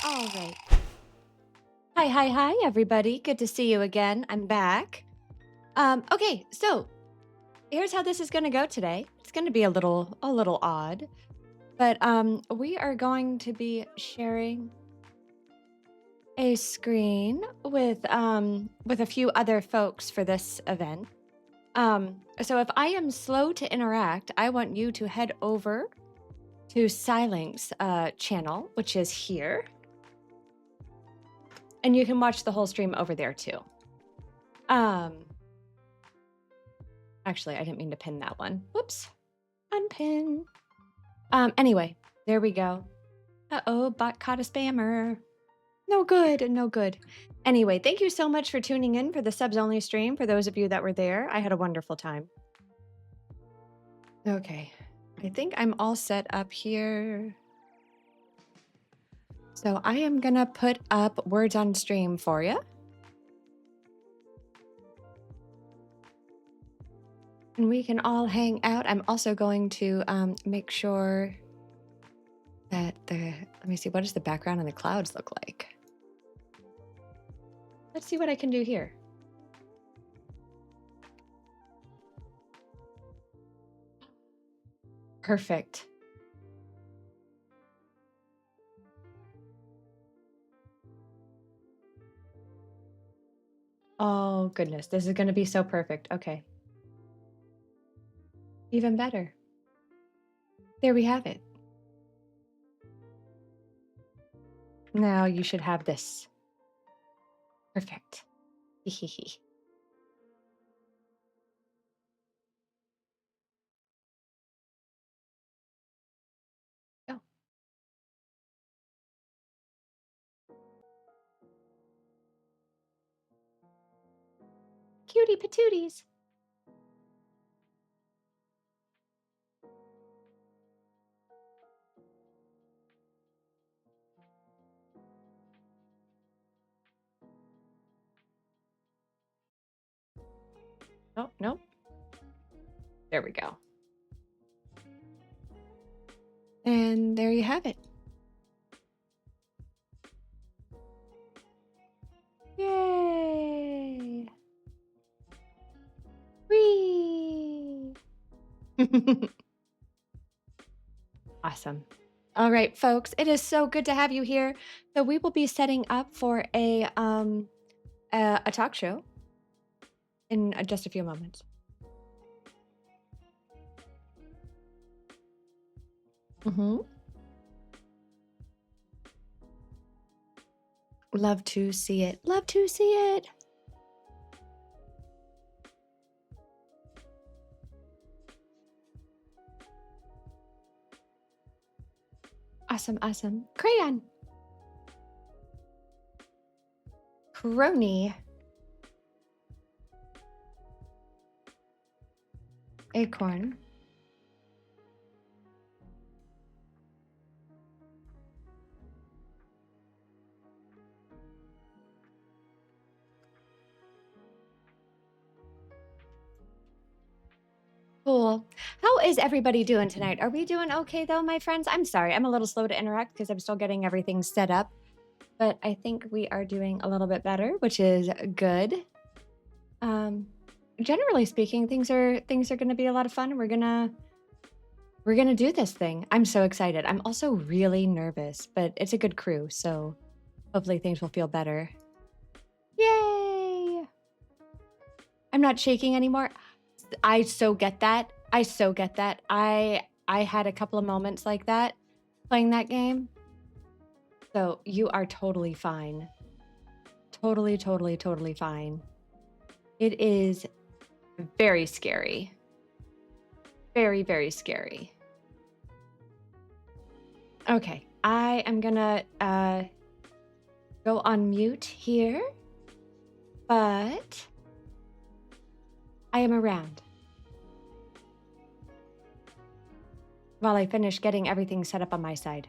All right. Hi, everybody. Good to see you again. I'm back. Okay, so here's how this is going to go today. It's going to be a little odd, but we are going to be sharing a screen with a few other folks for this event. So if I am slow to interact, I want you to head over to Siling's channel, which is here. And you can watch the whole stream over there too. Actually, I didn't mean to pin that one. Whoops. Unpin. Anyway, there we go. Uh-oh, bot caught a spammer. No good, no good. Anyway, thank you so much for tuning in for the subs only stream. For those of you that were there, I had a wonderful time. Okay, I think I'm all set up here. So I am gonna put up words on stream for you. And we can all hang out. I'm also going to make sure that let me see, what does the background and the clouds look like? Let's see what I can do here. Perfect. Oh, goodness. This is going to be so perfect. Okay. Even better. There we have it. Now you should have this. Perfect. Hehehe. Go. Cutie patooties. Oh, no. There we go. And there you have it. Yay! Whee! Awesome. All right, folks, it is so good to have you here. So we will be setting up for a talk show in just a few moments. Love to see it. Love to see it. Awesome, awesome. Crayon. Crony. Acorn. Cool. How is everybody doing tonight? Are we doing okay though, my friends? I'm sorry, I'm a little slow to interact because I'm still getting everything set up, but I think we are doing a little bit better, which is good. Generally speaking, things are going to be a lot of fun. We're gonna do this thing. I'm so excited. I'm also really nervous, but it's a good crew, so hopefully things will feel better. Yay! I'm not shaking anymore. I so get that. I so get that. I had a couple of moments like that playing that game. So you are totally fine. Totally fine. It is very scary. Very, very scary. Okay, I am gonna go on mute here, but I am around while I finish getting everything set up on my side.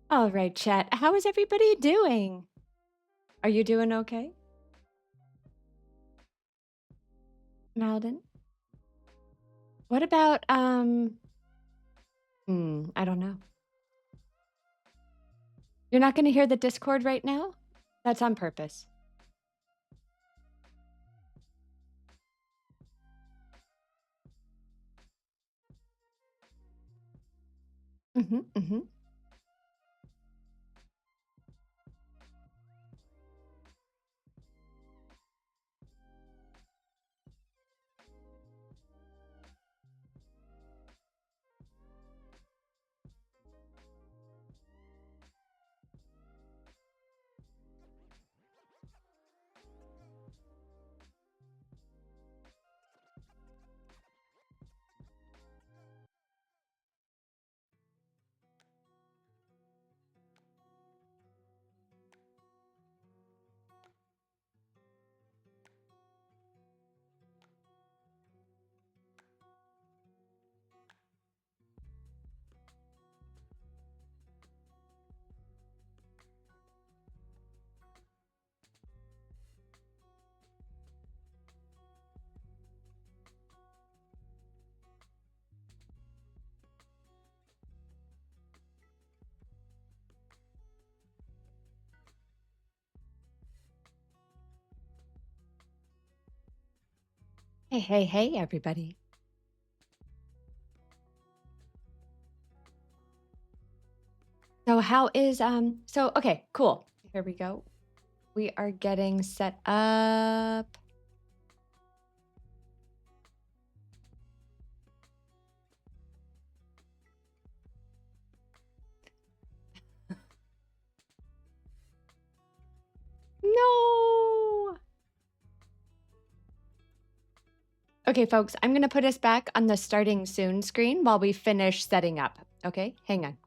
All right, chat. How is everybody doing? Are you doing okay? Malden? What about, I don't know. You're not going to hear the Discord right now? That's on purpose. Mm-hmm, mm-hmm. Hey, hey, hey, everybody. So how is, okay, cool. Here we go. We are getting set up. No. Okay, folks, I'm going to put us back on the starting soon screen while we finish setting up. Okay, hang on.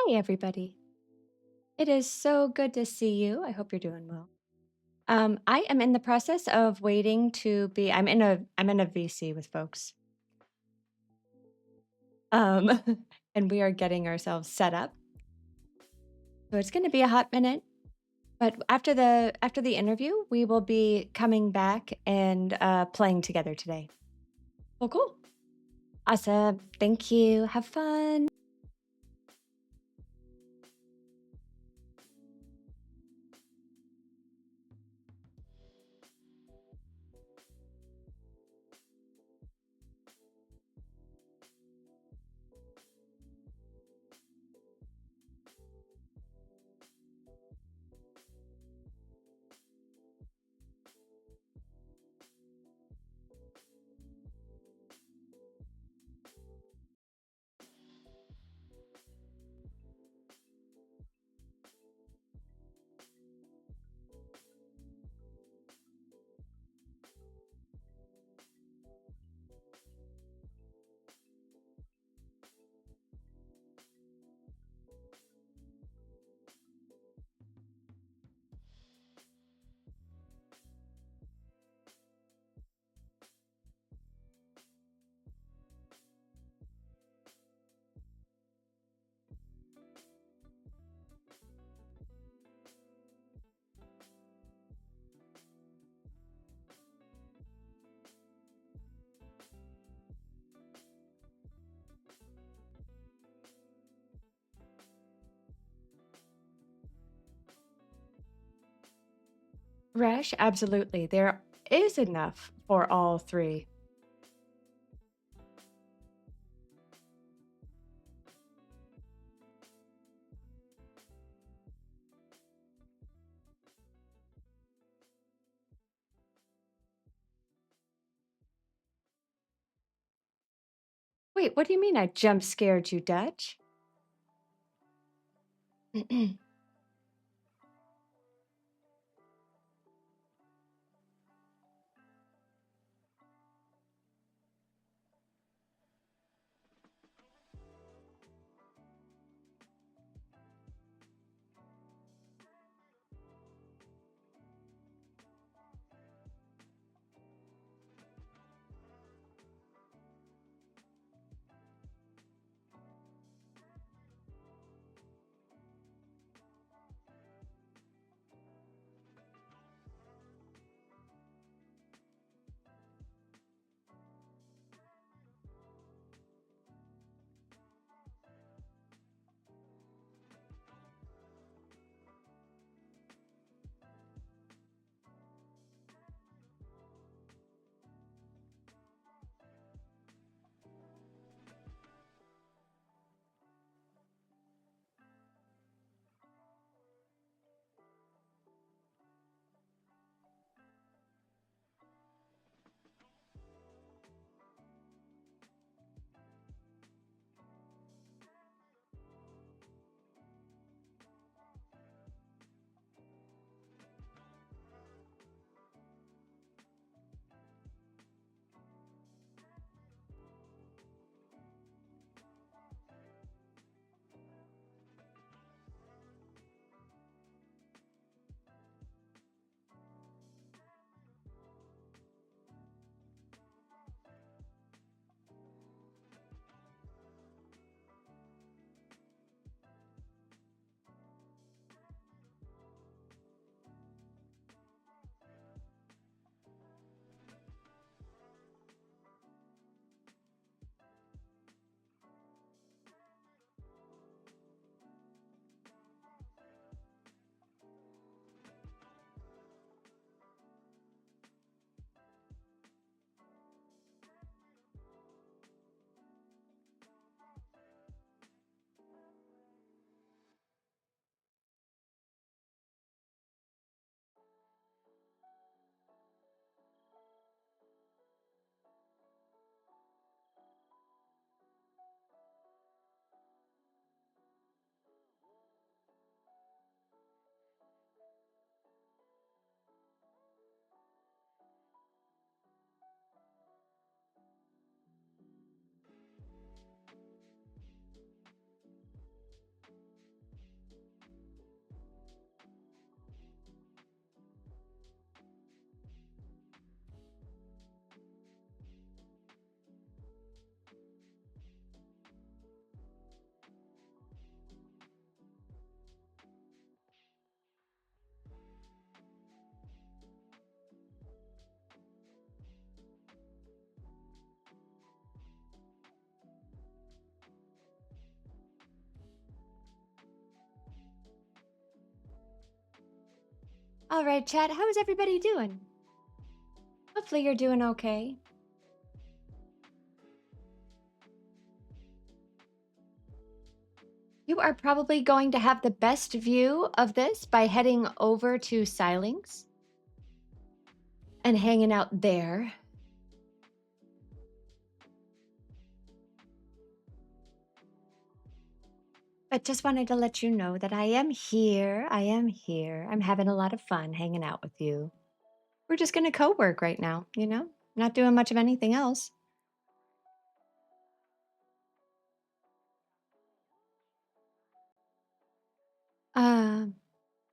Hi, everybody. It is so good to see you. I hope you're doing well. I am in the process of waiting to be. I'm in a VC with folks. And we are getting ourselves set up. So it's going to be a hot minute. But after the interview, we will be coming back and playing together today. Well, cool. Awesome. Thank you. Have fun. Resh, absolutely. There is enough for all three. Wait, what do you mean I jump scared you, Dutch? All right, chat. How is everybody doing? Hopefully you're doing okay. You are probably going to have the best view of this by heading over to Silings and hanging out there. But just wanted to let you know that I am here. I am here. I'm having a lot of fun hanging out with you. We're just going to co-work right now, you know? Not doing much of anything else.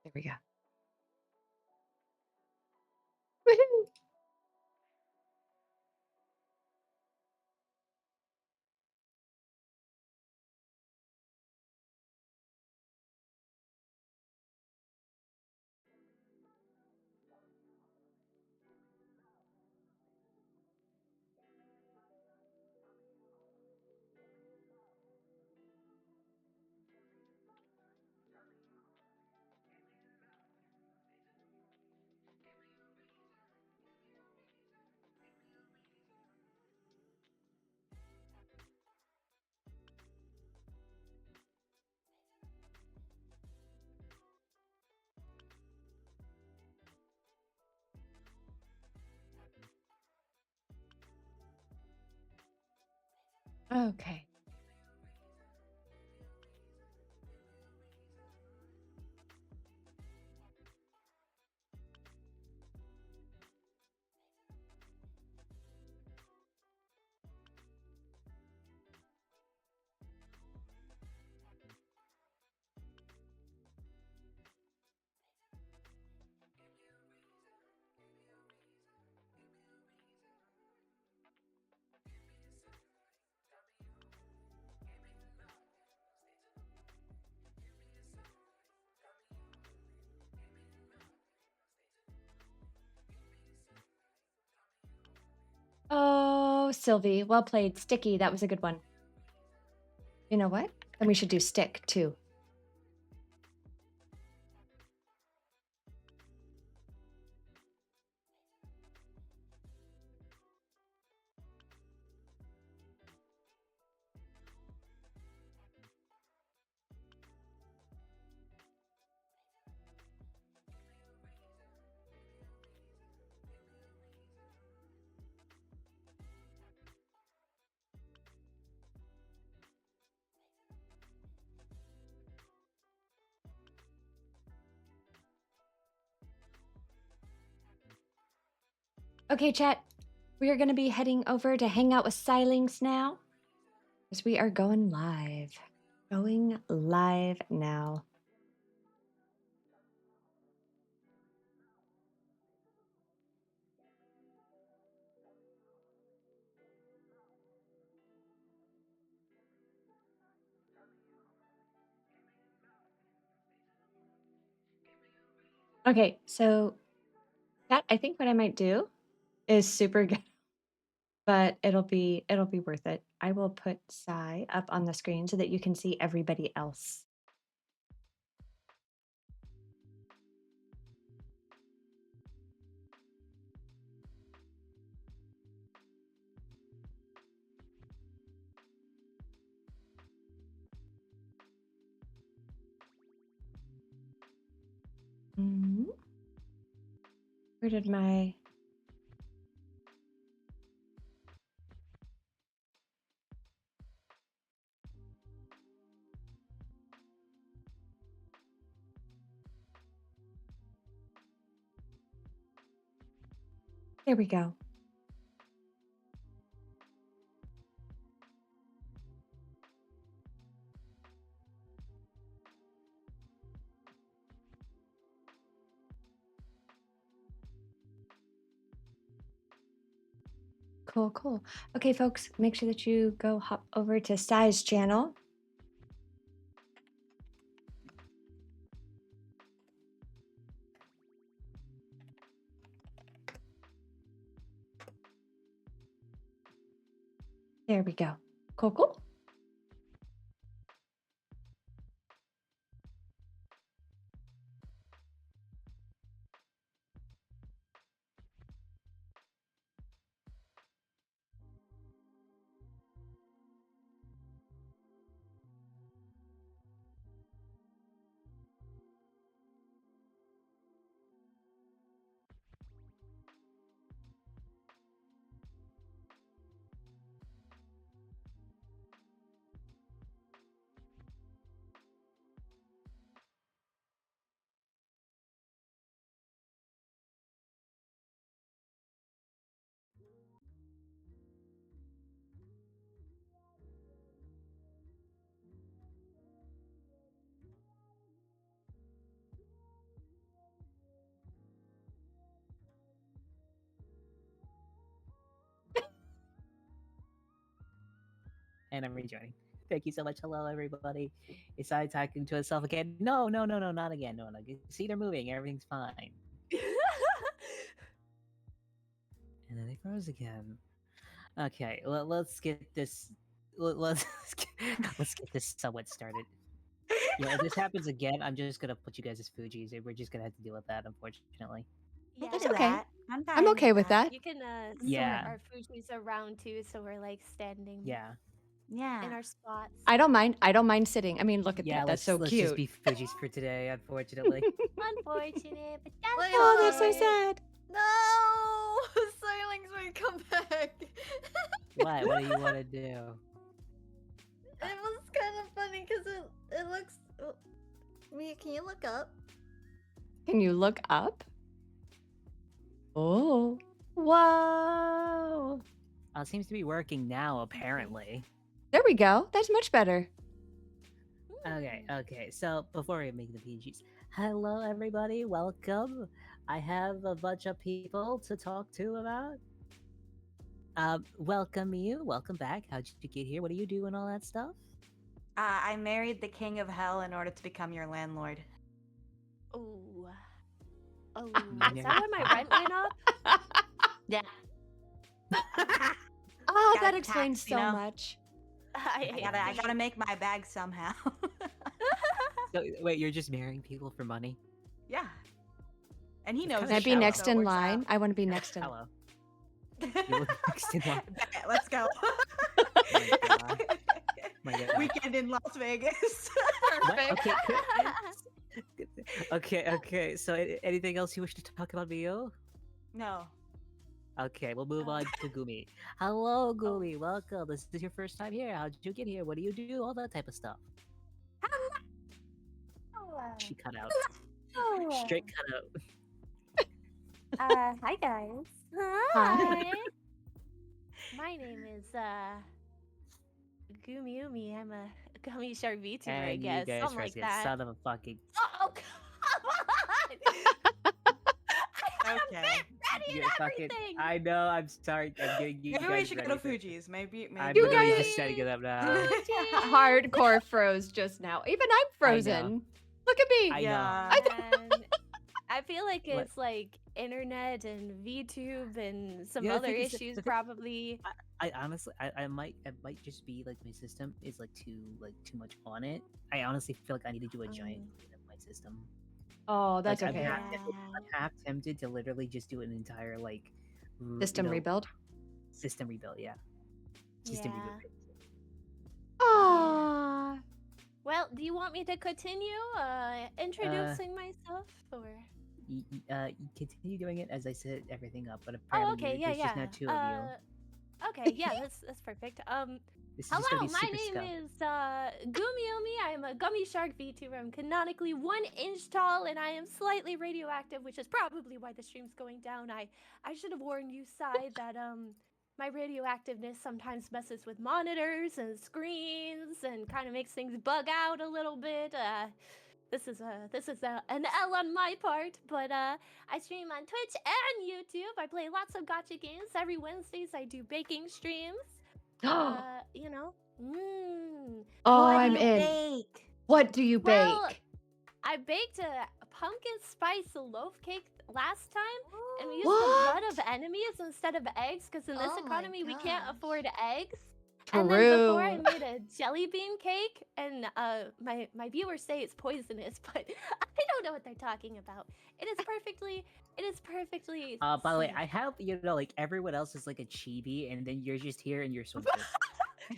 There we go. Woohoo! Okay. Oh, Sylvie, well played. Sticky, that was a good one. You know what? Then we should do stick too. Okay, chat. We are going to be heading over to hang out with Silings now. Because we are going live. Going live now. Okay, so that I think what I might do is super good, but it'll be worth it. I will put Sai up on the screen so that you can see everybody else. Where did my... There we go. Cool, cool. Okay, folks, make sure that you go hop over to Sai's channel. There we go. Cool, cool. And I'm rejoining. Thank you so much. Hello, everybody. Is I talking to itself again? No, not again. No. See, they're moving. Everything's fine. And then they froze again. Okay, let's get this. Let's let's get this somewhat started. Yeah, if this happens again, I'm just gonna put you guys as Fuji's. We're just gonna have to deal with that, unfortunately. We Yeah. can That's do okay. that. I'm I'm fine okay with with that. You can sort Yeah. our Fuji's around too, so we're like standing Yeah. in Yeah. our spots. I don't mind. I don't mind sitting. I mean, look at Yeah, that. That's so let's cute. just be Fuji's for today, unfortunately. Unfortunate, but that's Wait, Oh, that's so okay. sad. No! Silings may come back. What do you want to do? It was kind of funny because it looks. Mia, can you look up? Can you look up? Oh. Whoa. It seems to be working now, apparently. There we go. That's much better. Okay. So before we make the PGs, hello everybody, welcome. I have a bunch of people to talk to about. Welcome you, welcome back. How'd you get here? What do you do and all that stuff? I married the king of hell in order to become your landlord. Oh. Oh, is that when my rent went up? Yeah. Oh, Gotta that explains tax, you so know? much. I gotta make my bag somehow. So, wait, you're just marrying people for money? Yeah. And he It's knows kinda Can I the be show, next so it in works line? out. I want to be next in. Hello. You're next in line. Okay, let's go. My God. My God. Weekend in Las Vegas. What? Okay. So, anything else you wish to talk about, Mio? No. Okay, we'll move on to Gumi. Hello, Gumi. Welcome. This is your first time here. How'd you get here? What do you do? All that type of stuff. She cut out. Straight cut out. Hi guys. Hi. My name is Gumi Umi. I'm a gummy shark VTuber, I And guess. you guys Something like first get that. son of a fucking. Oh come on! I had a Okay. bit ready and You're fucking. everything. I know. I'm sorry. I'm getting you. Maybe guys we should go to ready for- Fuji's. Maybe. I'm You literally guys- just setting it up now. Hardcore froze just now. Even I'm frozen. Look at me. I know. Yeah. And I feel like What? it's like internet and VTube and some Yeah, the other thing is, issues the thing- probably. I honestly, I might just be like my system is like too much on it. I honestly feel like I need to do a giant clean of my system. Oh, that's Like, okay. I'm half tempted to literally just do an entire like System rebuild. System rebuild, yeah. System Yeah. rebuild. Aww. Well, do you want me to continue introducing myself or? You continue doing it as I set everything up, but Oh, apparently okay, there's yeah. just now two of you. Okay, yeah, that's perfect. This is just Hello, gonna be my super name scuff. is Gumiumi. I am a gummy shark VTuber. I'm canonically 1 inch tall, and I am slightly radioactive, which is probably why the stream's going down. I should have warned you, Sai, that my radioactiveness sometimes messes with monitors and screens and kind of makes things bug out a little bit. This is an L on my part, but I stream on Twitch and YouTube. I play lots of gacha games. Every Wednesdays I do baking streams. You know. Oh, What do I'm you in. bake? What do you bake? Well, I baked a pumpkin spice loaf cake last time, and we used the blood of enemies instead of eggs, because in this Oh my economy we can't gosh. afford eggs. And then before I True. made a jelly bean cake, and my viewers say it's poisonous, but I don't know what they're talking about. It is perfectly By the way, safe. I have like everyone else is like a chibi, and then you're just here in your swimsuit.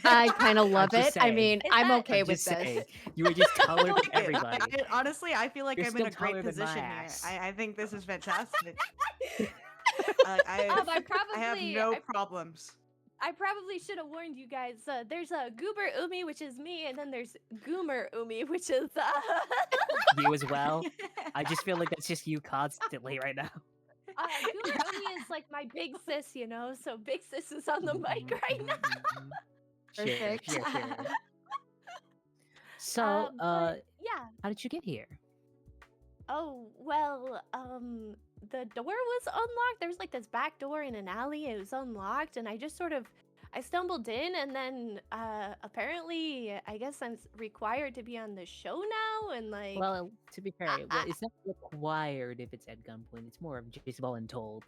I kind of love just it. I saying. mean, Is I'm that- okay I'm with just this. saying, you were just taller than Look at- everybody. honestly, I feel like You're I'm in a still great taller than my position here. ass. I think this is fantastic. I I have no problems. I probably should have warned you guys. There's a Goober Umi, which is me, and then there's Goomer Umi, which is You as well. I just feel like that's just you constantly right now. Goomer Umi is like my big sis, you know. So big sis is on the mic right now. Perfect. Sure. So, But, yeah. how did you get here? Oh well, the door was unlocked. There was like this back door in an alley. It was unlocked, and I just sort of, I stumbled in, and then apparently, I guess I'm required to be on the show now, and like, Well, to be fair, I- it's not required if it's at gunpoint. It's more of just voluntold.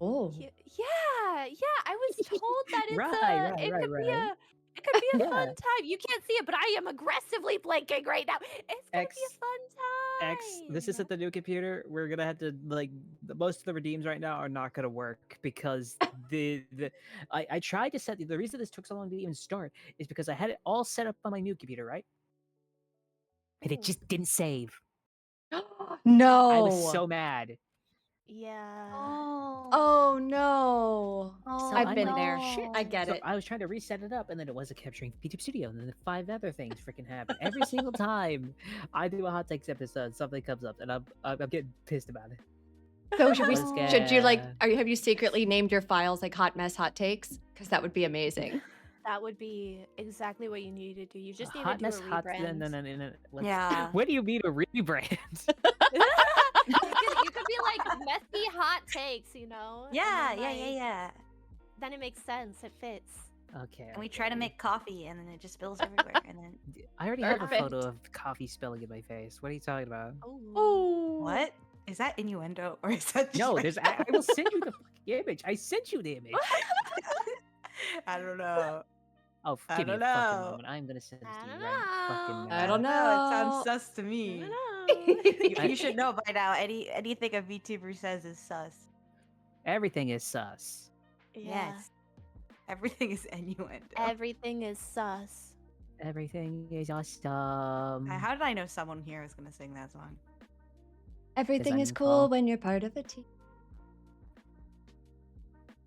Oh. yeah. I was told that it's Right, it could be right. it could be a Yeah. fun time. You can't see it, but I am aggressively blinking right now. It's gonna be a fun time. X, this isn't the new computer. We're gonna have to most of the redeems right now are not gonna work because I tried to set the reason this took so long to even start is because I had it all set up on my new computer, right? And it Ooh. just didn't save. No. I was so mad. Yeah. Oh no. So I've I'm been like, there. shit. I get So it. I was trying to reset it up, and then it wasn't capturing YouTube Studio, and then 5 other things freaking happen every single time I do a hot takes episode. Something comes up, and I'm getting pissed about it. So Let's should you like get- have you secretly named your files like hot mess hot takes? Because that would be amazing. That would be exactly what you need to do. You just need hot to do mess a hot? rebrand. No. Yeah. What do you mean a rebrand? You could be like messy hot takes, you know? and Yeah, then, like, yeah. Then it makes sense. It fits. Okay. And we try to okay. make coffee, and then it just spills everywhere. And then I already have a Perfect. photo of coffee spilling in my face. What are you talking about? Oh. Oh. what is that innuendo, or is that just No, my- there's. I will send you the fucking image. I sent you the image. I don't know. Oh, I give me a don't fucking know. moment. I'm gonna send this I to you don't right fucking know. now. I don't know. It sounds sus to I me. don't know. You should know by now. Anything a VTuber says is sus. Everything is sus. Yeah. Yes. Everything is innuendo. Everything is sus. Everything is awesome. How did I know someone here was gonna sing that song? Everything I'm is in cool call. when you're part of a team.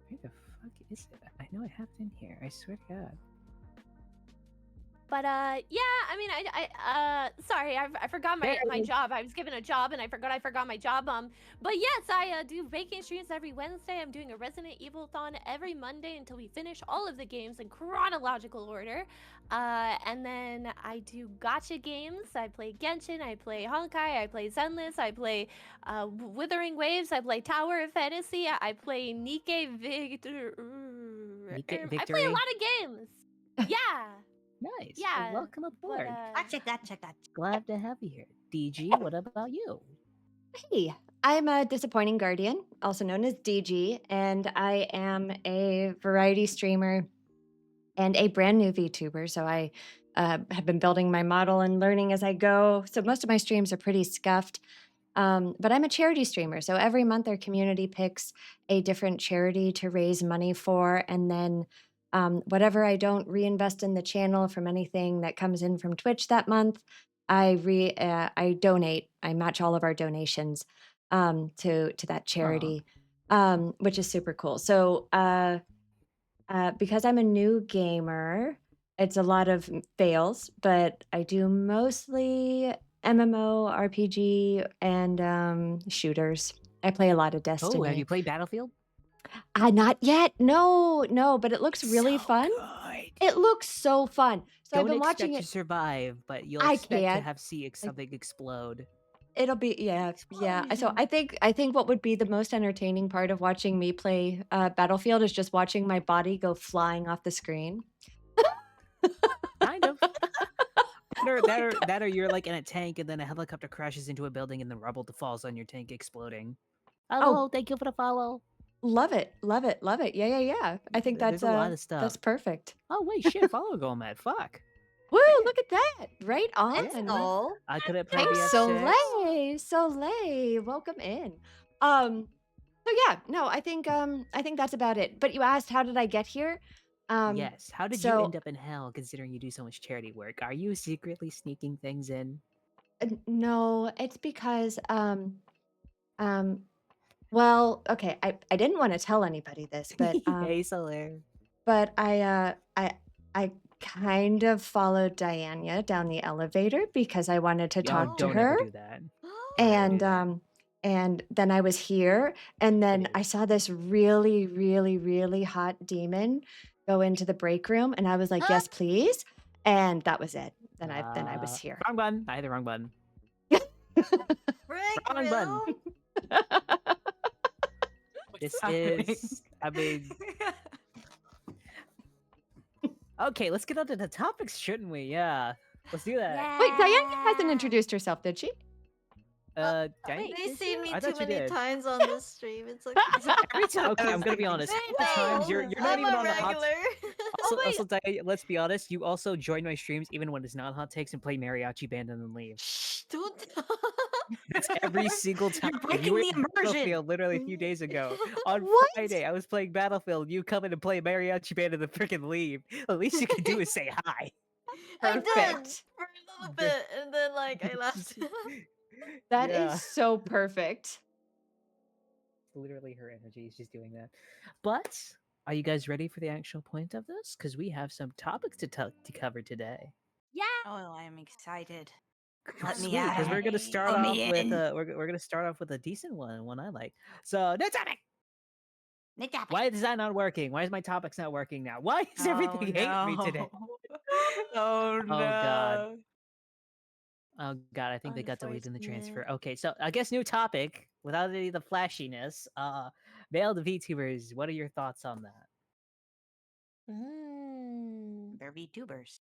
Where the fuck is it? I know I have it in here. I swear to God. But yeah, I mean, sorry, I forgot my There it my is. job. I was given a job and I forgot my job. But yes, I do baking streams every Wednesday. I'm doing a Resident Evil-thon every Monday until we finish all of the games in chronological order. And then I do gacha games. I play Genshin. I play Honkai. I play Zenless. I play Withering Waves. I play Tower of Fantasy. I play Nikke Victor. I play a Victory? lot of games. Yeah. Nice. Yeah, Well, welcome aboard. Gotcha. Glad to have you here. DG, what about you? Hey, I'm a disappointing guardian, also known as DG, and I am a variety streamer and a brand new VTuber. So I have been building my model and learning as I go. So most of my streams are pretty scuffed. But I'm a charity streamer. So every month our community picks a different charity to raise money for. And then whatever I don't reinvest in the channel from anything that comes in from Twitch that month, I donate. I match all of our donations to that charity, which is super cool. So because I'm a new gamer, it's a lot of fails, but I do mostly MMO, RPG, and shooters. I play a lot of Destiny. Oh, have you played Battlefield? Not yet. No, but it looks really So fun. good. It looks so fun. So I've Don't been watching expect it. to survive, but you'll I expect to can't. have something explode. It'll be yeah. So I think what would be the most entertaining part of watching me play Battlefield is just watching my body go flying off the screen. Kind of. That or you're like in a tank and then a helicopter crashes into a building and the rubble falls on your tank exploding. Hello, thank you for the follow. Love it. Yeah. I think There's that's a lot of that's stuff. perfect. Oh wait, shit, follow go mad. Fuck. Woo! Look at that. Right on. Let's go. I could have Hey, played Soleil, welcome in. So yeah, no, I think that's about it. But you asked how did I get here? Yes. How did you so- end up in hell considering you do so much charity work? Are you secretly sneaking things in? No, it's because well, okay, I didn't want to tell anybody this, but Hey, Soler. but I kind of followed Diana down the elevator because I wanted to talk to don't her. ever do that. And do that. and then I was here, and then I saw this really, really, really hot demon go into the break room, and I was like, "Yes, please," and that was it. Then I was here. Wrong button. I hit the wrong button. Frick, Wrong button. Will? This Sorry. is. I mean, Okay, let's get on to the topics, shouldn't we? Yeah, let's do that. Wait, Diane hasn't Yeah. introduced herself, did she? Diane, wait, They've did seen you? me I too thought you many did. times on this stream. It's okay. Every time, okay, I I'm was gonna be thinking honest. same Half the times thing. you're not I'm even a on the hot. regular. Also, wait. also, Diane, let's be honest. You also join my streams even when it's not hot takes and play mariachi band and then leave. Shh, don't. That's every single time. You're You breaking were the in immersion. Battlefield literally a few days ago. On What? Friday, I was playing Battlefield. You come in and play mariachi band and then freaking leave. The least you can do is say hi. I did Perfect. for a little bit, and then like I left. That is Yeah. so perfect. Literally her energy is just doing that. But are you guys ready for the actual point of this? Because we have some topics to cover today. Yeah. Oh, I am excited. Let me Sweet, because we're gonna in. start Let off me with in. we're gonna start off with a decent one I like. So no topic. Nick Apple. Why is that not working? Why is my topics not working now? Why is everything hating me today? Oh no. Oh god. Oh god, I think they got deleted in the transfer. Okay, so I guess new topic without any of the flashiness. Male VTubers, what are your thoughts on that? They're VTubers.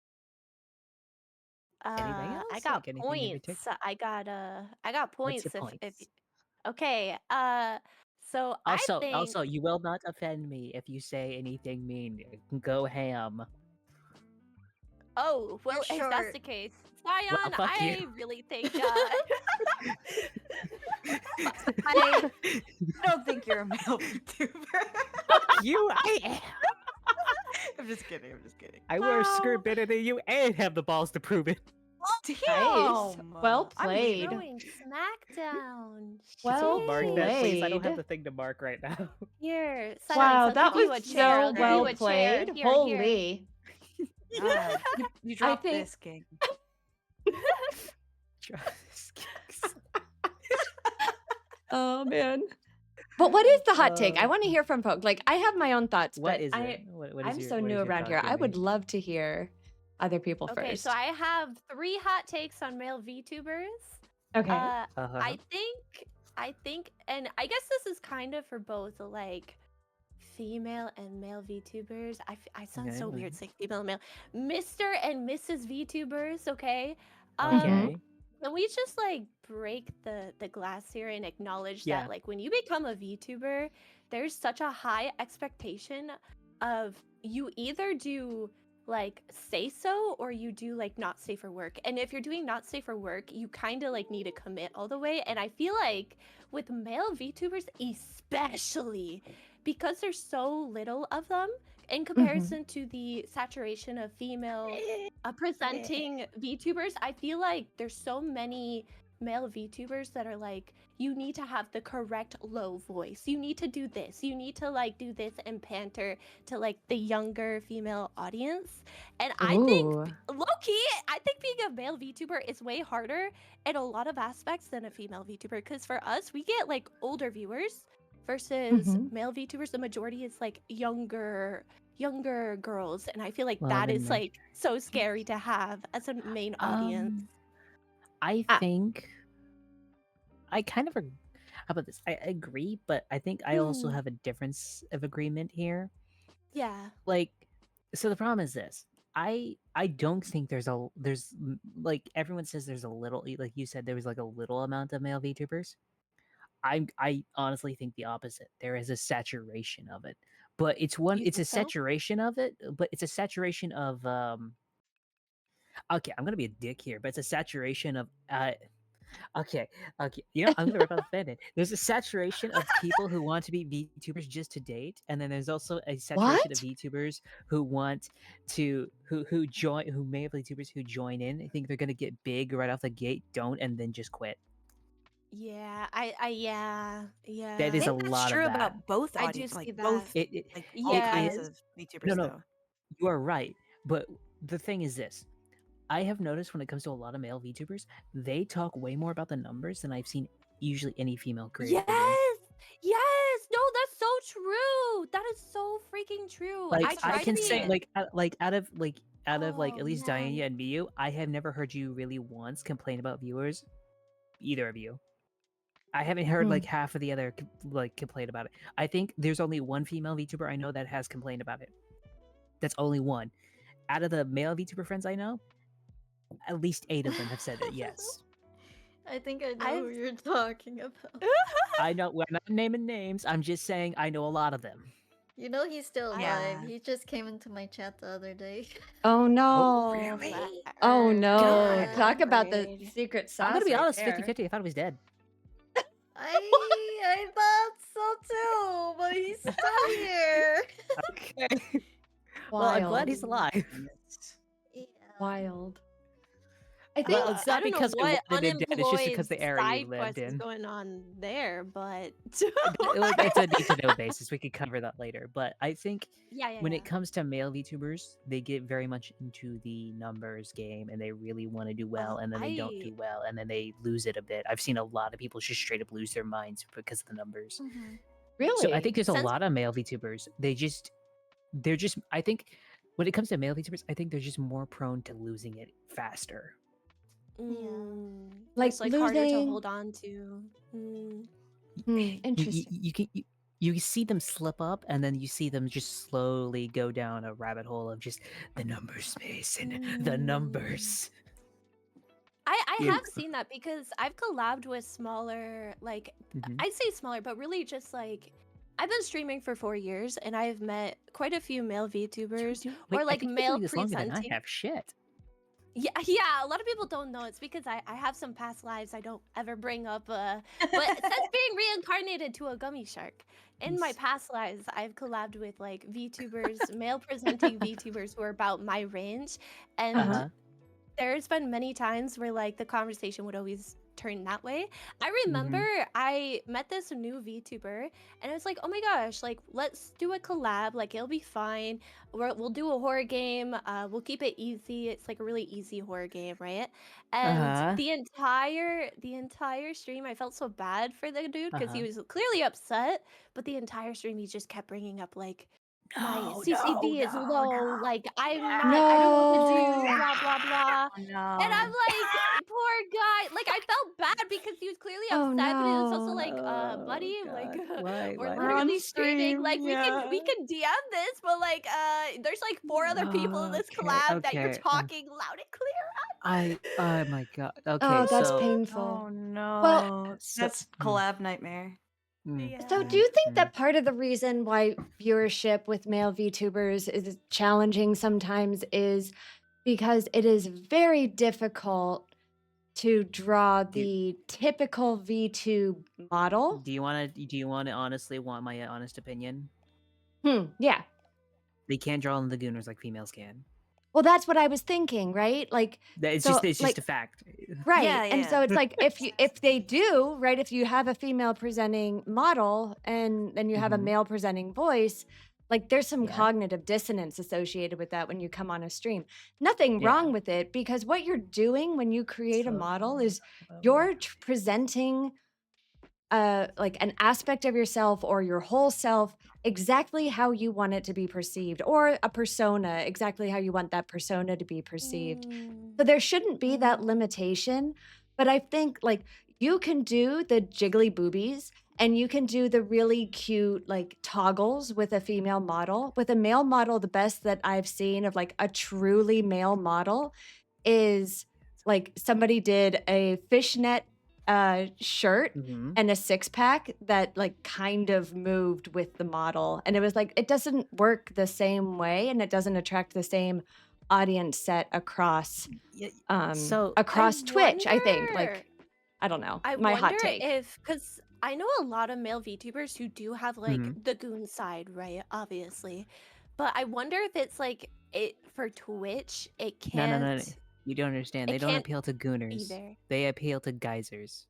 Anything else? I got Like anything in points. particular? I got What's points your if points? okay. So I think Also, you will not offend me if you say anything mean. Go ham. oh, well, if that's short. the case, Zion, fuck you. I really think I don't think you're a male VTuber. You, I am. I'm just kidding. I'm just kidding. I wear a Wow. skirt better than you and have the balls to prove it. Nice. Damn. Well I'm played. leaving. throwing smackdown. Well Can someone mark that, please? I don't have played. the thing to mark right now. Here, Wow, Silence, that I'll give you was a chair. I'll so give well you a chair. played. Here, Holy. God, you dropped think- this, King. Oh man. But what is the hot take? I Uh, want to hear from folks. Like I have my own thoughts, What but is I it? What is I'm your, so what new is your around thought, here. I would Jimmy? love to hear other people Okay, first. so I have 3 hot takes on male VTubers. Okay. Uh-huh. I think, and I guess this is kind of for both like female and male VTubers. I sound so Okay. weird saying female and male. Mr. and Mrs. VTubers, okay? Okay. Can we just like break the glass here and acknowledge Yeah. that like when you become a VTuber, there's such a high expectation of you either do like say so or you do like not safe for work. And if you're doing not safe for work, you kind of like need to commit all the way. And I feel like with male VTubers especially, because there's so little of them in comparison to the saturation of female presenting VTubers, I feel like there's so many male VTubers that are like, you need to have the correct low voice. You need to do this. You need to like do this and pander to like the younger female audience. And I think Ooh. low-key, I think being a male VTuber is way harder in a lot of aspects than a female VTuber. Because for us, we get like older viewers versus Mhm. male VTubers. The majority is like younger girls, and I feel like Well, that then is like so scary to have as a main audience. I Ah. think I kind of how about this? I agree, but I think I also Hmm. have a difference of agreement here. Yeah. Like, so the problem is this. I don't think like everyone says there's a little, like you said there was like a little amount of male VTubers. I honestly think the opposite. There is a saturation of it. But it's You a think so? saturation of it, but it's a saturation of okay, I'm gonna be a dick here, but it's a saturation of okay, you know, I'm gonna rip out the band-aid. There's a saturation of people who want to be VTubers just to date, and then there's also a saturation of What? VTubers who want to who join who male VTubers who join in, think they're gonna get big right off the gate, don't, and then just quit. Yeah. Yeah. That I is a think that's lot true of that. about both I do audiences, see like that. both, It like all Yeah. kinds is. of VTubers, No, though. you are right. But the thing is this. I have noticed when it comes to a lot of male VTubers, they talk way more about the numbers than I've seen usually any female creator do. Yes. No, that's so true. That is so freaking true. Like I try I can to be say, like out of Oh, at least man. Diana and Miyu, I have never heard you really once complain about viewers, either of you. I haven't heard Hmm. like half of the other complain about it. I think there's only one female VTuber I know that has complained about it. That's only one, out of the male VTuber friends I know, at least 8 of them have said that yes. I think I know who I've- you're talking about. I know we're not naming names. I'm just saying I know a lot of them. You know he's still alive. Yeah. He just came into my chat the other day. Oh no. really? Oh no. God. Talk about the Great. secret sauce. I'm gonna be right honest, there. 50-50. I thought he was dead. I thought so too, but he's still here. Okay. Well, I'm glad he's Wild. alive. Yeah. Wild. I think Well, it's not I don't because know I what wanted him dead. It's just because unemployed the area he side lived quest is in. going on there, but It's a need-to-know basis. We could cover that later. But I think yeah. when it comes to male VTubers, they get very much into the numbers game, and they really want to do well, and then they don't do well, and then they lose it a bit. I've seen a lot of people just straight up lose their minds because of the numbers. really. So I think there's a Since- lot of male VTubers. They're just. I think when it comes to male VTubers, I think they're just more prone to losing it faster. Like it's like harder to losing- hold on to. Interesting. You see them slip up, and then you see them just slowly go down a rabbit hole of just the numbers space and the numbers. I Yeah. have seen that because I've collabed with smaller, like Mhm. I'd say smaller, but really just like I've been streaming for 4 years, and I've met quite a few male VTubers. Wait, or I like think you've been male doing this longer than I presenting. have. Shit. Yeah, a lot of people don't know. It's because I have some past lives I don't ever bring up. But since being reincarnated to a gummy shark, in my Yes. past lives, I've collabed with like VTubers, male presenting VTubers who are about my range, and Uh-huh. there's been many times where like the conversation would always turn that way. I remember I met this new VTuber and I was like, oh my gosh, like let's do a collab, like it'll be fine. We'll do a horror game. We'll keep it easy. It's like a really easy horror game, right? And Uh-huh. the entire stream, I felt so bad for the dude because he Uh-huh. was clearly upset, but the entire stream he just kept bringing up like my No, CCV is no, low, no. like I'm not, No. I don't know what to do, blah blah blah. Oh, no. And I'm like, poor guy. Like I felt bad because he was clearly Oh, upset, but it was also no. like, Oh, buddy, like God. Why? we're Why? We're on literally streaming. stream, Like we yeah. can DM this, but like there's like 4 other people in this Okay, collab that you're okay, talking loud and clear. Oh my God. Okay, Oh, that's so painful. Oh no. Well, that's collab nightmare. So, do you think that part of the reason why viewership with male VTubers is challenging sometimes is because it is very difficult to draw the typical VTube model? Do you want to honestly want my honest opinion? Yeah. They can't draw on the gooners like females can. Well, that's what I was thinking, right? Like, It's So, just like- a fact. right. Yeah, And yeah. so it's like if they do, right, if you have a female presenting model and then you have a Mhm. male presenting voice, like there's some Yeah. cognitive dissonance associated with that when you come on a stream. Nothing Yeah. wrong with it because what you're doing when you create a So- model is you're presenting like an aspect of yourself or your whole self exactly how you want it to be perceived, or a persona exactly how you want that persona to be perceived. So there shouldn't be that limitation. But I think like you can do the jiggly boobies and you can do the really cute like toggles with a female model. With a male model, the best that I've seen of like a truly male model is like somebody did a fishnet shirt Mhm. and a 6-pack that like kind of moved with the model. And it was like, it doesn't work the same way and it doesn't attract the same audience set across Yeah, so across Twitch, I think. wonder- Like, I don't know. I My wonder hot take. if, because I know a lot of male VTubers who do have like Mhm. the goon side, right? Obviously, but I wonder if it's like it for Twitch. It no, can't. no. You don't understand. It They don't can't appeal to gooners. either. They appeal to geysers.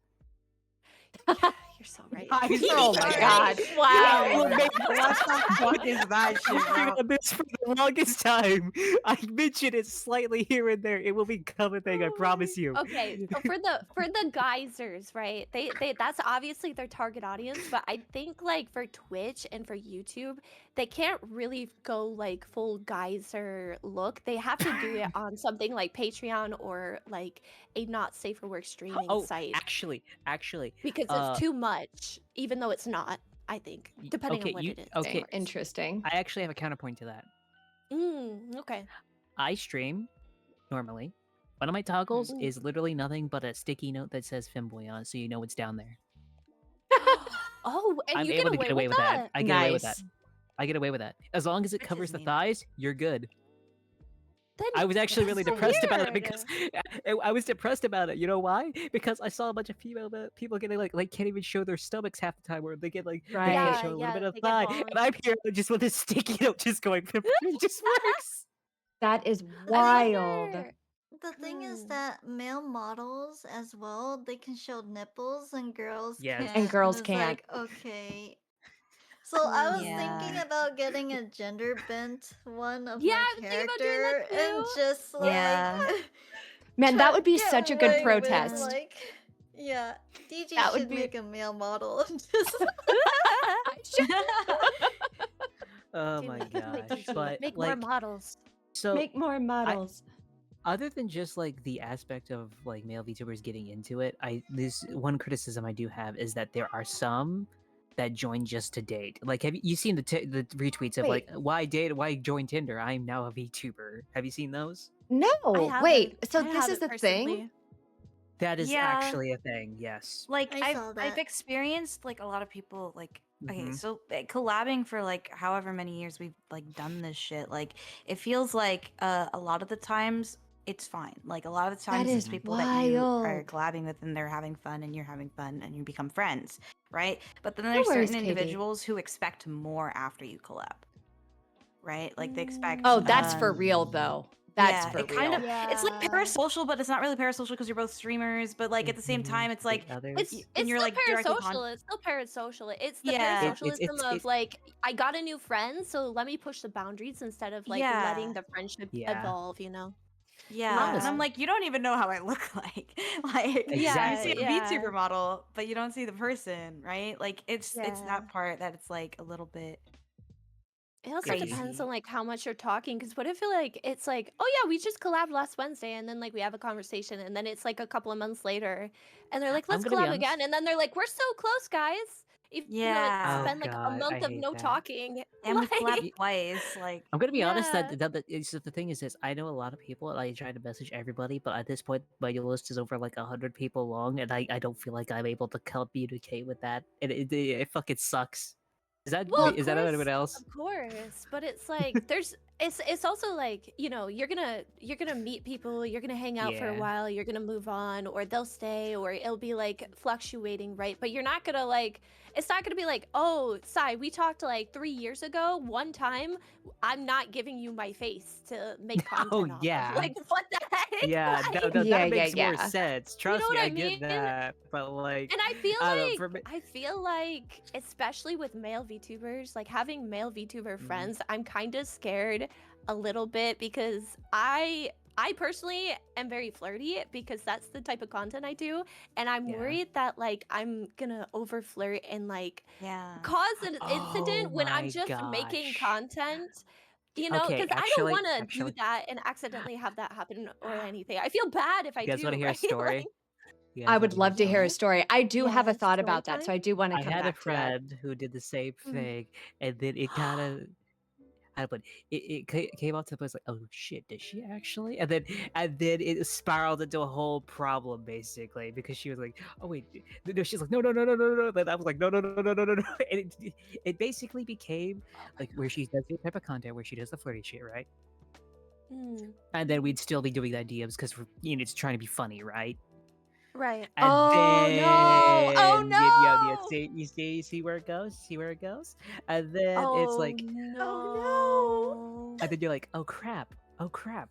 You're so right. Oh my god. Wow. Let's not talk about that shit, bro. on this for the longest time. I mention it slightly here and there. It will become a thing. I promise you. Okay, so for the geysers, right? They that's obviously their target audience, but I think like for Twitch and for YouTube, they can't really go like full geyser look. They have to do it on something like Patreon or like a not safe for work streaming Oh, site actually, because it's too much, even though it's not. I think, depending on what it is. okay. Interesting. I actually have a counterpoint to that. Okay. I stream normally. One of my toggles Mm. is literally nothing but a sticky note that says Femboy on it, so you know it's down there. Oh, and I'm you able get to away get away with with that. that? I get away with that. Nice. I get away with that. As long as it Which covers is the mean. thighs, you're good. Then I was actually really that's so depressed about it weird. because I was depressed about it. You know why? Because I saw a bunch of female people getting like can't even show their stomachs half the time, or they get like they Right. can't Yeah, show a little yeah, bit of they get thigh, bonked. and I'm here just with a sticky note, just going. It just works. That is I wild. wonder. The thing is Hmm. that male models as well, they can show nipples and girls Yes. can't. And girls it's can't. like, okay. So I was thinking Yeah. about getting a gender bent one of Yeah, my I was thinking about doing that character and too. just like Yeah. Man, try that to would be get such a good away with, protest. like, yeah, DG That would should be- make a male model. Just Oh Dude, my do it, gosh! DG. But Make more like, models. so Make more models. other than just like the aspect of like male VTubers getting into it, this one criticism I do have is that there are some that join just to date. Like, have you seen the retweets of like why join Tinder? I'm now a VTuber. Have you seen those? No, I wait. haven't. So I this is haven't the thing? personally. That is Yeah. actually a thing. Yes. Like I I've saw I've that. experienced like a lot of people like okay, Mhm. so collabing for like however many years we've like done this shit, like it feels like a lot of the times it's fine. Like a lot of the That times it's is people that you are wild. collabing with and they're having fun and you're having fun and you become friends, right? But then No there's worries, certain Katie. individuals who expect more after you collab. Right? Like they expect Oh, that's for real though. That's yeah, for it real. kind of it's like Yeah. parasocial, but it's not really parasocial because you're both streamers. But like at the same time, it's like others. It's when it's you're still like directly parasocial. It's still parasocial. It's the Yeah. parasocialism of like I got a new friend, so let me push the boundaries instead of like Yeah. letting the friendship Yeah. evolve. You know. Yeah, and I'm Honestly. like, you don't even know how I look like. Like you see Exactly. a VTuber model, but you don't see the person, right? Like it's Yeah. that part that it's like a little bit It also crazy. depends on like how much you're talking. Because what if like it's like, oh yeah, we just collabed last Wednesday, and then like we have a conversation, and then it's like a couple of months later, and they're like, I'm let's gonna be collab again, honest. and then they're like, we're so close, guys. Even though it's Yeah. Oh been like a God, I month of hate no that. talking. And we Like, collabed twice. Like I'm gonna be honest yeah. the thing is this. I know a lot of people, and I try to message everybody, but at this point, my list is over like 100 people long, and I don't feel like I'm able to communicate with that, and it fucking sucks. Is that Well, is that anyone else? of course, but it's like there's it's also like, you know, you're gonna meet people, you're gonna hang out for a Yeah. while, you're gonna move on, or they'll stay, or it'll be like fluctuating, right? But you're not gonna like it's not gonna be like, oh, Sai, we talked like 3 years ago, one time, I'm not giving you my face to make content Oh off of. yeah. Like, what the heck? Yeah, Like, no, Yeah, that makes more yeah. sense. you know Trust me, what I I mean? get that. But like, And I feel I don't know, for me, like especially with male VTubers, like having male VTuber Mhm. friends, I'm kind of scared a little bit because I personally am very flirty because that's the type of content I do, and I'm Yeah. worried that like I'm gonna over flirt and like yeah. cause an Oh incident when I'm my just making gosh. content. You know, Okay, because I don't actually, want to do that and accidentally have that happen or anything. I feel bad if I you guys want do, to hear a right? story? Like, You I guys would wanna love to hear a yes, story. I do have a yes, thought story about that, time. so I do want to I come had a back to that. friend who did the same Mm. thing, and then it kind of, I but it came out to the place like, oh shit, did she actually? And then it spiraled into a whole problem basically because she was like, oh wait, no, she's like, no, no, no, no, no, no. Then I was like, no, no, no, no, no, no, no, no. And it basically became like where she does the type of content where she does the flirty shit, right? Mm. And then we'd still be doing that DMs because it's trying to be funny, right? Right. And Oh no! Oh then yeah, no! you see where it goes? See where it goes? And then it's Oh like, no. and then you're like, oh crap, oh crap.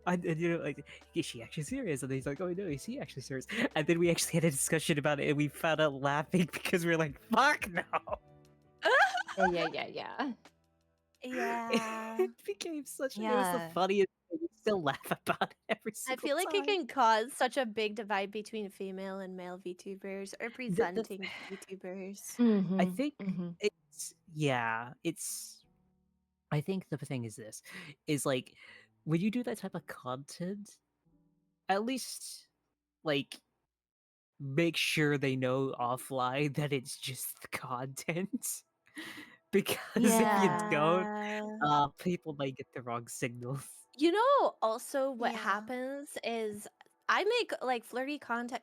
And you're like, is she actually serious? And he's like, oh no, is he actually serious? And then we actually had a discussion about it, and we found out laughing because we were like, fuck no. Yeah. Yeah. It became such. It was the Yeah. funniest thing. We still laugh about it every I single feel like it time. can cause such a big divide between female and male VTubers or presenting VTubers. I Mm-hmm. think Mm-hmm. it's. I think the thing is this, is like, when you do that type of content, at least like make sure they know offline that it's just the content. because if you don't, Yeah. people might get the wrong signals. You know, also what Yeah. happens is I make like flirty content.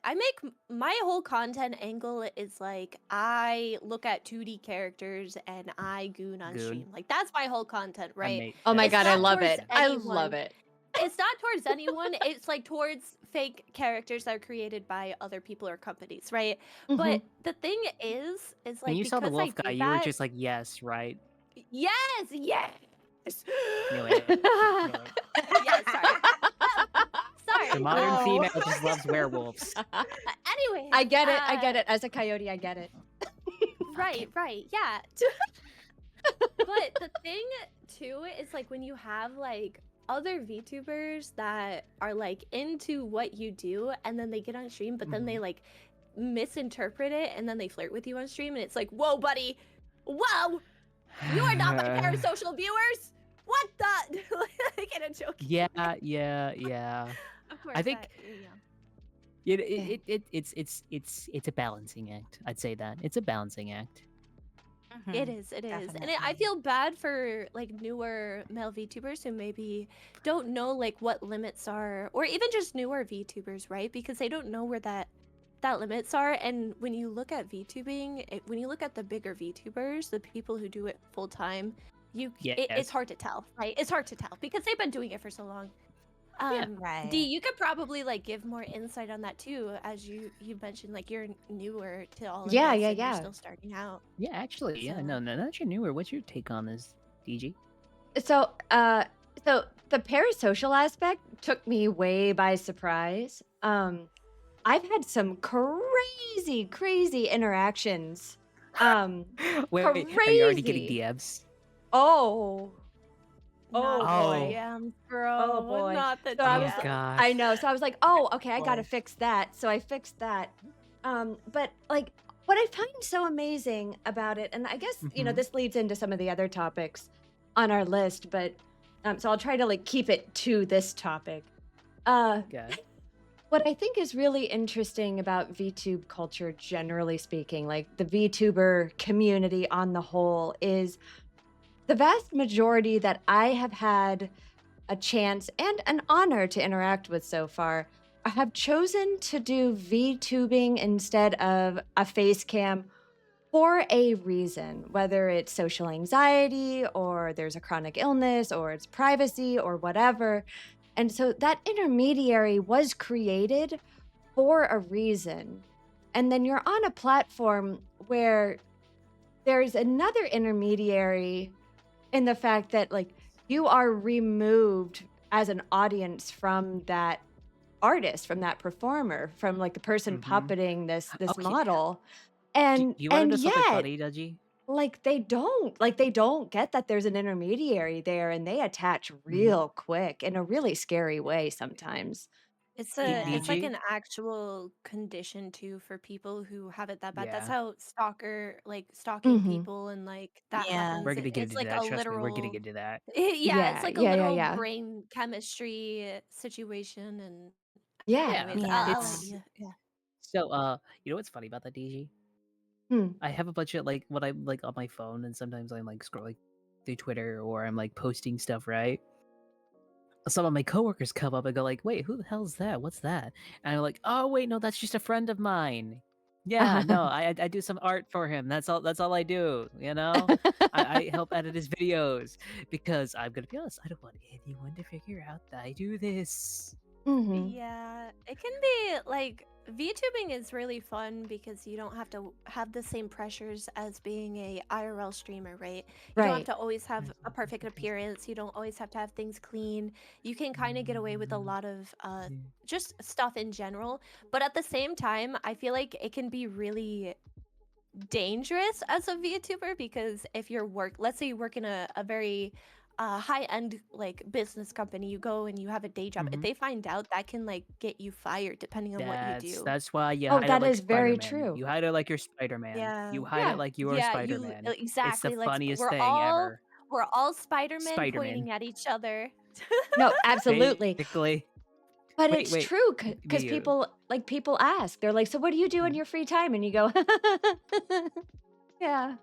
My whole content angle is like I look at 2D characters and I goon on Goon. stream. Like that's my whole content, I right? made Oh my It's god, I not love towards it. I anyone. love it. It's not towards anyone. It's like towards fake characters that are created by other people or companies, right? Mhm. But the thing is When like you saw the because I wolf guy, do you were that. just like, yes, right? Yes, yes. Knew it. Knew it. Yeah, sorry. The Sorry. modern No. female just loves werewolves. Anyway, I get it. I get it. As a coyote, I get it. Right, yeah. But the thing too is like when you have like other VTubers that are like into what you do and then they get on stream, but then they like misinterpret it and then they flirt with you on stream and it's like, whoa, buddy, whoa, you are not my parasocial viewers. What the? I get a joke. Yeah. Of course. I think yeah. it's a balancing act. I'd say that it's a balancing act. It is, and I Definitely. feel bad for like newer male VTubers who maybe don't know like what limits are, or even just newer VTubers, right? Because they don't know where that limits are. And when you look at VTubing, when you look at the bigger VTubers, the people who do it full time, it's Yes. hard to tell, right? It's hard to tell because they've been doing it for so long. Right. D, you could probably like give more insight on that too, as you mentioned like you're newer to all of Yeah, this yeah, and yeah. you're still starting out. Yeah, actually, yeah. So- No, not you're newer. What's your take on this, DG? So, so the parasocial aspect took me way by surprise. I've had some crazy interactions. Wait, are you already getting Crazy. DMs? Oh, Not the boy. DMs, bro. Oh, boy. Not the So I was- DMs. gosh. I know. So I was like, oh, okay, I gotta Boy. fix that. So I fixed that. But like, what I find so amazing about it, and I guess you know Mhm. this leads into some of the other topics on our list, but so I'll try to like keep it to this topic. Okay. What I think is really interesting about VTube culture, generally speaking, like the VTuber community on the whole, is the vast majority that I have had a chance and an honor to interact with so far have chosen to do VTubing instead of a face cam for a reason, whether it's social anxiety or there's a chronic illness or it's privacy or whatever. And so that intermediary was created for a reason. And then you're on a platform where there's another intermediary in the fact that like you are removed as an audience from that artist, from that performer, from like the person Mhm. puppeting this Okay. model. Do And you want to and know something yet funny, Dudgy? like they don't get that there's an intermediary there and they attach real quick in a really scary way sometimes. It's Yeah. it's like DG? an actual condition too for people who have it that bad. That's Yeah. how stalking Mhm. people and like that Yeah. happens. We're gonna get It's into like that. a Trust me, we're gonna literal get into that. yeah, it's Yeah, like a yeah, yeah, literal yeah. brain chemistry situation and Yeah. anyways, Yeah. I'll It's yeah. so you know what's funny about that, DG? Hmm. I have a bunch of like what I'm like on my phone, and sometimes I'm like scrolling through Twitter or I'm like posting stuff, right? Some of my coworkers come up and go like, "Wait, who the hell's that? What's that?" And I'm like, "Oh, wait, no, that's just a friend of mine." Yeah, no, I do some art for him. That's all I do. You know, I help edit his videos because I'm gonna be honest. I don't want anyone to figure out that I do this. Mhm. Yeah, it can be like VTubing is really fun because you don't have to have the same pressures as being a IRL streamer, right? You don't have Right. to always have a perfect appearance. You don't always have to have things clean. You can kind of get away with a lot of just stuff in general. But at the same time, I feel like it can be really dangerous as a VTuber because if you're let's say you work in a very high-end like business company, you go and you have a day job. If Mhm. they find out, that can like get you fired depending on what you do. That's why you Oh, hide it that like is very Spider-Man. true. You hide it like you're Spider-Man. Yeah. You hide Yeah. it like you are Yeah, Spider-Man. It's the exactly. Like funniest thing ever. we're all Spider-Man Spider-Man. pointing at each other. No, absolutely. Basically. But Wait, it's wait. true because You- people ask. They're like, "So what do you do in your free time?" And you go, "Yeah."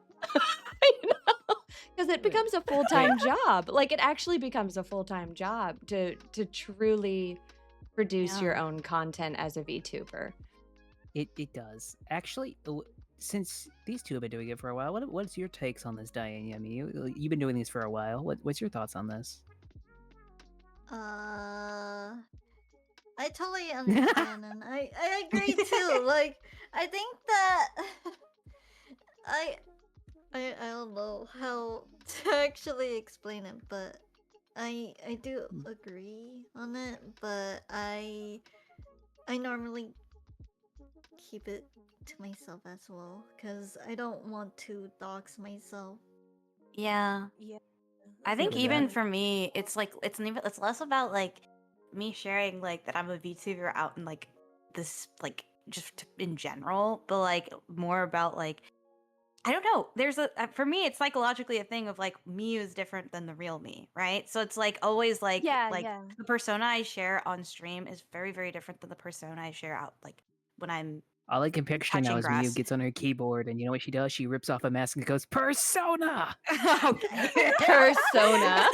You know? Because it becomes a full-time job. Like, it actually becomes a full-time job to truly produce your Yeah. own content as a VTuber. It does. Actually, since these two have been doing it for a while, what's your takes on this, Diane? I mean, you've been doing these for a while. What's your thoughts on this? I totally understand, and I agree too. Like, I think that I I don't know how to actually explain it, but I do agree on it, but I normally keep it to myself as well because I don't want to dox myself. Yeah. Yeah. I think with even that. for me, it's like it's less about like me sharing like that I'm a VTuber out in like this like just in general, but like more about like I don't know. There's a for me, it's psychologically a thing of like me is different than the real me, right? So it's like always like Yeah, yeah. the persona I share on stream is very very different than the persona I share out like when I'm All I can picture now touching is Miyu grass. gets on her keyboard, and you know what she does? She rips off a mask and goes, "Persona!" Okay. Persona.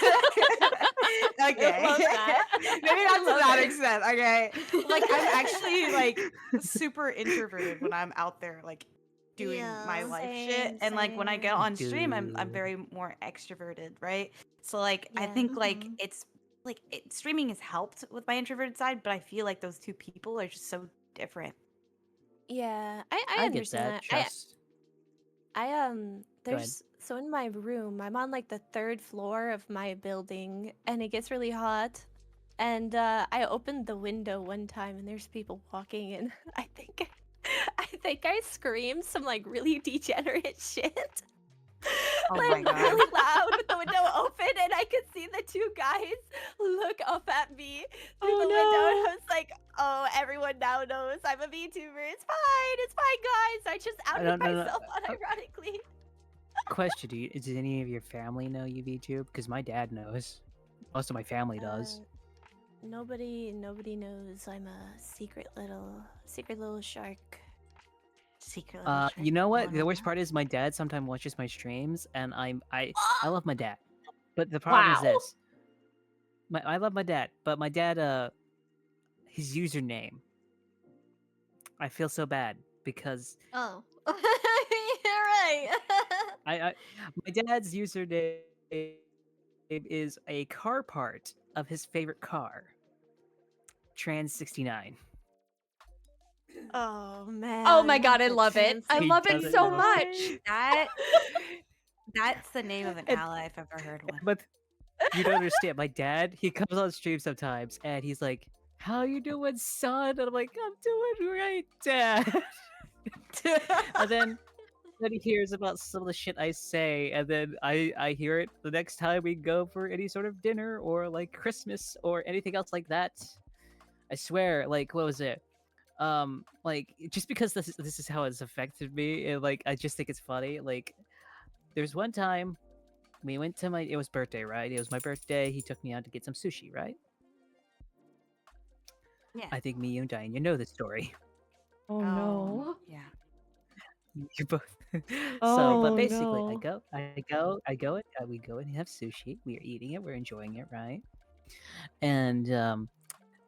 Okay. Love that. Maybe not to Love that it. extent. Okay. Like I'm actually like super introverted when I'm out there like doing my Yeah. life Same, shit. And like when I get same. on stream, I'm Dude. very more extroverted, right? So like I Yeah. think like Mhm. it's like streaming has helped with my introverted side, but I feel like those two people are just so different. Yeah, I I get understand that. that. Trust. I Go ahead. there's so in my room, I'm on like the 3rd floor of my building, and it gets really hot. And I opened the window one time, and there's people walking, and I think I screamed some like really degenerate shit. Oh my like god. really loud with the window open, and I could see the two guys look up at me through Oh, the window, and no. I was like, "Oh, everyone now knows I'm a VTuber. It's fine, guys. I just outed No. myself unironically." Question: does any of your family know you VTube? Because my dad knows. Most of my family does. Nobody knows I'm a secret little shark. Secret little shark. You know what? The worst Wanna- part is my dad sometimes watches my streams, and I love my dad, but the problem Wow. is this: I love my dad, but my dad his username. I feel so bad because Oh. You're right. I my dad's username is a car part of his favorite car, Trans 69. Oh man. Oh my god, I the love it. I He love it doesn't so know. much. That that's the name of an And- ally if I've ever heard one. But you don't understand. My dad, he comes on stream sometimes, and he's like, "How you doing, son?" And I'm like, "I'm doing great, Dad." And then he hears about some of the shit I say, and then I hear it the next time we go for any sort of dinner or like Christmas or anything else like that. I swear, like, what was it? Like, just because this is how it's affected me, and like I just think it's funny. Like, there's one time we went to it was birthday, right? It was my birthday. He took me out to get some sushi, right? Yeah. I think me and Diane, you know the story. Oh, no. Yeah. You both. So, Oh, but basically, no. we go and have sushi. We are eating it. We're enjoying it, right? And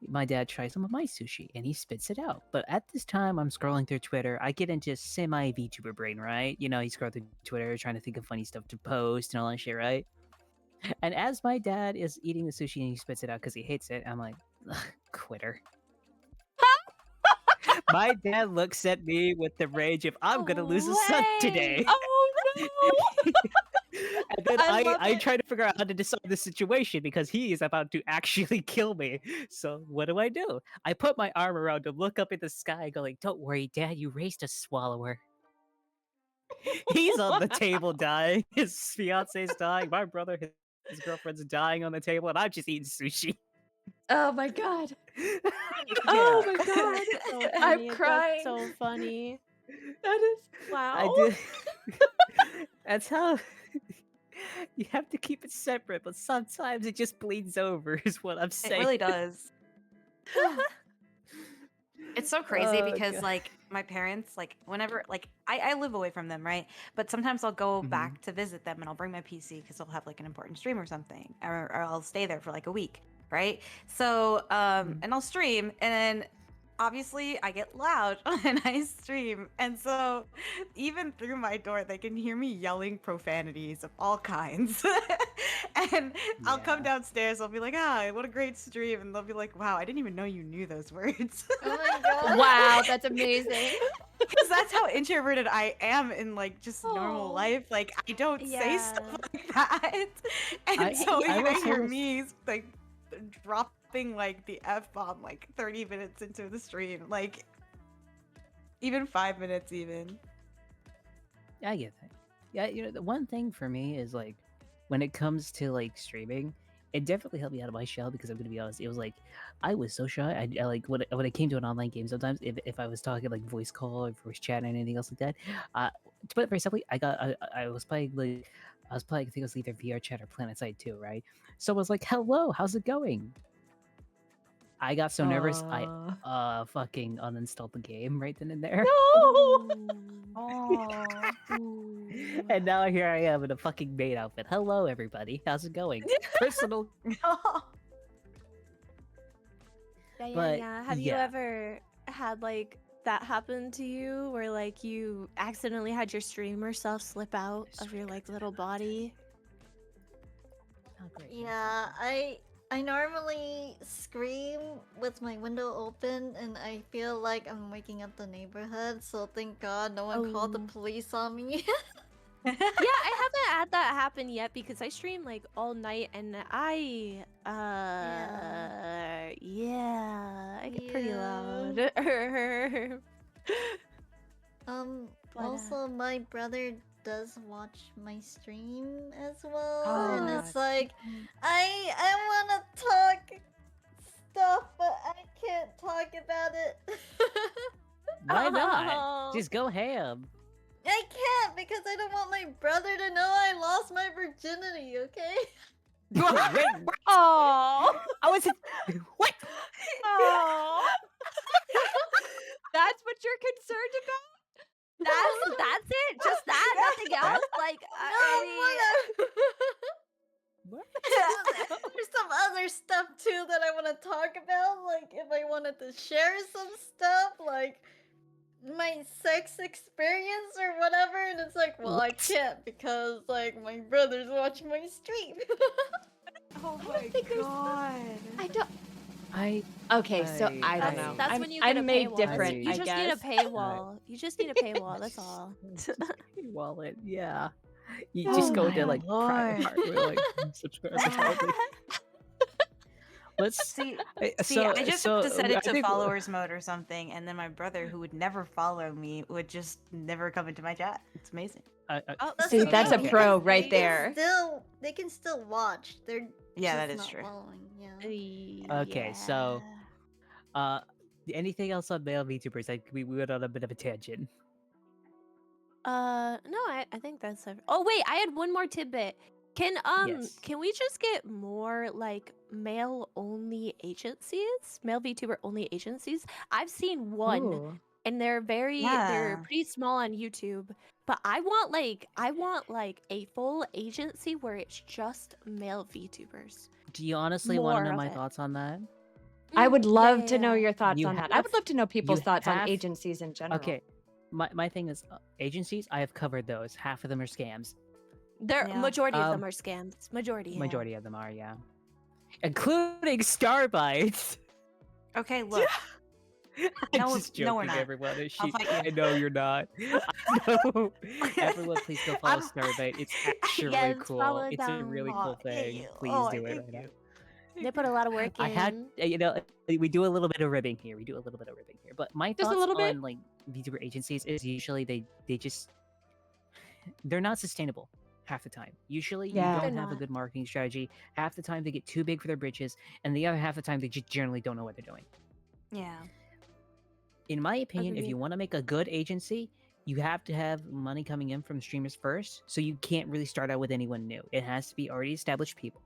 my dad tries some of my sushi, and he spits it out. But at this time, I'm scrolling through Twitter. I get into semi VTuber brain, right? You know, you scroll through Twitter, trying to think of funny stuff to post and all that shit, right? And as my dad is eating the sushi and he spits it out because he hates it, I'm like, "Ugh, quitter." My dad looks at me with the rage of, I'm gonna lose a son today. Oh, no. And then I love I it. try to figure out how to decide the situation because he is about to actually kill me. So what do? I put my arm around him, look up at the sky, go like, "Don't worry, Dad, you raised a swallower." He's on the table dying. His fiance's dying. My brother, his girlfriend's dying on the table, and I'm just eating sushi. Oh my god. Yeah. Oh my god. So I'm funny. crying. That's so funny. That is wow. I did. That's how you have to keep it separate, but sometimes it just bleeds over. Is what I'm It saying. really does. It's so crazy Oh, because God. like my parents, like whenever like I live away from them, right? But sometimes I'll go Mhm. back to visit them and I'll bring my PC because they'll have like an important stream or something, or I'll stay there for like a week, right? So and I'll stream, and then obviously I get loud when I stream, and so even through my door they can hear me yelling profanities of all kinds. And I'll come Yeah. downstairs, I'll be like, ah, what a great stream, and they'll be like, wow, I didn't even know you knew those words. Oh my god. Wow, that's amazing. Because that's how introverted I am in like just normal Oh. life. Like I don't say stuff Yeah. like that. And I- so I when will I say hear this. me like dropping like the F bomb like 30 minutes into the stream, like even 5 minutes even. I get that. Yeah, you know, the one thing for me is like when it comes to like streaming, it definitely helped me out of my shell because I'm gonna be honest, it was like I was so shy. I like when it came to an online game. Sometimes if I was talking like voice call or voice chat and anything else like that, to put it very simply, I was playing like I was playing. I think it was either VR chat or Planet Side 2, right? So I was like, "Hello, how's it going?" I got so nervous, I fucking uninstalled the game right then and there. No. Oh. And now here I am in a fucking maid outfit. Hello, everybody. How's it going? Personal. Yeah, But, Have you yeah. ever had like that happen to you where like you accidentally had your streamer self slip out of your like little body? Oh, great. Yeah, I normally scream with my window open, and I feel like I'm waking up the neighborhood. So thank God no one called the Oh. police on me. Yeah, I haven't had that happen yet because I stream like all night and I I get pretty loud. But, Also, my brother does watch my stream as well, Oh, and God. it's like I want to talk stuff, but I can't talk about it. Why not? Oh. Just go ham. I can't because I don't want my brother to know I lost my virginity. Okay. Wait, Oh. I was. What? Oh. That's what you're concerned about? That's it? Just that? Nothing else? Like What? There's some other stuff too that I want to talk about. Like if I wanted to share some stuff, like my sex experience or whatever, and it's like, well, I What? can't because like my brother's watching my stream. Oh I don't think there's- I don't. I. Okay, so I don't I- know. That's I'm, when you get I'm a made paywall. different. You I just guess. need a paywall. You just need a paywall. That's all. Wallet, yeah. You Oh just go my into like private lord. hardware, like subscribe. Let's See, I- see, I just have to set I it to think- followers mode or something, and then my brother, who would never follow me, would just never come into my chat. It's amazing. Oh, See, the that's a thing, pro because right they can there. they can still watch. They're Yeah, just that is not true. following. Yeah. Okay, so anything else on male VTubers? Like we went on a bit of a tangent. No, I think that's oh wait, I had one more tidbit. Can Yes. can we just get more like male only agencies? Male VTuber only agencies? I've seen one Ooh. and they're they're Yeah. pretty small on YouTube, but I want like a full agency where it's just male VTubers. Do you honestly want More to know of my it. thoughts on that? I would love Yeah, to know yeah. your thoughts You on that. I would have- love to know people's you thoughts on have- agencies in general. Okay, my thing is agencies. I have covered those. Half of them are scams. They're Yeah. majority of them are scams. Majority. Yeah. Majority of them are, yeah, including Starbites. Okay, look. I'm No, just no, joking, we're not. everyone. I'll fight you. I know you're not. I know. Everyone, please go follow I'm- Starbite. It's actually Yes, cool. follow It's a them. really Aw, cool I hate thing. you. Please Oh, I do it hate right now. you. They put a lot of work in. I had, we do a little bit of ribbing here. We do a little bit of ribbing here. But my Just a thoughts little bit? on like VTuber agencies is usually they just they're not sustainable half the time. Usually Yeah. you They're don't have a not. good marketing strategy. Half the time they get too big for their britches, and the other half the time they just generally don't know what they're doing. Yeah. In my opinion, if Agreed. you want to make a good agency, you have to have money coming in from streamers first. So you can't really start out with anyone new. It has to be already established people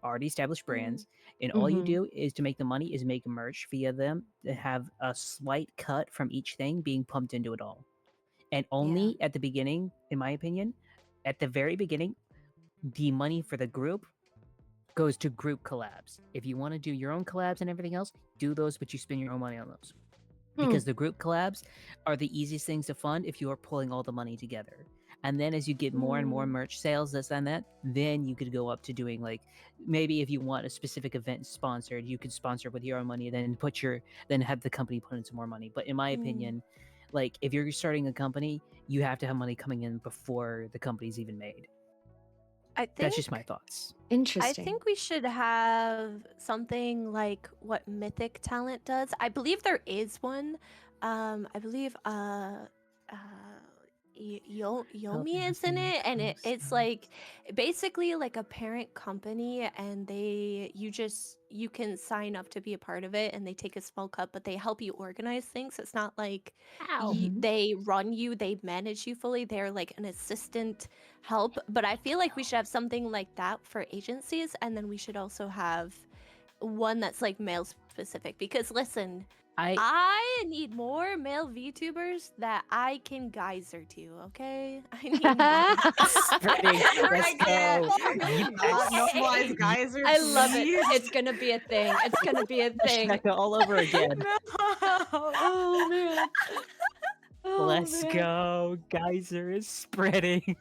already established Mm. brands, and all you Mhm. do is to make the money is make merch via them to have a slight cut from each thing being pumped into it all. And only at the beginning, in my opinion, at the very beginning, the money for the group goes to group collabs. If you want to do your own collabs and everything else, do those, but you spend your own money on those. Because the group collabs are the easiest things to fund if you are pulling all the money together. And then as you get more and more merch sales, this and that, then you could go up to doing like maybe if you want a specific event sponsored, you could sponsor with your own money, then have the company put in some more money. But in my opinion, like if you're starting a company, you have to have money coming in before the company's even made. I That's just think my thoughts. I Interesting. think we should have something like what Mythic Talent does. I believe there is one. I believe Yomi is in it, and it's like basically like a parent company, and you can sign up to be a part of it, and they take a small cut, but they help you organize things. It's not like Mhm. they run you, they manage you fully. They're like an assistant help. But I feel like we should have something like that for agencies, and then we should also have one that's like male specific. Because listen, I need more male VTubers that I can geyser to, okay? I need more. Spreading. Let's go. Yes. Normalize geyser, I love it. please. It's gonna be a thing. It's gonna be a thing. Hashtag all over again. Oh man. Oh, Let's man. go. Geyser is spreading.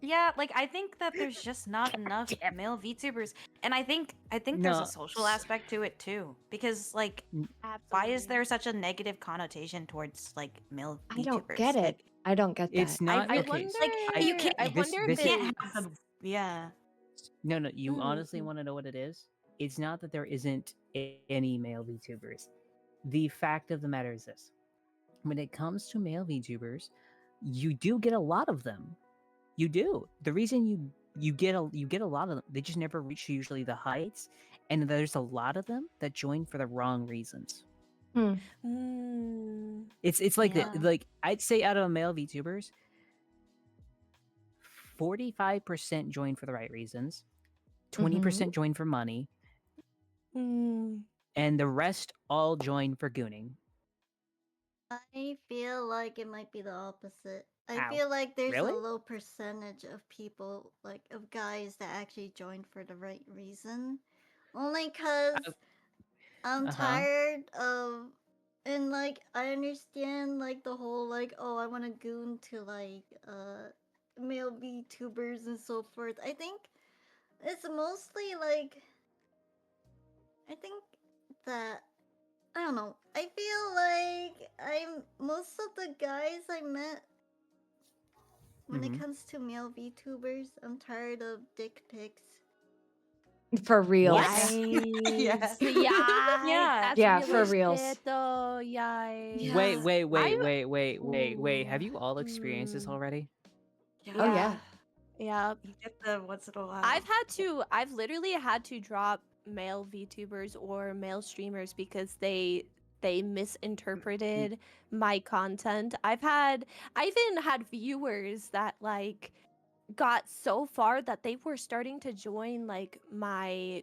Yeah, like I think that there's just not enough male VTubers, and I think there's No. a social aspect to it too. Because like, why is there such a negative connotation towards like male VTubers? I don't get Like, it. I don't get that. It's not I okay. wonder. like you can't. I this- wonder this if is- you can't it's- have the yeah. No, you honestly Mm. want to know what it is? It's not that there isn't any male VTubers. The fact of the matter is this. When it comes to male VTubers, you do get a lot of them. You do. The reason you get a lot of them, they just never reach usually the heights, and there's a lot of them that join for the wrong reasons. Mm. It's like Yeah. like I'd say out of male VTubers, 45% join for the right reasons, 20% join for money, Mm. and the rest all join for gooning. I feel like it might be the opposite. I Ow. feel like there's Really? a low percentage of people, like of guys that actually join for the right reason. Only cause I'm tired of, and like I understand like the whole like, oh, I want to goon to like male VTubers and so forth. I think it's mostly like, I think that, I don't know. I feel like most of the guys I met when it comes to male VTubers, I'm tired of dick pics. For real. Yes. Yeah. Yeah, That's for real reals. shit, though. Yikes. Yeah. Wait. Have you all experienced this already? Oh yeah. Yeah. You get them once in a while. I've literally had to drop male VTubers or male streamers because they misinterpreted my content. I even had viewers that like got so far that they were starting to join like my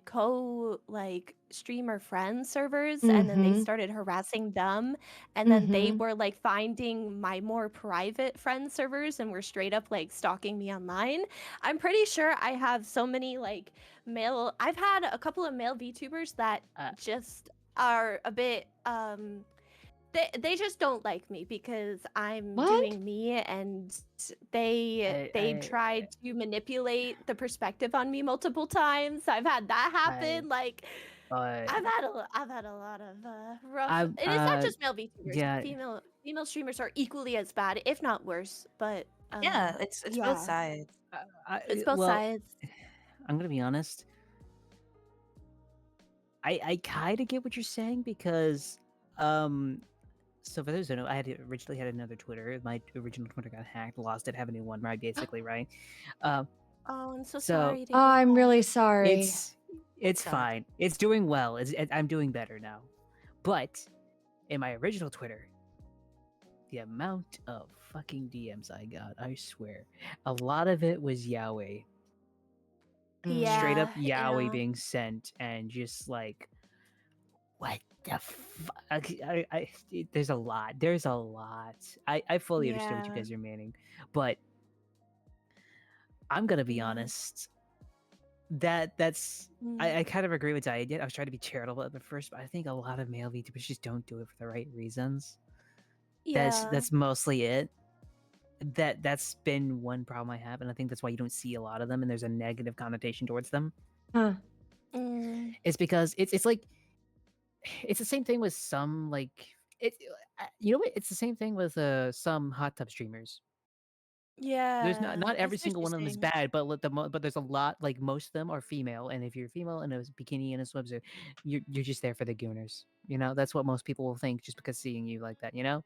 streamer friend servers, and then they started harassing them, and then they were like finding my more private friend servers and were straight up like stalking me online. I'm pretty sure I have so many like I've had a couple of male VTubers that just are a bit they just don't like me because I'm doing me, and they tried to manipulate the perspective on me multiple times. I've had that happen. I've had a lot of rough. And it's not just male VTubers. yeah. Female streamers are equally as bad, if not worse. But yeah, it's both sides. It's both sides. I'm gonna be honest. I kind of get what you're saying because so for those who don't know, I originally had another Twitter. My original Twitter got hacked, lost it, have a new one, right? Basically, right? Oh, I'm so so- sorry. to Oh, hear I'm that. really sorry. It's fine. It's doing well. I'm doing better now. But in my original Twitter, the amount of fucking DMs I got, I swear, a lot of it was Yahweh. straight up Yeah. yaoi Yeah. being sent, and just like, what the fuck? There's a lot. There's a lot. I fully understand what you Yeah. guys are meaning, but I'm gonna be Yeah. honest. That's Mm. I kind of agree with Diane. I was trying to be charitable at first, but I think a lot of male VTubers just don't do it for the right reasons. Yeah. That's mostly it. That's been one problem I have, and I think that's why you don't see a lot of them, and there's a negative connotation towards them. Huh. Mm. It's because it's like it's the same thing with some like it. You know what? It's the same thing with some hot tub streamers. There's Yeah. not I every see what single you're one of them is saying. bad, but there's a lot, like most of them are female, and if you're female in a bikini and a swimsuit, you're just there for the gooners. You know, that's what most people will think just because seeing you like that. You know,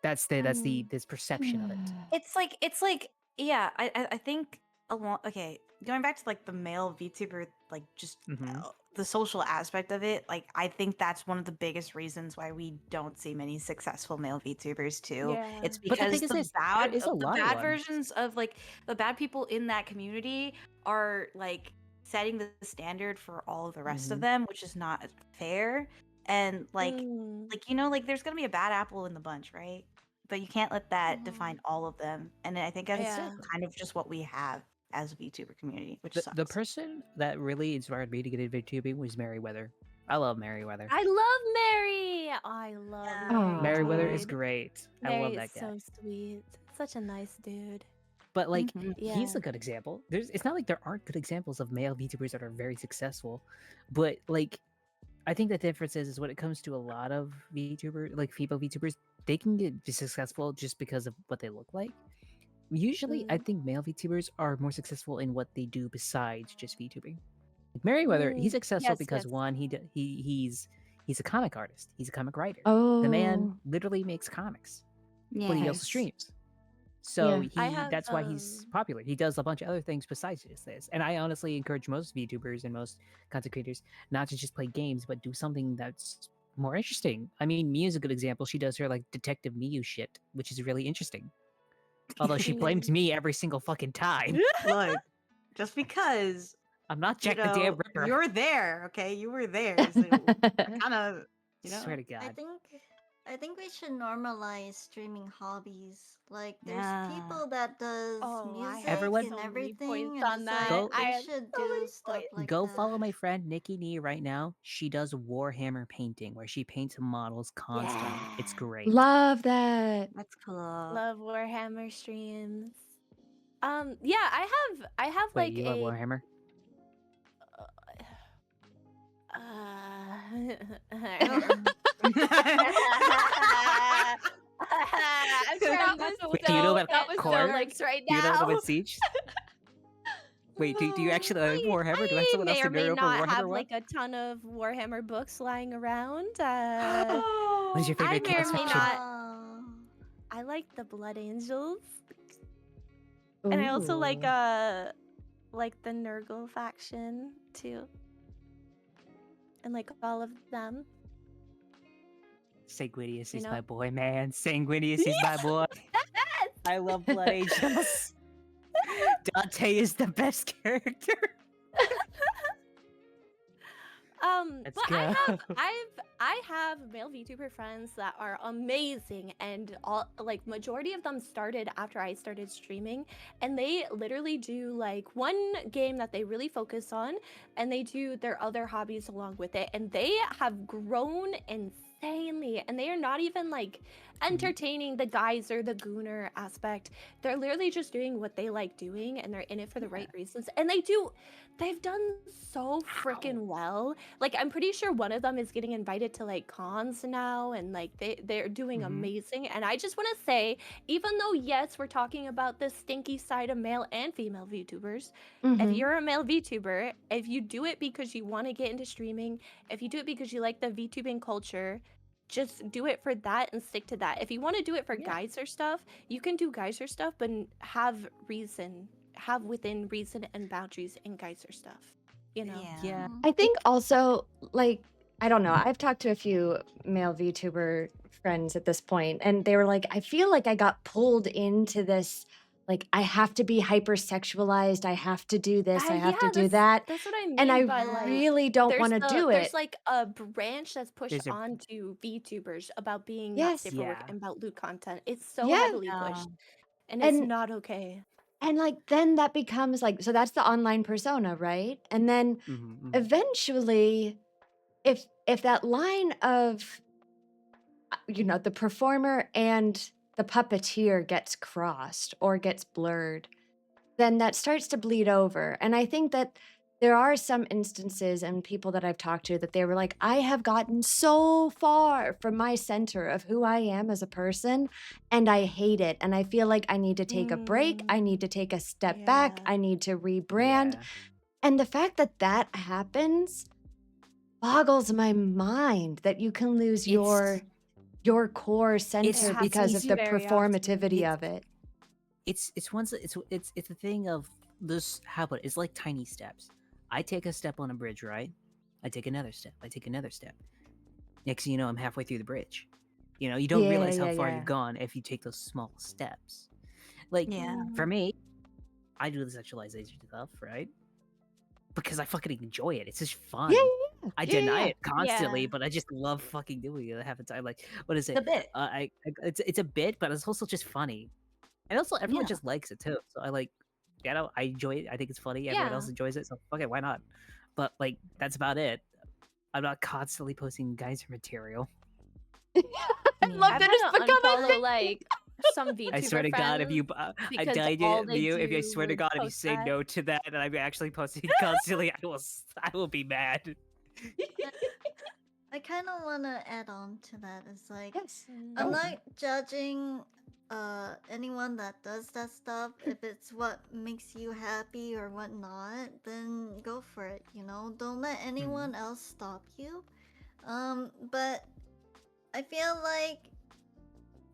Mm. this perception of it. It's like yeah, I think okay, going back to like the male VTuber, like just Mhm. the social aspect of it, like I think that's one of the biggest reasons why we don't see many successful male VTubers too. Yeah. It's But the because thing is the this, there is a lot of bad ones. versions of like the bad people in that community are like setting the standard for all of the rest of Mhm. them, which is not fair. And Mm. like you know, like there's gonna be a bad apple in the bunch, right? But you can't let that Mhm. define all of them. And I think that's Yeah. kind of just what we have as a VTuber community, which The sucks. person that really inspired me to get into VTubing was Meriwether. I love Meriwether. I love Mary. I love Yeah. Mary. Meriwether is dude. great. I Mary love is that guy. so sweet. Such a nice dude. But like Mhm. he's Yeah. a good example. It's not like there aren't good examples of male VTubers that are very successful, but like I think the difference is when it comes to a lot of VTuber like female VTubers, they can get successful just because of what they look like. Usually, I Mm. think male VTubers are more successful in what they do besides just VTubing. Like Meriwether, he's Mm. successful Yes. because Yes. one, he's a comic artist. He's a comic writer. The man Oh, literally makes comics, Yeah. but he also streams. So yeah. I have that's why he's popular. He does a bunch of other things besides just this. And I honestly encourage most VTubers and most content creators not to just play games, but do something that's more interesting. I mean, Mia's a good example. She does her like Detective Miu shit, which is really interesting. Although she blames me every single fucking time. Look, just because I'm not you Jack the Damn know Ripper. you're there, okay? You were there, so kind of you know. Swear to God. I think we should normalize streaming hobbies. Like there's Yeah. people that does Oh, I music have Everyone- and so many everything, points and on it's that. like Go- I they have should so many do stuff points. like Go that. follow my friend Nikki Nee right now. She does Warhammer painting where she paints models constantly. It's Yeah. great. Love that. That's cool. Love Warhammer streams. Yeah, I have Wait, like you love Warhammer? I'm trying not to Wait, do you know about that was so Core? likes right Do you know now. about Siege? Wait, do you actually like Warhammer? Do I have I someone else may to or may nerd over not Warhammer? have What? like a ton of Warhammer books lying around. What is your I favorite may or chaos may faction? not. Oh. I like the Blood Angels, and I also like Ooh. the Nurgle faction too, and like all of them. Sanguinius You is know? my boy, man. Sanguinius is my boy. I love Blood Angels. Dante is the best character. Let's But go. I have male VTuber friends that are amazing, and all like majority of them started after I started streaming, and they literally do like one game that they really focus on, and they do their other hobbies along with it, and they have grown insanely, and they are not even like entertaining the guys or the gooner aspect. They're literally just doing what they like doing, and they're in it for the right reasons, and they've done so freaking well. Like I'm pretty sure one of them is getting invited to like cons now, and like they're doing amazing. And I just want to say, even though yes, we're talking about the stinky side of male and female VTubers, if you're a male VTuber, if you do it because you want to get into streaming, if you do it because you like the VTubing culture, just do it for that and stick to that. If you want to do it for geyser stuff, you can do geyser stuff, but have within reason and boundaries in geyser stuff. You know? Yeah. I think also, like, I don't know, I've talked to a few male VTuber friends at this point, and they were like, I feel like I got pulled into this like I have to be hypersexualized, I have to do this, I have to do that's that, that's what I mean and I by like really don't want to do there's it. like a branch that's pushed There's a onto VTubers about being not safe Yes. for work yeah. and about loot content. It's so Yeah. heavily pushed, and it's And not okay. like then that becomes like, so that's the online persona, right? And then Mm-hmm. eventually if that line of the performer and the puppeteer gets crossed or gets blurred, then that starts to bleed over. And I think that there are some instances and people that I've talked to that they were like, I have gotten so far from my center of who I am as a person, and I hate it. And I feel like I need to take a break. I need to take a step back. Yeah. I need to rebrand. Yeah. And the fact that that happens boggles my mind, that you can lose your core center happens because of the very often. performativity of it. It's a thing of this. How about it? It's like tiny steps. I take a step on a bridge, right? I take another step. I take another step. Next thing you know, I'm halfway through the bridge. You don't Yeah, realize how yeah, far yeah. you've gone if you take those small steps. Like Yeah. for me, I do the sexualization stuff, right? Because I fucking enjoy it. It's just fun. Yeah. I Yeah, deny yeah. it constantly, Yeah. but I just love fucking doing it half the time. Like, what is it? The bit. It's a bit, but it's also just funny, and also everyone Yeah. just likes it too. So I enjoy it. I think it's funny. Everyone else Yeah. enjoys it, so fuck it, why not? But like, that's about it. I'm not constantly posting geyser material. I love I've that had it's to become a unfollow thing. like some VTuber I swear to God, if friends you, I because died all they you. If I do swear to would God, if you post say that. no to that, and I'm actually posting constantly, I will be mad. I kind of want to add on to that. It's like Yes. I'm Oh. not judging anyone that does that stuff. If it's what makes you happy or whatnot, then go for it. Don't let anyone else stop you. But I feel like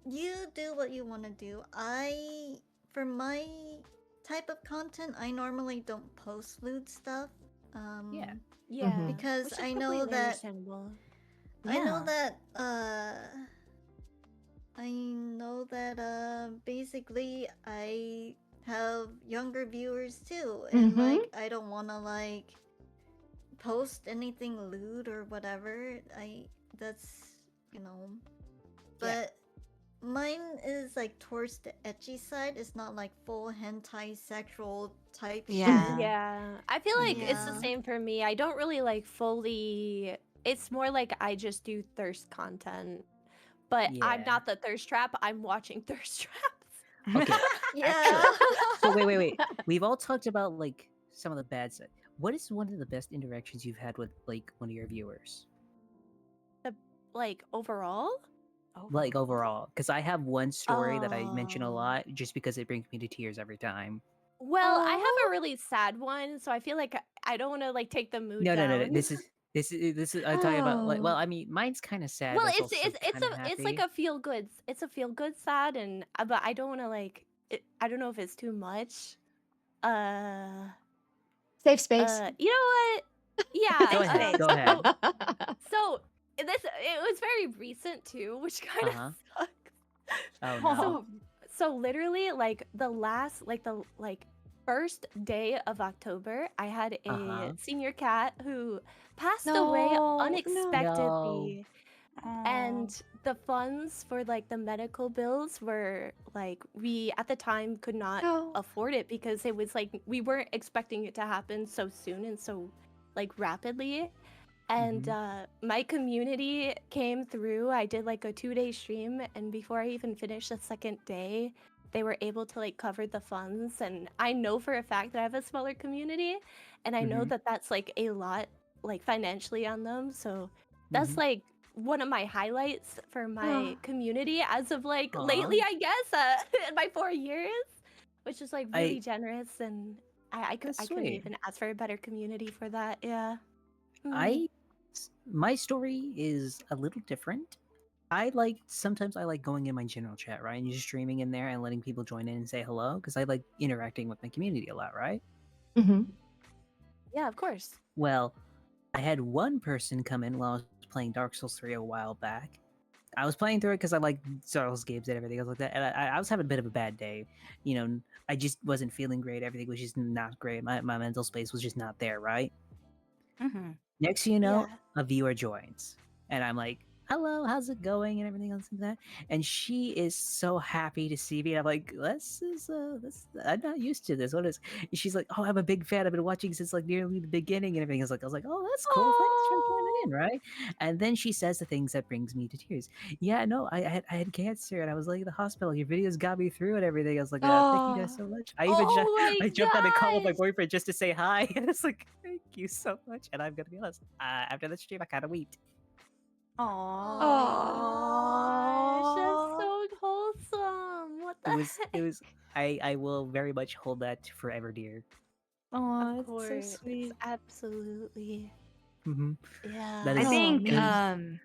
you do what you want to do. For my type of content, I normally don't post lewd stuff. Yeah. Yeah, Mhm. Because which is I know completely that understandable. I know Yeah. that basically I have younger viewers too, and Mhm. like I don't want to like post anything lewd or whatever. That's but mine is like towards the ecchi side. It's not like full hentai sexual type Yeah. shit. Yeah, I feel like it's the Yeah. same for me. I don't really like fully. It's more like I just do thirst content, but I'm Yeah. not the thirst trap. I'm watching thirst traps. Okay. Yeah. Actually, so wait. We've all talked about like some of the bad side. What is one of the best interactions you've had with like one of your viewers? Like overall. Like overall, because I have one story that I mention a Oh. lot just because it brings me to tears every time. Well, I have Aw. a really sad one, so I feel like I don't want to like take the mood No. down. This is. I'm talking about like. Well, Oh. I mean, mine's kind of sad, Well, but it's also kind of it's like happy. a feel good sad, and but I don't want to like I don't know if it's too much. Safe space. You know what? Yeah. Go ahead. Go ahead. So it was very recent too, which kind of Uh-huh. sucks. Oh no. So literally like the first day of October, I had a Uh-huh. senior cat who passed away No, no. unexpectedly. Aw. And the funds for like the medical bills were like we at the time could not No. afford it because it was like we weren't expecting it to happen so soon and so like rapidly. And my community came through. I did like a 2-day stream, and before I even finished the second day, they were able to like cover the funds. And I know for a fact that I have a smaller community, and I know that that's like a lot like financially on them. So that's like one of my highlights for my community as of like lately, I guess, in my 4 years, which is like really generous. And I That's couldn't sweet. even ask for a better community for that. Yeah. My story is a little different. Sometimes I like going in my general chat, right, and just streaming in there and letting people join in and say hello because I like interacting with my community a lot, right? Mm-hmm. Yeah, of course. Well, I had one person come in while I was playing Dark Souls 3 a while back. I was playing through it because I like Souls games and everything else like that, and I was having a bit of a bad day. You know, I just wasn't feeling great. Everything was just not great. My mental space was just not there, right? Mm-hmm. Next thing you know, Yeah. a viewer joins, and I'm like, "Hello, how's it going?" and everything else like that. And she is so happy to see me. And I'm like, this. I'm not used to this. What is?" And she's like, "Oh, I'm a big fan. I've been watching since like nearly the beginning and everything." I was like, "Oh, that's cool. Thanks for joining in, right?" And then she says the things that brings me to tears. Yeah, no, I had cancer and I was like in the hospital. Your videos got me through and everything. I was like, "Thank you guys Oh, so much." I even Oh my I jumped on a call with my gosh! boyfriend just to say hi, and it's like, "Thank you so much." And I'm gonna be honest, after the stream, I kind of weeped. Gosh, that's oh. so wholesome. What the It heck? was. I will very much hold that forever dear. Oh, Of it's so course, sweet. Hmm absolutely. That I Yeah. is. Oh think That is. man.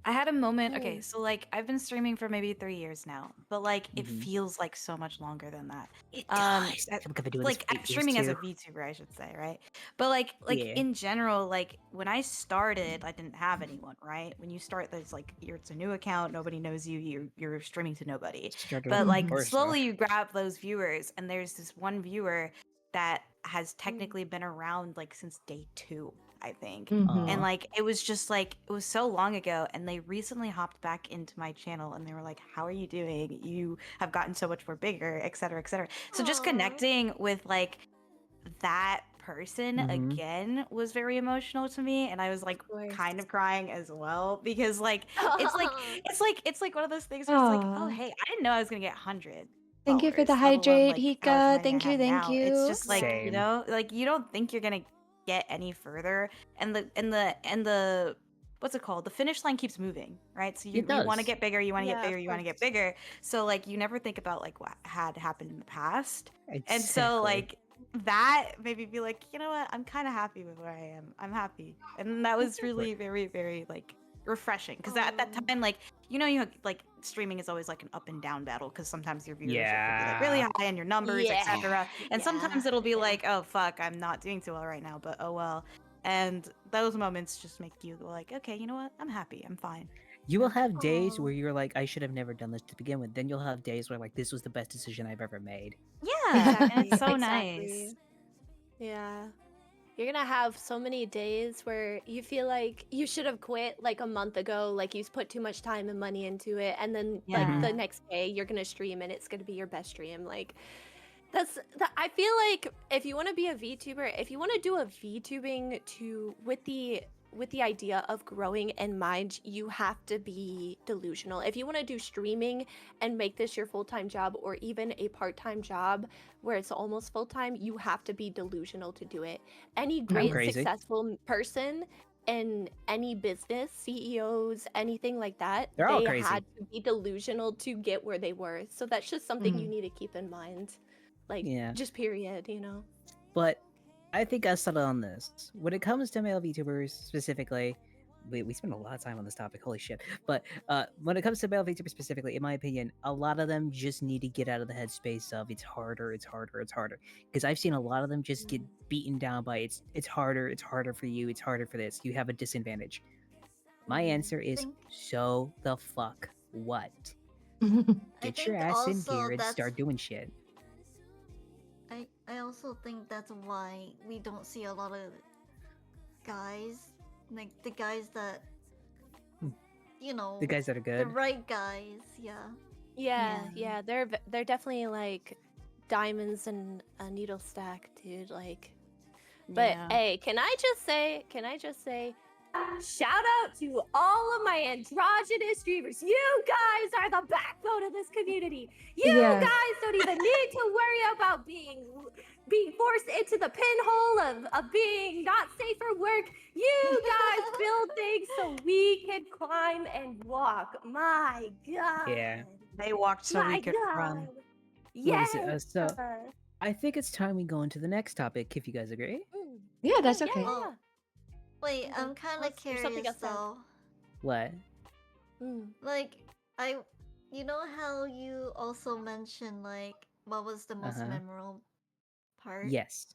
I had a moment. Okay, Mm. so like I've been streaming for maybe 3 years now, but like it Mhm. feels like so much longer than that. It does. I At- feel like I've been doing this like for 8 years streaming as a too. VTuber, I should say, right? But like Yeah. in general, like when I started, I didn't have anyone, right? When you start, there's like it's a new account, nobody knows you, you're streaming to nobody. Struggling. But Of like Mhm. course, no. slowly you grab those viewers, and there's this one viewer that has Mm. technically been around like since day 2, I think. And Mhm. like it was just like it was so long ago, and they recently hopped back into my channel and they were like, "How are you doing? You have gotten so much more bigger, et cetera, et cetera." So just Aw. connecting with like that person Mhm. again was very emotional to me, and I was like Of course. kind of crying as well because like it's like one of those things where it's like, "Oh, Aw. hey, I didn't know I was gonna get 100 Thank you for the followers, let alone hydrate, like however Hika. many I Thank you, have thank now." It's you. just like, Yeah. you Same. know, like you don't think you're gonna get any further, and the what's it called? The finish line keeps moving, right? So It you want to does. get bigger, you want to get Yeah, bigger, of you want to course. get bigger. So like you never think about like what had happened in the past. And so Exactly. like that made me be like, you know what? I'm kind of happy with where I am. I'm happy, and that was really very very like refreshing because at that time, like you like streaming is always like an up and down battle because sometimes your viewership will be like really Yeah. high and your numbers, Yeah. etc. And Yeah. sometimes it'll be Yeah. like, oh fuck, I'm not doing too well right now, but oh well. And those moments just make you go like, okay, you know what? I'm happy. I'm fine. You will have days Aw. where you're like, I should have never done this to begin with. Then you'll have days where like this was the best decision I've ever made. Yeah, and it's Exactly. so Exactly. nice. Yeah. You're gonna have so many days where you feel like you should have quit like a month ago, like you put too much time and money into it, and then like Mhm. the Yeah. next day you're gonna stream and it's gonna be your best stream. Like I feel like if you want to be a VTuber, if you want to do a VTubing with the idea of growing in mind, you have to be delusional. If you want to do streaming and make this your full-time job or even a part-time job where it's almost full-time, you have to be delusional to do it. Any I'm great crazy. successful person in any business, CEOs, anything like that, They're all they crazy. had to be delusional to get where they were. So that's just something you Mhm. need to keep in mind. Like, Yeah. just period, you know? But I think I'll settle on this. When it comes to male VTubers specifically, we spend a lot of time on this topic, holy shit. But when it comes to male VTubers specifically, in my opinion, a lot of them just need to get out of the headspace of it's harder, it's harder, it's harder. Because I've seen a lot of them just get beaten down by it's harder for you, it's harder for this. You have a disadvantage. My answer is think so the fuck what? I Get your think ass in also gear and that's start doing shit. I also think that's why we don't see a lot of guys, like the guys that Hmm. you know, The guys that are the good. right guys, yeah. Yeah, they're definitely like diamonds in a needle stack, dude. Like, but Yeah. hey, can I just say, shout out to all of my androgynous streamers. You guys are the backbone of this community. You Yes. guys don't even need to worry about being forced into the pinhole of being not safe for work. You guys build things so we can climb and walk. My God. Yeah. They walked so My we could God. run. What Yes. is it? So I think it's time we go into the next topic, if you guys agree. Mm. Yeah, that's Yeah, okay. yeah, Oh. yeah. Wait, Okay, I'm kind of unless there's something curious else to add. though. What? Mm. Like, you know how you also mentioned like what was the most Uh-huh. memorable part? Yes.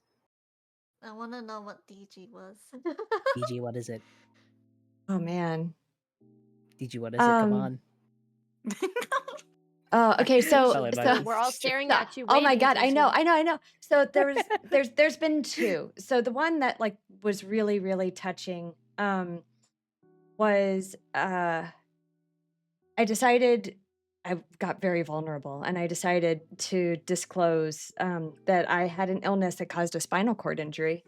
I want to know what DG was. DG, what is it? Oh man. Did you want to say, come on? Okay, so Solid so Mike. We're all staring so- at you. oh my waiting god, to I know, see- I know. So there's been two. So the one that like was really really touching was I decided I got very vulnerable and I decided to disclose that I had an illness that caused a spinal cord injury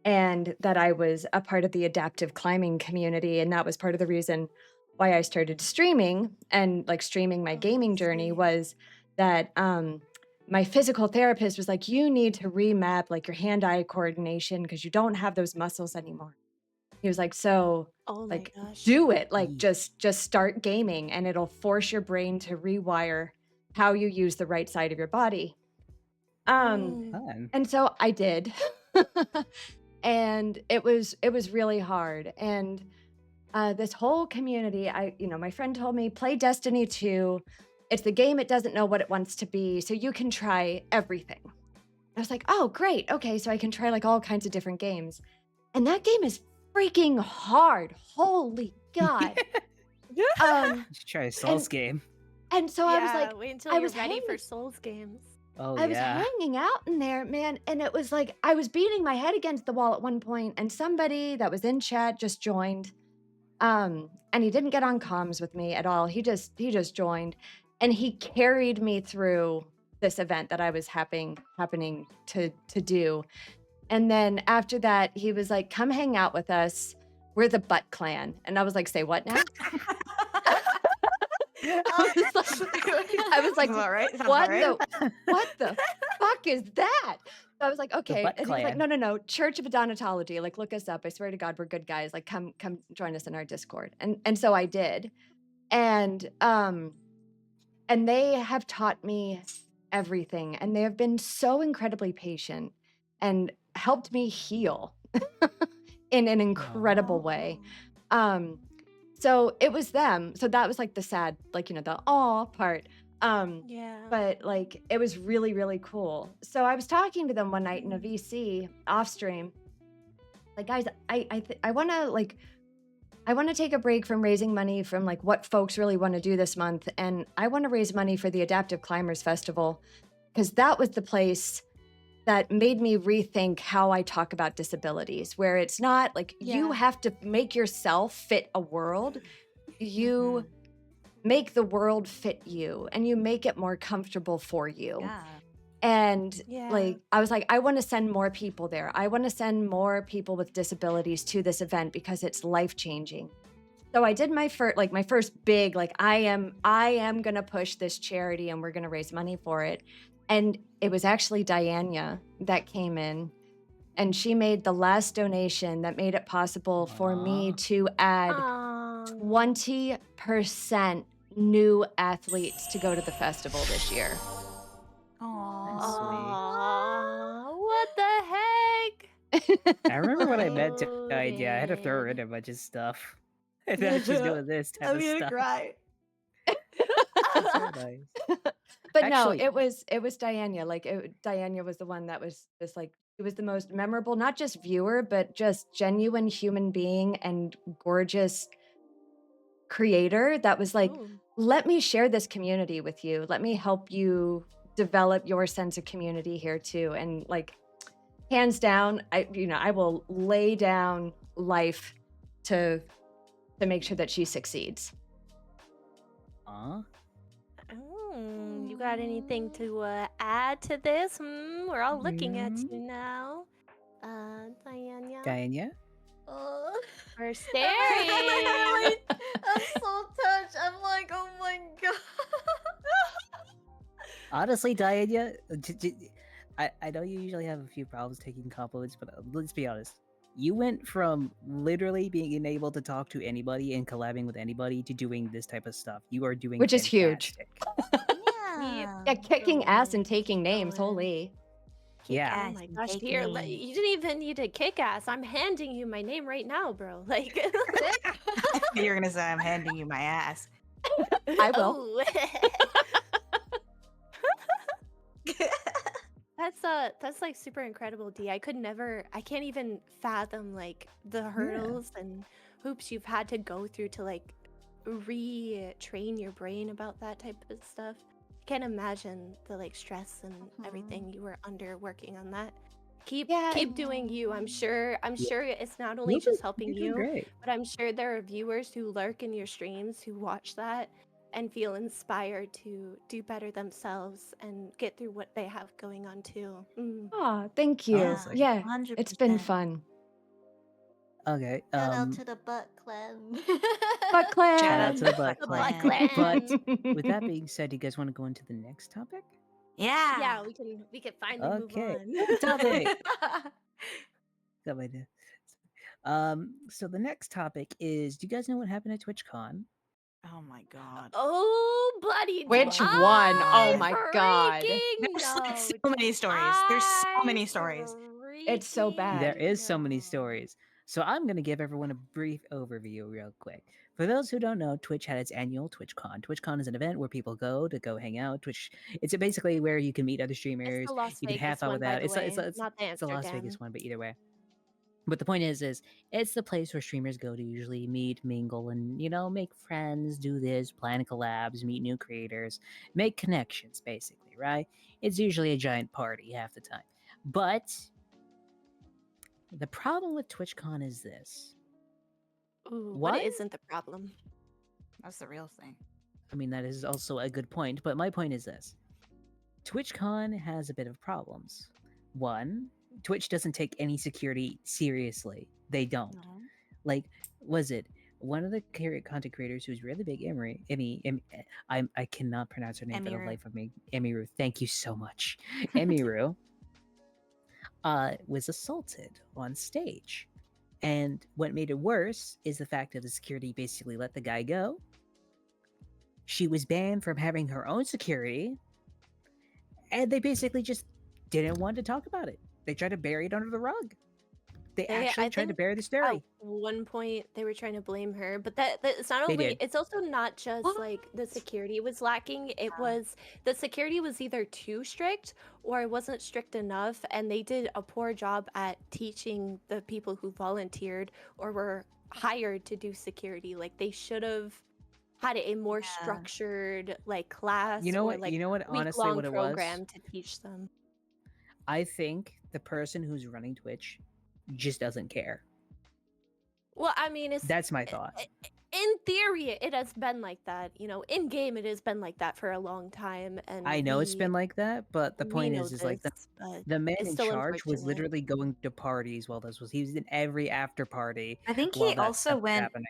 and that I was a part of the adaptive climbing community. And that was part of the reason why I started streaming and like streaming my gaming journey was that my physical therapist was like, you need to remap like your hand-eye coordination because you don't have those muscles anymore. He was like, so Oh my like gosh. do it, like Yeesh. just start gaming and it'll force your brain to rewire how you use the right side of your body. Mm. Fun. And so I did. And it was really hard. And this whole community, my friend told me, play Destiny 2. It's the game it doesn't know what it wants to be, so you can try everything. I was like, oh, great. Okay, so I can try like all kinds of different games. And that game is freaking hard. Holy God. You should try a Souls game. And so I was like, wait until I you're was ready for hanging- Souls games. Oh, I was yeah. hanging out in there, man, and it was like I was beating my head against the wall at one point, and somebody that was in chat just joined. And he didn't get on comms with me at all. He just joined, and he carried me through this event that I was happening to do. And then after that, he was like, "Come hang out with us. We're the Butt Clan." And I was like, "Say what now?" I was like, Sounds all right. Sounds what all right. what the fuck is that? So I was like, okay. Butt And he was like, Clan. no. Church of Adonatology. Like, look us up. I swear to God, we're good guys. Like, come join us in our Discord. And so I did. And they have taught me everything. And they have been so incredibly patient and helped me heal in an incredible way. So it was them. So that was like the sad, like, the aw part. Yeah. But like it was really, really cool. So I was talking to them one night in a VC off stream. Like, guys, I want to take a break from raising money from like what folks really want to do this month, and I want to raise money for the Adaptive Climbers Festival because that was the place that made me rethink how I talk about disabilities, where it's not like you Yeah. have to make yourself fit a world. You make the world fit you and you make it more comfortable for you. Yeah. And Yeah. like, I was like, I want to send more people there. I want to send more people with disabilities to this event because it's life-changing. So I did my first big, like, I am going to push this charity and we're going to raise money for it. And it was actually Diana that came in and she made the last donation that made it possible for me Aw. to add 20% new athletes to go to the festival this year. Aw, what the heck? I remember when I met Oh, Idea, I had to throw her in a bunch of stuff. And now she's doing this type of stuff. cry. That's so nice. But Actually- no, it was Diana. Like Diana was the one that was just like, it was the most memorable, not just viewer, but just genuine human being and gorgeous creator that was like, Ooh. let me share this community with you. Let me help you develop your sense of community here too. And like, hands down, I will lay down life to make sure that she succeeds. Aw. You got anything to add to this? We're all looking at Mm. you now. Diana. Diana? We're I'm staring. so touched. I'm like, oh my god. Honestly, Diana, I know you usually have a few problems taking compliments, but let's be honest. You went from literally being able to talk to anybody and collabing with anybody to doing this type of stuff. You are doing Which is huge. fantastic. Yeah, kicking ass and So taking names, going. holy. Yeah. Oh my gosh, here, you didn't even need to kick ass. I'm handing you my name right now, bro. Like, You're gonna say I'm handing you my ass. I will. Oh. That's like super incredible, D. I can't even fathom like the hurdles and hoops you've had to go through to like retrain your brain about that type of stuff. Can't imagine the like stress and everything you were under working on that. Keep doing you. I'm sure it's not only just helping You're doing you, great. but I'm sure there are viewers who lurk in your streams who watch that and feel inspired to do better themselves and get through what they have going on too. Oh, thank you. Honestly. Yeah, 100%. it's been fun. Okay. Shout out to the Butt Clan. Butt Clan. Shout out to the Butt The Clan. Butt Clan. But with that being said, do you guys want to go into the next topic? Yeah, we can finally Okay. move on. Topic. Got my idea. So the next topic is: do you guys know what happened at TwitchCon? Oh my god. Oh, bloody! Which do one? Oh I my God. freaking There's like so know. many stories. There's so I many stories. It's so freaking bad. There is so many know. stories. So I'm going to give everyone a brief overview real quick. For those who don't know, Twitch had its annual TwitchCon. TwitchCon is an event where people go hang out. Twitch, it's basically where you can meet other It's streamers. the Las You can have Vegas fun one, with by that. the It's way, not the it's the Las Amsterdam. Vegas one, but either way. But the point is it's the place where streamers go to usually meet, mingle, and make friends, do this, plan collabs, meet new creators, make connections, basically, right? It's usually a giant party half the time. But the problem with TwitchCon is this. Ooh, Why? what isn't the problem? That's the real thing. I mean, that is also a good point, but my point is this. TwitchCon has a bit of problems. One, Twitch doesn't take any security seriously. They don't. No. Like, was it one of the content creators who's really big, I cannot pronounce her name for the Emiru. life of me. Emiru, thank you so much. Emiru was assaulted on stage. And what made it worse is the fact that the security basically let the guy go. She was banned from having her own security. And they basically just didn't want to talk about it. They tried to bury it under the rug. They actually tried to bury the story. At one point, they were trying to blame her, but it's not They only. did. It's also not just like the security was lacking. It was the security was either too strict or it wasn't strict enough, and they did a poor job at teaching the people who volunteered or were hired to do security. Like they should have had a more Yeah. structured like class. You know or, what? Like, You know what? Honestly, week-long what it program was. to teach them. I think the person who's running Twitch just doesn't care. Well, I mean, That's my thought. in theory, it has been like that. In game, it has been like that for a long time. And I know it's been like that, but the we point know is like this, but the man it's in still charge was unfortunate. literally going to parties while this was. He was in every after party. I think while he that also stuff was went. happening.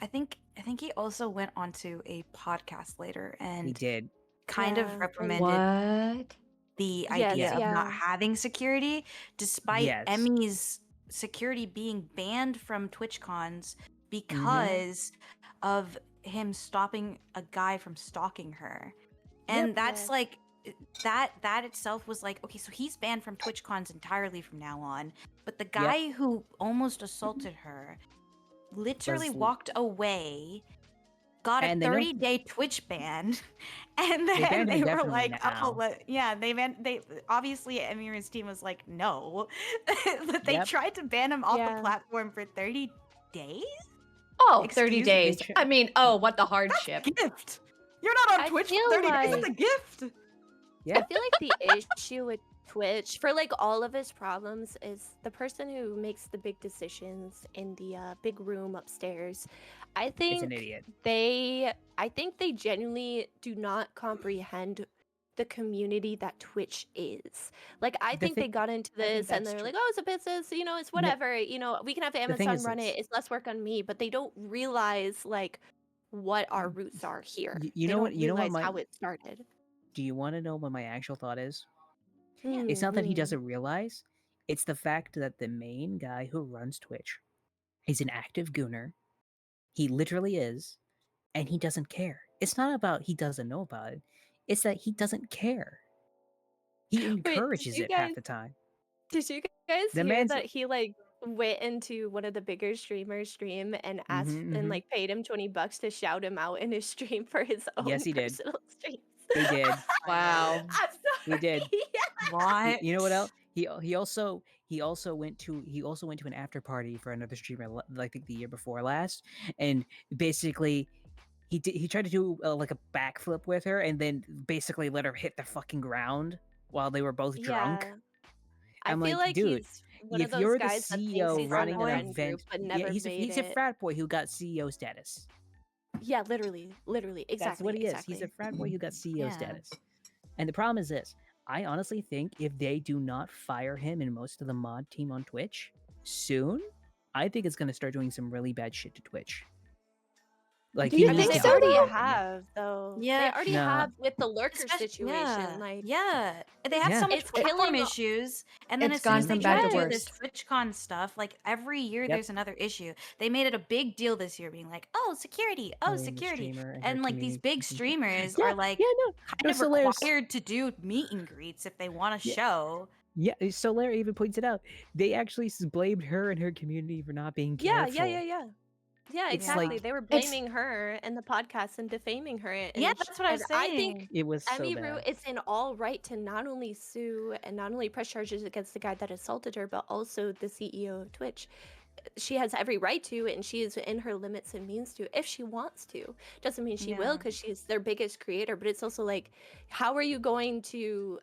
I think he also went onto a podcast later He and did. kind Yeah, of and- reprimanded What? the Yes, idea of not yeah. having security, despite Yes. Emmy's security being banned from TwitchCons Mm-hmm. because of him stopping a guy from stalking her. And that's Yes. like that itself was like, okay, so he's banned from TwitchCons entirely from now on. But the guy who almost assaulted her literally Was- walked away, got a And they know- 30-day Twitch ban, and then banned him they were indefinitely like, now. they banned. They obviously Emir's team was like, no, but they Yep. tried to ban him off Yeah. the platform for 30 days. Oh, Excuse 30 me, days. Mitch. I mean, oh, what the hardship. Gift. You're not on I Twitch feel for 30 days. It's a like- gift. Yeah. I feel like the issue with Twitch, for like all of his problems, is the person who makes the big decisions in the big room upstairs. I It's think an idiot. I think they genuinely do not comprehend the community that Twitch is. Like, I The think they thing- got into I think this and that's they're true. like, oh, it's a business, it's whatever, we can have thing Amazon is run this. it. It's less work on me, but they don't realize like what our roots are here. You They know don't what? You know what? realize My how it started. Do you want to know what my actual thought is? Yeah. It's not that he Mhm. doesn't realize. It's the fact that the main guy who runs Twitch is an active gooner. He literally is, and he doesn't care. It's not about he doesn't know about it. It's that he doesn't care. He did encourages you it half guys- the time. Did you guys The hear man's- that he like went into one of the bigger streamers' stream and asked Mhm, and mhm. like paid him $20 to shout him out in his stream for his own Yes, he did. personal streams? He did. Wow. I'm sorry. He did. Yeah. What? You know what else? He also he also went to an after party for another streamer, I think the year before last, and basically he tried to do like a backflip with her, and then basically let her hit the fucking ground while they were both drunk. Yeah. I I'm feel like, like dude, he's one of if those you're the guys that thinks CEO he's on running the an friend group event, but yeah, never he's made a it. frat boy who got CEO status. Yeah, literally, exactly. That's what he exactly. is. He's a frat boy who got CEO Yeah. status. And the problem is this: I honestly think if they do not fire him and most of the mod team on Twitch soon, I think it's going to start doing some really bad shit to Twitch. Like Do he you I mean, needs think to they so, have, in already my though? opinion. have, though. They Yeah. already No. have with the lurker Especially- situation. Like, yeah, they have Yeah. so much It's platform killing- issues, and then It's as soon gone as they from try bad to to do this worse. TwitchCon stuff, like every year Yep. there's another issue. They made it a big deal this year, being like, "Oh, security! Oh, And the security!" streamer and her And like these community big and stuff. streamers Yeah, are like yeah, no, kind of Solaris. required to do meet and greets if they want to Yeah. show. Yeah, Solaire even points it out. They actually blamed her and her community for not being yeah, careful. yeah, It's exactly. like- They were blaming her and the podcast and defaming her. And Yeah, that's what I was and I think saying. It was so Emmy Rue bad. is in all right to not only sue and not only press charges against the guy that assaulted her, but also the CEO of Twitch. She has every right to, and she is in her limits and means to, if she wants to. Doesn't mean she will, Yeah. because she's their biggest creator. But it's also like, how are you going to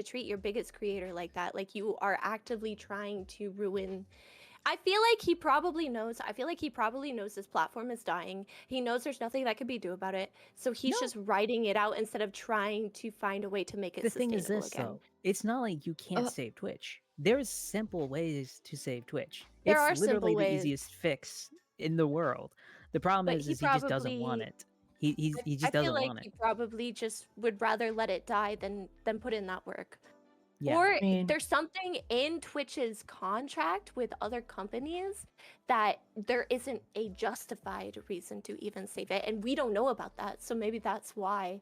treat your biggest creator like that? Like, you are actively trying to ruin. I feel like he probably knows. I feel like he probably knows this platform is dying. He knows there's nothing that could be do about it. So he's No. just writing it out instead of trying to find a way to make it The thing sustainable is this, again. though. It's not like you can't Uh, save Twitch. There's simple ways to save Twitch. There It's are simple literally the ways. easiest fix in the world. The problem But is he he just doesn't want probably- it. He I just feel doesn't like want he it. probably just would rather let it die than put in that work. Yeah. Or I mean- there's something in Twitch's contract with other companies that there isn't a justified reason to even save it, and we don't know about that. So maybe that's why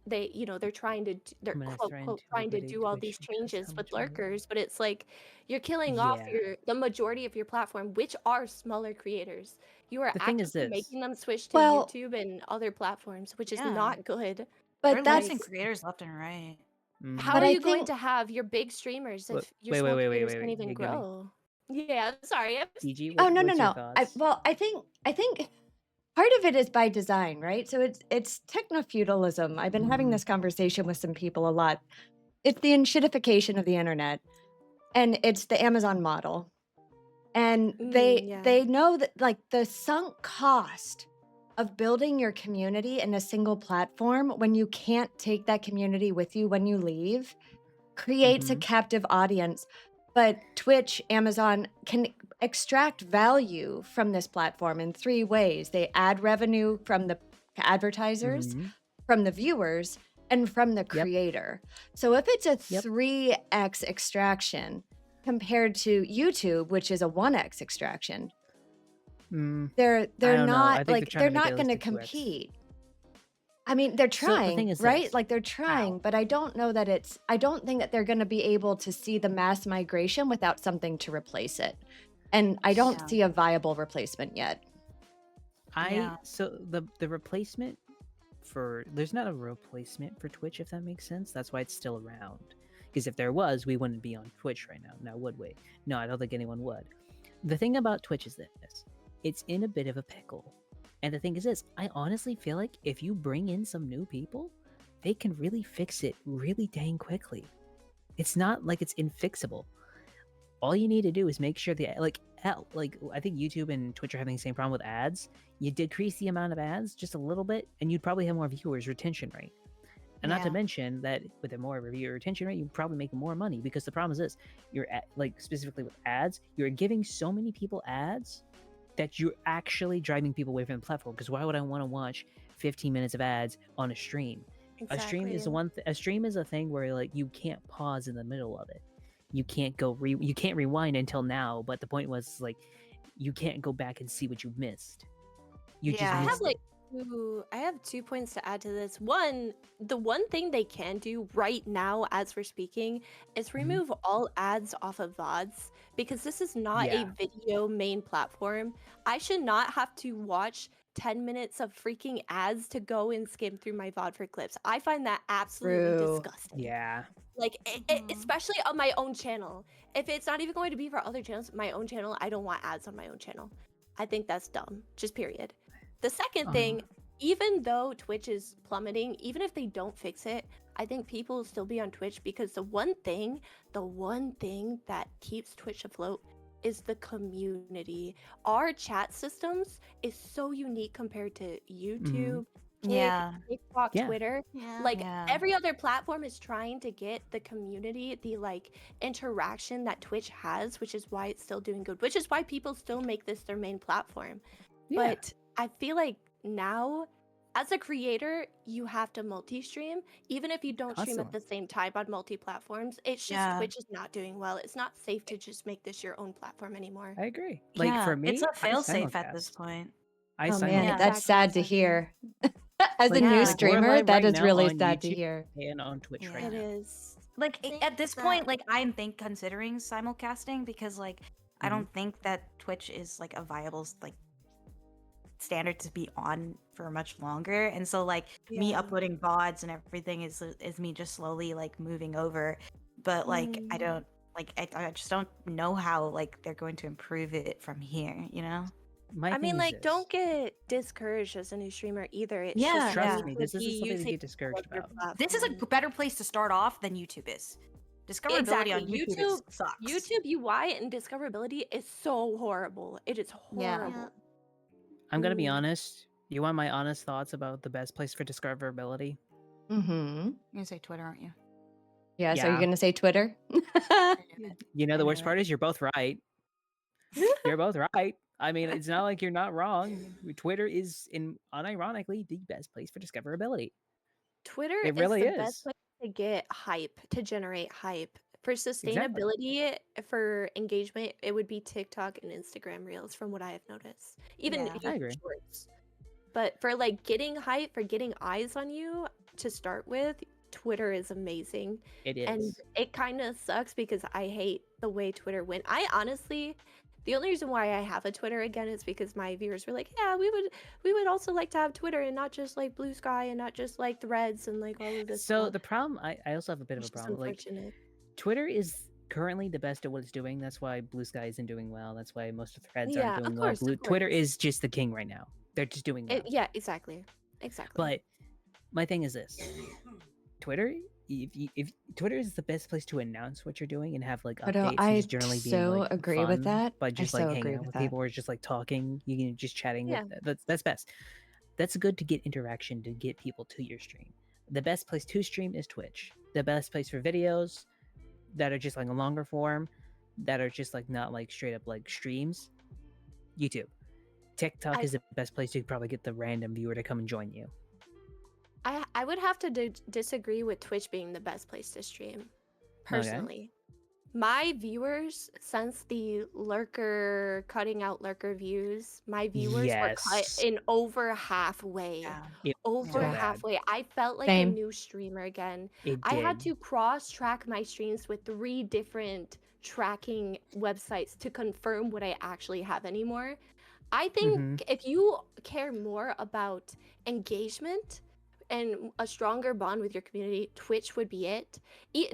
they're trying to they're I'm gonna quote threaten quote to trying to liquidate do all Twitch these because changes how with much money- lurkers, but it's like you're killing off Yeah. the majority of your platform, which are smaller creators. You are The thing is actively this. making them switch to Well- YouTube and other platforms, which is Yeah. not good. But They're that's losing creators left and right. Mhm. How But are I you going think- to have your big streamers if Wait, your wait, small wait, wait, creators wait, can't wait, even you're giving- grow? Yeah, I'm sorry. CG, Oh no, no, what's your no. thoughts? I think part of it is by design, right? So it's techno-feudalism. I've been having Mhm. this conversation with some people a lot. It's the enshittification of the internet, and it's the Amazon model. And yeah. they know that like the sunk cost of building your community in a single platform when you can't take that community with you when you leave creates a Mhm. captive audience. But Twitch, Amazon can extract value from this platform in three ways. They add revenue from the advertisers, Mhm. from the viewers, and from the creator. So if it's a Yep. 3x extraction compared to YouTube, which is a 1x extraction, Mm, they're don't know. I not think like they're they're trying to make not it going to at least a 2x. compete. I mean, they're So the trying, thing is right? this. Like they're trying, but I don't know that I don't think that they're going to be able to see the mass migration without something to replace it. And I don't Yeah. see a viable replacement yet. Yeah. So the replacement for there's not a replacement for Twitch, if that makes sense. That's why it's still around. Because if there was, we wouldn't be on Twitch right now. Now would we? No, I don't think anyone would. The thing about Twitch is this: it's in a bit of a pickle. And the thing is this: I honestly feel like if you bring in some new people, they can really fix it really dang quickly. It's not like it's infixable. All you need to do is make sure the like I think YouTube and Twitch are having the same problem with ads. You decrease the amount of ads just a little bit, and you'd probably have more viewers retention rate. And not to Yeah. mention that with a more viewer retention rate, you'd probably make more money because the problem is this: you're at, like specifically with ads, you're giving so many people ads that you're actually driving people away from the platform. Because why would I want to watch 15 minutes of ads on a stream? A stream is a stream is a thing where like you can't pause in the middle of it. You can't you can't rewind until now. But the point was like you can't go back and see what you missed. You Yeah. just I have missed like I have 2 points to add to this. One, the one thing they can do right now as we're speaking is remove all ads off of VODs because this is not Yeah. a video main platform. I should not have to watch 10 minutes of freaking ads to go and skim through my VOD for clips. I find that absolutely True. disgusting. Yeah. Like, especially on my own channel. If it's not even going to be for other channels, my own channel, I don't want ads on my own channel. I think that's dumb. Just period. The second thing, even though Twitch is plummeting, even if they don't fix it, I think people will still be on Twitch because the one thing that keeps Twitch afloat is the community. Our chat systems is so unique compared to YouTube, Yeah. TikTok, Yeah. Twitter. Yeah. Like Yeah. every other platform is trying to get the community, the like interaction that Twitch has, which is why it's still doing good, which is why people still make this their main platform. Yeah. But I feel like now, as a creator, you have to multi-stream, even if you don't stream at Constantly. the same time on multi-platforms. It's just Yeah. Twitch is not doing well. It's not safe to just make this your own platform anymore. I agree. Like Yeah, for me, it's a I fail-safe at this simulcast. point. I Oh man, Yeah. that's sad to Exactly. hear. As a Like, new Yeah. like we're streamer, live that right is now really on sad to YouTube hear. and on Twitch right Yeah. It now. is. Like I at think this point, that- like I'm considering simulcasting because like I don't think that Twitch is like a viable like standard to be on for much longer. And so like me Yeah. uploading VODs and everything is me just slowly like moving over. But like I Mm. don't like I just don't know how like they're going to improve it from here, you know? My I thing mean, is like, this. don't get discouraged as a new streamer either. It's Yeah, just Trust you me, should this isn't be something to using get discouraged your about. This is a platform. better place to start off than YouTube is. Discoverability Exactly. on YouTube YouTube, sucks. YouTube UI and discoverability is so horrible. It is Yeah. horrible. I'm gonna be Ooh. honest. You want my honest thoughts about the best place for discoverability? Mm-hmm. You're gonna say Twitter, aren't you? Yeah, so you're Yeah. gonna say Twitter? You know, I the worst knew part it. is you're both right. You're both right. I mean, it's not like you're not wrong. Twitter is, unironically, the best place for discoverability. Twitter It is really the is. best place to get hype, to generate hype. For Exactly. sustainability, for engagement, it would be TikTok and Instagram Reels, from what I have noticed. Even Yeah. I YouTube agree. Shorts. But for like getting hype, for getting eyes on you to start with, Twitter is amazing. It And is. it kind of sucks because I hate the way Twitter went. I honestly, the only reason why I have a Twitter again is because my viewers were like, yeah, we would also like to have Twitter and not just like Blue Sky and not just like Threads and like all of this So stuff. the problem, I also have a bit of Which a is problem. Like, unfortunate. Twitter is currently the best at what it's doing. That's why Blue Sky isn't doing well. That's why most of the threads Yeah, aren't of doing course, well. of Twitter course. is just the king right now. They're just doing well. Yeah, exactly. But my thing is this: Twitter, if Twitter is the best place to announce what you're doing and have like But updates and I just generally being so like agree with fun, that. but I just like so hanging agree out with with that. people or just like talking, you can just chatting Yeah. with. That's best. That's good to get interaction to get people to your stream. The best place to stream is Twitch. The best place for videos that are just like a longer form, that are just like not like straight up like streams, YouTube. TikTok is the best place to probably get the random viewer to come and join you. I would have to disagree with Twitch being the best place to stream. Personally. My viewers, since the lurker cutting out lurker views, my viewers were cut Yes. in over halfway. Yeah. It Over so bad. halfway. I felt like Same. a new streamer again. It I had did. to cross track my streams with 3 different tracking websites to confirm what I actually have anymore. I think Mhm. if you care more about engagement and a stronger bond with your community, Twitch would be it.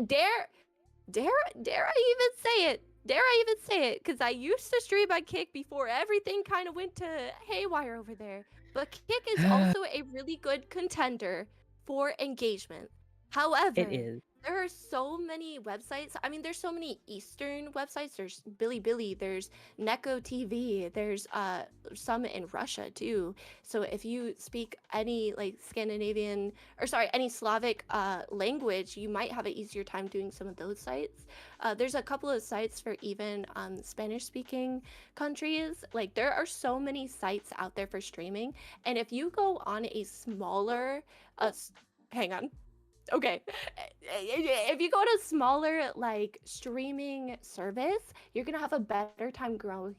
Dare I even say it? Dare I even say it? Because I used to stream on Kick before everything kind of went to haywire over there. But Kick is also a really good contender for engagement. However, It is. there are so many websites. I mean, there's so many Eastern websites. There's Bilibili, there's Neko TV, there's some in Russia too. So if you speak any like Scandinavian or sorry, any Slavic language, you might have an easier time doing some of those sites. There's a couple of sites for even Spanish speaking countries. Like there are so many sites out there for streaming. And if you go on a smaller hang on. Okay. If you go to a smaller like streaming service, you're gonna have a better time growing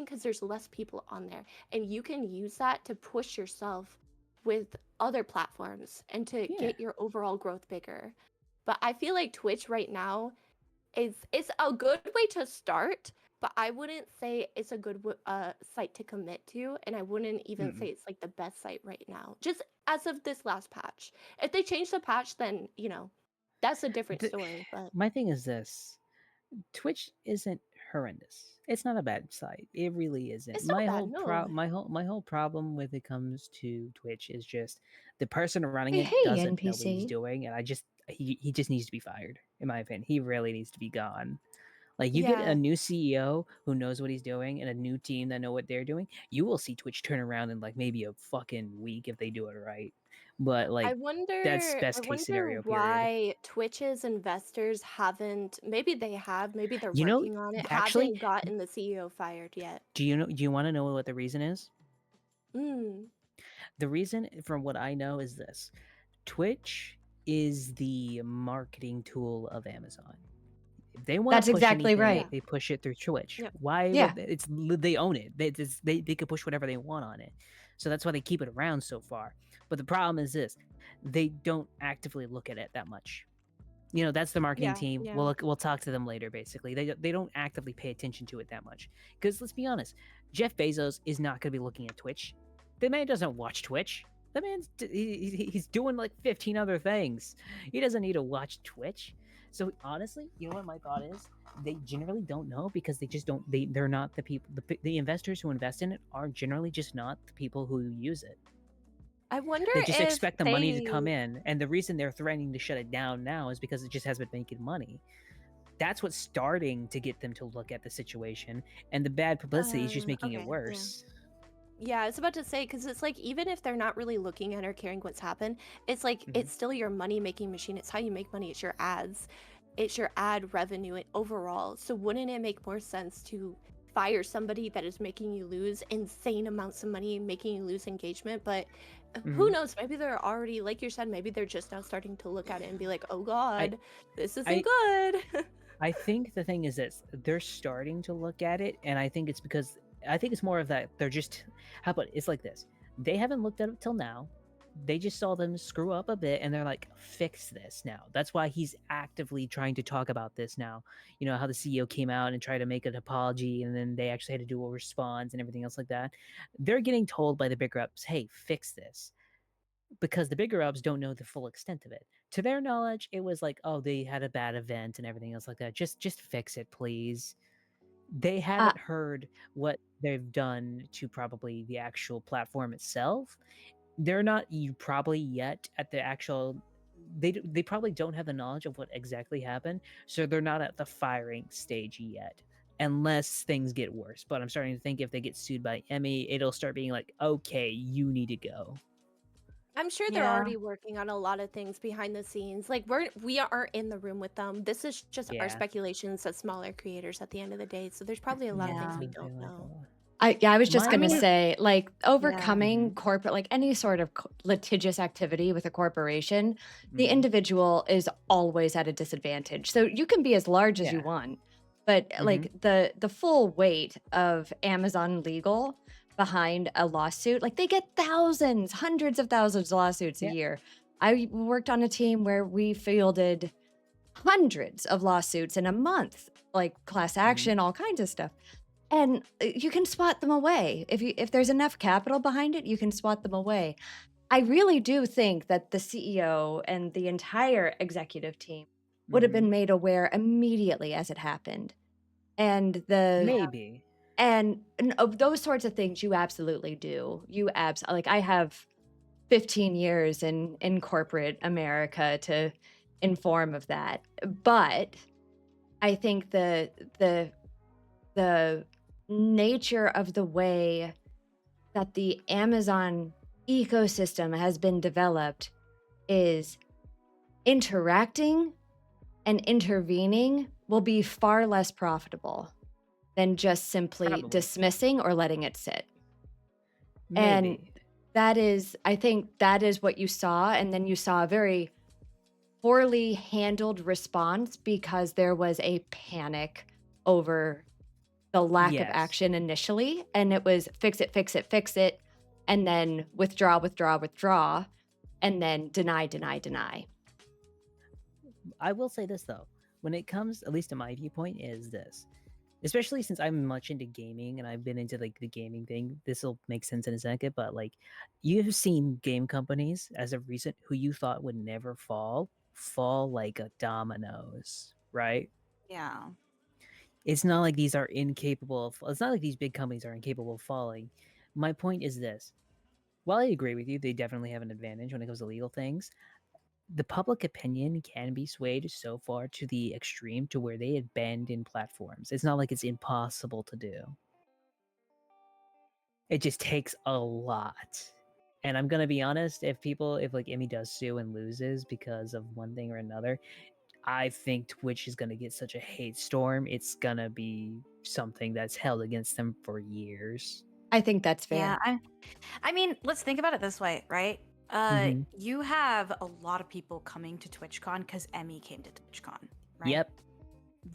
because there's less people on there, and you can use that to push yourself with other platforms and to Yeah. get your overall growth bigger. But I feel like Twitch right now is a good way to start, but I wouldn't say it's a good site to commit to, and I wouldn't even say it's like the best site right now. Just as of this last patch. If they change the patch, then That's a different The- story, but My thing is this: Twitch isn't horrendous. It's not a bad site. It really isn't. it's not bad. No. My whole problem when it comes to Twitch is just the person running Hey, it hey, doesn't know what he's NPC. doing, and he just needs to be fired. In my opinion, he really needs to be gone. Like you get Yeah. a new CEO who knows what he's doing and a new team that know what they're doing, you will see Twitch turn around in like maybe a fucking week if they do it right. But like that's I best case wonder scenario period. why Twitch's investors haven't, maybe they have, maybe they're You know, working on it, actually, haven't gotten the CEO fired yet. do you want to know what the reason is? Mm. The reason, from what I know, is this: Twitch is the marketing tool of Amazon. If they want That's to push exactly anything, right. they push it through Twitch. Yep. Why Yeah. would they own it? They could push whatever they want on it. So that's why they keep it around so far. But the problem is this: they don't actively look at it that much. You know, that's the marketing Yeah, team. yeah. We'll talk to them later. Basically, they don't actively pay attention to it that much. Because let's be honest, Jeff Bezos is not going to be looking at Twitch. The man doesn't watch Twitch. The man's he's doing like 15 other things. He doesn't need to watch Twitch. So honestly, you know what my thought is? They generally don't know because they just don't. They're not the people. The investors who invest in it are generally just not the people who use it. I wonder They just if expect the money to they come in, and the reason they're threatening to shut it down now is because it just hasn't been making money. That's what's starting to get them to look at the situation, and the bad publicity is just making okay, it yeah. worse. Yeah, I was about to say, because it's like, even if they're not really looking at or caring what's happened, it's like, Mhm. it's still your money making machine. It's how you make money. It's your ads. It's your ad revenue overall. So wouldn't it make more sense to fire somebody that is making you lose insane amounts of money, making you lose engagement? But who Mhm. knows? Maybe they're already, like you said, maybe they're just now starting to look at it and be like, oh God, this isn't good. I think the thing is this: they're starting to look at it, and I think it's because I think it's more of that they're just. How about it's like this: they haven't looked at it till now. They just saw them screw up a bit, and they're like, "Fix this now." That's why he's actively trying to talk about this now. You know how the CEO came out and tried to make an apology, and then they actually had to do a response and everything else like that. They're getting told by the bigger ups, "Hey, fix this." Because the bigger ups don't know the full extent of it. To their knowledge, it was like, oh, they had a bad event and everything else like that. Just fix it, please. They Uh, haven't heard what they've done to probably the actual platform itself. They're not probably yet at the actual. They probably don't have the knowledge of what exactly happened, so they're not at the firing stage yet. Unless things get worse, but I'm starting to think if they get sued by Emmy, it'll start being like, okay, you need to go. I'm sure they're Yeah. already working on a lot of things behind the scenes. Like we aren't in the room with them. This is just our Yeah. speculations as smaller creators at the end of the day. So there's probably a lot of things we don't know. I was just My- gonna I mean- say, like, overcoming Mhm. corporate, like any sort of litigious activity with a corporation, the Mhm. individual is always at a disadvantage. So you can be as large as you Yeah. want, but like the full weight of Amazon legal behind a lawsuit, like they get thousands, hundreds of thousands of lawsuits a Yeah. year. I worked on a team where we fielded hundreds of lawsuits in a month, like class action, all kinds of stuff. And you can swat them away. If there's enough capital behind it, you can swat them away. I really do think that the CEO and the entire executive team would have been made aware immediately as it happened. And Maybe. and of those sorts of things you absolutely do. Like I have 15 years in corporate America to inform of that. But I think the nature of the way that the Amazon ecosystem has been developed is interacting and intervening will be far less profitable than just simply Probably. dismissing or letting it sit. Maybe. And that is, I think that is what you saw. And then you saw a very poorly handled response because there was a panic over the lack of Yes. action initially. And it was fix it, fix it, fix it. And then withdraw, withdraw, withdraw. And then deny, deny, deny. I will say this though, when it comes, at least to my viewpoint, is this. Especially since I'm much into gaming and I've been into like the gaming thing, this will make sense in a second. But like, you've seen game companies as of recent who you thought would never fall fall like a dominoes, right? Yeah. It's not like these are incapable of, it's not like these big companies are incapable of falling. My point is this. While I agree with you, they definitely have an advantage when it comes to legal things. The public opinion can be swayed so far to the extreme to where they abandon platforms. It's not like it's impossible to do. It just takes a lot. And I'm gonna be honest, if like Emmy does sue and loses because of one thing or another, I think Twitch is gonna get such a hate storm. It's gonna be something that's held against them for years. I think that's Yeah, fair. I mean, let's think about it this way, right? Mhm. You have a lot of people coming to TwitchCon because Emmy came to TwitchCon, right? Yep.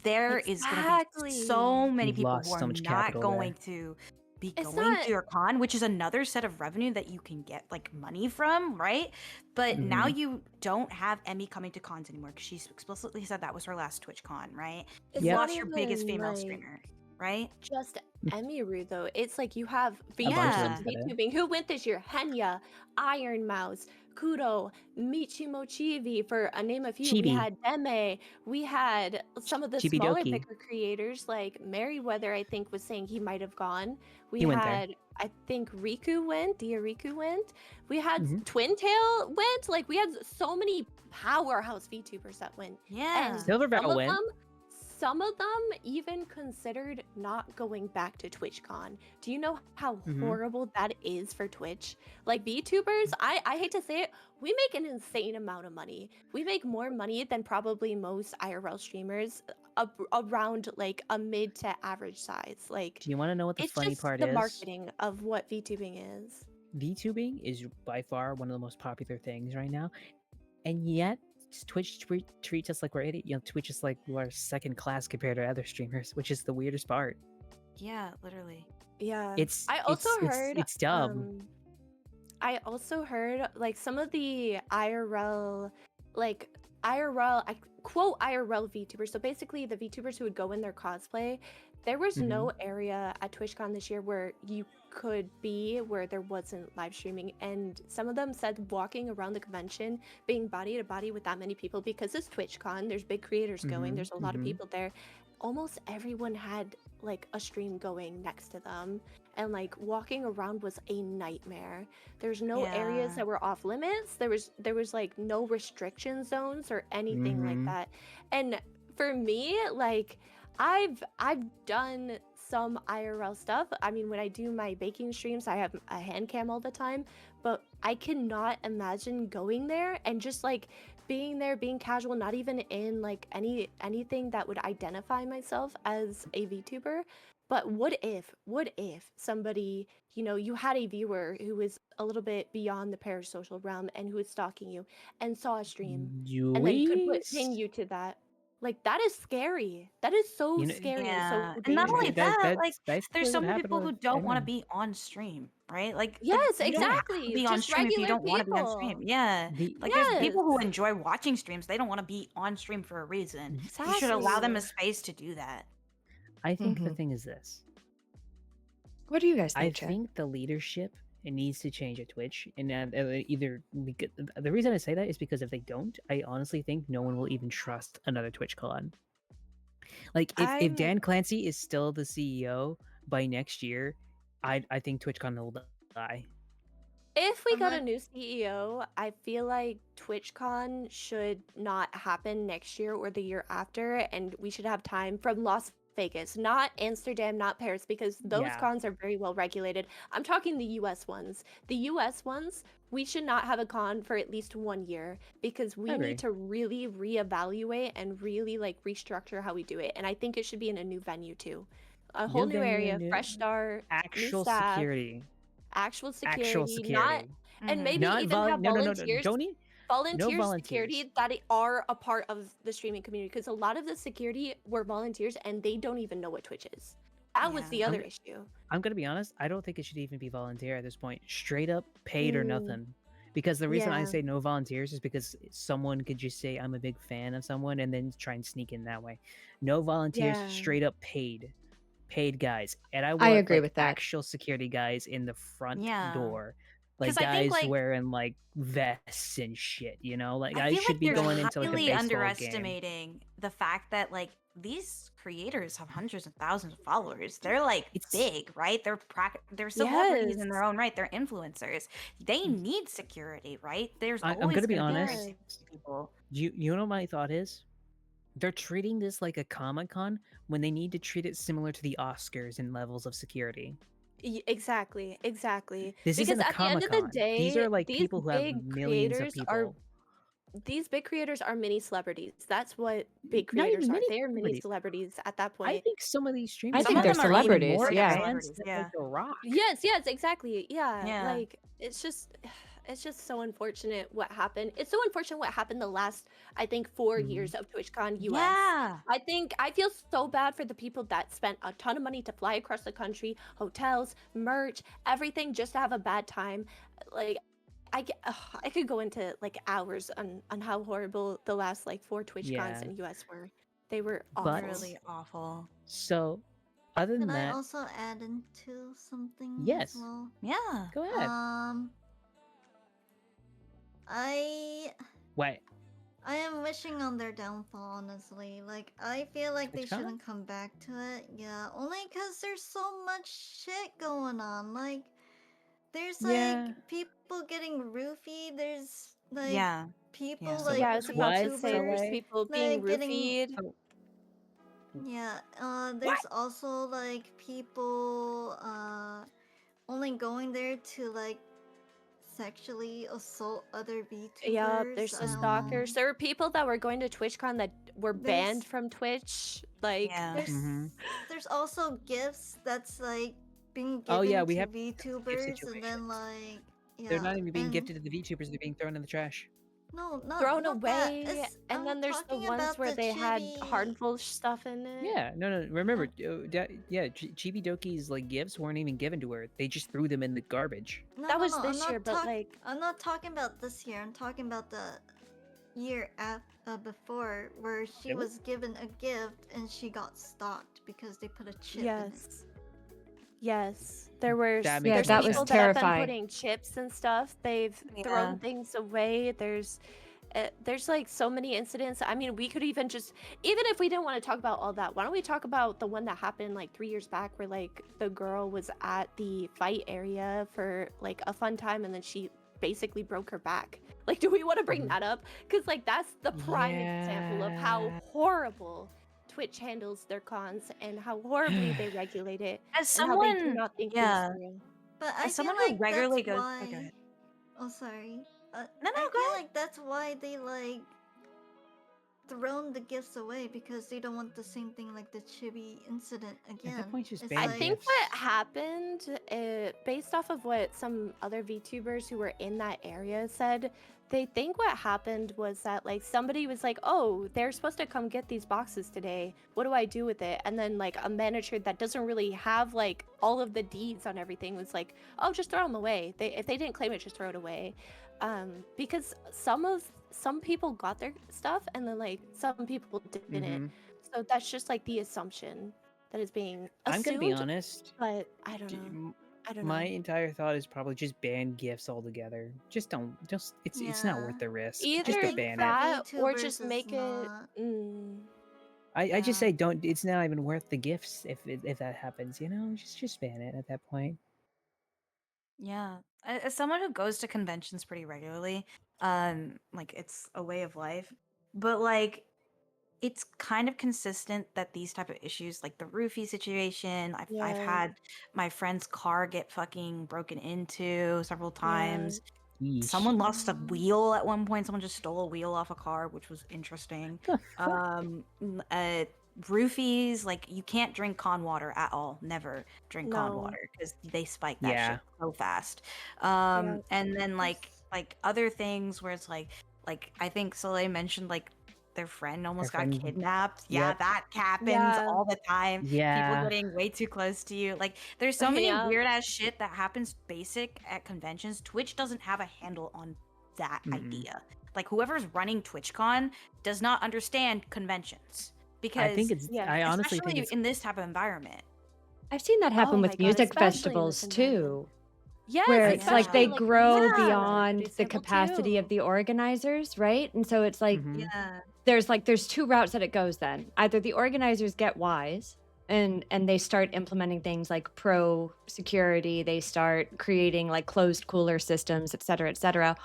There is going to be so Exactly. many You've people lost who are so much not capital going there. to be It's going not to your con, which is another set of revenue that you can get like money from, right? But now Mhm. you don't have Emmy coming to cons anymore because she explicitly said that was her last TwitchCon, right? it's You Yep. not lost your biggest even female like streamer, right? just Emiru though. It's like you have A bunch of them Yeah. said it. VTubing. Who went this year? Henya, Iron Mouse, Kudo, Michimo Chibi, for a name a few. We Chibi. had Deme. We had some of the Chibi smaller, Doki. bigger creators like Merryweather, I think, was saying he might have gone. We He went there. had, I think, Riku went. Dia Riku went. We had Mhm. Twin Tail went. Like, we had so many powerhouse VTubers that went. Yeah. And Silverveil went. some of them even considered not going back to TwitchCon. Do you know how Mhm. horrible that is for Twitch? Like VTubers, I hate to say it, we make an insane amount of money. We make more money than probably most IRL streamers around like a mid to average size. Like Do you want to know what the it's funny just part the is? marketing of what VTubing is. VTubing is by far one of the most popular things right now, and yet Twitch treats us like we're idiot. You know, Twitch is like we're second class compared to other streamers, which is the weirdest part. Yeah, literally. Yeah. It's I also it's heard it's dumb. I also heard like some of the IRL like IRL I quote IRL VTubers. So basically the VTubers who would go in their cosplay, there was no area at TwitchCon this year where you could be where there wasn't live streaming, and some of them said walking around the convention being body to body with that many people, because it's TwitchCon, there's big creators going, there's a lot of people there, almost everyone had like a stream going next to them, and like walking around was a nightmare. There's no areas Yeah. that were off limits. There was like no restriction zones or anything like that. And for me, like I've done some IRL stuff. I mean, when I do my baking streams, I have a hand cam all the time, but I cannot imagine going there and just like being there, being casual, not even in like anything that would identify myself as a VTuber. But what if somebody, you know, you had a viewer who was a little bit beyond the parasocial realm and who was stalking you and saw a stream and then could pin you to that? Like that is scary. That is so You know, scary and Yeah, so and not only dangerous. that, like that's basically there's so what many happened people who with don't want to Aaron. be on stream, right? Like Yes, you don't have to exactly. be on Just stream if you regular don't want to be on stream. people. Yeah, The like there's people who Yes. enjoy watching streams. They don't want to be on stream for a reason. You should Exactly. allow them a space to do that. I think the Mhm. thing is this. What do you guys I think, Chad? think the leadership it needs to change at Twitch, and either the reason I say that is because if they don't, I honestly think no one will even trust another TwitchCon. Like if I'm Dan Clancy is still the CEO by next year, I think TwitchCon will die. If we I'm got not- a new CEO, I feel like TwitchCon should not happen next year or the year after, and we should have time from Las Vegas, not Amsterdam, not Paris, because those Yeah. cons are very well regulated. I'm talking the US ones. The US ones, we should not have a con for at least 1 year, because we agree. need to really reevaluate and really like restructure how we do it. And I think it should be in a new venue too. A whole new venue, area, fresh start, new Actual staff, security. actual security, Actual not security. and Mhm. maybe Not even have no, volunteers don't need volunteer volunteers. security that are a part of the streaming community, because a lot of the security were volunteers and they don't even know what Twitch is. That was Yeah. the other issue. I'm gonna be honest. I don't think it should even be volunteer at this point. Straight up paid or Mm, nothing. Because the reason I yeah. say no volunteers is because someone could just say I'm a big fan of someone and then try and sneak in that way. No volunteers, Yeah. straight up paid guys. And I want I agree like with that. actual security guys in the front Yeah. door. like 'Cause I think, guys like- wearing like vests and shit. You know, like I I feel should like be you're going into like a highly baseball game. underestimating the fact that like these creators have hundreds of thousands of followers. They're like It's- big, right? They're celebrities in Yes. their own right. They're influencers. They need security, right? There's I'm always gonna be gonna honest. random people. You know what my thought is? They're treating this like a Comic-Con when they need to treat it similar to the Oscars in levels of security. Exactly. This Because isn't a at the end of the Comic-Con. day, These are like these people who have big millions of creators people. are these big creators are mini celebrities. That's what big Not even creators are. mini They are mini celebrities. celebrities at that point. I think some of these streamers I think Some they're of them are even celebrities, more yeah. fans celebrities, than, yeah. like The Rock. Yes, exactly. Yeah. Yeah. Like it's just so unfortunate what happened. It's so unfortunate what happened the last, I think, 4 Mhm. years of TwitchCon US. Yeah. I feel so bad for the people that spent a ton of money to fly across the country, hotels, merch, everything just to have a bad time. Like I could go into like hours on how horrible the last like 4 TwitchCons Yeah. in US were. They were But- awful. Really awful. So, other than Can I that, also add into something Yes. as well? Yeah. go ahead. Wait, I am wishing on their downfall, honestly. Like, I feel like they TwitchCon? shouldn't come back to it. Yeah, only because there's so much shit going on. Like, there's like Yeah. people getting roofied. There's like Yeah. people Yeah. like Yeah, I was about to What? say there's VTubers. people being like, getting- roofied. Yeah, there's also like people only going there to like sexually assault other VTubers. Yeah, there's the stalkers. There were people that were going to TwitchCon that were banned There's- from Twitch. Like, Yeah. There's Mhm. there's also gifts that's like being given Oh, yeah, we to have VTubers, and situations. then like yeah, they're not even being and- gifted to the VTubers; they're being thrown in the trash. No, not thrown not that. away, It's- and I'm then there's the talking ones about where the they had chibi- harmful stuff in it. Yeah, no. Remember, Chibi Doki's like gifts weren't even given to her; they just threw them in the garbage. No, That no, was no, I'm this not year, but talk- like, I'm not talking about this year. I'm talking about the year before, where she Really? was given a gift and she got stalked because they put a chip in it. yes, there were. That Yeah, makes that sense. was people that have terrifying. been putting chips and stuff. They've Yeah. thrown things away. There's like so many incidents. I mean, we could even if we didn't want to talk about all that, why don't we talk about the one that happened like 3 years back, where like the girl was at the fight area for like a fun time, and then she basically broke her back. Like, do we want to bring that up? Because like that's the prime example of how Yeah. horrible Twitch handles their cons and how horribly they regulate it. As And how they do someone, not think yeah. things through. But I As someone feel who like regularly that's goes- why... oh, go ahead. Oh, sorry. No, I go feel ahead. like that's why they like thrown the gifts away, because they don't want the same thing like the chibi incident again. point, just It's ban I the think gifts. what happened, based off of what some other VTubers who were in that area said, they think what happened was that like somebody was like, "Oh, they're supposed to come get these boxes today. What do I do with it?" And then like a manager that doesn't really have like all of the deeds on everything was like, "Oh, just throw them away. If they didn't claim it, just throw it away." Because some people got their stuff and then like some people didn't. Mhm. So that's just like the assumption that is being assumed. I'm gonna be honest. But I don't d- know. m- I don't My know. entire thought is probably just ban gifts altogether. Just don't. It's not Yeah. worth the risk. Either just to think ban it. that or VTubers just is make it. not- I just Yeah. say don't. It's not even worth the gifts if that happens. You know, just ban it at that point. Yeah. As someone who goes to conventions pretty regularly, like it's a way of life. But like it's kind of consistent that these type of issues, like the roofie situation, I've Yeah. had my friend's car get fucking broken into several times. Yeesh. Someone lost a wheel at one point. Someone just stole a wheel off a car, which was interesting. Roofies, like you can't drink con water at all. Never drink con No. water because they spike that Yeah. shit so fast. Yeah. And then like other things where it's like I think Soleil mentioned like their friend almost got friend- kidnapped. Yeah, Yep. that happens Yeah. all the time. Yeah. People getting way too close to you. Like there's so many Yeah. weird ass shit that happens basic at conventions. Twitch doesn't have a handle on that Mm-mm. idea. Like whoever's running TwitchCon does not understand conventions because I think it's. yeah, I honestly especially think it's. in this type of environment. I've seen that happen Oh my with God, music especially in festivals this environment. too. Yes, where it's like especially they like grow resources are beyond pretty the simple capacity too. of the organizers, right? And so it's like Mhm. Yeah. there's two routes that it goes then. Either the organizers get wise and they start implementing things like pro security, they start creating like closed cooler systems, et cetera,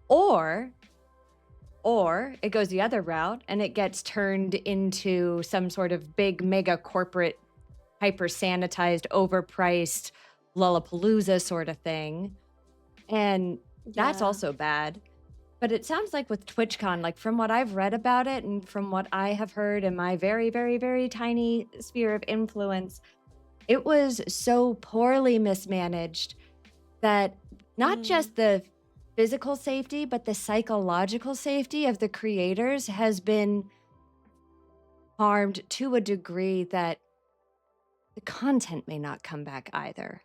or it goes the other route and it gets turned into some sort of big mega corporate hyper sanitized overpriced Lollapalooza sort of thing. And that's Yeah. also bad. But it sounds like with TwitchCon, like from what I've read about it and from what I have heard in my very, very, very tiny sphere of influence, it was so poorly mismanaged that not Mm. just the physical safety, but the psychological safety of the creators has been harmed to a degree that the content may not come back either.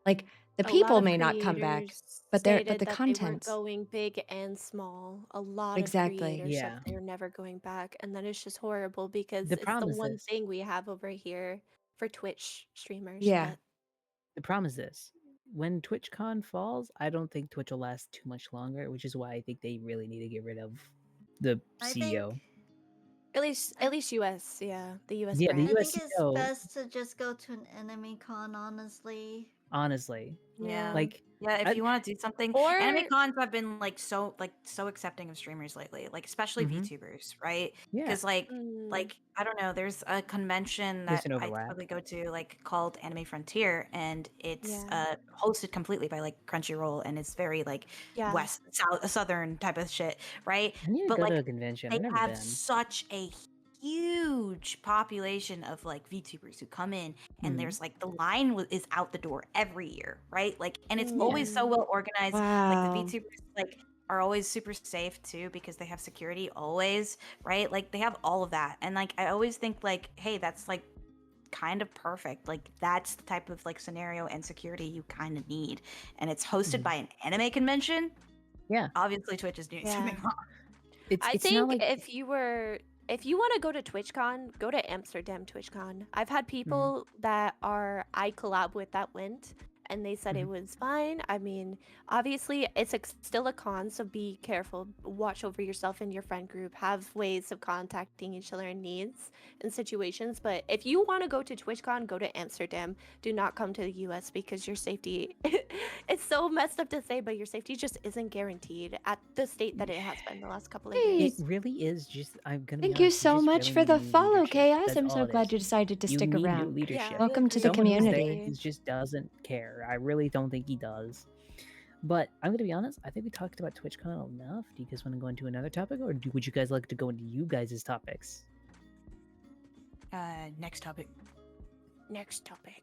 Like the A lot people of may not come back, creators but stated the that they were content. going big and small. A lot of Exactly. creators said Yeah. they're never going back, and that is just horrible because The it's the problem is one this. thing we have over here for Twitch streamers. Yeah. But The problem is this. When TwitchCon falls, I don't think Twitch will last too much longer, which is why I think they really need to get rid of the I CEO. think at least US, yeah, the US Yeah, the brand. I think US it's CEO, best to just go to an enemy con, honestly. honestly, Yeah. like, Yeah, if I, you want to do something, Or anime cons have been so accepting of streamers lately, like especially Mhm. VTubers, right? yeah, Because mm, I don't know, there's a convention there's that an I overlap. typically go to like called Anime Frontier, and it's yeah, hosted completely by like Crunchyroll, and it's very like yeah, southern type of shit, right? I need to But go to like a convention. they I've never have been. such a huge population of like VTubers who come in, and Mhm. there's like the line is out the door every year, right? Like, and it's always so mm, well organized. Like the Wow. VTubers like are always super safe too because they have security always, right? Like they have all of that, and like I always think like, hey, that's like kind of perfect. Like that's the type of like scenario and security you kind of need, and it's hosted Mhm. by an anime convention. Yeah, Obviously, Twitch is doing yeah. something wrong. I it's not think like if you want to go to TwitchCon, go to Amsterdam TwitchCon. I've had people that I collab with that went, and they said it Mhm. was fine. I mean, obviously it's still a con, so be careful. Watch over yourself and your friend group. Have ways of contacting each other in needs and situations. But if you want to go to TwitchCon, go to Amsterdam. Do not come to the US because your safety it's so messed up to say, but your safety just isn't guaranteed at the state that it has been the last couple of Hey, it years. really is just. I'm gonna be thank you honest. You so just much really for need the new follow, leadership. Chaos. That's I'm all so it glad is. you decided to You stick need new around. Yeah, leadership. we Welcome to the agree. Someone who community. stays just doesn't care. I really don't think he does. But I'm gonna be honest. I think we talked about TwitchCon enough. Do you guys want to go into another topic, or would you guys like to go into you guys' topics? Next topic. Next topic,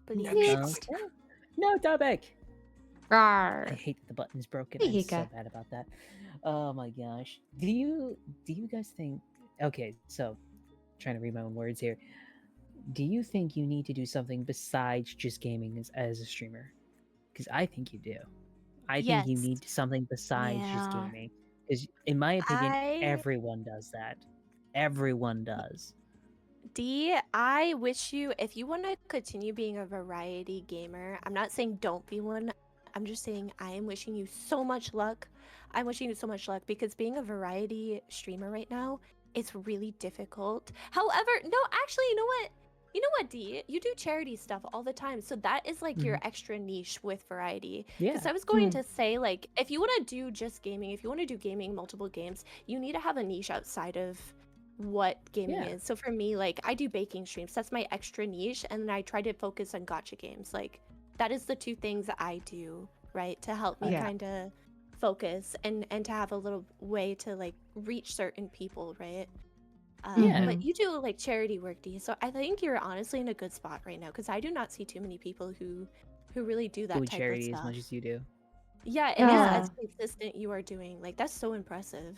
please. Next. Okay. No topic. I Rawr. hate that the button's broken. Hey, I'm so Hika. bad about that. Oh my gosh. Do you guys think? Okay, so trying to read my own words here. Do you think you need to do something besides just gaming as a streamer? Because I think you do. I think you Yes. need something besides just Yeah. gaming. Because in my opinion, I everyone does that. Everyone does. I wish you, if you want to continue being a variety gamer, I'm not saying don't be one. I'm just saying I am wishing you so much luck. I'm wishing you so much luck because being a variety streamer right now, it's really difficult. However, no, actually, you know what? You know what, D? You do charity stuff all the time. So that is like your extra niche with variety. Yeah. Because I was going to say, like, if you want to do just gaming, if you want to do gaming, multiple games, you need to have a niche outside of what gaming Yeah. is. So for me, like I do baking streams. That's my extra niche, and then I try to focus on gacha games. Like that is the two things that I do, right, to help me Yeah. kind of focus and to have a little way to like reach certain people, right? Yeah. But you do like charity work, D. So I think you're honestly in a good spot right now because I do not see too many people who really do that Do type of charity as stuff. much as you do. Yeah, and Yeah. as consistent you are doing. Like that's so impressive.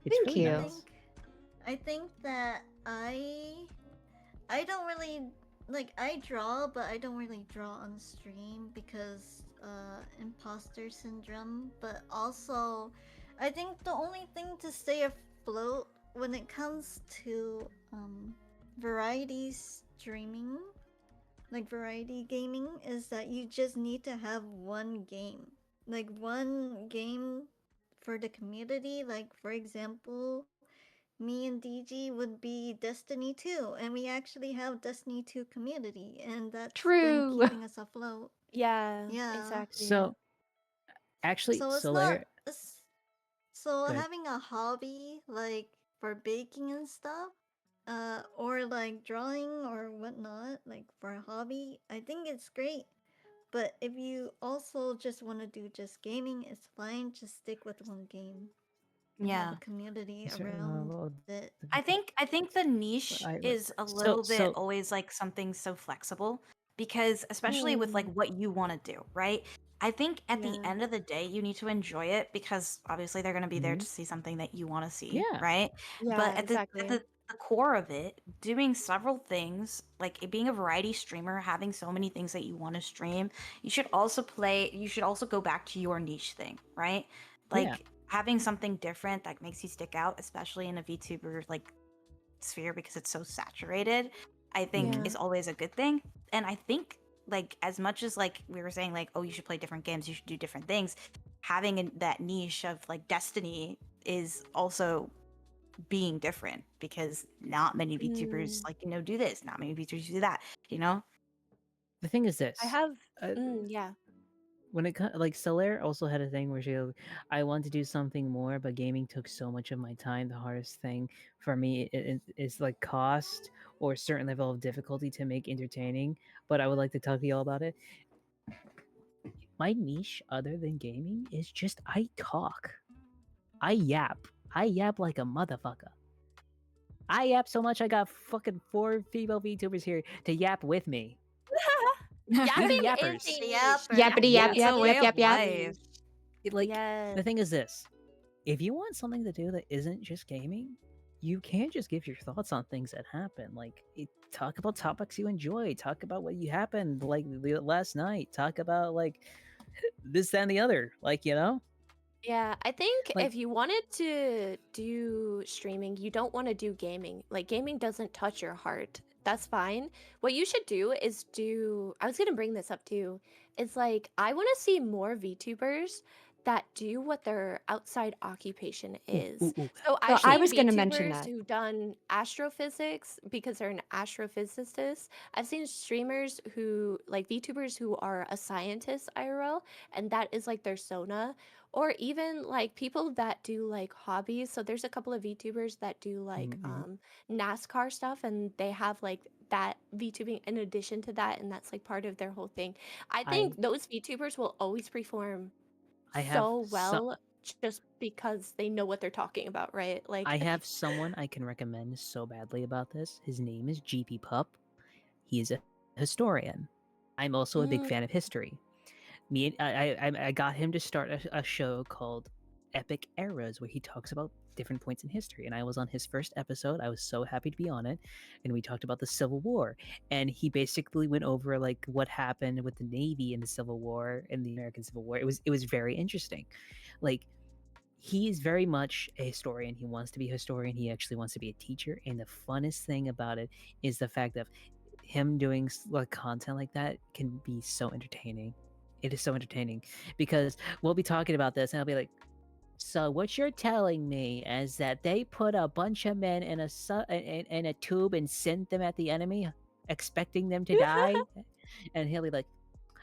It's Thank really you. nice. I think that I don't really like I draw, but I don't really draw on stream because imposter syndrome. But also, I think the only thing to stay afloat when it comes to variety streaming like variety gaming is that you just need to have one game. Like one game for the community. Like for example, me and DG would be Destiny 2, and we actually have Destiny 2 community, and that's been True. keeping us afloat. Yeah, Yeah. exactly. So actually, So it's not Solaire, so good. having a hobby like for baking and stuff, or like drawing or whatnot, like for a hobby, I think it's great. But if you also just want to do just gaming, it's fine. Just stick with one game and have Yeah. a community Certain around level it. I think the niche is a so little bit so always like something so flexible because especially with like Mm, what you want to do, right? I think at the yeah. end of the day you need to enjoy it because obviously they're going to be there mhm, to see something that you want to see, yeah. right? Yeah, But at exactly. the core of it, doing several things, like it being a variety streamer, having so many things that you want to stream, you should also go back to your niche thing, right? Yeah. Like having something different that makes you stick out, especially in a VTuber like sphere because it's so saturated, I think Mhm. Yeah. is always a good thing. And I think like as much as like we were saying like oh you should play different games, you should do different things, having that niche of like Destiny is also being different because not many VTubers Mm, like do this, not many VTubers do that, you know? The thing is I this. have. Uh, Yeah. when it comes like Solaire also had a thing where I want to do something more, but gaming took so much of my time. The hardest thing for me is like cost or a certain level of difficulty to make entertaining. But I would like to talk to you all about it. My niche, other than gaming, is just I talk. I yap. I yap like a motherfucker. I yap so much I got fucking 4 female VTubers here to yap with me. We be Yapping is yappers. a The niche. yapper. Yappity yap Yeah. It's yap a Yapping way yap is of yap a yap. life. niche. Like Yes. the thing is this: if you want something to do that isn't just gaming, you can't just give your thoughts on things that happen. Like talk about topics you enjoy. Talk about what you happened like last night. Talk about like this, that, and the other. Like Yeah, I think like if you wanted to do streaming, you don't want to do gaming. Like gaming doesn't touch your heart. That's fine. What you should do is I was going to bring this up too. It's like I want to see more VTubers that do what their outside occupation ooh, is. ooh, ooh. So So I've I So seen was gonna mention VTubers that. who've done astrophysics because they're an astrophysicist. I've seen streamers who like VTubers who are a scientist IRL and that is like their sona, or even like people that do like hobbies. So there's a couple of VTubers that do like mm-hmm. NASCAR stuff and they have like that VTubing in addition to that and that's like part of their whole thing. I think I those VTubers will always perform I have so well just because they know what they're talking about, right? I Like have someone I can recommend so badly about this. His name is GP Pup. He is a historian. I'm also a big mm, fan of history. I got him to start a show called Epic Eras where he talks about different points in history, and I was on his first episode. I was so happy to be on it, and we talked about the Civil War, and he basically went over like what happened with the Navy in the Civil War and the American Civil War. It was very interesting. Like he is very much a historian. He wants to be a historian. He actually wants to be a teacher, and the funnest thing about it is the fact of him doing like content like that can be so entertaining. It is so entertaining because we'll be talking about this and I'll be like, so what you're telling me is that they put a bunch of men in in a tube and sent them at the enemy expecting them to die? And he'll be like,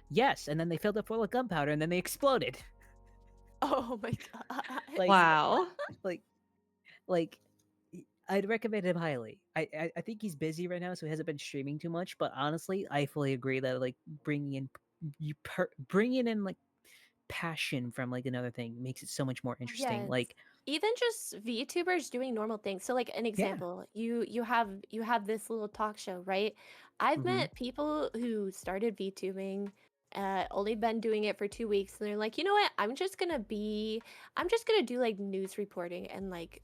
yes, and then they filled it full of gunpowder and then they exploded. oh my god. Like Wow. like like I'd recommend him highly. I think he's busy right now, so he hasn't been streaming too much. But honestly, I fully agree that like bringing in like passion from like another thing makes it so much more interesting. Yes. Like Even just VTubers doing normal things. So like an yeah, example, you have this little talk show, right? I've hmm met people who started VTubing, only been doing it for 2 weeks, and they're like, you know what? I'm just gonna do like news reporting and like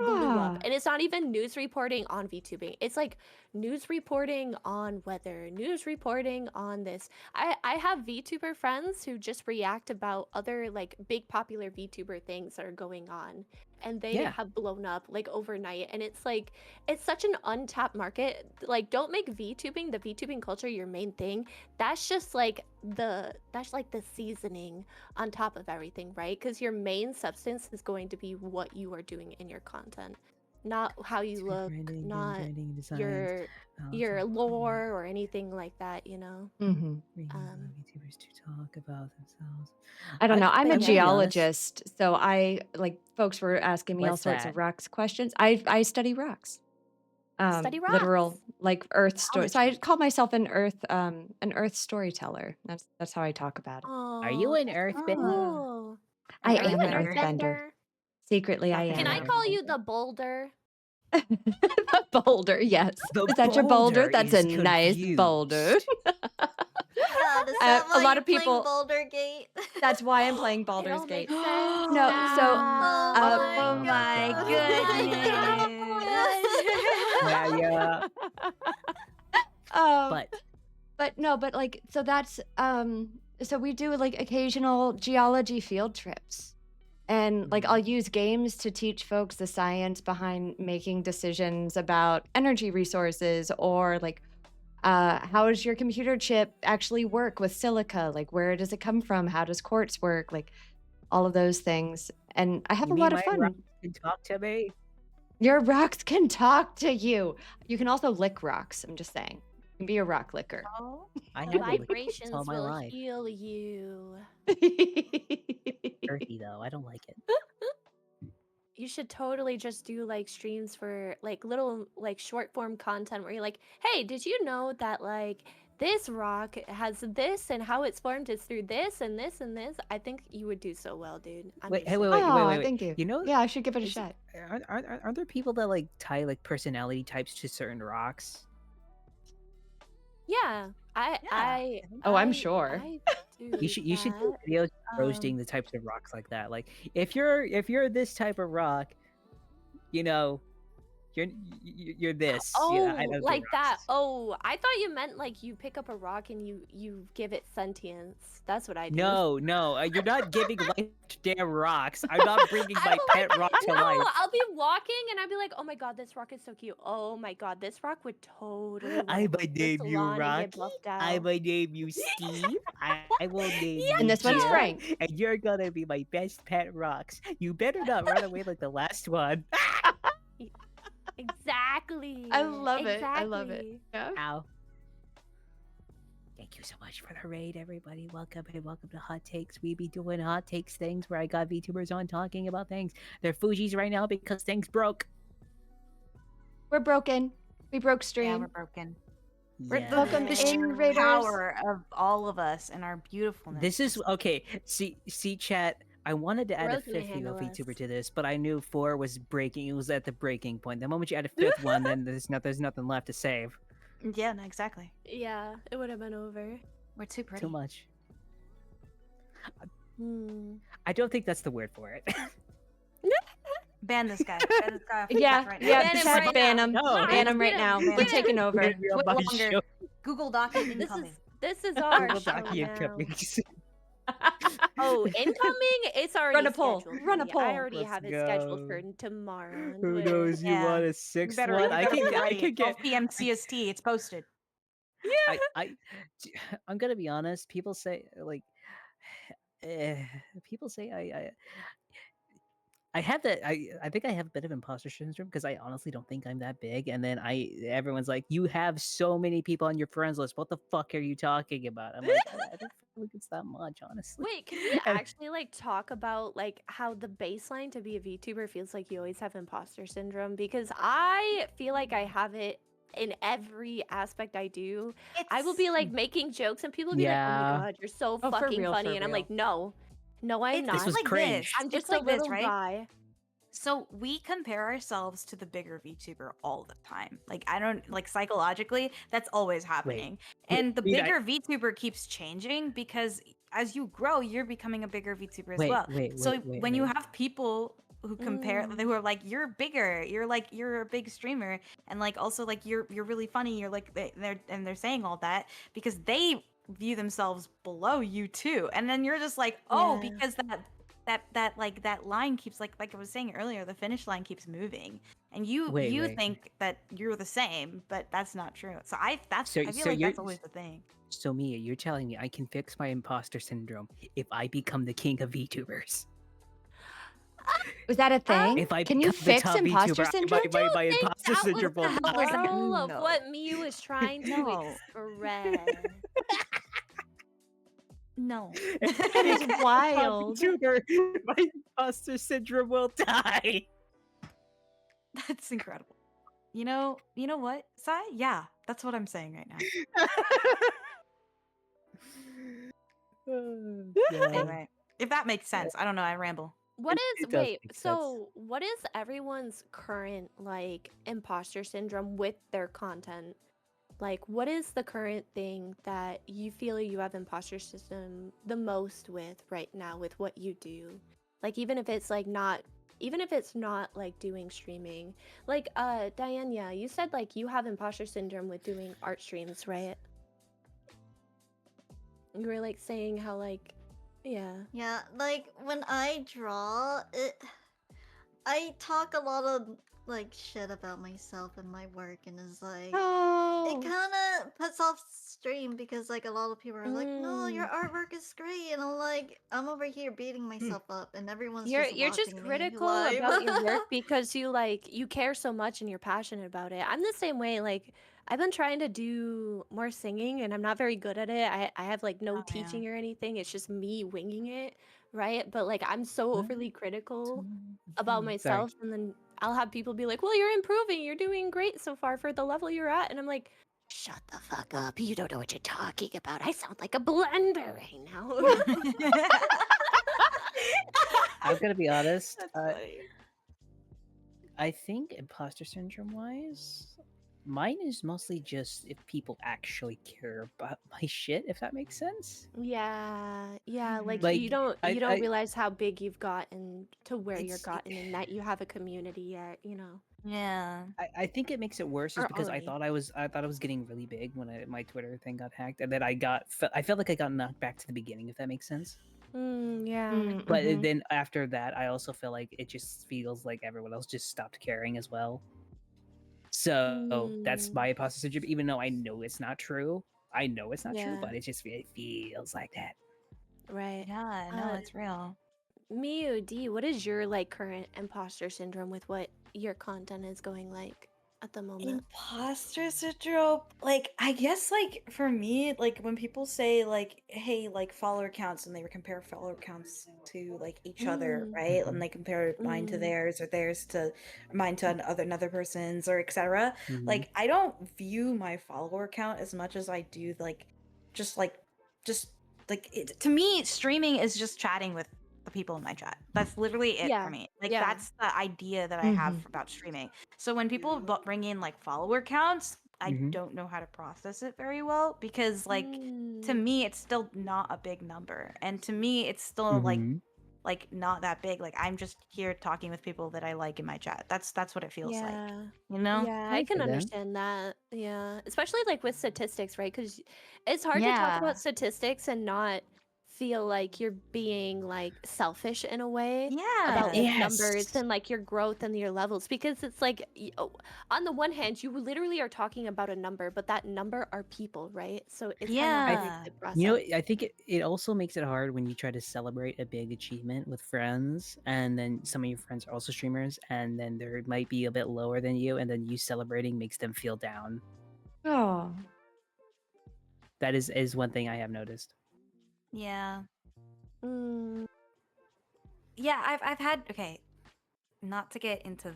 blew up. Ah. And it's not even news reporting on VTubing. It's like news reporting on weather, news reporting on this. I have VTuber friends who just react about other like big popular VTuber things that are going on. and they Yeah. have blown up like overnight. And it's like it's such an untapped market. Like, don't make VTubing, the VTubing culture, your main thing. That's just like the seasoning on top of everything, right? Because your main substance is going to be what you are doing in your content, not how you look, not your lore or anything like that, you know. Hmm. YouTubers to talk about themselves. I don't know. I'm a I'm gonna be honest. geologist, so I like folks were asking me all What's sorts that? of rocks questions. I study rocks. Study Literal rocks. like earth story. So I Geology. call myself an earth storyteller. That's how I talk about it. Are you Oh, an that's earthbender? cool. I Are Are you am an an earthbender. earthbender? Secretly, I Definitely Can am I an an call you earthbender. the boulder? The boulder, yes. The Is that your boulder? That's a is nice boulder. confused. God, is that a why lot you're of playing people. Boulder Gate? That's why I'm playing It Baldur's all Gate. makes sense No, so Oh uh, my my god. goodness. Yeah. um, But but no, but like so that's so we do like occasional geology field trips. And like I'll use games to teach folks the science behind making decisions about energy resources, or like how does your computer chip actually work with silica? Like where does it come from? How does quartz work? Like all of those things. And I have you a mean lot of my fun. rock can talk to me? Your rocks can talk to you. You can also lick rocks. I'm just saying. You can be a rock licker. Oh, I The have a lick all vibrations my will life. heal you. Earthy though, I don't like it. You should totally just do like streams for like little like short form content where you're like, hey, did you know that like this rock has this and how it's formed is through this and this and this? I think you would do so well, dude. I'm Wait, just hey, saying. Oh, thank you. You know, Yeah, I should give it a is- shot. aren't there people that like tie like personality types to certain rocks? Yeah, Oh, I'm sure. I do You should do that. videos roasting the types of rocks like that. Like if you're this type of rock, you know, you're this. Oh, You know, I don't do like that. rocks. Oh, I thought you meant like you pick up a rock and you give it sentience. That's what I do. No, you're not giving life to damn rocks. I'm not bringing my pet rock to No, life. I'll be walking and I'll be like, oh my god, this rock is so cute. Oh my god, this rock would totally I wanna go might to the name you salon and Rocky. get buffed out. I might name you Steve. I will name And you this one's Jill, Frank. and you're gonna be my best pet rocks. You better not run away like the last one. Exactly. I love it. I love it. Exactly. Yeah. Ow. Thank you so much for the raid, everybody. Welcome and welcome to Hot Takes. We be doing hot takes things where I got VTubers on talking about things. They're Fuji's right now because things broke. We're broken. We broke yeah, stream. we're broken. Welcome The in, sheer Raiders. power of all of us and our beautifulness. This is okay. See, chat. I wanted to add a Rose can fifth handle VTuber us. to this, but I knew 4 was breaking. It was at the breaking point. The moment you add a fifth one, then there's nothing left to save. Yeah, no, exactly. Yeah, it would have been over. We're too pretty. Too much. Hmm. I don't think that's the word for it. Ban this guy. Ban this guy off the Yeah, chat right now. yeah, Ban him chat, right ban now. him. No. Ban him right Ban now. him. We're Ban taking over. Ban me on Quit my longer. show. Google docket This incoming. is our Google show Document now. coming. Oh, incoming? It's already Run a poll. scheduled. Run a honey. poll. I already Let's have it scheduled go. for tomorrow on Who Twitter. knows? You Yeah. want a You sixth better, one? you I better can be get. I ready. can 12 get. p.m. CST. It's posted. I'm gonna be honest. People say like, people say I have that. I think I have a bit of imposter syndrome because I honestly don't think I'm that big. And then everyone's like, you have so many people on your friends list. What the fuck are you talking about? I'm like, I don't feel like it's that much, honestly. Wait, can we And- actually like talk about like how the baseline to be a VTuber feels like you always have imposter syndrome? Because I feel like I have it in every aspect I do. I will be like making jokes and people will be like, "Oh Yeah. my god, you're so Oh, for fucking real, funny," for and I'm real. like, "No, I'm It's not. This was like cringe. this. I'm just It's like a this, little right? guy." So we compare ourselves to the bigger VTuber all the time. Like I don't like psychologically, that's always happening. And the wait, bigger VTuber keeps changing because as you grow, you're becoming a bigger VTuber as Wait, well. wait, So wait, wait, when you wait. have people who compare who are like you're bigger, you're a big streamer, and like also like you're really funny, you're like they're saying all that because they view themselves below you too. And then you're just like, "Oh, Yeah. because that that line keeps like I was saying earlier, the finish line keeps moving, and you Wait. think that you're the same, but that's not true. So I So feel so like you're that's always the thing. so Mia, you're telling me I can fix my imposter syndrome if I become the king of VTubers. Was that a thing? If I Can you become the fix top imposter VTuber, syndrome? my think imposter that was syndrome the will hell was that? goal of No. what Miu was trying to No. express. No. That is wild. VTuber, my imposter syndrome will die. That's incredible. You know what, Sai? Yeah, that's what I'm saying right now. Anyway, if that makes sense. I don't know, I ramble. What is It does wait, make sense. so what is everyone's current like imposter syndrome with their content? Like what is the current thing that you feel you have imposter system the most with right now with what you do? Like even if it's not like doing streaming. Like Diana, you said like you have imposter syndrome with doing art streams, right? You were like saying how like yeah. Yeah, like when I draw it, I talk a lot of like shit about myself and my work, and it's like it Oh. kind of puts off stream because like a lot of people are like, "No, your artwork is great," and I'm over here beating myself up, and everyone's You're just just watching me critical live. about your work because you care so much and you're passionate about it. I'm the same way. Like I've been trying to do more singing and I'm not very good at it. I have like no Oh, yeah. teaching or anything. It's just me winging it, right? But like I'm so overly critical about myself, and then I'll have people be like, "Well, you're improving. You're doing great so far for the level you're at," and I'm like, "Shut the fuck up! You don't know what you're talking about. I sound like a blender right now." I'm gonna be honest. That's funny. I think imposter syndrome wise, mine is mostly just if people actually care about my shit, if that makes sense. Yeah, like Like, you don't I- realize how big you've gotten to where you're It's- gotten and that you have a community yet, you know. Yeah. I think it makes it worse is Or because already. I thought I was getting really big when my Twitter thing got hacked, and then I felt like I got knocked back to the beginning, if that makes sense. Yeah. But then after that, I also feel like it just feels like everyone else just stopped caring as well. So that's my imposter syndrome, even though I know it's not true. I know it's not true, Yeah. but it feels like that. Right. Yeah, no, it's real. Miu, D, what is your like current imposter syndrome with what your content is going like at the moment? Imposter syndrome, like I guess like for me, like when people say like, hey, like follower counts, and they compare follower counts to like each other, right? And they compare mine to theirs, or theirs to mine to another person's, or etc. Like I don't view my follower count as much as I do just To me, streaming is just chatting with the people in my chat. That's literally it Yeah, for me. Like yeah. that's the idea that I have about streaming. So when people bring in like follower counts, I don't know how to process it very well because like to me it's still not a big number, and to me it's still like not that big. Like I'm just here talking with people that I like in my chat. That's what it feels like. You know? Yeah, I I can feel that. understand that. Yeah, especially like with statistics, right? Because it's hard to talk Yeah. about statistics and not feel like you're being like selfish in a way about Yeah. like numbers Yes. and like your growth and your levels, because it's like on the one hand you literally are talking about a number, but that number are people, right? So it's kind of hard Yeah. to process. You know, I think it also makes it hard when you try to celebrate a big achievement with friends, and then some of your friends are also streamers, and then they might be a bit lower than you, and then you celebrating makes them feel down. Oh. That is one thing I have noticed. Yeah. Mm, Yeah, I've had okay, not to get into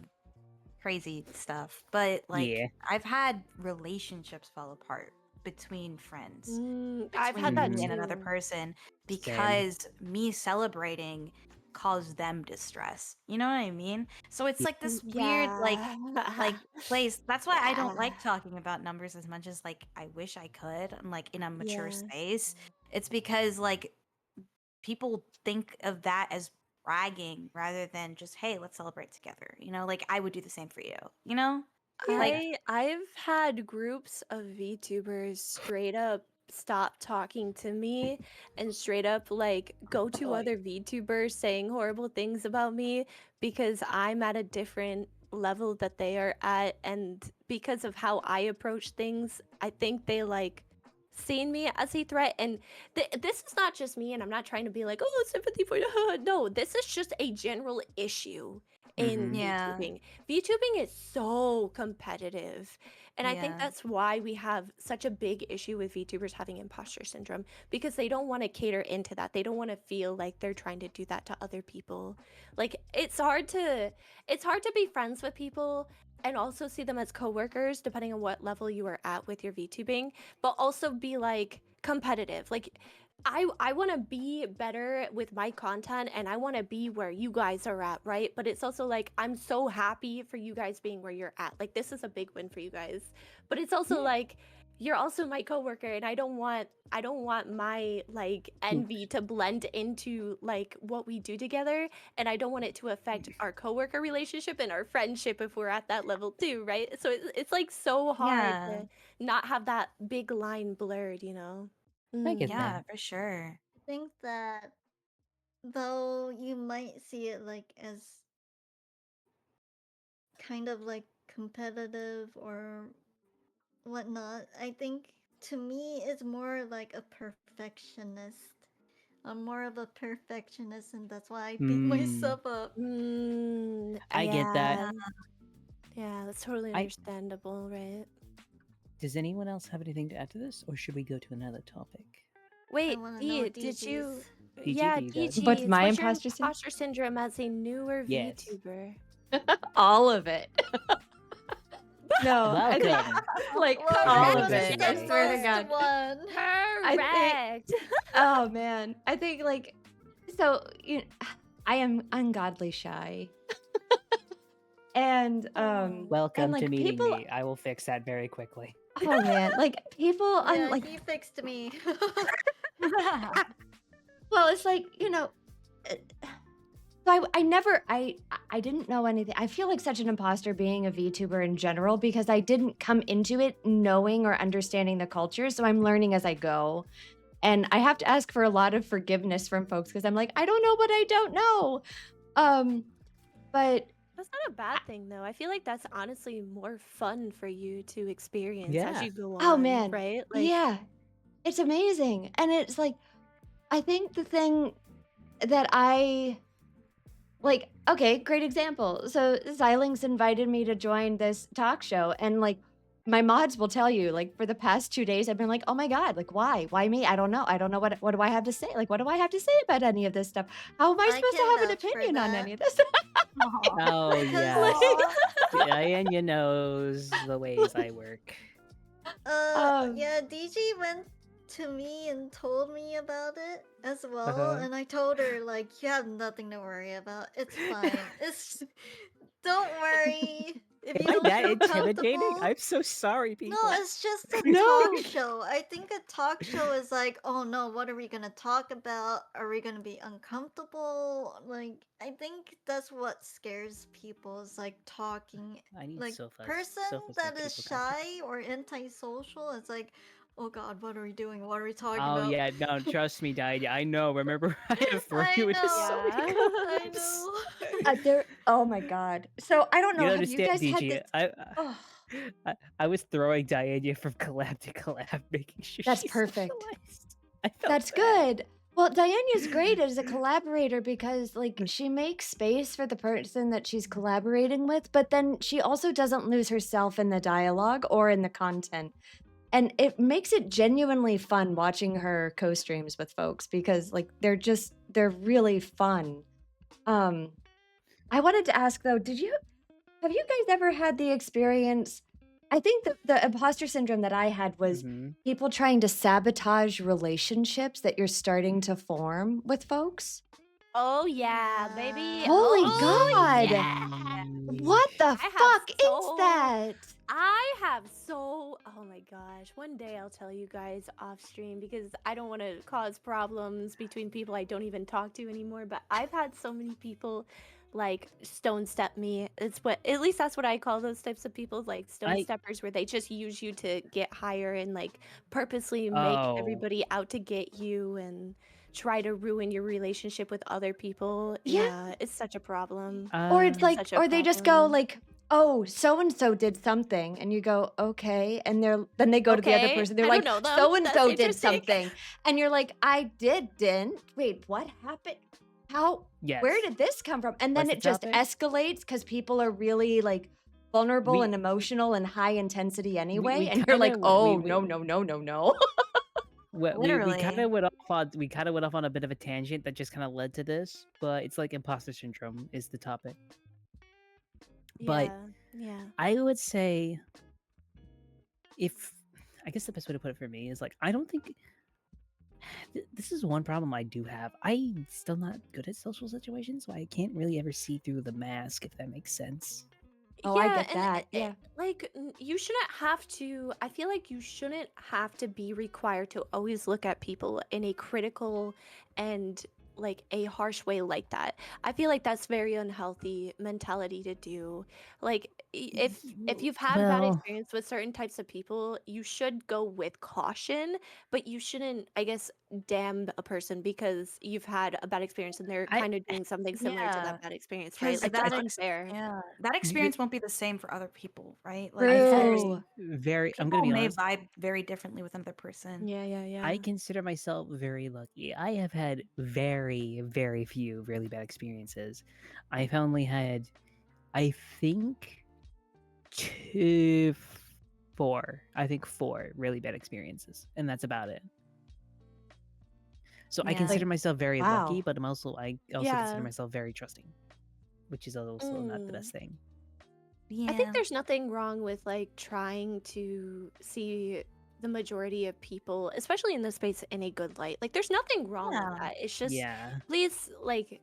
crazy stuff, but like Yeah. I've had relationships fall apart between friends, I've between had that me too. and another person because me celebrating caused them distress. You know what I mean? So it's like this weird like place. That's why I don't like talking about numbers as much as like I wish I could. I'm like in a mature Yeah. space. It's because like people think of that as bragging rather than just hey, let's celebrate together. You know, like I would do the same for you. You know? Like I've had groups of VTubers straight up stop talking to me and straight up like go to other VTubers saying horrible things about me because I'm at a different level that they are at, and because of how I approach things, I think they like seen me as a threat. And this is not just me, and I'm not trying to be like, oh, sympathy for you. No, this is just a general issue in Yeah. VTubing. VTubing is so competitive. And I think Yeah. that's why we have such a big issue with VTubers having imposter syndrome, because they don't want to cater into that. They don't want to feel like they're trying to do that to other people. Like it's hard to be friends with people and also see them as coworkers depending on what level you are at with your VTubing, but also be like competitive. Like I want to be better with my content and I want to be where you guys are at, right? But it's also like I'm so happy for you guys being where you're at. Like this is a big win for you guys. But it's also like you're also my coworker and I don't want my like envy to blend into like what we do together, and I don't want it to affect our coworker relationship and our friendship if we're at that level too, right? So it's like so hard Yeah. to not have that big line blurred, you know? I get Yeah, that. for sure. I think that though you might see it like as kind of like competitive or whatnot, I think to me it's more like a perfectionist. I'm more of a perfectionist, and that's why I beat myself up. I get that. Yeah. Yeah, that's totally I- understandable, right? Does anyone else have anything to add to this, or should we go to another topic? Wait, wanna know Dee, did you? DG, Yeah, do you got it? DG. What's my What's your imposter syndrome? imposter syndrome as a newer Yes. VTuber? All of it. No, I think Welcome. like Well, all Correct of it. I the swear to most God. one. Correct. Oh man, I think like so. I am ungodly shy, and Welcome and, like, to meeting people. me. I will fix that very quickly. Oh man, like people. Yeah, I'm like, he fixed me. well, it's like so I didn't know anything. I feel like such an imposter being a VTuber in general because I didn't come into it knowing or understanding the culture. So I'm learning as I go. And I have to ask for a lot of forgiveness from folks because I'm like, I don't know what I don't know. But That's not a bad thing, though. I feel like that's honestly more fun for you to experience as Yeah. you go on. oh man, right? yeah, it's amazing. And it's like, I think the thing that I like, okay, great example. So Xilinx invited me to join this talk show, and like my mods will tell you, like for the past 2 days, I've been like, oh my god, like why me? I don't know. I don't know what do I have to say. Like, what do I have to say about any of this stuff? How am I I supposed to can have an vouch for opinion on that. any of this? Oh Because- yeah. Diana knows the ways I work. Yeah, DG went to me and told me about it as well, Uh-huh. and I told her like, you have nothing to worry about. It's fine. It's don't worry. If Am you I don't that feel intimidating? comfortable. I'm so sorry, people. No, it's just a No. talk show. I think a talk show is like, oh no, what are we gonna talk about? Are we gonna be uncomfortable? Like, I think that's what scares people is like talking. I need Like, sofas. person Sofas that make is people comfortable. shy or antisocial is like, oh god, what are we doing? What are we talking Oh about? yeah, no, trust me, Diana. I know. Remember, I had to throw I you into so know. many I cups. know. Oh my god. So I don't You know. don't Have you understand, guys had DG. this? Oh, I was throwing Diana from collab to collab, making sure That's she's perfect. socialized. I felt that's bad. good. Well, Diana's great as a collaborator because like she makes space for the person that she's collaborating with, but then she also doesn't lose herself in the dialogue or in the content. And it makes it genuinely fun watching her co-streams with folks because like they're really fun. I wanted to ask though, have you guys ever had the experience? I think the imposter syndrome that I had was Mhm. people trying to sabotage relationships that you're starting to form with folks. Oh yeah, baby. Holy Oh, God. yeah. What the have fuck is so- that? Oh my gosh. One day I'll tell you guys off stream because I don't want to cause problems between people I don't even talk to anymore. But I've had so many people like stone step me. It's what, at least that's what I call those types of people, like stone steppers, where they just use you to get higher and like purposely make Oh. everybody out to get you and try to ruin your relationship with other people. Yeah. Yeah, it's such a problem. Or it's It's like, such a or they just go problem. like, oh, so and so did something, and you go, okay, and then they go to the other Okay, person. They're I like, don't know them. so and That's so did interesting. something, and you're like, I didn't. Wait, what happened? How? Yes. Where did this come from? And then What's it the just topic? escalates because people are really like vulnerable We- and emotional and high intensity anyway, we and you're like, kinda- oh, we- no, no, no, no, no. We kind Literally. of went off on a bit of a tangent that just kind of led to this, but it's like imposter syndrome is the topic. But yeah. I would say, I guess the best way to put it for me is like, I don't think this is one problem I do have. I'm still not good at social situations, so I can't really ever see through the mask, if that makes sense. Oh, I get and that. Yeah. like you shouldn't have to. I feel like you shouldn't have to be required to always look at people in a critical and like a harsh way like that. I feel like that's very unhealthy mentality to do. Like if you've had bad Well- experience with certain types of people, you should go with caution, but you shouldn't, I guess, damn a person because you've had a bad experience and they're I- kind of doing something similar to Yeah, that bad experience, right? 'cause Like that that's ex- unfair. Yeah, that experience won't be the same for other people, right? True. there's- I'm people gonna be may honest. vibe very differently with another person. Yeah. I consider myself very lucky. I have had very, very few really bad experiences. I've only had, I think, four really bad experiences, and that's about it. So I Yeah. consider Like, myself very lucky, wow. but I also Yeah. consider myself very trusting, which is also not the best thing. Yeah, I think there's nothing wrong with like trying to see the majority of people, especially in this space, in a good light. Like there's nothing wrong Yeah. with that. It's just Yeah. please like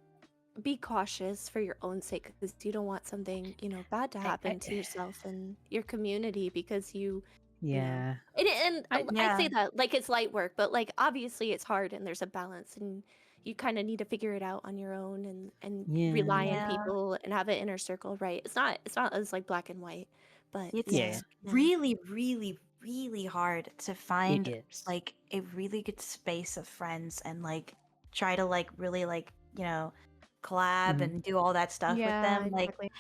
be cautious for your own sake because you don't want something, bad to happen to yourself and your community because you know. Yeah. And I say Yeah. that like it's light work, but like obviously it's hard and there's a balance and you kind of need to figure it out on your own and rely Yeah. on people and have an inner circle, right? It's not as like black and white, but It's Yeah. really, really, really hard to find is. like a really good space of friends and like try to like really like collab Mhm. and do all that stuff with them. Like exactly.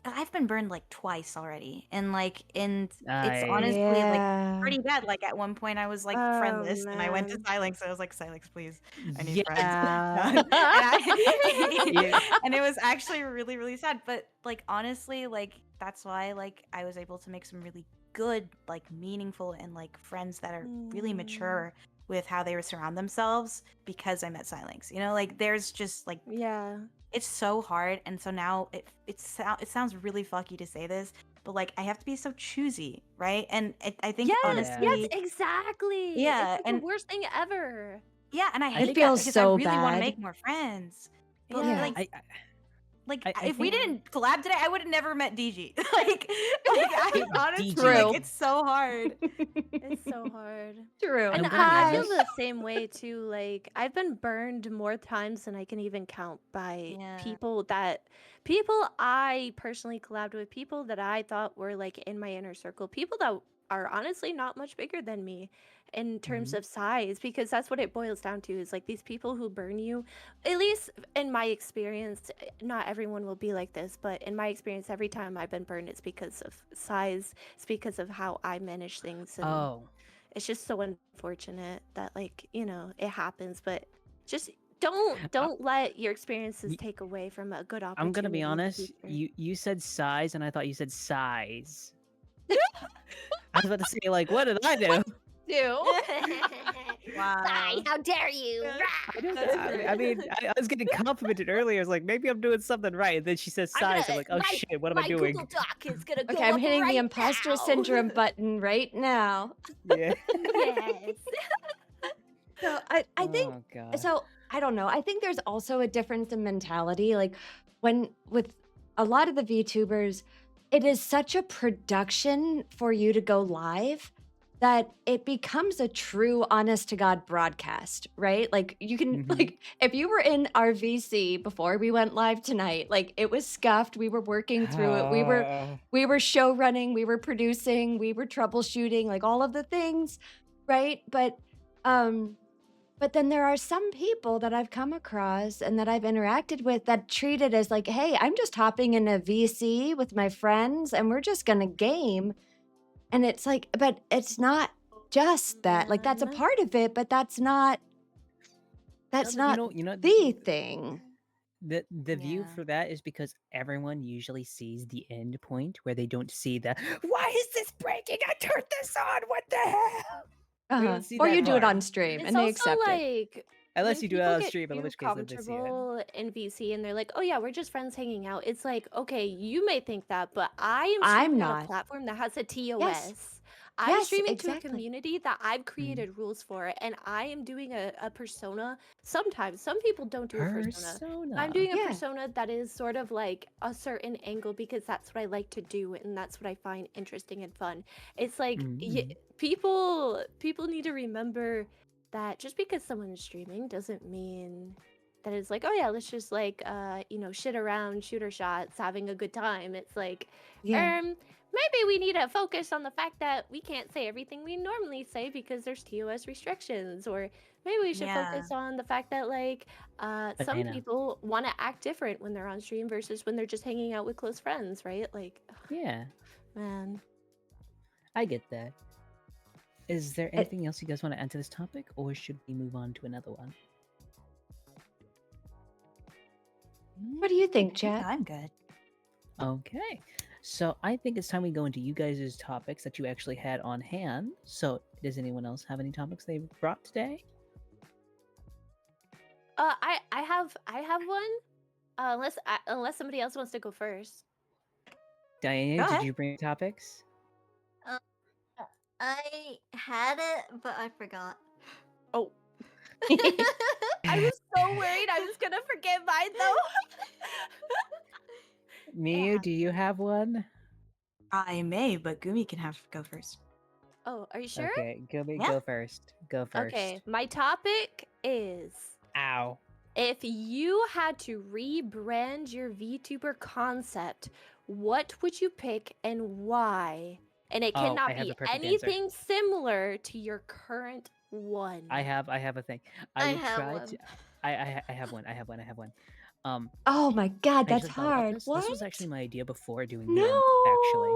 I've been burned like twice already, and it's I- honestly like Yeah. pretty bad. Like at one point I was like Oh, friendless, and I went to man. Silence. I was like, Silence, please, I need Yeah. friends. and, Yeah. and it was actually really, really sad. But like honestly, like that's why like I was able to make some really good, like meaningful, and like friends that are really mature with how they surround themselves because I met Silence. Like there's just like Yeah. it's so hard, and so now it sounds really fucky to say this, but like I have to be so choosy, right? And I think Yes, honestly, yes, exactly. Yeah, It's like and the worst thing ever. yeah, and I It hate that feels because so I really want to bad. make more friends. But Yeah. like I if we think- didn't collab today, I would have never met DG. I honestly, True. it's so hard. It's so hard. True. And I'm gonna be I feel honest. the same way too. Like I've been burned more times than I can even count by Yeah. people I personally collabed with, people that I thought were like in my inner circle, people that are honestly not much bigger than me in terms of size, because that's what it boils down to, is like these people who burn you. At least in my experience, not everyone will be like this, but in my experience, every time I've been burned, it's because of size, it's because of how I manage things, and Oh. it's just so unfortunate that it happens. But just don't let your experiences take away from a good opportunity. I'm gonna be in the honest. future. You said size, and I thought you said size. I was about to say, like, what did I do? Wow. How dare you? I mean, I was getting complimented earlier. I was like, maybe I'm doing something right. And then she says size. I'm like, oh shit, what am I doing? Google Doc is gonna go Okay, I'm up hitting right the imposter now. syndrome button right now. Yeah. Yes. So I think Oh, God. so I don't know. I think there's also a difference in mentality. Like with a lot of the VTubers, it is such a production for you to go live that it becomes a true honest to God broadcast, right? Like you can Mhm. like if you were in our VC before we went live tonight, like it was scuffed, we were working through it. We were show running, we were producing, we were troubleshooting, like all of the things, right? But then there are some people that I've come across and that I've interacted with that treat it as like, hey, I'm just hopping in a VC with my friends and we're just gonna game. And it's like, but it's not just that. Like that's a Man. part of it, but that's not You know, the thing. the view Yeah. for that is because everyone usually sees the end point where they don't see the why is this breaking? I turned this on. What the hell? They don't see Or that you do it part. on stream It's and they also accept it. like Unless when you do it people on get stream, in too which case then they see it. comfortable in VC and they're like, "Oh yeah, we're just friends hanging out." It's like, okay, you may think that, but I am I'm streaming on a not. platform that has a TOS. Yes. I'm Yes, streaming to a exactly. community that I've created rules for, and I am doing a persona. Sometimes some people don't do a persona. I'm doing a Yeah. persona that is sort of like a certain angle because that's what I like to do and that's what I find interesting and fun. It's like Mhm. people need to remember that just because someone's streaming doesn't mean that it's like, oh yeah, let's just like shit around, shooter shots, having a good time. It's like, Yeah. maybe we need to focus on the fact that we can't say everything we normally say because there's TOS restrictions, or maybe we should Yeah. focus on the fact that like some Banana. people want to act different when they're on stream versus when they're just hanging out with close friends, right? Like, Yeah, man. I get that. Is there It- anything else you guys want to add to this topic, or should we move on to another one? What do you think, I think Chat? I'm good. Okay, so I think it's time we go into you guys' topics that you actually had on hand. So, does anyone else have any topics they brought today? I have one. Unless somebody else wants to go first. Diana, Go did ahead. you bring topics? I had it, but I forgot. Oh. I was so worried I was gonna forget mine though. Miyu, Yeah. do you have one? I may, but Gumi can go first. Oh, are you sure? Okay, Gumi, Yeah. go first. Go first. Okay, my topic is Ow. if you had to rebrand your VTuber concept, what would you pick and why? And it Oh, cannot I have be the perfect answer. anything similar to your current one. I have a thing. I would have try one. to. I have one. I have one. Oh my God, I that's just thought about hard. this. What? This was actually my idea before doing No. Gimp, actually.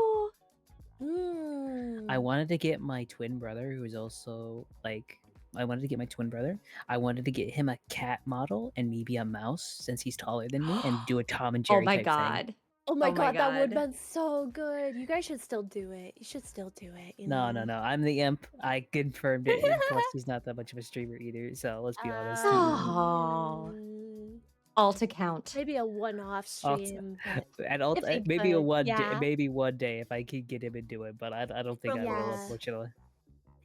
I Hmm. wanted to get my twin brother, who is also like, I wanted to get my twin brother. I wanted to get him a cat model and maybe a mouse since he's taller than me, and do a Tom and Oh Jerry my type thing. God. Oh my Oh my god, that would God. have been so good. You guys should still do it. You should still do it. You No, know? no, no. I'm the imp. I confirmed it. And plus, he's not that much of a streamer either. So let's be honest. Oh. Mm, All to count. maybe a one-off Also- stream. But And I'll, if he maybe a could, one day, yeah. maybe one day if I can get him into it. But I don't think I will, Yeah. unfortunately.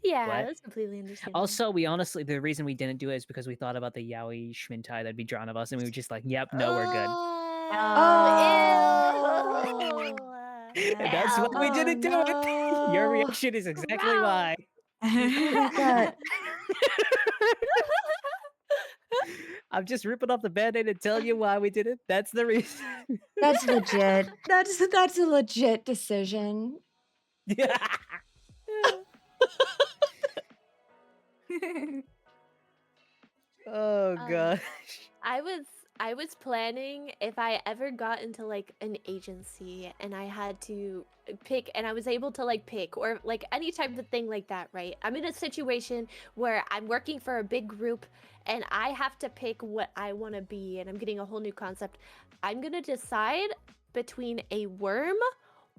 Yeah, What? that's completely understandable. Also, we honestly, the reason we didn't do it is because we thought about the yaoi schmintai that'd be drawn of us, and we were just like, "Yep, no, we're good." Oh, ew. And that's why we didn't do it. Your no. reaction is exactly Gross. why. That- I'm just ripping off the band-aid and telling you why we did it. That's the reason. That's legit. That's a legit decision. Oh gosh. I was planning if I ever got into like an agency and I had to pick and I was able to like pick or like any type of thing like that, right? I'm in a situation where I'm working for a big group and I have to pick what I want to be and I'm getting a whole new concept. I'm going to decide between a worm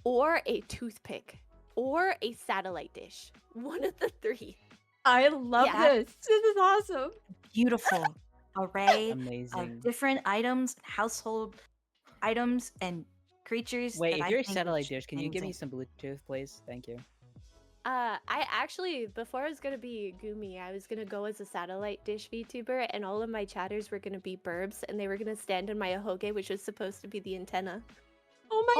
or a toothpick or a satellite dish. One of the three. I love Yeah. this. This is awesome. Beautiful array Amazing. of different items, household items, and creatures. Wait, that if I you're a think satellite is dish, can you give me amazing. some Bluetooth, please? Thank you. I actually, before I was gonna be Gumi, I was gonna go as a satellite dish VTuber, and all of my chatters were gonna be burbs, and they were gonna stand in my ahoge, which was supposed to be the antenna. Oh my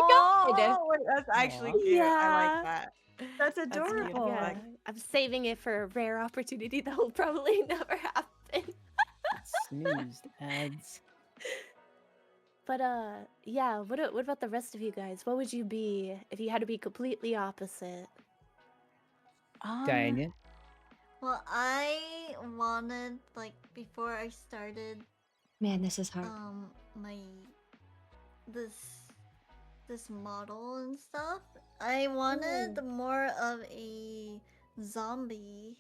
God. Oh, wait, that's actually Aw. cute. I Yeah. like that. That's beautiful. adorable. Yeah, I'm saving it for a rare opportunity that will probably never happen. Snoozed ads. But yeah. What about the rest of you guys? What would you be if you had to be completely opposite? Diana? Well, I wanted, like, before I started Man, this is hard. my this model and stuff, I wanted more of a zombie.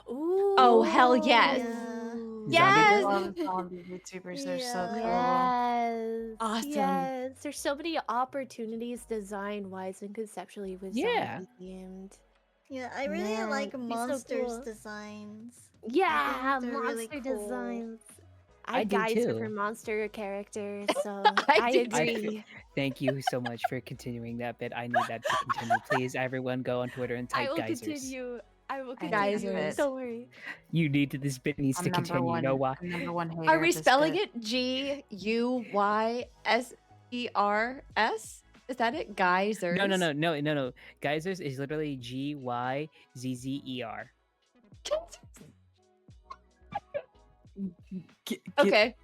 Ooh. Oh, hell yes. Yeah. Yes. I love zombie YouTubers. They're so cool. Yes. Awesome. Yes. There's so many opportunities design-wise and conceptually with Yeah. zombie themed. Yeah, I really Man, like it'd be so monsters cool. designs. Yeah, they're really monster cool. designs. I I do geyser for too. monster characters, so I I do agree. Thank you so much for continuing that bit. I need that to continue. Please, everyone, go on Twitter and I type will geysers. continue. I will I continue. Geysers. Don't worry. You need to. This bit needs I'm to number continue. You know one. why? I'm number one hater. Are we of this spelling bit. it GUYSERS? Is that it? Geysers? No. Geysers is literally GYZZER. Okay.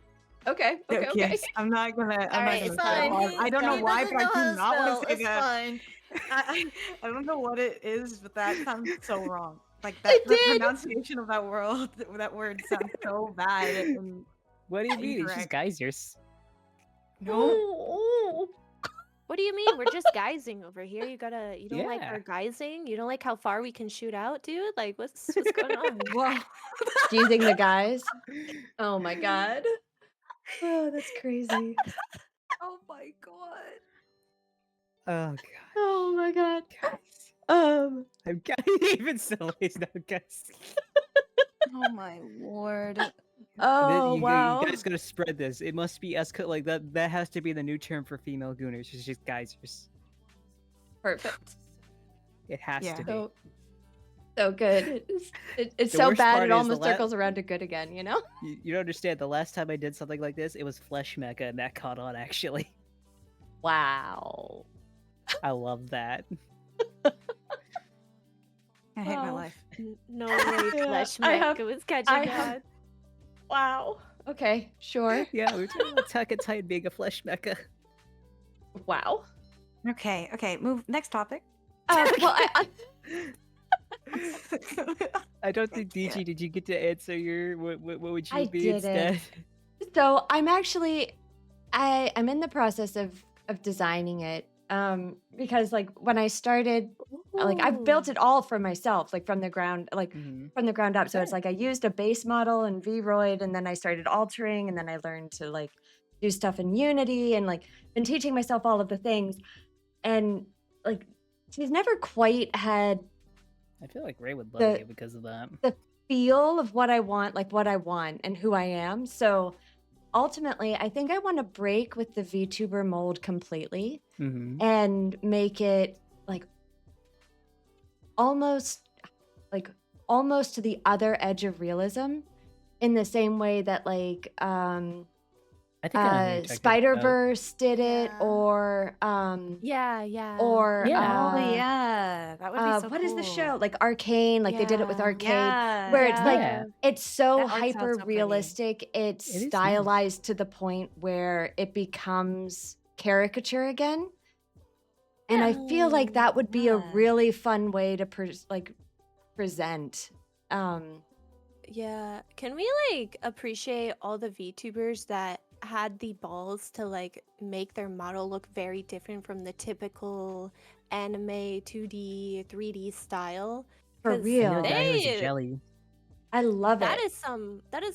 Okay. Yes, I'm not gonna. I'm Alright, not it's gonna say it fine. hard. I don't know He why, doesn't but I know how do to not want spell. to say It's that. fine. I don't know what it is, but that sounds so wrong. Like I that, the did. pronunciation of that word sounds so bad. And What do you mean? It's just Incorrect. geysers. no, What do you mean? We're just geysing over here. You don't like Yeah. our geysing? You don't like how far we can shoot out, dude? Like, what's going on? whoa. Using the guys. Oh my god. Oh, that's crazy. Oh my god. Oh god, Oh my god. guys. I'm even Silly's now, guys. Oh my lord. Oh You wow. guys gotta spread this. It must be like that. That has to be the new term for female gooners. It's just geysers. Perfect. It has Yeah. to be. So good. It's The so worst bad part it is the almost la- circles around to good again, you know? You don't understand. The last time I did something like this, it was Flesh Mecha, and that caught on. Actually, Wow. I love that. I hate my Wow. life. No way, Yeah, Flesh I Mech. have- It was I catching have- on. Wow. Okay, sure. Yeah, we're talking about Attack on Titan being a Flesh Mecha. Wow. Okay. Move next topic. Well, I I don't think DG. Did you get to answer your what would you I be didn't. instead? so I'm actually I'm in the process of designing it. Because like when I started, like I've built it all for myself, like from the ground, from the ground up. So it's Sure. like I used a base model in Vroid, and then I started altering, and then I learned to like do stuff in Unity, and like been teaching myself all of the things. And like she's never quite had I feel like Ray would love The- you because of that. the feel of what I want, and who I am. So ultimately, I think I want to break with the VTuber mold completely Mm-hmm. and make it like almost to the other edge of realism, in the same way that like I think I know who you're talking about. Spider-Verse did it, Yeah. or Yeah. or Yeah. Oh yeah, that would be so what is the cool. show, like Arcane, like they did it with Yeah. Arcane, Yeah, where it's like Yeah. it's so That art sounds hyper so pretty. realistic, it's It is nice. stylized to the point where it becomes caricature again. And I feel like that would be a Yeah. really fun way to present. Yeah. Can we like appreciate all the VTubers that had the balls to like make their model look very different from the typical anime 2D, 3D style? For 'Cause I real. know a guy who's a They- jelly. I love That it. is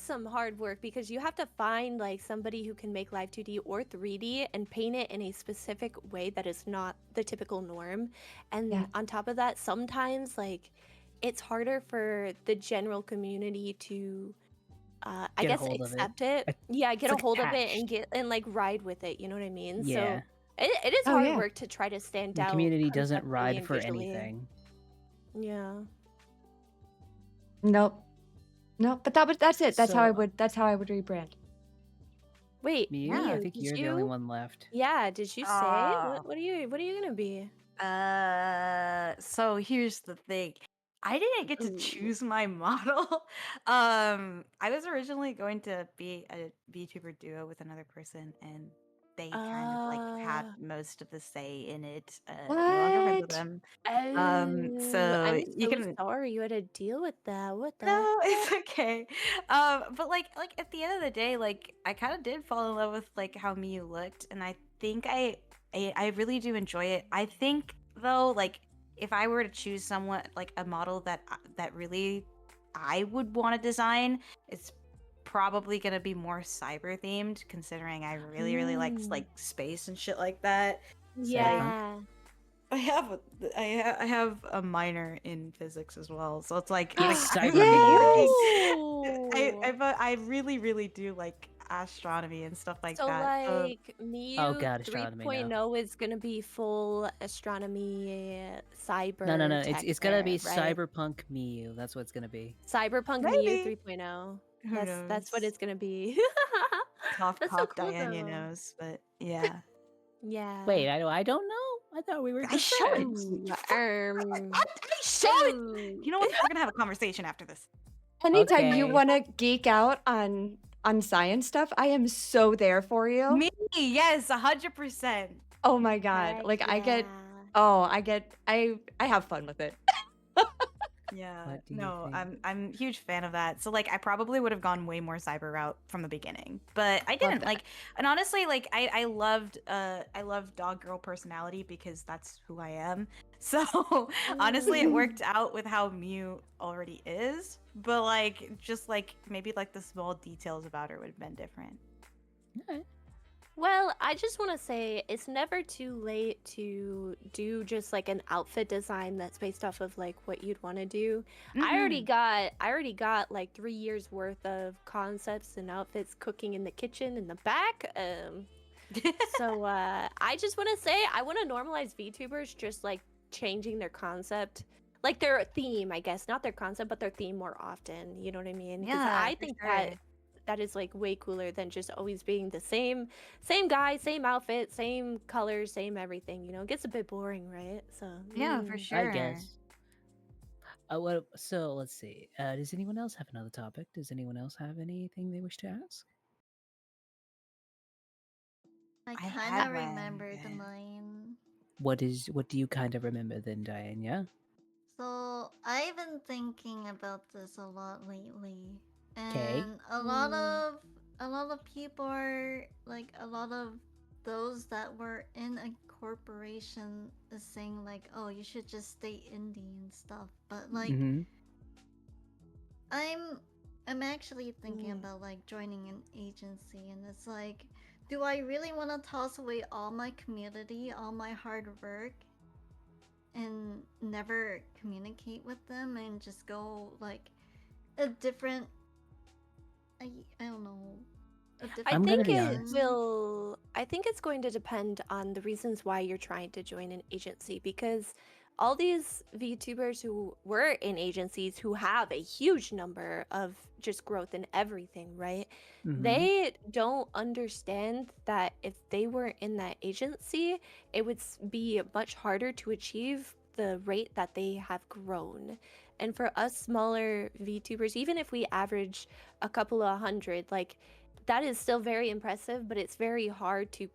some hard work, because you have to find like somebody who can make live 2D or 3D and paint it in a specific way that is not the typical norm. And Yeah. on top of that, sometimes like it's harder for the general community to I Get a guess hold of it. accept it. I- Yeah, get a like hold of it attached. and like ride with it, you know what I mean? Yeah. So it is Oh, hard yeah. work to try to stand The out community doesn't conceptually ride and for visually. anything. Yeah. Nope. But that's it. That's how I So- would rebrand. Wait, Me? Mia, I think did you're the only one left. Yeah, did you say? Ah. What are you gonna be? So here's the thing. I didn't get to Ooh. choose my model. I was originally going to be a VTuber duo with another person, and they kind of like had most of the say in it. No longer friends with What? them. Oh, So I'm you so can sorry you had to deal with that. What the no, heck? it's okay. But like at the end of the day, like I kind of did fall in love with like how Miyu looked, and I think I really do enjoy it. I think though, like if I were to choose someone like a model that really I would want to design, it's probably gonna be more cyber themed, considering I really like Mm. space and shit like that. So like Cyberpunk? Yeah. I have a minor in physics as well, so it's like It's I'm cyber really medieval. thinking Ooh. I really do like astronomy and stuff like So that. So like Oh Miu god, astronomy now. 3.0 is gonna be full astronomy No. cyber tech It's gonna be there, right? Cyberpunk Miyu. That's what it's gonna be. Cyberpunk Miu maybe 3.0. who That's what knows? it's gonna be. That's so Cough, cool Diana though. knows, but yeah. Yeah. Wait, I don't know. I thought we were I good should. friends. Ooh, I should. ooh. You know what? We're gonna have a conversation after this. Anytime you Okay. want to geek out on science stuff, I am so there for you. Me, yes, 100%. Oh my god. Heck Like yeah. I have fun with it. Yeah, What do you no, think? I'm a huge fan of that. So like I probably would have gone way more cyber route from the beginning. But I Love didn't that. like and honestly like I loved dog girl personality because that's who I am. So honestly it worked out with how Mew already is. But like just like maybe like the small details about her would have been different. Alright. Well, I just want to say it's never too late to do just like an outfit design that's based off of like what you'd want to do. I already got like 3 years worth of concepts and outfits cooking in the kitchen in the back. So I just want to say I want to normalize VTubers just like changing their concept, like their theme, I guess, not their concept, but their theme more often. You know what I mean? Because Yeah, I for think sure. that is like way cooler than just always being the same guy, same outfit, same colors, same everything. You know, it gets a bit boring, right? So Yeah, for I sure. guess. So let's see. Does anyone else have another topic? Does anyone else have anything they wish to ask? I I kind had of one. remembered but- mine. What do you kind of remember then, Diane? Yeah. So I've been thinking about this a lot lately, 'Kay. and Mm. a lot of people are like a lot of those that were in a corporation is saying like, oh, you should just stay indie and stuff. But like, Mm-hmm. I'm actually thinking Mm. about like joining an agency, and it's like, do I really want to toss away all my community, all my hard work, and never communicate with them and just go like a different I don't know, a different I I'm gonna think be it honest. direction? will. I think it's going to depend on the reasons why you're trying to join an agency because all these VTubers who were in agencies who have a huge number of just growth in everything, right? Mm-hmm. They don't understand that if they were in that agency, it would be much harder to achieve the rate that they have grown. And for us smaller VTubers, even if we average a couple of hundred, like that is still very impressive, but it's very hard to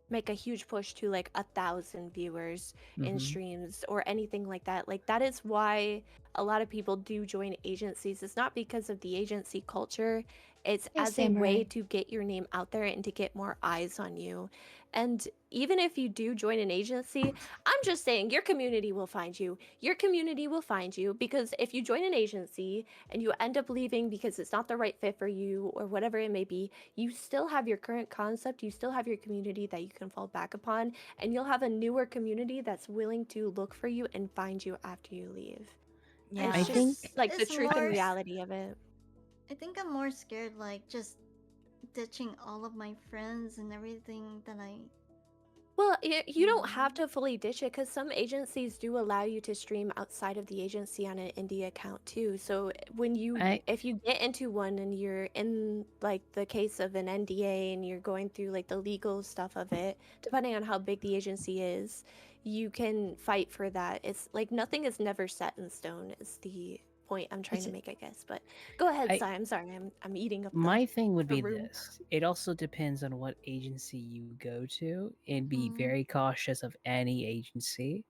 make a huge push to like 1,000 viewers in Mm-hmm. streams or anything like that. Like that is why a lot of people do join agencies. It's not because of the agency culture. It's Yes, as a way Samurai. to get your name out there and to get more eyes on you. And even if you do join an agency, I'm just saying your community will find you. Your community will find you because if you join an agency and you end up leaving because it's not the right fit for you or whatever it may be, you still have your current concept, you still have your community that you can fall back upon, and you'll have a newer community that's willing to look for you and find you after you leave. Yeah. I It's think just like the it's truth and more reality of it. I think I'm more scared like just ditching all of my friends and everything that I Well, you don't have to fully ditch it because some agencies do allow you to stream outside of the agency on an indie account too. So if you get into one and you're in like the case of an NDA and you're going through like the legal stuff of it, depending on how big the agency is, you can fight for that. It's like nothing is never set in stone is the point I'm trying It's to make, I guess. But go ahead, I Sai. I'm sorry. I'm eating up my thing would the be room. this. It also depends on what agency you go to, and be Mhm. very cautious of any agency.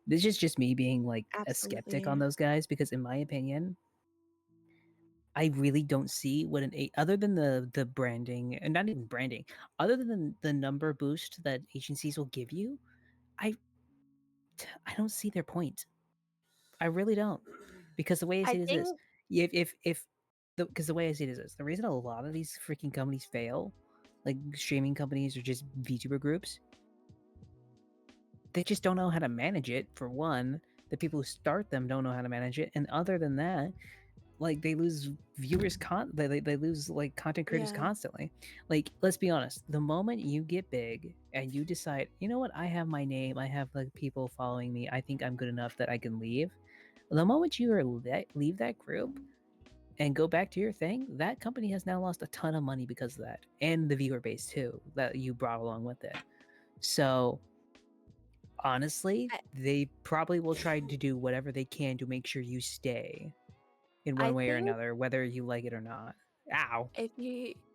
This is just me being like a skeptic on Absolutely. those guys because, in my opinion, I really don't see what other than the branding, and not even branding, other than the number boost that agencies will give you. I I don't see their point. I really don't, because the way I I see it is this: think if because the way I see it is this, the reason a lot of these freaking companies fail, like streaming companies or just VTuber groups, they just don't know how to manage it. For one, the people who start them don't know how to manage it, and other than that, like they lose viewers they lose like content creators yeah. constantly. Like, let's be honest, the moment you get big and you decide, you know what, I have my name, I have like people following me, I think I'm good enough that I can leave. The moment you leave that group and go back to your thing, that company has now lost a ton of money because of that, and the viewer base too that you brought along with it. So honestly, I, they probably will try to do whatever they can to make sure you stay in I one way or think another, whether you like it or not. Ow.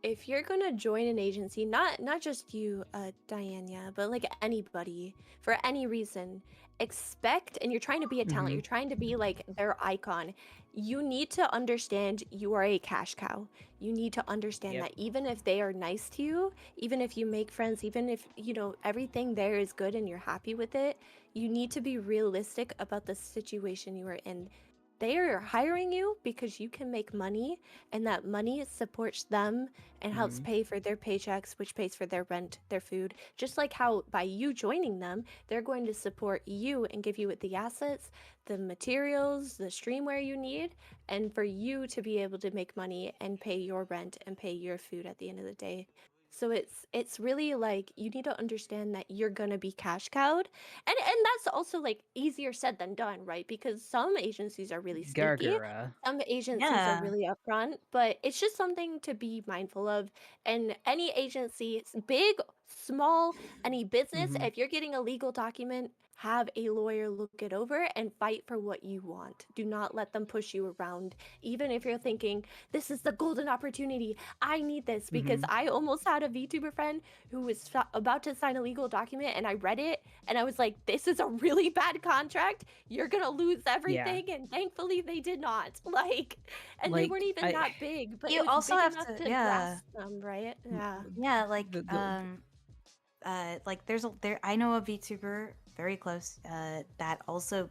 if you're gonna join an agency, not just you, Diana, but like anybody for any reason, expect, and you're trying to be a talent, Mm-hmm. you're trying to be like their icon. You need to understand you are a cash cow. You need to understand Yep. that even if they are nice to you, even if you make friends, even if everything there is good and you're happy with it, you need to be realistic about the situation you are in. They are hiring you because you can make money, and that money supports them and helps Mm-hmm. pay for their paychecks, which pays for their rent, their food. Just like how by you joining them, they're going to support you and give you the assets, the materials, the streamware you need, and for you to be able to make money and pay your rent and pay your food at the end of the day. So it's really like you need to understand that you're gonna be cash cowed, and that's also like easier said than done, right? Because some agencies are really sneaky, Gargara. some agencies are Yeah. really upfront, but it's just something to be mindful of. And any agency, big, small, any business, Mm-hmm. if you're getting a legal document, have a lawyer look it over and fight for what you want. Do not let them push you around. Even if you're thinking, this is the golden opportunity, I need this, because Mm-hmm. I almost had a VTuber friend who was about to sign a legal document, and I read it and I was like, this is a really bad contract. You're gonna lose Yeah. everything. And thankfully they did not. Like, and they Like weren't even I that big, but it You was also big have enough to, to yeah. grasp them, right? m- Yeah. Yeah, like the like there I know a VTuber very close that also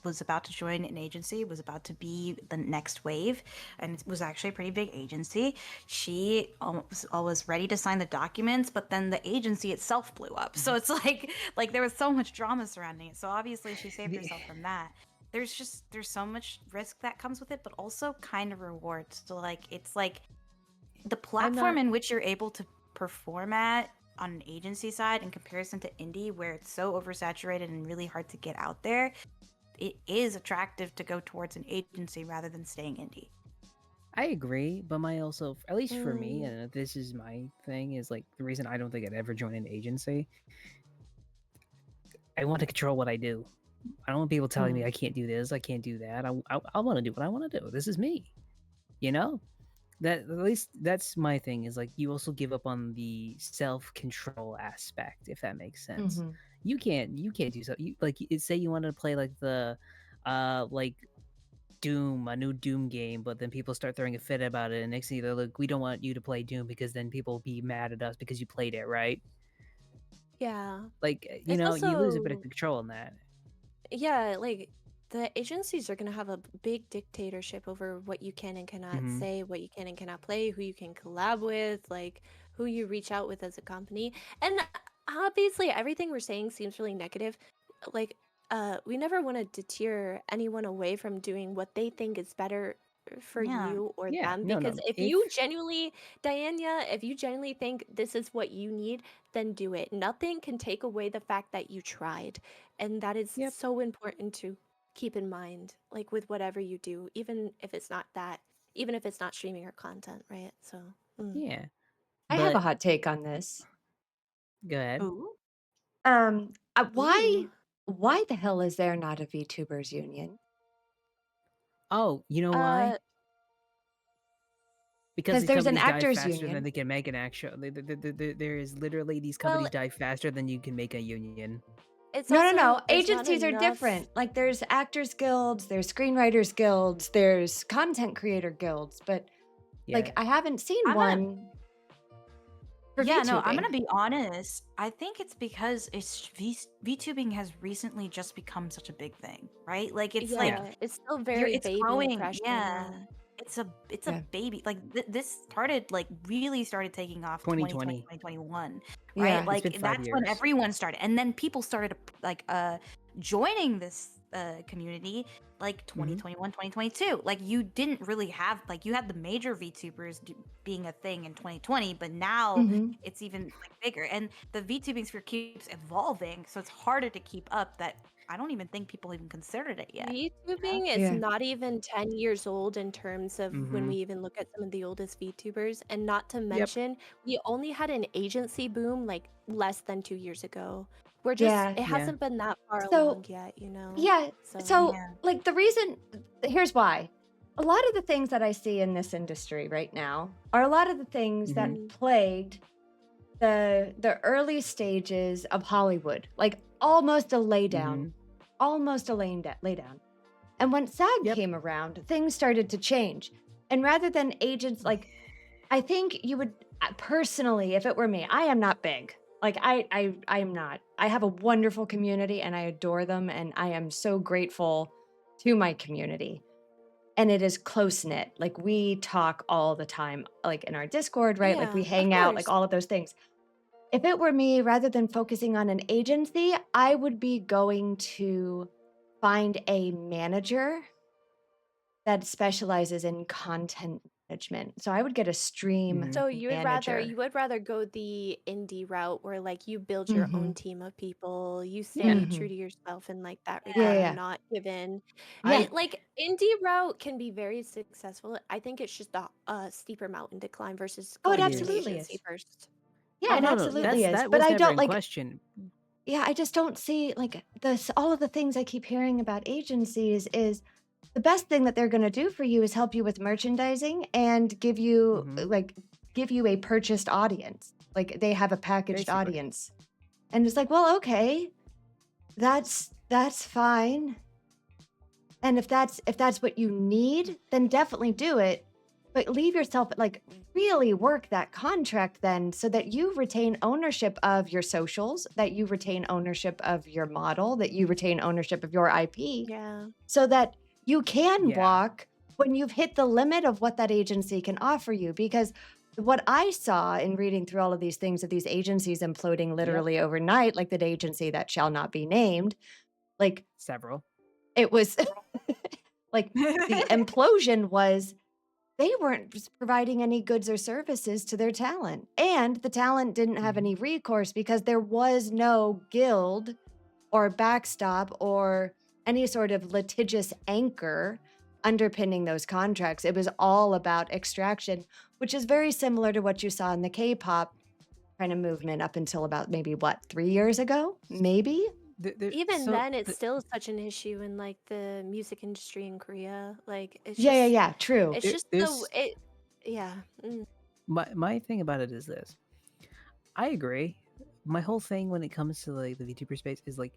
was about to join an agency, was about to be the next wave, and it was actually a pretty big agency. She was ready to sign the documents, but then the agency itself blew up. So it's like there was so much drama surrounding it. So obviously she saved herself from that. There's so much risk that comes with it, but also kind of rewards. So like it's like the I'm platform not in which you're able to perform at on an agency side in comparison to indie, where it's so oversaturated and really hard to get out there, it is attractive to go towards an agency rather than staying indie. I agree, but my also, at least for me, Mm. and this is my thing, is like the reason I don't think I'd ever join an agency. I want to control what I do. I don't want people telling me I can't do this, I can't do that. I want to do what I want to do. This is me. You know? That, at least that's my thing, is like you also give up on the self-control aspect, if that makes sense. Mhm. You can't do so. Say you wanted to play like the like Doom, a new Doom game, but then people start throwing a fit about it, and next thing they're like, we don't want you to play Doom because then people will be mad at us because you played it, right? Yeah. Like, It's you lose a bit of also, control in that. yeah, like the agencies are going to have a big dictatorship over what you can and cannot Mm-hmm. say, what you can and cannot play, who you can collab with, like who you reach out with as a company. And obviously, everything we're saying seems really negative. Like, we never want to deter anyone away from doing what they think is better for Yeah. you or Yeah, them. no, Because no. if you genuinely, Diana, if you genuinely think this is what you need, then do it. Nothing can take away the fact that you tried. And that is Yep. so important to keep in mind, like with whatever you do, even if it's not that, even if it's not streaming or content, right? So, Yeah. I have a But hot take on this. go ahead. Ooh. Why Ooh. why the hell is there not a VTubers union? Oh, you know why? Uh, Because Because these there's an companies die actors faster than union. they can make an actual. There is literally these well, companies die faster than you can make a union. it's No, no, also no. there's not Agencies are enough. different. Like there's actors guilds, there's screenwriters guilds, there's content creator guilds, but like Yeah. I haven't seen I'm gonna- one for Yeah, no, I'm VTubing. gonna be honest. I think it's because VTubing has recently just become such a big thing, right? Like it's like Yeah, it's still very it's baby growing. impression. Yeah, it's a Yeah. baby. Like this started like really started taking off 2020. 2021, Yeah. right? It's Like been 5 that's when years. everyone started, and then people started like joining this community like 2021 2022. Like you didn't really have like you had the major VTubers being a thing in 2020, but now Mhm. it's even like bigger, and the VTubing sphere keeps evolving, so it's harder to keep up. That I don't even think people even considered it yet. VTubing is Yeah. not even 10 years old in terms of when we even look at some of the oldest VTubers, and not to mention, we only had an agency boom like less than 2 years ago. We're just Yeah. it hasn't been that far So, along yet, you know. Yeah. So, So, Yeah. like the reason here's why. A lot of the things that I see in this industry right now are a lot of the things that plagued the early stages of Hollywood. Like almost a laydown. Almost a laydown. And when SAG Yep. came around, things started to change. And rather than agents like I think you would personally, if it were me, I am not big. Like I am not. I have a wonderful community and I adore them and I am so grateful to my community. And it is close knit. Like we talk all the time, like in our Discord, right? Like we yeah, of hang out, like course. all of those things. If it were me, rather than focusing on an agency, I would be going to find a manager that specializes in content management. So I would get a stream So you would manager. rather go the indie route where like you build your own Mhm. team of people, you Yeah. stay true Mhm. to yourself in like that Yeah, regard, yeah, and not given yeah. it like indie route can be very successful. I think it's just a steeper mountain to climb versus Oh, it going through an absolutely agency is. first. Yeah, Oh it no, absolutely is. that But was I never don't in like question. yeah, I just don't see like this all of the things I keep hearing about agencies is the best thing that they're going to do for you is help you with merchandising and give you give you a purchased audience. Like they have a packaged Basically. audience. And it's like, well, okay. That's fine. And if that's what you need, then definitely do it. But leave yourself like really work that contract then so that you retain ownership of your socials, that you retain ownership of your model, that you retain ownership of your IP, Yeah. so that you can Yeah. walk when you've hit the limit of what that agency can offer you. Because what I saw in reading through all of these things of these agencies imploding literally overnight, like the agency that shall not be named, like Several. it was like the implosion was they weren't providing any goods or services to their talent. And the talent didn't have any recourse because there was no guild or backstop or any sort of litigious anchor underpinning those contracts. It was all about extraction, which is very similar to what you saw in the K-pop kind of movement up until about maybe what, 3 years ago? Maybe? Even then, it's still such an issue in like the music industry in Korea. Like it's Yeah, just yeah, true. it's just the it yeah. My thing about it is this. I agree. My whole thing when it comes to like the VTuber space is like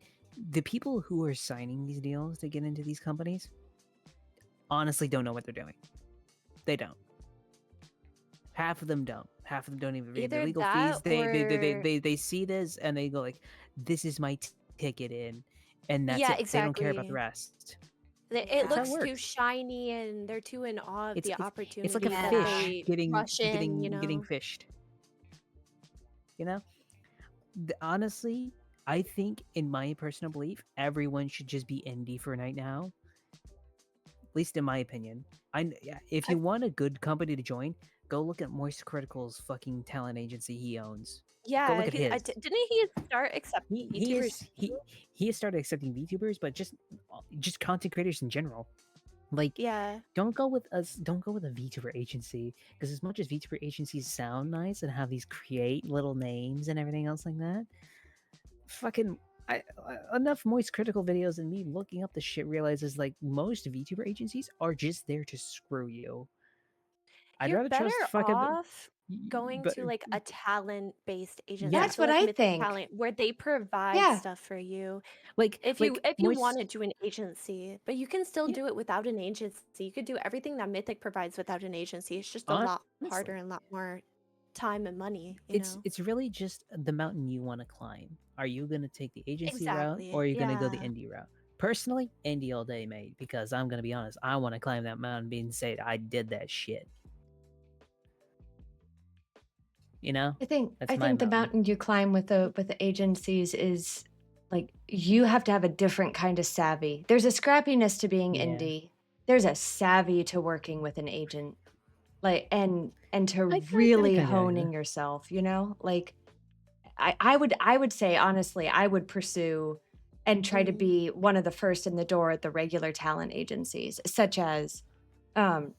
the people who are signing these deals to get into these companies honestly don't know what they're doing. They don't. Half of them don't. Half of them don't even read the Either legal that fees. They or see this and they go like, "This is my ticket in," and that's yeah, it. They don't care about the exactly. rest. It That's how it looks too works. shiny, and they're too in awe of It's the it's opportunity like a that fish they getting rush in, you getting know. fished. You know, honestly, I think in my personal belief, everyone should just be indie for right now. At least in my opinion. If you want a good company to join, go look at Moist Critical's fucking talent agency he owns. Go Yeah, look at his. didn't he start accepting VTubers? He has started accepting VTubers, but just content creators in general. Like, Yeah. don't go with a VTuber agency, because as much as VTuber agencies sound nice and have these create little names and everything else like that, fucking enough moist critical videos and me looking up the shit realizes like most VTuber agencies are just there to screw you. I'd You're rather better trust fucking off going but to like a talent-based agency. Yeah. That's So what like I Mythic think. Talent, where they provide Yeah. stuff for you. like If you moist, wanted to an agency, but you can still Yeah. do it without an agency. You could do everything that Mythic provides without an agency. It's just a lot harder honestly, and a lot more time and money, you know? it's really just the mountain you want to climb. Are you gonna take the agency route or Exactly. are you gonna go the Yeah. indie route? Personally, indie all day, mate, because I'm gonna be honest, I want to climb that mountain being said I did that shit. You know? I think That's I my think the mountain. mountain you climb with the agencies is like you have to have a different kind of savvy. There's a scrappiness to being Yeah. indie. There's a savvy to working with an agent. Like and to I really kinda honing yourself, you know? Like I would say honestly, I would pursue and try to Mm. be one of the first in the door at the regular talent agencies, such as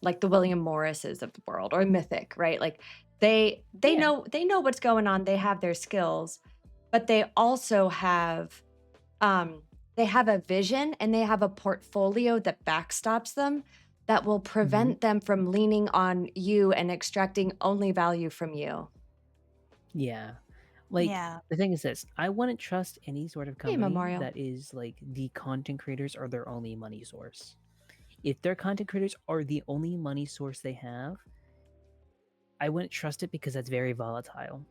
like the William Morrises of the world or Mythic, right? Like they Yeah. know what's going on. They have their skills, but they also have they have a vision and they have a portfolio that backstops them that will prevent them from leaning on you and extracting only value from you. Yeah. Like Yeah. the thing is this, I wouldn't trust any sort of Hey, company Memorial. that is like the content creators are their only money source. If their content creators are the only money source they have, I wouldn't trust it because that's very volatile.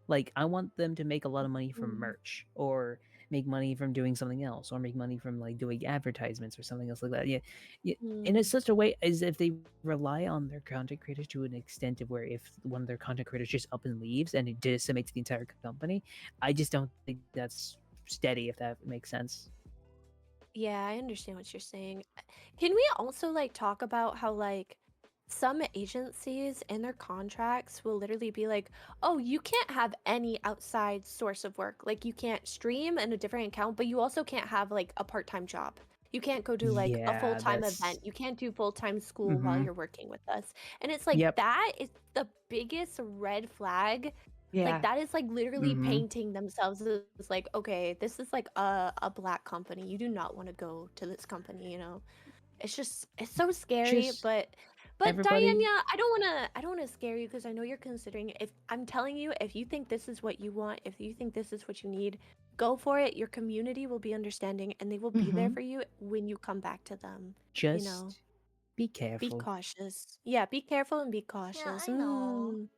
Like I want them to make a lot of money from Mm. merch or make money from doing something else or make money from like doing advertisements or something else like that. Yeah. And it's Mm. such a way as if they rely on their content creators to an extent of where if one of their content creators just up and leaves and it decimates the entire company, I just don't think that's steady, if that makes sense. Yeah, I understand what you're saying. Can we also like talk about how like some agencies in their contracts will literally be like, "Oh, you can't have any outside source of work. Like you can't stream in a different account, but you also can't have like a part-time job. You can't go do like a Yeah, full-time that's event. You can't do full-time school while Mhm. you're working with us." And it's like Yep. that is the biggest red flag. Yeah. Like that is like literally Mhm. painting themselves as like, okay, this is like a black company. You do not want to go to this company, you know? It's so scary, Just but everybody Diana, I don't wanna scare you because I know you're considering it. If I'm telling you, if you think this is what you want, if you think this is what you need, go for it. Your community will be understanding and they will be there Mhm. for you when you come back to them. just know? be Be careful. cautious. Yeah, be careful and be Yeah, cautious. I know.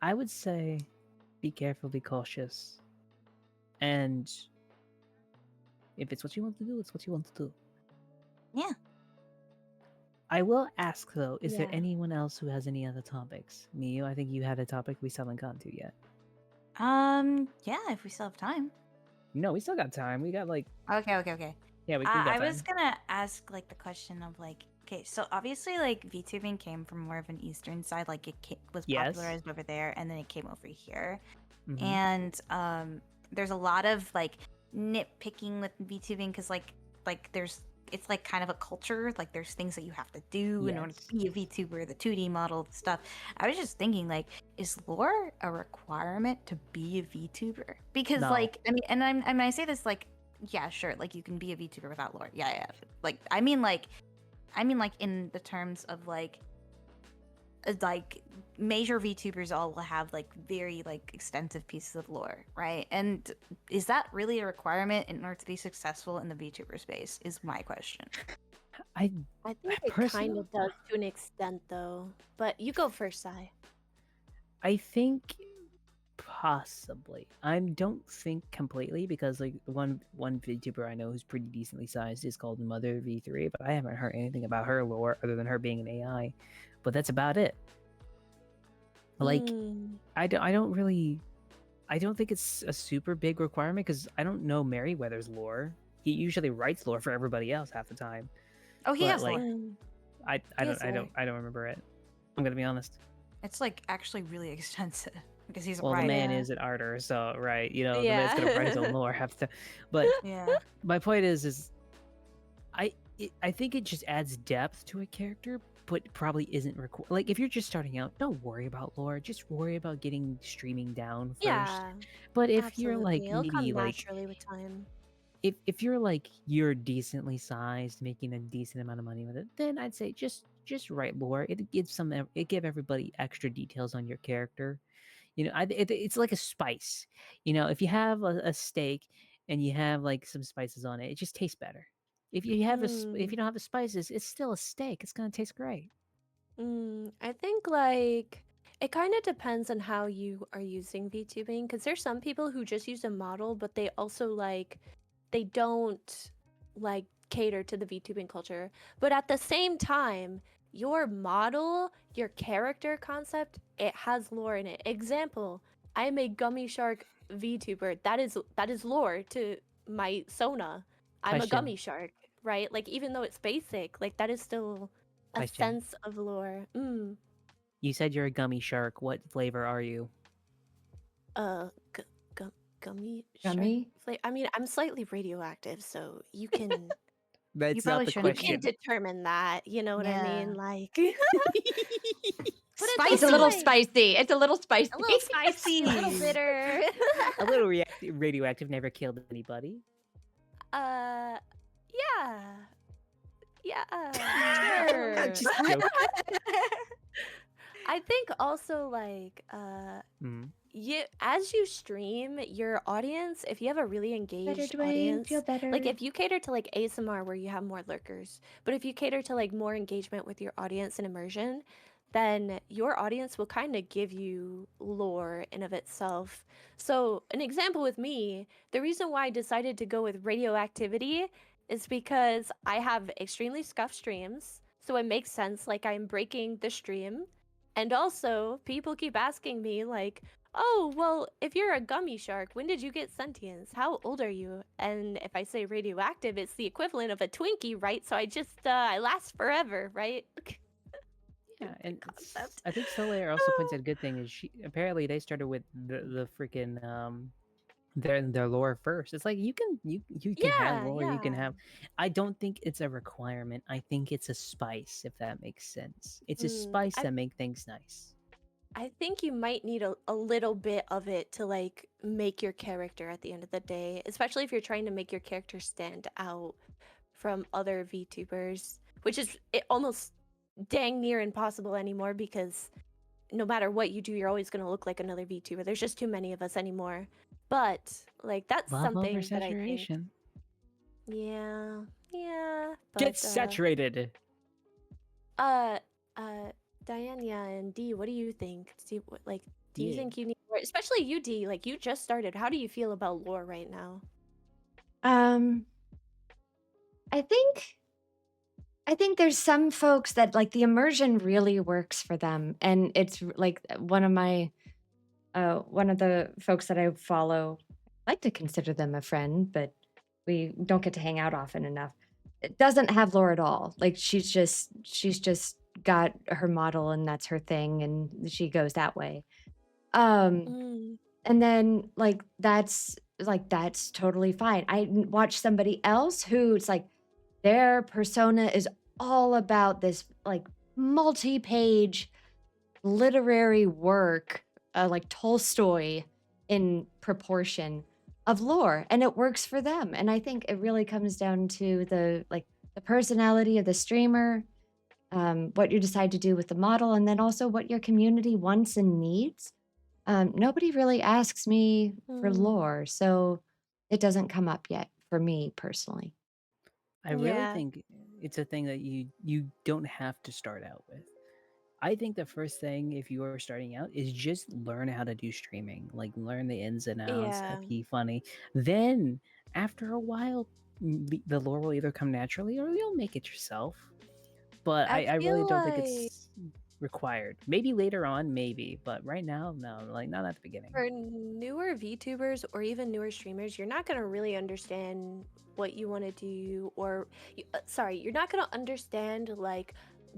I would say be careful, be cautious. And if it's what you want to do, it's what you want to do. Yeah. I will ask though, is there Yeah. anyone else who has any other topics? Mio, I think you had a topic we still haven't gotten to yet. Yeah, if we still have time. No, we still got time. We got like Okay. yeah, we got I time. was gonna ask like the question of like, okay, so obviously like VTubing came from more of an Eastern side, like it was Yes. popularized over there, and then it came over here, Mhm. and there's a lot of like nitpicking with VTubing because like it's like kind of a culture, like there's things that you have to do in order to Yes. be a VTuber, the 2D model stuff. I was just thinking like, is lore a requirement to be a VTuber? Because No. like I mean, and I say this like, yeah, sure, like you can be a VTuber without lore. Yeah. Like I mean like in the terms of like major VTubers all will have like very like extensive pieces of lore, right? And is that really a requirement in order to be successful in the VTuber space? Is my question. I think it kind personally- of does to an extent though. But you go first, Sai. I think possibly. I don't think completely because like one VTuber I know who's pretty decently sized is called Mother V3, but I haven't heard anything about her lore other than her being an AI. But that's about it. Like I don't think it's a super big requirement because I don't know Merryweather's lore. He usually writes lore for everybody else half the time. Oh, he But, has like, lore. I Yes, don't remember it. I'm gonna be honest. It's like actually really extensive because he's a Well, the writer. man Yeah. is an arter, so right, you know, the Yeah. man's gonna write his own lore half the time. But Yeah. my point is I think it just adds depth to a character, but probably isn't like if you're just starting out, don't worry about lore. Just worry about getting streaming down first. Yeah, But if you're absolutely. like It'll come maybe like naturally with time. if you're like you're decently sized, making a decent amount of money with it, then I'd say just write lore. It gives it give everybody extra details on your character. You know, it's like a spice. You know, if you have a steak and you have like some spices on it, it just tastes better. If you have if you don't have the spices, it's still a steak. It's gonna taste great. I think like it kind of depends on how you are using VTubing because there's some people who just use a model, but they also like they don't like cater to the VTubing culture. But at the same time, your model, your character concept, it has lore in it. Example, I am a gummy shark VTuber. That is lore to my Sona. I'm a Question. gummy shark, right? Like even though it's basic, like that is still a Question. sense of lore. You said you're a gummy shark. What flavor are you? Gummy. Gummy? I mean, I'm slightly radioactive, so you can That's probably not the shouldn't you can question. determine that. You know what I mean? Like, but it's It's a also little like spicy. It's a little spicy. a little spicy, a little bitter. A little radioactive never killed anybody. Yeah, Sure. I'm just joking. I think also like as you stream, your audience, if you have a really engaged audience, Feel better. like if you cater to like ASMR where you have more lurkers, but if you cater to like more engagement with your audience and immersion, then your audience will kind of give you lore in of itself. So an example with me, the reason why I decided to go with radioactivity is because I have extremely scuffed streams, so it makes sense like I'm breaking the stream. And also, people keep asking me like, "Oh, well, if you're a gummy shark, when did you get sentience? How old are you?" And if I say radioactive, it's the equivalent of a Twinkie, right? So I last forever, right? Yeah, and Concept. I think Solaire also points out a good thing is apparently they started with the freaking their lore first. It's like you can have lore, you can have. I don't think it's a requirement. I think it's a spice, if that makes sense. It's a spice that make things nice. I think you might need a little bit of it to like make your character at the end of the day, especially if you're trying to make your character stand out from other VTubers, which is almost dang near impossible anymore because no matter what you do, you're always going to look like another VTuber. There's just too many of us anymore. But like that's Love something that I think. oversaturation. Yeah. But, Get saturated. Diane, yeah, and D, what do you think? Do you Yeah. think you need more, especially you, D, like you just started. How do you feel about lore right now? I think there's some folks that like the immersion really works for them, and it's like one of the folks that I follow. I like to consider them a friend, but we don't get to hang out often enough. It doesn't have lore at all. Like she's just got her model and that's her thing, and she goes that way. And then that's totally fine. I watch somebody else who's like their persona is all about this like multi-page literary work, like Tolstoy in proportion of lore, and it works for them. And I think it really comes down to the personality of the streamer, what you decide to do with the model, and then also what your community wants and needs. Nobody really asks me for lore, so it doesn't come up yet for me personally. I really think it's a thing that you don't have to start out with. I think the first thing if you are starting out is just learn how to do streaming, like learn the ins and outs, be funny. Then after a while, the lore will either come naturally or you'll make it yourself. But I really don't think it's required. Maybe later on, maybe, but right now, no, like not at the beginning. For newer VTubers or even newer streamers, you're not gonna really understand what you want to do, or you're not gonna understand like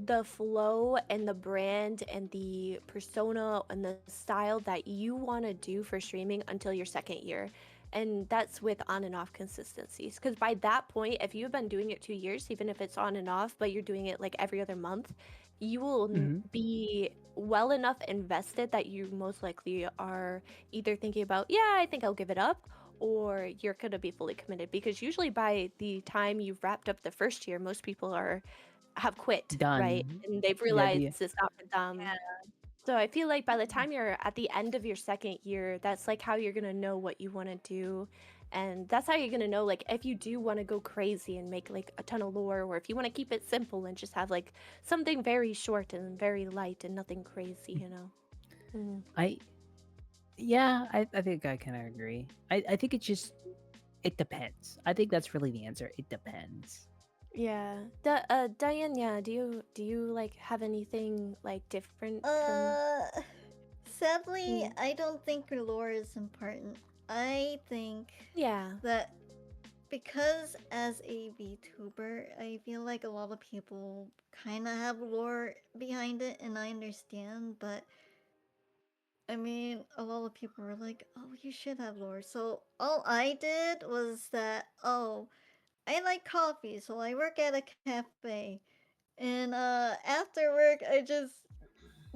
the flow and the brand and the persona and the style that you want to do for streaming until your second year. And that's with on and off consistencies, because by that point, if you've been doing it 2 years, even if it's on and off, but you're doing it like every other month, you will Mhm. be well enough invested that you most likely are either thinking about, yeah, I think I'll give it up, or you're going to be fully committed. Because usually by the time you've wrapped up the first year, most people have quit, right? Done. And they've Yeah, realized it's not for them. Yeah. So I feel like by the time you're at the end of your second year, that's like how you're going to know what you want to do. And that's how you're going to know, like, if you do want to go crazy and make like a ton of lore, or if you want to keep it simple and just have like something very short and very light and nothing crazy, you know? Mm. I think I kind of agree. I think it depends. I think that's really the answer. It depends. Yeah. Diane, yeah, do you like have anything like different from Sadly, Mm. I don't think lore is important. I think Yeah. that because as a VTuber, I feel like a lot of people kind of have lore behind it, and I understand, but I mean, a lot of people were like, oh, you should have lore. So all I did was that, oh, I like coffee, so I work at a cafe. And after work, I just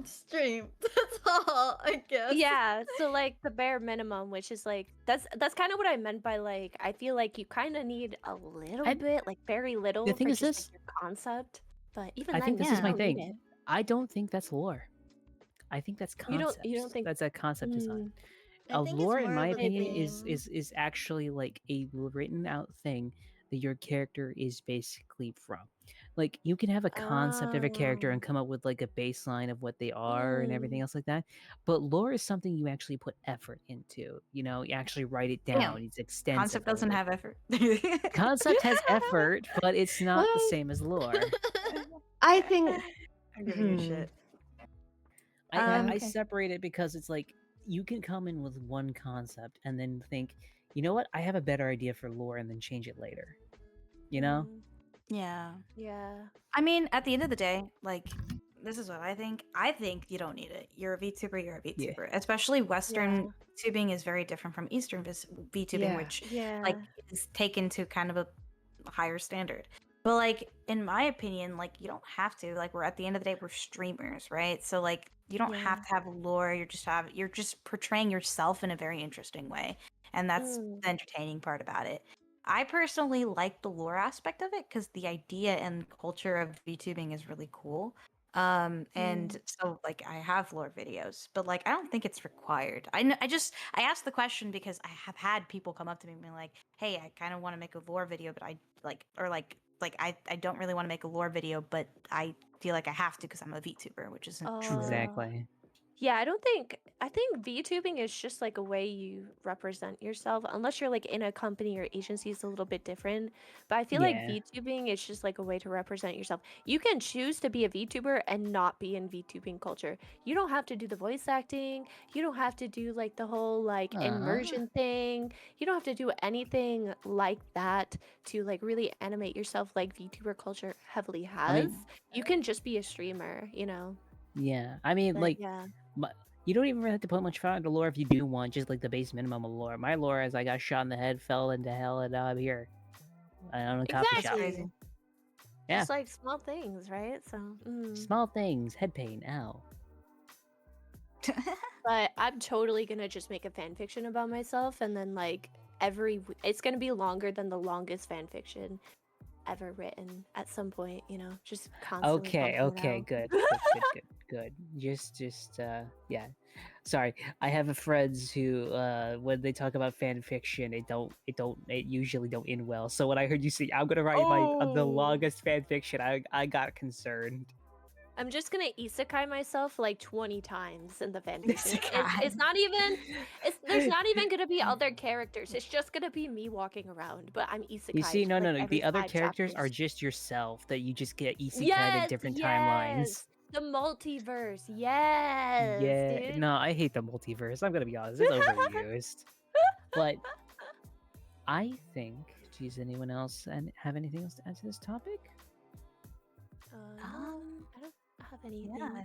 stream. That's all, I guess. Yeah, so like the bare minimum, which is like that's kind of what I meant by like I feel like you kind of need a little And bit, like very the little thing for is just like this. your concept. But even I then, think you this is still my Yeah. need thing. it. I don't think that's lore. I think that's You don't concepts. think That's a concept design. I A think it's lore, in more my of a opinion, maybe. is theme. is actually like a written out thing that your character is basically from. Like you can have a concept of a character and Um, come up with like a baseline of what they are and everything mm, else like that. But lore is something you actually put effort into. You know, you actually write it Damn. down. It's extensive. Concept doesn't Like have effort. concept has effort, but it's not the Well, same as lore. I think. I'm giving you Hmm. shit. I Okay. separate it because it's like you can come in with one concept and then think, you know what, I have a better idea for lore, and then change it later. You know? mm, Yeah. yeah. I mean, at the end of the day, like, this is what I think. I think you don't need it. You're a VTuber, you're a Yeah. VTuber. Especially Yeah. Western tubing is very different from Eastern VTubing, Yeah. which, Yeah. like, is taken to kind of a higher standard. But, like, in my opinion, like, you don't have to. Like, we're at the end of the day, we're streamers, right? So, like, you don't Yeah. have to have lore. You're just portraying yourself in a very interesting way. And that's Mm, the entertaining part about it. I personally like the lore aspect of it because the idea and culture of VTubing is really cool. And mm. so like I have lore videos, but like I don't think it's required. I asked the question because I have had people come up to me and be like, "Hey, I kind of want to make a lore video, but I like or like I don't really want to make a lore video, but I feel like I have to because I'm a VTuber, which isn't true." Exactly. Yeah, I think VTubing is just like a way you represent yourself, unless you're like in a company or agency is a little bit different. But I feel like Yeah. VTubing is just like a way to represent yourself. You can choose to be a VTuber and not be in VTubing culture. You don't have to do the voice acting. You don't have to do like the whole like Uh-huh. immersion thing. You don't have to do anything like that to like really animate yourself like VTuber culture heavily I has. mean, You can just be a streamer, you know. yeah. I mean, But like, yeah. you don't even have to put much thought into lore if you do want just like the base minimum of lore. My lore is I got shot in the head, fell into hell, and now I'm here. I own a coffee That's shop. Exactly. crazy. Yeah. Just like small things, right? So, Small things, head pain, ow. but I'm totally gonna just make a fan fiction about myself, and then like it's gonna be longer than the longest fan fiction ever written at some point. You know, just constantly Okay, pumping it okay, out. good. Just yeah. Sorry, I have a friends who when they talk about fan fiction, it usually don't end well. So when I heard you say I'm gonna write my the Oh. longest fan fiction, I got concerned. I'm just gonna isekai myself like 20 times in the fan fiction. Isekai. It's not even there's not even gonna be other characters. It's just gonna be me walking around, but I'm You isekai see, no, like no. every The other 5 characters are chapters. just yourself that you just get isekai in Yes, different yes. timelines. The multiverse. Yes, Yeah, dude. no, I hate the multiverse. I'm gonna be honest, it's overused. But I think, does anyone else have anything else to add to this topic? No, I don't have anything. Yeah,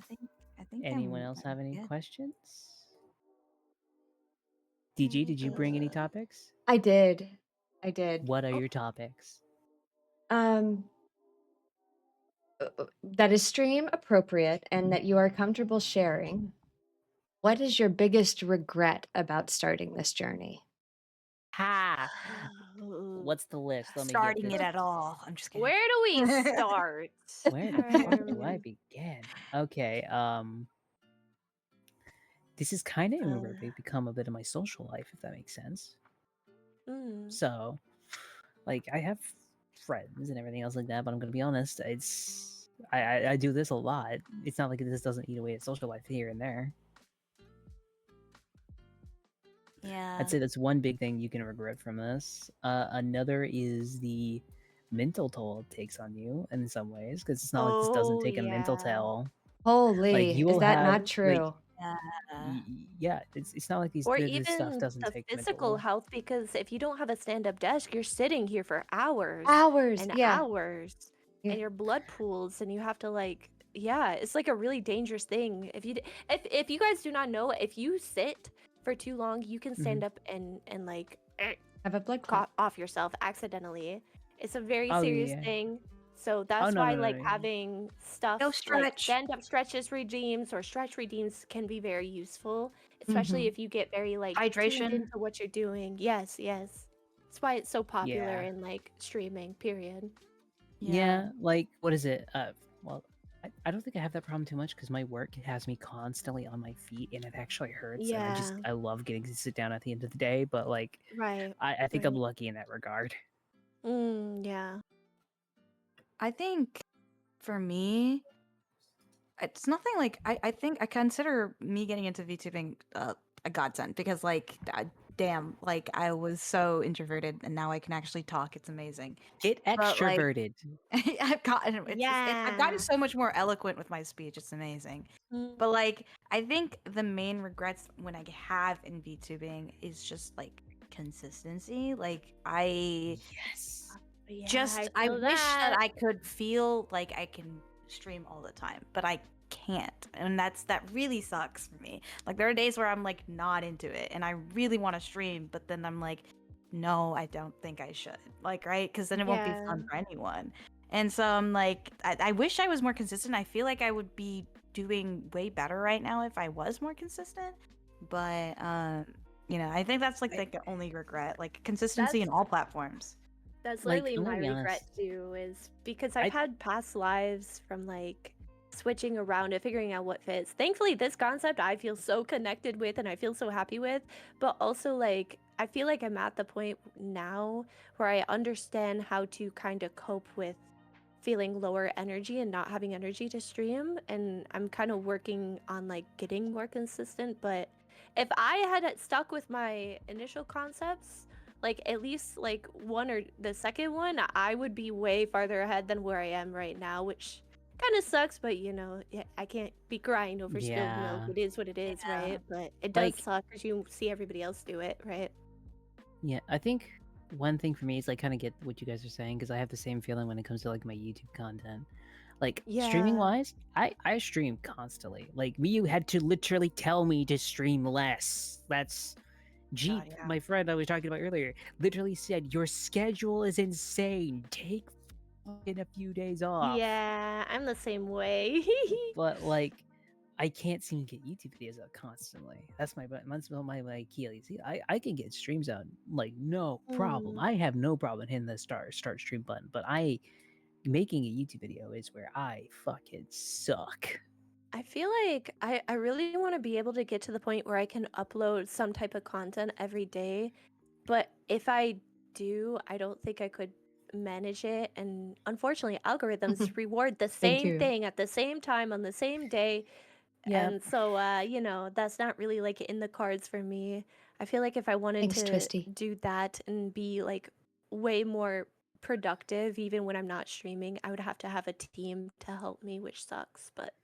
I think Anyone else have any good. questions? DG, did you bring any topics? I did. I did. What are Oh. your topics? Um, that is stream appropriate and that you are comfortable sharing, what is your biggest regret about starting this journey? Ha! What's the list? Let me get Starting this. it at all. I'm just kidding. Where do we start? Where the fuck do I Um, begin? Okay, this is kind of become a bit of my social life, if that makes sense. mm, So, like, I have friends and everything else like that, but I'm gonna be honest, I do this a lot. It's not like this doesn't eat away at social life here and there. Yeah. I'd say that's one big thing you can regret from this. Another is the mental toll it takes on you in some ways, because it's not like this doesn't oh take a mental yeah. toll. Holy, you is will that have not like true? yeah, it's not like Or this stuff even doesn't the take physical mental. health, because if you don't have a stand-up desk, you're sitting here for hours Hours, and yeah. hours, Yeah. and your blood pools, and you have to like, yeah, it's like a really dangerous thing. If you guys do not know, if you sit for too long, you can stand up and like Have a blood cough clot. off yourself accidentally. It's a very Oh serious yeah. thing. So Oh that's no why no no. like no. having stuff Go like stretch. stand-up stretches redeems or stretch redeems can be very useful, especially if you get very like tuned Hydration. into what you're doing. Yes, yes. That's why it's so popular Yeah. in like streaming, period. Yeah, like what is it? Well, I don't think I have that problem too much because my work has me constantly on my feet and it actually hurts. And Yeah, I love getting to sit down at the end of the day. But like, right. I think I'm Right. lucky in that regard. Yeah. I think for me, it's nothing like I think I consider me getting into VTubing a godsend because like damn, like I was so introverted and now I can actually talk. It's amazing. Get But like extroverted. I've gotten I've gotten Yeah. so much more eloquent with my speech. It's amazing. Mm, But like I think the main regrets when I have in VTubing is just like consistency. Like I Yes. yeah, I feel wish that that. I could feel like I can stream all the time, but I can't. And that really sucks for me. Like there are days where I'm like not into it and I really want to stream, but then I'm like, no, I don't think I should. Like, right? Because then it won't be Yeah. fun for anyone. And so I'm like, I wish I was more consistent. I feel like I would be doing way better right now if I was more consistent. But you know, I think that's like the only regret, like consistency in That's all platforms. That's Like, literally I'm my gonna be regret honest. too, is because I've I had past lives from like switching around and figuring out what fits. Thankfully, this concept I feel so connected with and I feel so happy with, but also like I feel like I'm at the point now where I understand how to kind of cope with feeling lower energy and not having energy to stream, and I'm kind of working on like getting more consistent. But if I had stuck with my initial concepts, like at least like one or the second one, I would be way farther ahead than where I am right now, which kind of sucks. But you know, I can't be crying over spilled milk. yeah. It is what it is, Yeah. right? But it does Like suck because you see everybody else do it, right? yeah, I think one thing for me is like kind of get what you guys are saying because I have the same feeling when it comes to like my YouTube content. Like streaming Yeah. wise, I stream constantly. Like you had to literally tell me to stream less. That's Jeep, yeah. my friend I was talking about earlier, literally said your schedule is insane. Take fucking a few days off. Yeah, I'm the same way. But like I can't seem to get YouTube videos out constantly. That's my Achilles. I can get streams out like no problem. Mm. I have no problem hitting the start stream button, but making a YouTube video is where I fucking suck. I feel like I really want to be able to get to the point where I can upload some type of content every day. But if I do, I don't think I could manage it. And unfortunately, algorithms reward the They same do. thing at the same time on the same day. Yeah. And so, you know, that's not really like in the cards for me. I feel like if I wanted Thanks, to Twisty. do that and be like way more productive, even when I'm not streaming, I would have to have a team to help me, which sucks. But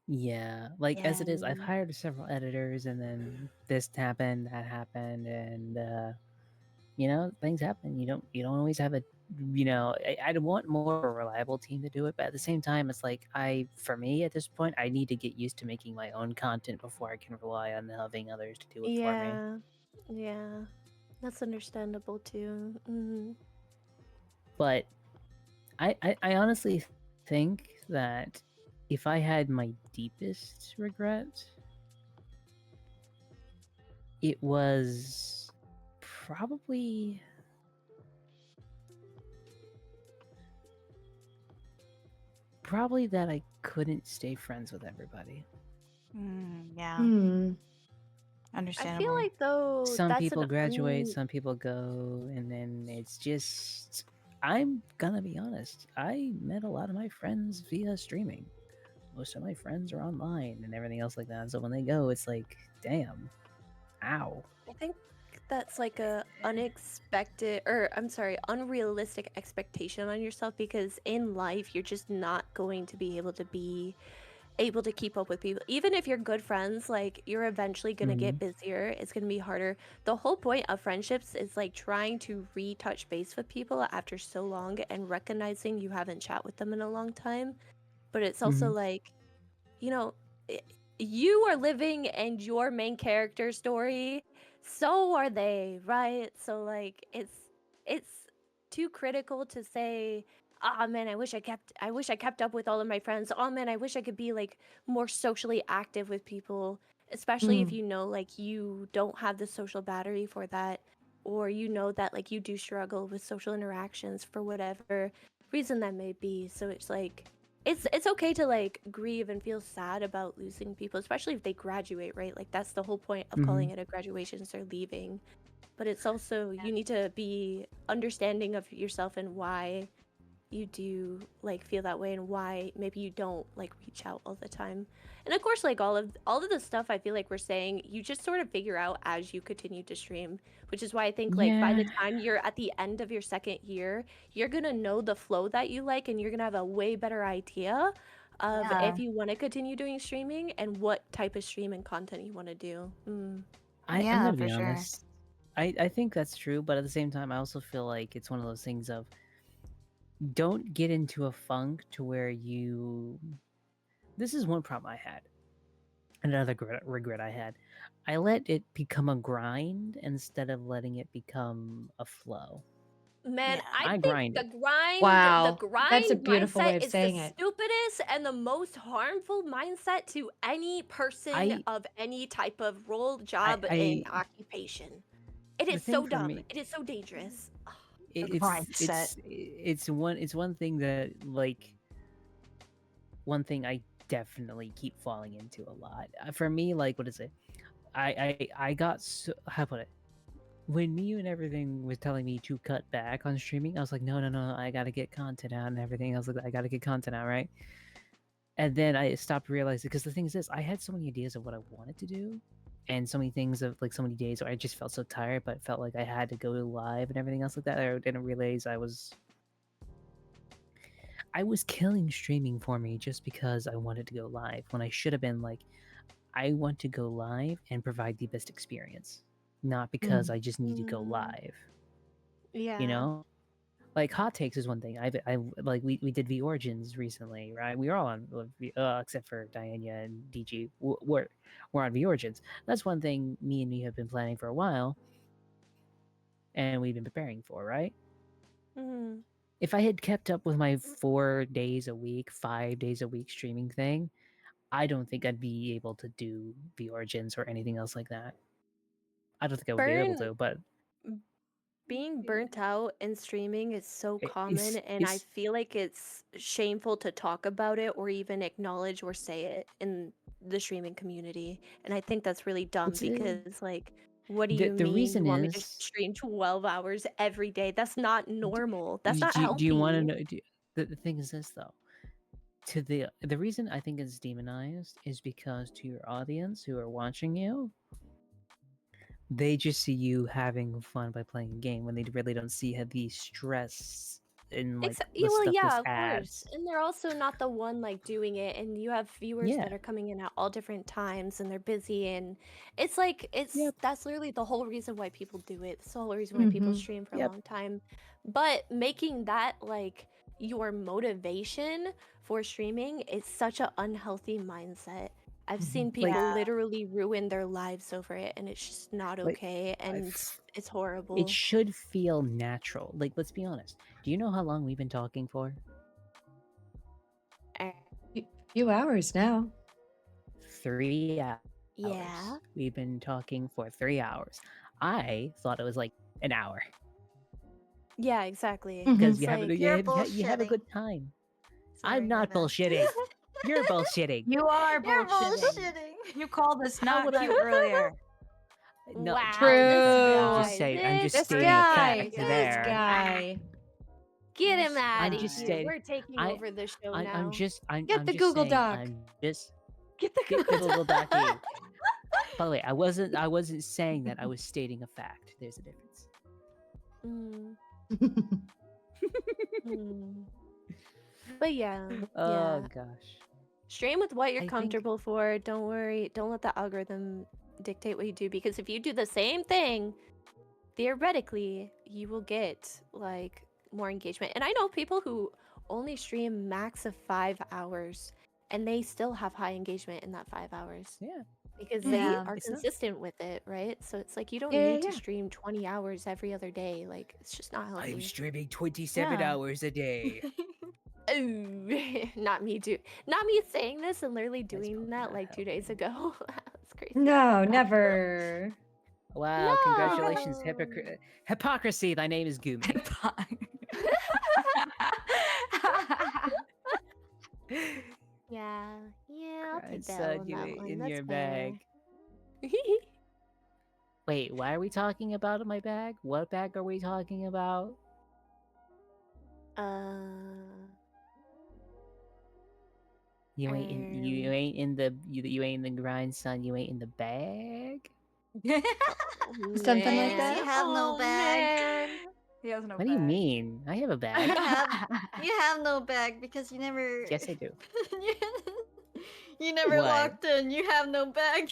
Yeah, like yeah. as it is, I've hired several editors, and then this happened, that happened, and you know, things happen. You don't always have a, you know, I'd want more of a reliable team to do it, but at the same time, it's like for me at this point, I need to get used to making my own content before I can rely on having others to do it for me. Yeah, yeah, that's understandable too. But I honestly think that if I had my deepest regret, it was probably that I couldn't stay friends with everybody. Yeah, Hmm. I understandable. feel like though Some that's people an graduate, some people go, and then it's just. I'm gonna be honest. I met a lot of my friends via streaming. Most of my friends are online and everything else like that. So when they go, it's like, damn, ow. I think that's like a unexpected, or I'm sorry, unrealistic expectation on yourself, because in life you're just not going to be able to keep up with people. Even if you're good friends, like you're eventually going to get busier. It's going to be harder. The whole point of friendships is like trying to retouch base with people after so long and recognizing you haven't chat with them in a long time. But it's also like, you know, you are living in your main character story, so are they, right? So like it's too critical to say, oh man, I wish I kept up with all of my friends. Oh man, I wish I could be like more socially active with people, especially if Mm. you know like you don't have the social battery for that, or you know that like you do struggle with social interactions for whatever reason that may be. So it's like it's okay to like grieve and feel sad about losing people, especially if they graduate, right? Like that's the whole point of calling it a graduation, is they're leaving. But it's also, you need to be understanding of yourself and why you do like feel that way, and why maybe you don't like reach out all the time. And of course, like all of the stuff I feel like we're saying, you just sort of figure out as you continue to stream, which is why I think like by the time you're at the end of your second year, you're gonna know the flow that you like, and you're gonna have a way better idea of Yeah. if you want to continue doing streaming and what type of stream and content you want to do. I'm Yeah, gonna for be sure. honest. I think that's true, but at the same time, I also feel like it's one of those things of don't get into a funk to where you. This is one problem I had. Another regret I had. I let it become a grind instead of letting it become a flow. Man, Yeah. I I think grinded. the Wow. grind That's a beautiful way mindset of is the saying it. stupidest and the most harmful mindset to any person I of any type of role, job, and I occupation. It the is thing so for dumb. me, It is so dangerous. Mindset. it's one thing that like one thing I definitely keep falling into a lot. For me, like what is it? I got so, how put it, when Miu and everything was telling me to cut back on streaming, I was like, no, I gotta get content out and everything. I was like, I gotta get content out, right? And then I stopped realizing, because the thing is this, I had so many ideas of what I wanted to do, and so many things of like so many days where I just felt so tired, but felt like I had to go live and everything else like that. I didn't realize I was killing streaming for me just because I wanted to go live, when I should have been like, I want to go live and provide the best experience, not because I just need to go live. Yeah. You know, like hot takes is one thing. I like we did V Origins recently, right? We were all on except for Diana and DG. We're on V Origins. That's one thing me and me have been planning for a while, and we've been preparing for, right? Mhm. If I had kept up with my 4 days a week, 5 days a week streaming thing, I don't think I'd be able to do V Origins or anything else like that. I don't think I would be able to, but Being burnt out in streaming is so it- common, and I feel like it's shameful to talk about it or even acknowledge or say it in the streaming community. And I think that's really dumb, it's because like, what do the you mean you reason want me to is, stream 12 hours every day? That's not normal. That's not do you want to healthy. know? The thing is this though. To the reason I think it's demonized is because to your audience who are watching you, they just see you having fun by playing a game, when they really don't see the stress and like Yeah, the well, stuff yeah, this of course. adds. And they're also not the one like doing it, and you have viewers Yeah. that are coming in at all different times, and they're busy, and it's like Yep. that's literally the whole reason why people do it. It's the whole reason why people Mhm. stream for a Yep. long time. But making that like your motivation for streaming is such an unhealthy mindset. I've seen Like, people Yeah. literally ruin their lives over it, and it's just not like okay, I and f- it's it horrible. should feel natural. Like, let's be honest. Do you know how long we've been talking for? Few hours now. 3 hours. Yeah. We've been talking for 3 hours. I thought it was like an hour Yeah, exactly. Mhm. because It's you have like, You're you have a good bullshitting. time. Sorry, I'm not my bad. bullshitting. You're bullshitting. You are You're bullshitting. bullshitting. You called us How not would I- cute earlier. No, wow, True. this I'm guy. just saying. I'm just This stating a guy. fact This there. guy. Get This him out I'm of just here. stating. We're taking I- over the show I'm now. just. I'm Get the just Google saying. Doc. I'm just. Get the Get the Google Doc. By the way, I wasn't saying that. I was stating a fact. There's a difference. Mm, mm. But yeah, Oh yeah. gosh. Stream with what you're I think- comfortable for. Don't worry. Don't let the algorithm dictate what you do, because if you do the same thing, theoretically, you will get like more engagement. And I know people who only stream max of 5 hours and they still have high engagement in that 5 hours Yeah. because they Yeah. are It's not- consistent with it, right? So it's like you don't Yeah, need yeah. to stream 20 hours every other day. Like it's just not healthy. I'm streaming 27 Yeah. hours a day. Oh, not me not me saying this and literally That's doing probably that not like 2 days healthy. ago. That's crazy. No, never. Wow! Congratulations, No. hypocrisy. Thy name is Gumi. Yeah, I'll take that Grandson, on you that ate one. in That's your fair. bag. Wait, why are we talking about my bag? What bag are we talking about? You ain't in you ain't in the you ain't in the grind, son. You ain't in the bag. Something like Guys, that? you have no Oh, bag. man. He has no What do you bag. mean? I have a bag. You have no bag because you never. Yes, I do. You never What? logged in. You have no bag.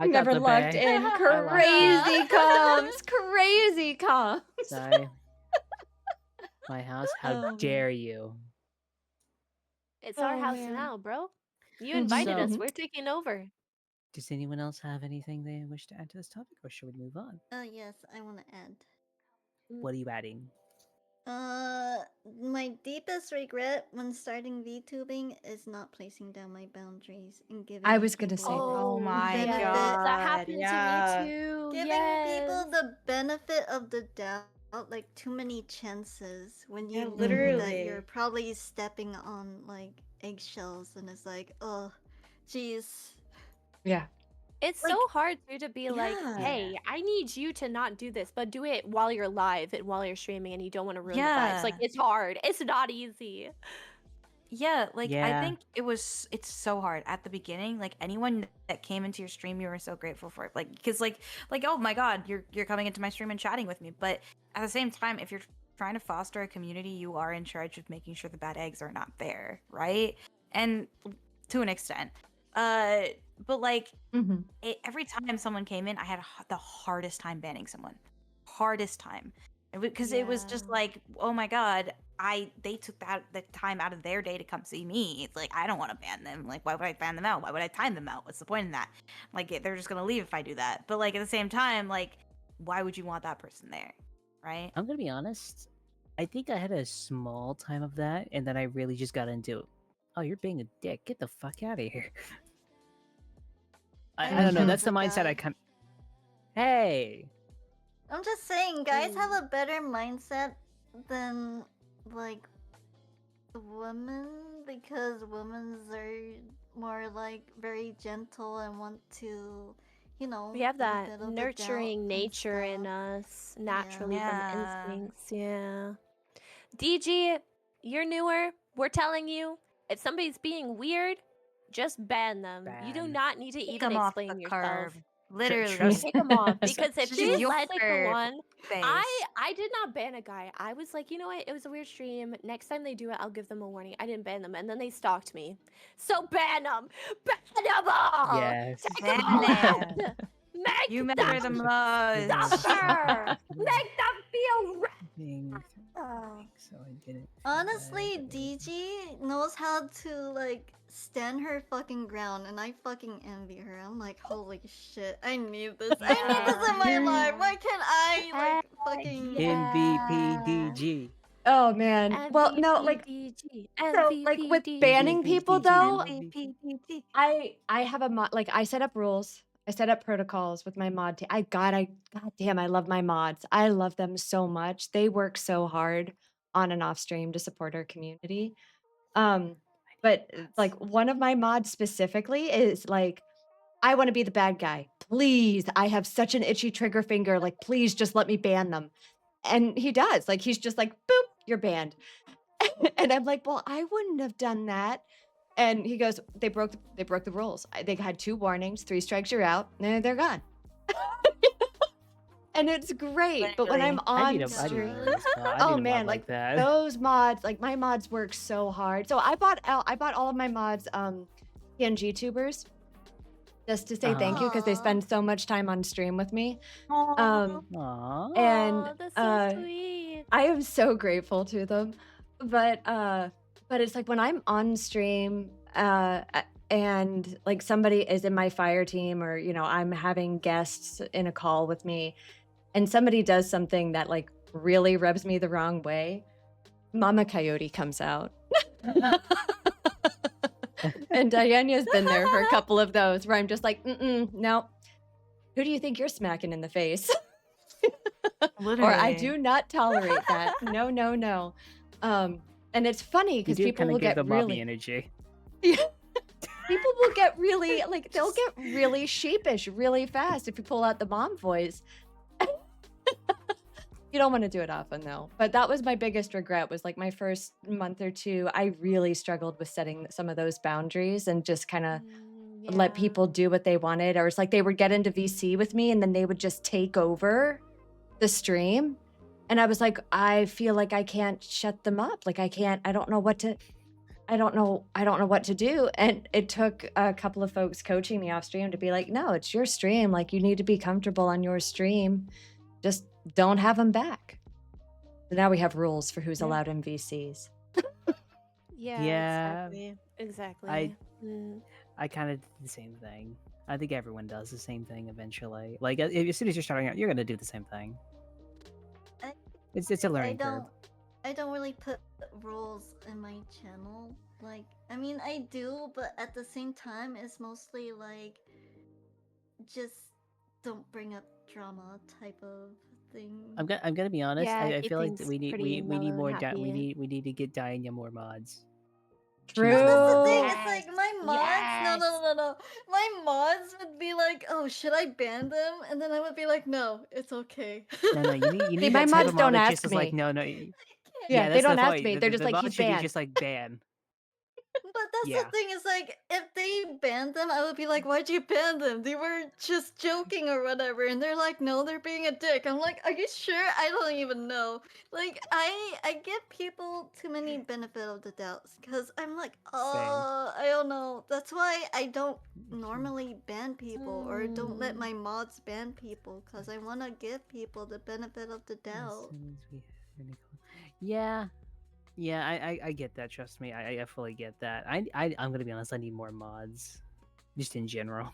I got Never the logged bag. in. I logged Crazy comms. Crazy comms. Sorry. My house. How Oh. dare you? It's our Oh, house man. now, bro. You Mhm, invited us. So- We're taking over. Does anyone else have anything they wish to add to this topic, or should we move on? Oh yes, I want to add. What are you adding? My deepest regret when starting VTubing is not placing down my boundaries and giving. I was gonna people say that. Oh my benefit- god. That happened yeah. to me too. Giving yes. people the benefit of the doubt, like too many chances when Yeah, you know that literally. you're probably stepping on like eggshells, and it's like, oh, jeez. Yeah. It's Like, so hard too to be like, yeah. hey, I need you to not do this, but do it while you're live and while you're streaming and you don't want to ruin the vibes. Like Yeah. it's hard. It's not easy. Yeah, like I Yeah. think it's so hard at the beginning. Like anyone that came into your stream, you were so grateful for it. Like because like oh my god, you're coming into my stream and chatting with me. But at the same time, if you're trying to foster a community, you are in charge of making sure the bad eggs are not there, right? And to an extent. But like Mhm. every time someone came in, I had the hardest time banning someone. Hardest time. Because it was just Yeah. like, oh my god, they took the time out of their day to come see me. It's like I don't want to ban them. Like, why would I ban them out? Why would I time them out? What's the point in that? Like, they're just gonna leave if I do that. But like at the same time, like, why would you want that person there, right? I'm gonna be honest. I think I had a small time of that, and then I really just got into, oh, you're being a dick. Get the fuck out of here. I wish don't know. I That's was the a mindset guy. I kind. Hey. I'm just saying, guys have Mm. a better mindset than like women, because women are more like very gentle and want to, you know, We have that benefit of the doubt nurturing and nature in stuff. us naturally Yeah. from instincts. Yeah. DG, you're newer. We're telling you, if somebody's being weird, just ban them. You do Ban. not need to Kick even 'em off explain the yourself. curb. Literally. trust- Kick them off because if Just you your let one, face. I did not ban a guy. I was like, you know what? It was a weird stream. Next time they do it, I'll give them a warning. I didn't ban them, and then they stalked me. So ban them. Ban them all. Yes. Take Ban 'em out. them. Make You them matter the most. suffer. Make them feel. Being- Oh. So I didn't. feel Honestly, bad, but- DG knows how to like stand her fucking ground, and I fucking envy her. I'm like, holy shit, I need this. I need this in my Yeah. life. Why can't I like fucking? MVP DG. Oh man. Well, no, like MVPDG, so like with banning people though, MVP. I have a mod like I set up rules. I set up protocols with my mod team. God damn, I love my mods. I love them so much. They work so hard on and off stream to support our community. But like one of my mods specifically is like, I want to be the bad guy. Please, I have such an itchy trigger finger. Like, please just let me ban them. And he does. Like, he's just like, boop, you're banned. And I'm like, well, I wouldn't have done that. And he goes, they broke the rules. They had 2 warnings, 3 strikes, you're out. And they're gone. And it's great. But when I'm I on need a stream, oh man, like that. those mods, like my mods work so hard. So I bought all of my mods, PNG tubers, just to say thank you because they Aw. spend so much time on stream with me. Aww. And that's so sweet. I am so grateful to them. But it's like when I'm on stream, and like somebody is in my fire team, or you know, I'm having guests in a call with me, and somebody does something that like really rubs me the wrong way, Mama Coyote comes out. And Diana's been there for a couple of those where I'm just like, no. Who do you think you're smacking in the face? Or I do not tolerate that. No, no, no. And it's funny because people will get really energy. People will get really like they'll get really sheepish really fast if you pull out the mom voice. You don't want to do it often though. But that was my biggest regret, was like my first month or 2, I really struggled with setting some of those boundaries and just kind of let people do what they wanted. Or it's like they would get into VC with me and then they would just take over the stream. And I was like, I feel like I can't shut them up. Like I don't know what to do. And it took a couple of folks coaching me off stream to be like, no, it's your stream. Like you need to be comfortable on your stream. Just don't have them back. So now we have rules for who's allowed in VCs. Yeah. Exactly. I kind of did the same thing. I think everyone does the same thing eventually. Like as soon as you're starting out, you're gonna do the same thing. It's a learning curve. I don't really put rules in my channel. Like, I mean, I do, but at the same time, it's mostly like, just don't bring up drama type of thing. I'm gonna be honest. Yeah, I feel like keep we need things pretty we need mellow more and happy. we need to get Diana more mods. True. But that's the thing, Yes. it's like my mods, no. My mods would be like, oh, should I ban them? And then I would be like, no, it's okay. No, you need See, that my type mods of mod don't that ask just is like, me. no. Yeah, they that's don't the ask point. me. They're just like, mod he's should be banned. just like ban. But that's Yeah. the thing, is like, if they banned them, I would be like, why'd you ban them? They were just joking or whatever. And they're like, no, they're being a dick. I'm like, are you sure? I don't even know. Like, I give people too many benefit of the doubts because I'm like, I don't know. That's why I don't normally ban people or don't let my mods ban people, because I want to give people the benefit of the doubt. Yeah, I get that. Trust me, I fully get that. I'm gonna be honest. I need more mods, just in general.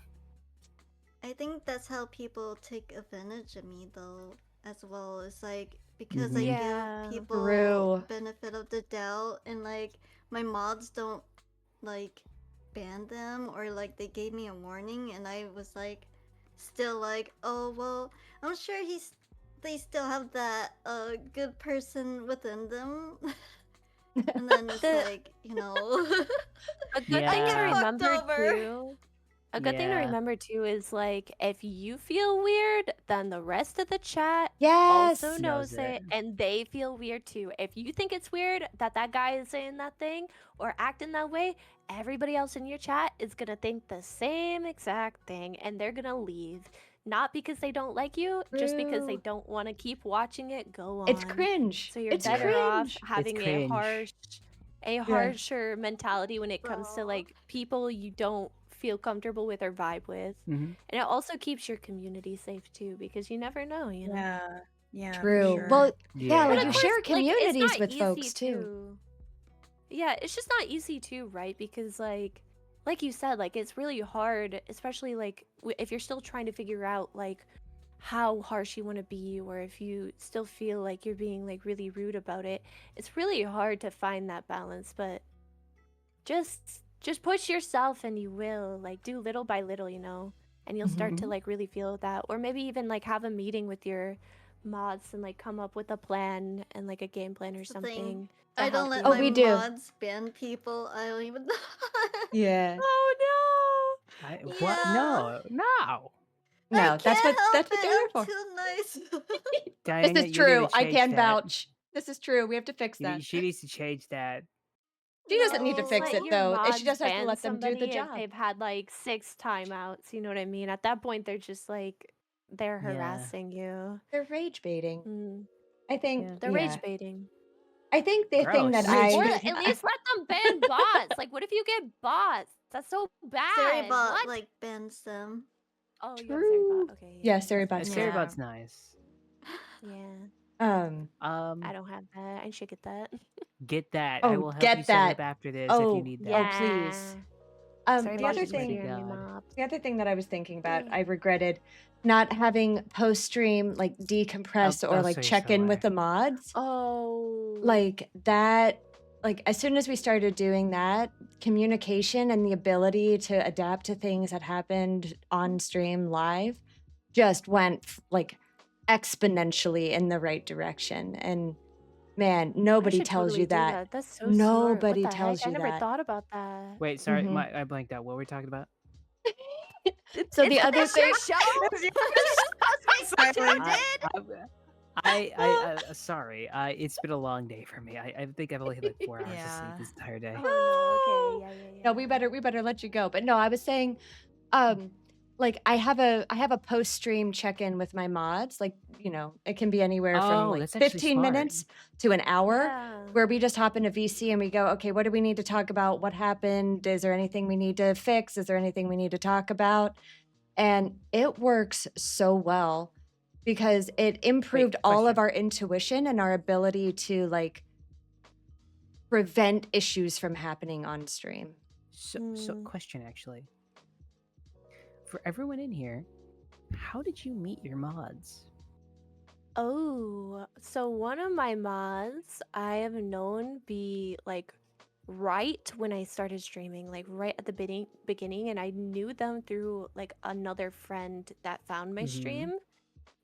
I think that's how people take advantage of me, though, as well. It's like, because I Yeah. give people True. benefit of the doubt, and like my mods don't like ban them, or like they gave me a warning, and I was like, still like, oh well, I'm sure they still have that good person within them. And then it's like, you know, A good Yeah. thing to I get fucked remember over. too. A good thing to Yeah. remember too is like, if you feel weird, then the rest of the chat Yes. also Knows knows it. it, and they feel weird too. If you think it's weird that that guy is saying that thing or acting that way, everybody else in your chat is gonna think the same exact thing, and they're gonna leave. Not because they don't like you, just because they True. don't want to keep watching it go on. It's cringe. So you're It's better off cringe. having cringe. a harsher mentality when it comes to Bro. like people you don't feel comfortable with or vibe with. Mhm. And it also keeps your community safe too, because you never know, you know. Yeah, for True. sure. Well, yeah, Yeah. like But you of share course, like, it's communities not with easy folks too. Yeah, it's just not easy too, right? Because like you said, like it's really hard, especially like if you're still trying to figure out like how harsh you want to be, or if you still feel like you're being like really rude about it. It's really hard to find that balance, but just push yourself and you will like do little by little, you know, and you'll start to like really feel that. Or maybe even like have a meeting with your mods and like come up with a plan and like a game plan or That's the thing. something. I don't let Oh, my we do. mods ban people. I don't even know. Yeah. Oh What? Yeah. No, no. No, I that's can't help what they're there it. for. I'm too nice. This Dang is it, you need true. to I change can that. vouch. This is true. We have to fix that. She needs to change that. She doesn't need to Just fix let it your though. She mods just has to ban let them do the somebody if job. they've had like 6 timeouts. You know what I mean? At that point, they're just like they're Yeah. harassing you. They're rage baiting. Mm, I think. Yeah. they're Yeah. rage baiting. I think the thing that Gross. I Or at least let them ban bots. Like, what if you get bots? That's so bad. Storybot What? like bans them. Oh, you have True. Storybot. Okay. Yeah, Yeah. Storybot's A good. Storybot's nice. Yeah. I don't have that. I should get that. Get that. I Oh, will help get you set it that. up after this if you Oh, need that. oh, please. The Storybot other is Swear to thing, weird in God. mob. the other thing that I was thinking about, Yeah. I regretted not having post stream like decompress or like so check in with sorry. the mods. Oh. Like that, like as soon as we started doing that, communication and the ability to adapt to things that happened on stream live just went like exponentially in the right direction. And man, I nobody should tells totally you do that. that. That's so smart. What Nobody the heck? tells I you never that. thought about that. Wait, sorry, Mhm. I blanked out. What were we talking about? So the other This your thing, show? Sorry. It's been a long day for me. I think I've only had like 4 hours of sleep Yeah. this entire day. Oh no. Okay. Yeah. no, we better let you go. But no, I was saying, like I have a post stream check in with my mods. Like it can be anywhere from Oh, like that's actually 15 smart. minutes to an hour, Yeah. where we just hop into VC and we go, okay, what do we need to talk about? What happened? Is there anything we need to fix? Is there anything we need to talk about? And it works so well because it improved all of question. our intuition and our ability to like prevent issues from happening on stream. So question actually. For everyone in here, how did you meet your mods? Oh, so one of my mods I have known be like right when I started streaming, like right at the beginning, and I knew them through like another friend that found my Mhm. stream,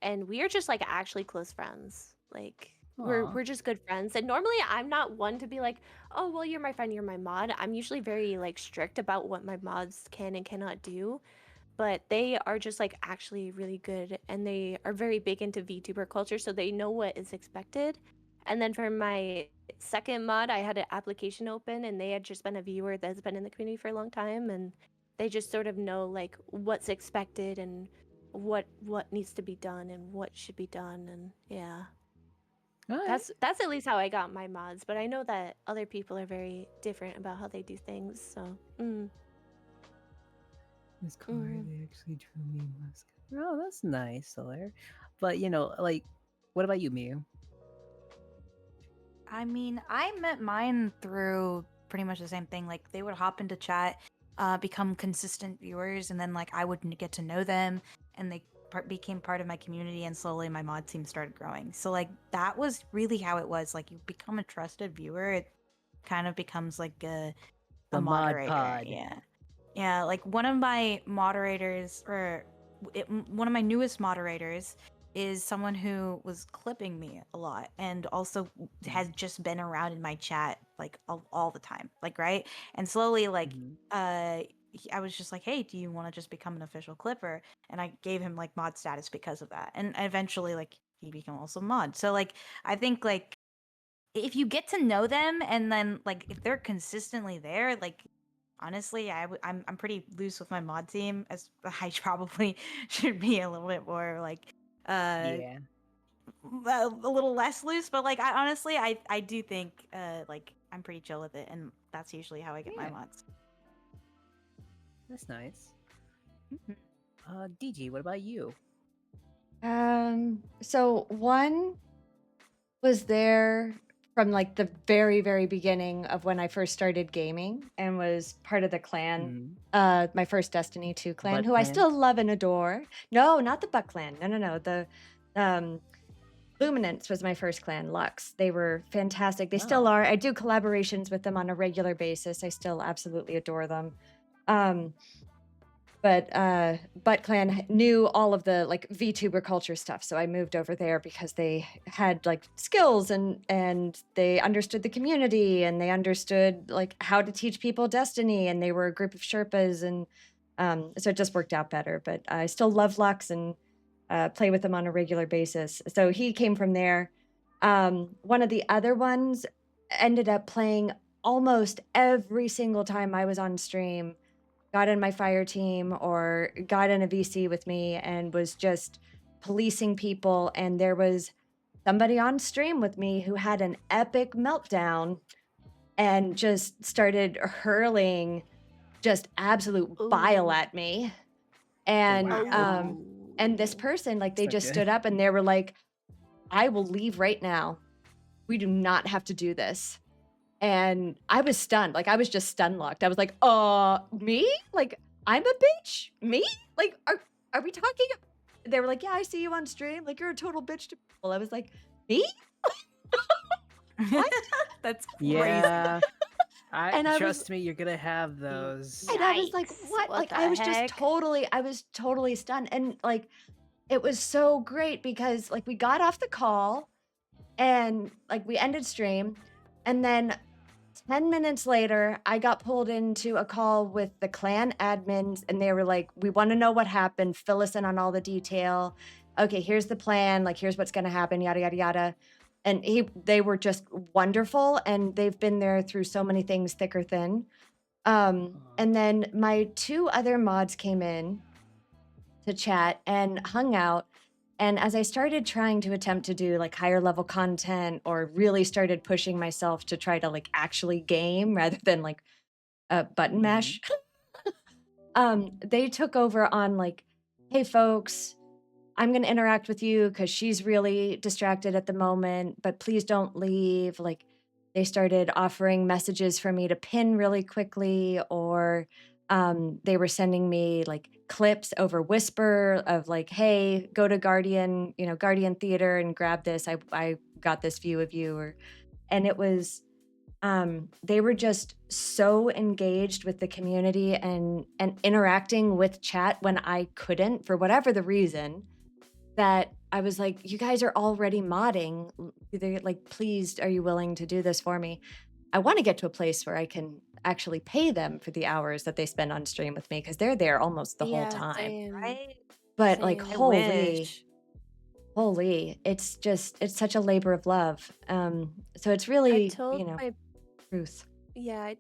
and we are just like actually close friends. Like Aw. we're just good friends. And normally I'm not one to be like, oh well, you're my friend, you're my mod. I'm usually very like strict about what my mods can and cannot do. But they are just like actually really good, and they are very big into VTuber culture, so they know what is expected. And then for my second mod, I had an application open, and they had just been a viewer that's been in the community for a long time, and they just sort of know like what's expected and what needs to be done and what should be done, and yeah. Alright. That's at least how I got my mods, but I know that other people are very different about how they do things, so This card, they actually drew me a mask. Oh, that's nice, Solaire. But like, what about you, Miu? I mean, I met mine through pretty much the same thing. Like, they would hop into chat, become consistent viewers, and then like I would get to know them, and they became part of my community, and slowly my mod team started growing. So like that was really how it was. Like, you become a trusted viewer, it kind of becomes like a The mod moderator. pod. Yeah. Like one of my moderators, one of my newest moderators, is someone who was clipping me a lot and also has just been around in my chat like all the time, like, right? And slowly like I was just like, hey, do you want to just become an official clipper? And I gave him like mod status because of that, and eventually like he became also mod. So like I think like if you get to know them, and then like if they're consistently there, like honestly, I'm pretty loose with my mod team, as I probably should be a little bit more like Yeah. a little less loose, but like I do think like I'm pretty chill with it, and that's usually how I get my mods. That's nice. DG, what about you? So one was there from like the very, very beginning of when I first started gaming and was part of the clan, my first Destiny 2 clan, Butt who I clan? still love and adore. No, not the Butt clan. No. The Luminance was my first clan, Lux. They were fantastic. They still Oh. are. I do collaborations with them on a regular basis. I still absolutely adore them. But Butt Clan knew all of the like VTuber culture stuff, so I moved over there because they had like skills and they understood the community and they understood like how to teach people Destiny, and they were a group of Sherpas, and so it just worked out better. But I still love Lux and play with them on a regular basis. So he came from there. One of the other ones ended up playing almost every single time I was on stream, got in my fire team or got in a VC with me and was just policing people. And there was somebody on stream with me who had an epic meltdown and just started hurling just absolute bile Ooh. at me. And Wow. and this person, like, they That's not just good. stood up and they were like, I will leave right now. We do not have to do this. And I was stunned. Like, I was just stun locked. I was like, me? Like, I'm a bitch? Me? Like, are we talking? They were like, yeah, I see you on stream. Like, you're a total bitch to people. I was like, me? What? That's crazy. Yeah. And I was, Trust me, you're gonna have those. and I was like, Yikes, what? what Like, the I was heck? totally stunned. And like, it was so great because like we got off the call and like we ended stream, and then 10 minutes later, I got pulled into a call with the clan admins, and they were like, we want to know what happened. Fill us in on all the detail. Okay, here's the plan. Like, here's what's going to happen, yada, yada, yada. And they were just wonderful. And they've been there through so many things, thick or thin. And then my two other mods came in to chat and hung out. And as I started trying to attempt to do like higher level content or really started pushing myself to try to like actually game rather than like button mash, they took over on like, hey folks, I'm going to interact with you because she's really distracted at the moment, but please don't leave. Like, they started offering messages for me to pin really quickly, or they were sending me like clips over Whisper of like, hey, go to Guardian, Guardian Theater and grab this. I got this view of you. And it was, they were just so engaged with the community and interacting with chat when I couldn't for whatever the reason, that I was like, you guys are already modding. They're like, please, are you willing to do this for me? I want to get to a place where I can actually pay them for the hours that they spend on stream with me because they're there almost the whole Yeah, time. same. Right? But like, Same. I holy, wish. it's such a labor of love. So it's I really, told my truth. yeah,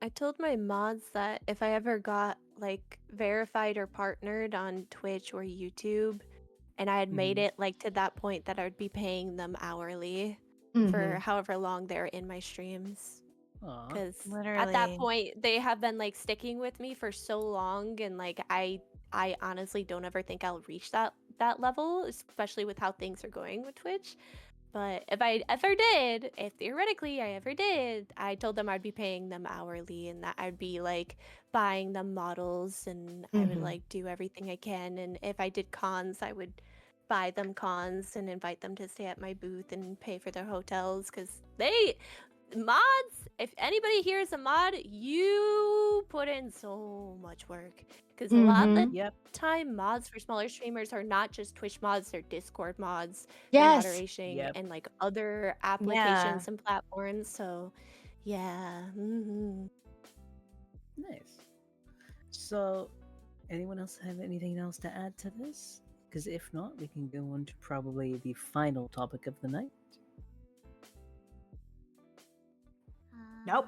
I told my mods that if I ever got like verified or partnered on Twitch or YouTube, and I had made Mhm. it like to that point that I would be paying them hourly for Mhm. however long they're in my streams. Aw. Because at that Literally. point they have been like sticking with me for so long, and like I honestly don't ever think I'll reach that level, especially with how things are going with Twitch. But if I ever did, if theoretically I ever did, I told them I'd be paying them hourly and that I'd be like buying them models, and I would Mhm. like do everything I can. And if I did cons, I would buy them cons and invite them to stay at my booth and pay for their hotels, because they mods, if anybody here is a mod, you put in so much work, because a lot of the Mhm. Yep. time mods for smaller streamers are not just Twitch mods, they're Discord mods, Yes. moderation, Yep. and like other applications and platforms. So yeah. Nice. So, anyone else have anything else to add to this? Because if not, we can go on to probably the final topic of the night. Nope.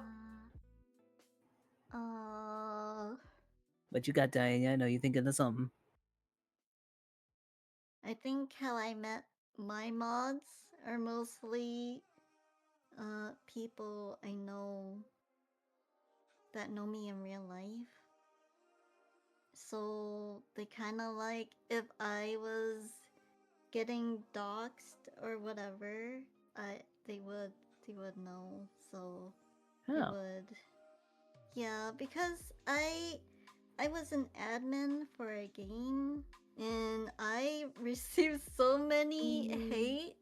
What you got, Diane? I know you're thinking of something. I think how I met my mods are mostly people I know that know me in real life. So they kind of like, if I was getting doxxed or whatever, they would he would know. So he Oh. would. Yeah, because I was an admin for a game and I received so many hate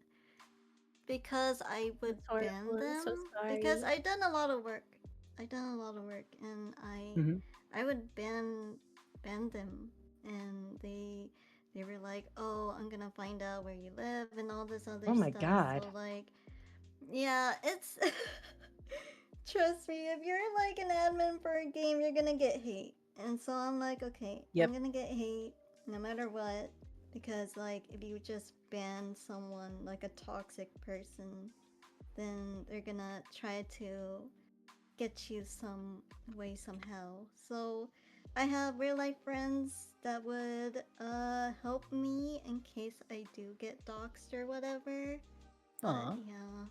because I would That's ban horrible. I'm them so because sorry. I done a lot of work. I done a lot of work and Mhm. I would ban them and they were like, "Oh, I'm gonna find out where you live and all this other Oh my stuff." God. So like, yeah, it's trust me, if you're like an admin for a game, you're gonna get hate. And so I'm like, okay, Yep. I'm gonna get hate no matter what. Because like if you just ban someone like a toxic person, then they're gonna try to get you some way somehow. So I have real life friends that would help me in case I do get doxxed or whatever. But Aw. yeah.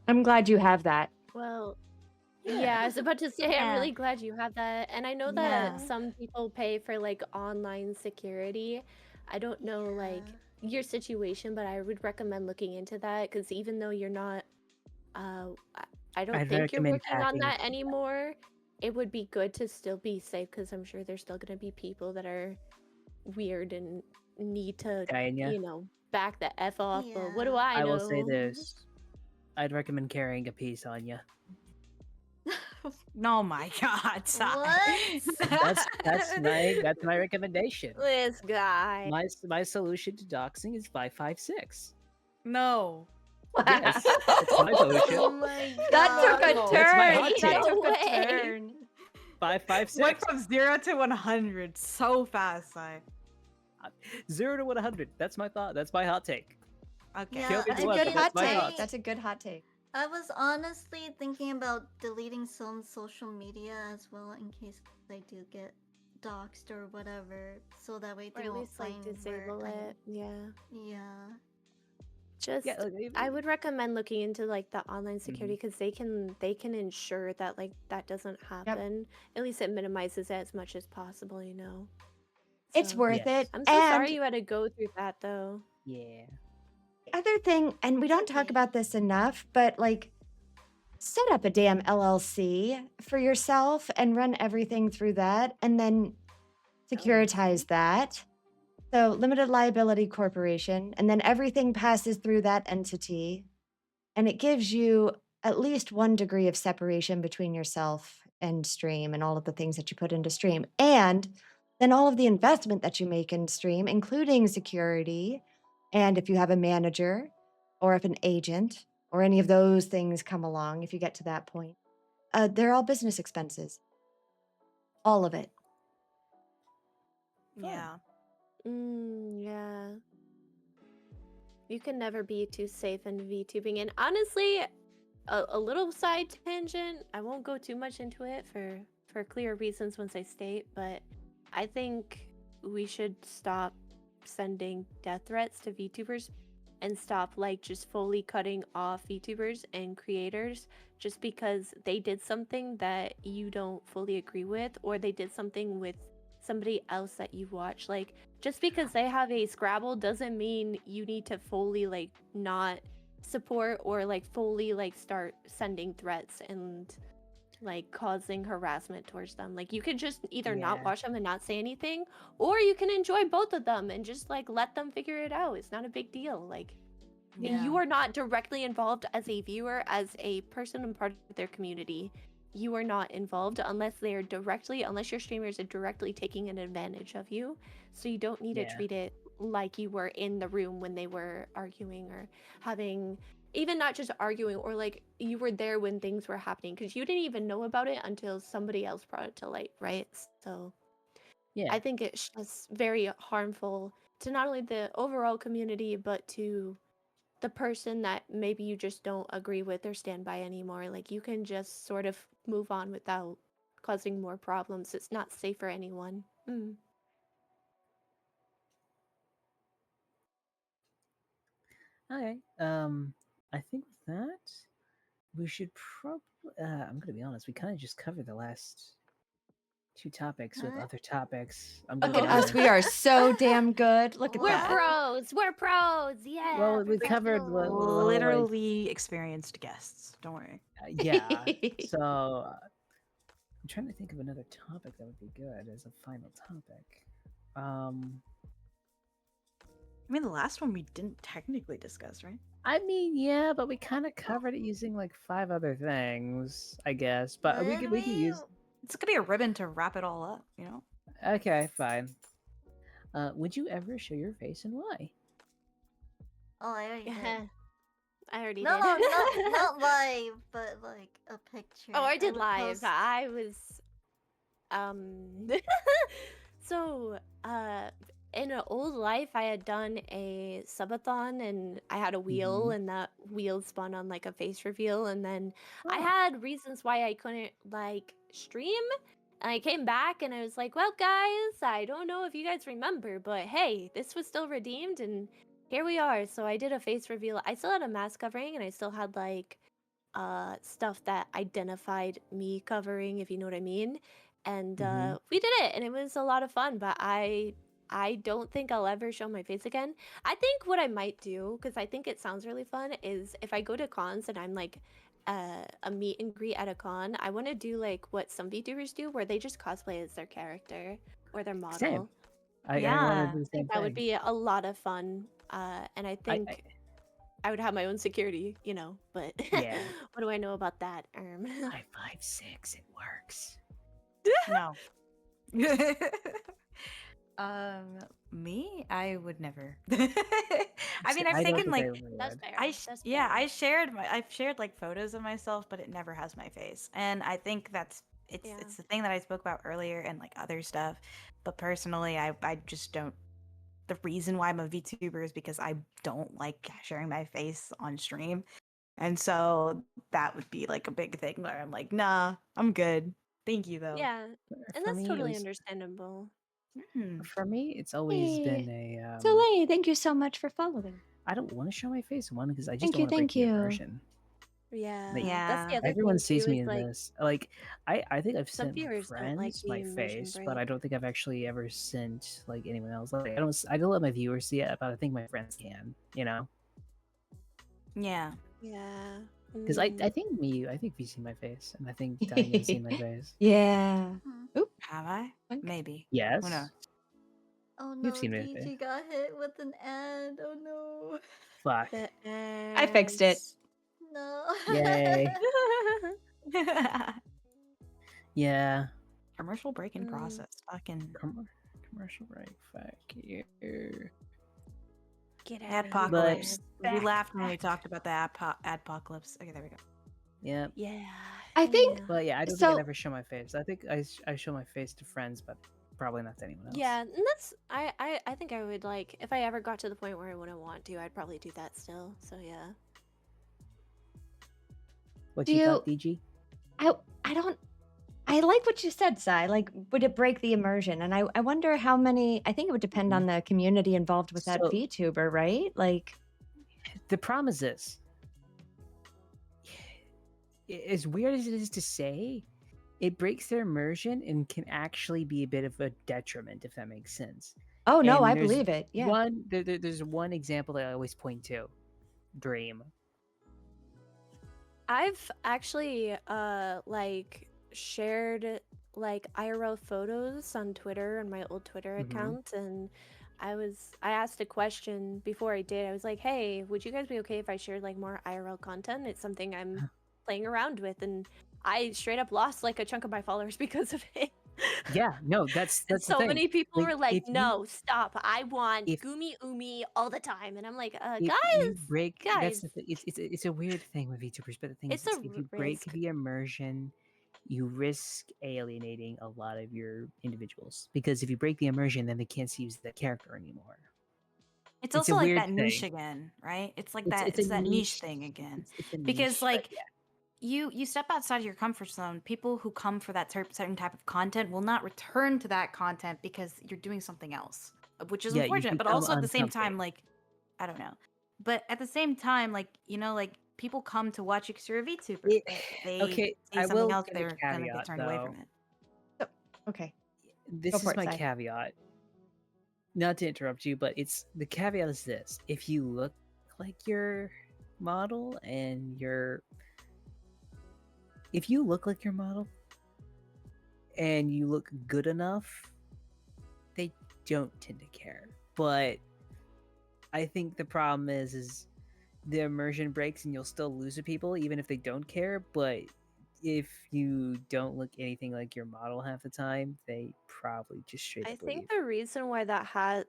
I'm glad you have that. Well, Yeah. yeah, I was about to say, I'm Yeah. really glad you have that. And I know Yeah. that some people pay for like online security. I don't know like your situation, but I would recommend looking into that because even though you're not, I don't I'd think you're recommend working on hacking that anymore, it would be good to still be safe because I'm sure there's still going to be people that are weird and need to, Tanya. you know, back the F off. But what do Yeah. I I will say know? this. I'd recommend carrying a piece on you. Oh my god, Sai. What? That's my recommendation. This guy. My solution to doxing is 556. No. Yes, it's my potion. Oh my god. That took a No. That's my turn. hot That take. took a way. turn. 556. Went from 0 to 100 so fast, Sai. 0 to 100. That's my thought. That's my hot take. Okay. Yeah, Kill me I That's a if you want, good but mean, hot that's my take. thoughts. That's a good hot take. I was honestly thinking about deleting some social media as well in case I do get doxxed or whatever, so that way Or they at won't least like find disable where it. Yeah. Yeah. Just Yeah, I would recommend looking into like the online Mm-hmm. security because they can ensure that like that doesn't happen. At least it minimizes it as much as possible, you know. It's So, worth Yes. it. I'm so And sorry you had to go through that though. Yeah. the other thing, and we don't talk Okay. about this enough, but like set up a damn LLC for yourself and run everything through that and then securitize that. So, limited liability corporation, and then everything passes through that entity. And it gives you at least 1 degree of separation between yourself and stream and all of the things that you put into stream. And then all of the investment that you make in stream, including security, and if you have a manager or if an agent or any of those things come along, if you get to that point, they're all business expenses. All of it. Yeah. Yeah. You can never be too safe in VTubing. And honestly, a little side tangent. I won't go too much into it for clear reasons once I state, but I think we should stop sending death threats to VTubers and stop like just fully cutting off VTubers and creators just because they did something that you don't fully agree with or they did something with somebody else that you watch. Like just because they have a Scrabble doesn't mean you need to fully like not support or like fully like start sending threats and like causing harassment towards them. Like you could just either not Yeah. watch them and not say anything, or you can enjoy both of them and just like let them figure it out. It's not a big deal. Like you are not directly involved as a viewer, as a person and part of their community. You are not involved unless your streamers are directly taking an advantage of you. So you don't need to Yeah. treat it like you were in the room when they were arguing or having, even not just arguing, or like you were there when things were happening because you didn't even know about it until somebody else brought it to light, right? So Yeah. I think it's just very harmful to not only the overall community, but to the person that maybe you just don't agree with or stand by anymore. Like you can just sort of move on without causing more problems. It's not safe for anyone. Okay. I think with that, we should probably. I'm gonna be honest. We kind of just covered the last 2 topics with Huh? other topics. I'm Look gonna at us. go. We are so damn good. Look at We're that. pros. We're pros. Yeah. Well, we covered professionals. like Literally experienced guests. Don't worry. yeah. So I'm trying to think of another topic that would be good as a final topic. I mean, the last one we didn't technically discuss, right? I mean, yeah, but we kind of covered it using like 5 other things, I guess. But we could use. It's gonna be a ribbon to wrap it all up, you know? Okay, fine. Would you ever show your face and why? Oh, I already did. I already No, did. no, not live, but like a picture. Oh, I did would live. post- I was so in an old life I had done a subathon and I had a wheel and that wheel spun on like a face reveal and then I had reasons why I couldn't like stream and I came back and I was like, well guys, I don't know if you guys remember, but hey, this was still redeemed and here we are. So I did a face reveal. I still had a mask covering and I still had like stuff that identified me covering, if you know what I mean. And we did it and it was a lot of fun, but I don't think I'll ever show my face again. I think what I might do, because I think it sounds really fun, is if I go to cons and I'm like a meet and greet at a con, I want to do like what some VTubers do where they just cosplay as their character or their model. Same. I want Yeah. to do the I same think that would thing. be a lot of fun. And I think I would have my own security, you know, but Yeah. what do I know about that? I'm 5'6". It works. No. Me? I would never. I mean, I've I don't taken think like I would. That's fair. That's yeah, fair. I've shared like photos of myself, but it never has my face. And I think it's Yeah. the thing that I spoke about earlier and like other stuff. But personally, I just don't. The reason why I'm a VTuber is because I don't like sharing my face on stream. And so that would be like a big thing where I'm like, nah, I'm good. Thank you though. Yeah, and For that's me, it totally was- understandable. For me, it's always Hey, been a. Soleil, thank you so much for following. I don't want to show my face. One, because I just Thank don't you, want to break thank the you. immersion. Yeah, Like, that's the Yeah. other everyone thing sees too, me is, in like, this. Like, I think I've some sent viewers don't like friends the my immersion face, but break. I don't think I've actually ever sent like anyone else. Like, I don't let my viewers see it, but I think my friends can. You know, Yeah. Yeah. because I think you've seen my face, and I think Diane's seen my face. Yeah. Hmm. Oop. Have I? Okay. Maybe. Yes. Who knows? Oh You've no, seen my face. DG got hit with an ad. Oh no. Fuck. The I fixed it. ads. No. Yay. Yeah. Commercial break in Mm. process. Fucking Commercial break. Fuck you. Get out of adpocalypse. here. We laughed when we talked about the adpocalypse. Okay, there we go. Yeah. Yeah. I think yeah. But yeah, I don't think So- I'd ever show my face. I think I show my face to friends, but probably not to anyone else. Yeah, and that's I think I would like if I ever got to the point where I wouldn't want to, I'd probably do that still. So yeah. What Do you thought, DG? I don't. I like what you said, Sai. Like, would it break the immersion? And I wonder how many. I think it would depend on the community involved with that So- VTuber, right? Like, The problem is this. As weird as it is to say, it breaks their immersion and can actually be a bit of a detriment, if that makes sense. oh no, And I there's believe it. Yeah. There's one example that I always point to. Dream. I've actually like shared like IRL photos on Twitter on my old Twitter Mhm. account and I asked a question before I did. I was like, "Hey, would you guys be okay if I shared like more IRL content? It's something I'm playing around with." And I straight up lost like a chunk of my followers because of it. Yeah, no, that's And the so thing. many people Like, were like, if you- "No, stop. I want if- Gumi Umi all the time." And I'm like, if you guys, break that's guys. the thing. It's a weird thing with VTubers, but the thing It's is, a if you break risk. the immersion, you risk alienating a lot of your individuals. Because if you break the immersion, then they can't see you as the character anymore. It's a also like weird that niche thing. again, right? It's like It's it's a that niche niche- thing again. It's a Because niche, but like yeah. you step outside of your comfort zone, people who come for that certain type of content will not return to that content because you're doing something else, which is Yeah, you unfortunate. But become also at the same uncomfy. time, like I don't know, but at the same time, like like people come to watch you because you're a VTuber. It- but they okay, see I something will else, give a they're gonna get caveat, turned away from though. it. Okay. This Go is for it, my Sai. caveat. Not to interrupt you, but the caveat is this: if you look like your model and if you look like your model and you look good enough, they don't tend to care. But I think the problem is the immersion breaks and you'll still lose to people even if they don't care. But if you don't look anything like your model half the time, they probably just straight I up think leave. the reason why that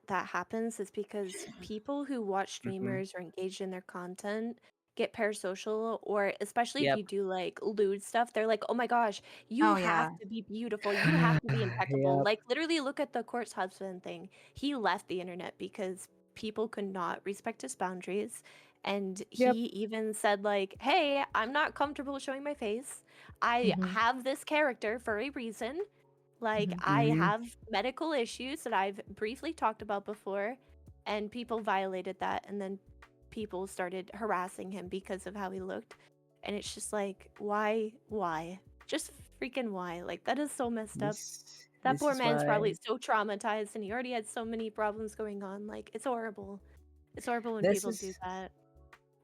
happens is because people who watch streamers or engage in their content get parasocial, or especially if Yep. you do like lewd stuff, they're like, "Oh my gosh, you Oh, have yeah. to be beautiful. You have to be impeccable." Yep. Like literally, look at the Court's husband thing. He left the internet because people could not respect his boundaries, and Yep. he even said like, "Hey, I'm not comfortable showing my face. I Mhm. have this character for a reason." Like, Mhm. I Mhm. have medical issues that I've briefly talked about before, and people violated that, and then people started harassing him because of how he looked. And it's just like, why? Why? Just freaking why? Like, that is so messed up. That This poor is man's probably why so traumatized, and he already had so many problems going on. Like, it's horrible. It's horrible when this people do is that.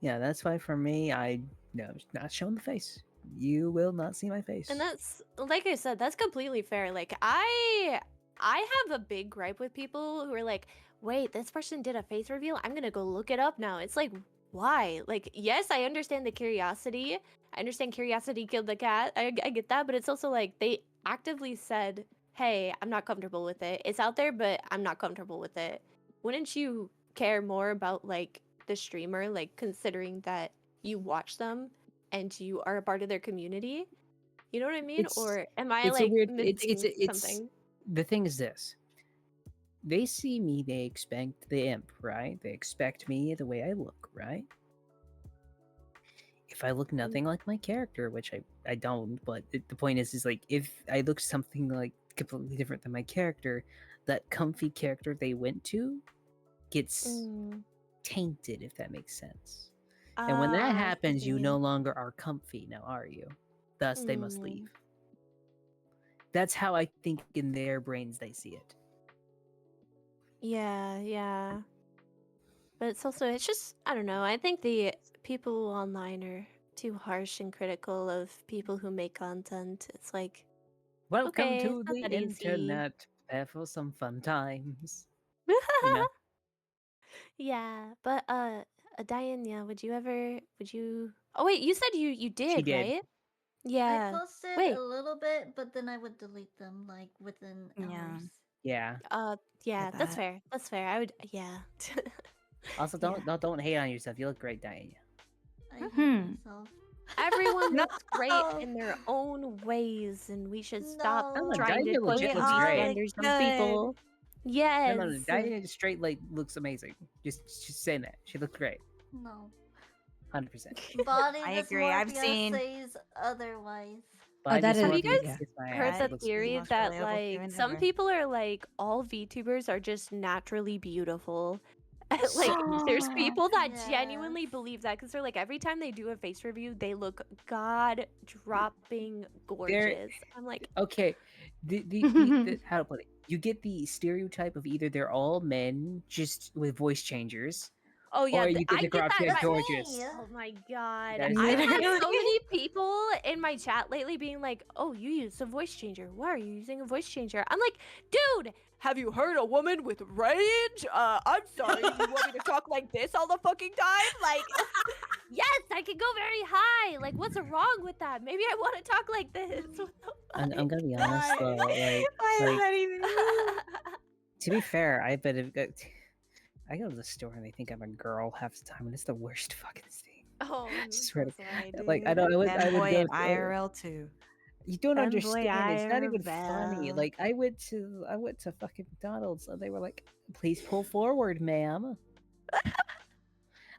yeah, that's why for me, I no, not showing the face. You will not see my face. And that's like I said, that's completely fair. Like I have a big gripe with people who are like, "Wait, this person did a face reveal. I'm going to go look it up now." It's like, "Why?" Like, yes, I understand the curiosity. I understand curiosity killed the cat. I get that, but it's also like they actively said, "Hey, I'm not comfortable with it. It's out there, but I'm not comfortable with it." Wouldn't you care more about like the streamer, like considering that you watch them and you are a part of their community? You know what I mean? it's Or am I it's a like weird missing it's something? the thing is this. They see me, they expect the imp, right? They expect me the way I look, right? If I look nothing like my character, which I don't, but the point is like if I look something like completely different than my character, that comfy character they went to gets Mm. tainted, if that makes sense. And when that I see what happens, you you no mean. longer are comfy, now are you? Thus, they must Mm. leave. That's how I think in their brains they see it. Yeah, yeah. But it's also, it's just, I don't know. I think the people online are too harsh and critical of people who make content. It's like, Welcome okay, it's to not the that easy. internet. Prepare for some fun times. You know? Yeah, but Diane, yeah, would you Oh wait, you said you She did, did. right? I Yeah. posted a Wait. little bit, but then I would delete them like within Yeah. hours. Yeah. Yeah, that's that. fair. That's fair. I would, yeah. Also, Yeah. don't hate on yourself. You look great, Diana. I hate Mhm. myself. Everyone No. looks great in their own ways, and we should stop No, No. trying to Diana put We legit looks beauty all great. look standards on good. people. No, Yes. Diana straight like looks amazing. Just saying that. She looked great. No. 100%. Body I agree. I've dysmorphia seen says otherwise. Body that is- Have you dysmorphia guys kiss my heard ass. the It looks theory great. most that relatable like human some ever. people are like all VTubers are just naturally beautiful? Like there's people that genuinely Yes. believe that because they're like every time they do a face review, they look god dropping There gorgeous. I'm like, okay. How to put it? You get the stereotype of either they're all men just with voice changers, oh yeah, or you get I the get crop that. get That's gorgeous. me. Oh my god. That is I've had Literally. so many people in my chat lately being like, "Oh, you use a voice changer. Why are you using a voice changer?" I'm like, "Dude, have you heard a woman with range? I'm sorry. You want me to talk like this all the fucking time? Like, yes, I can go very high. Like, what's wrong with that? Maybe I want to talk like this." What the I'm gonna be honest fuck? though. Why does that even mean? To be fair, I go to the store and they think I'm a girl half the time, and it's the worst fucking thing. Oh, I swear to that's why, like I dude. don't. I would Fanboy go. in IRL too. You don't Fanboy understand. It's not even funny. IRL. Like I went to fucking McDonald's and they were like, "Please pull forward, ma'am."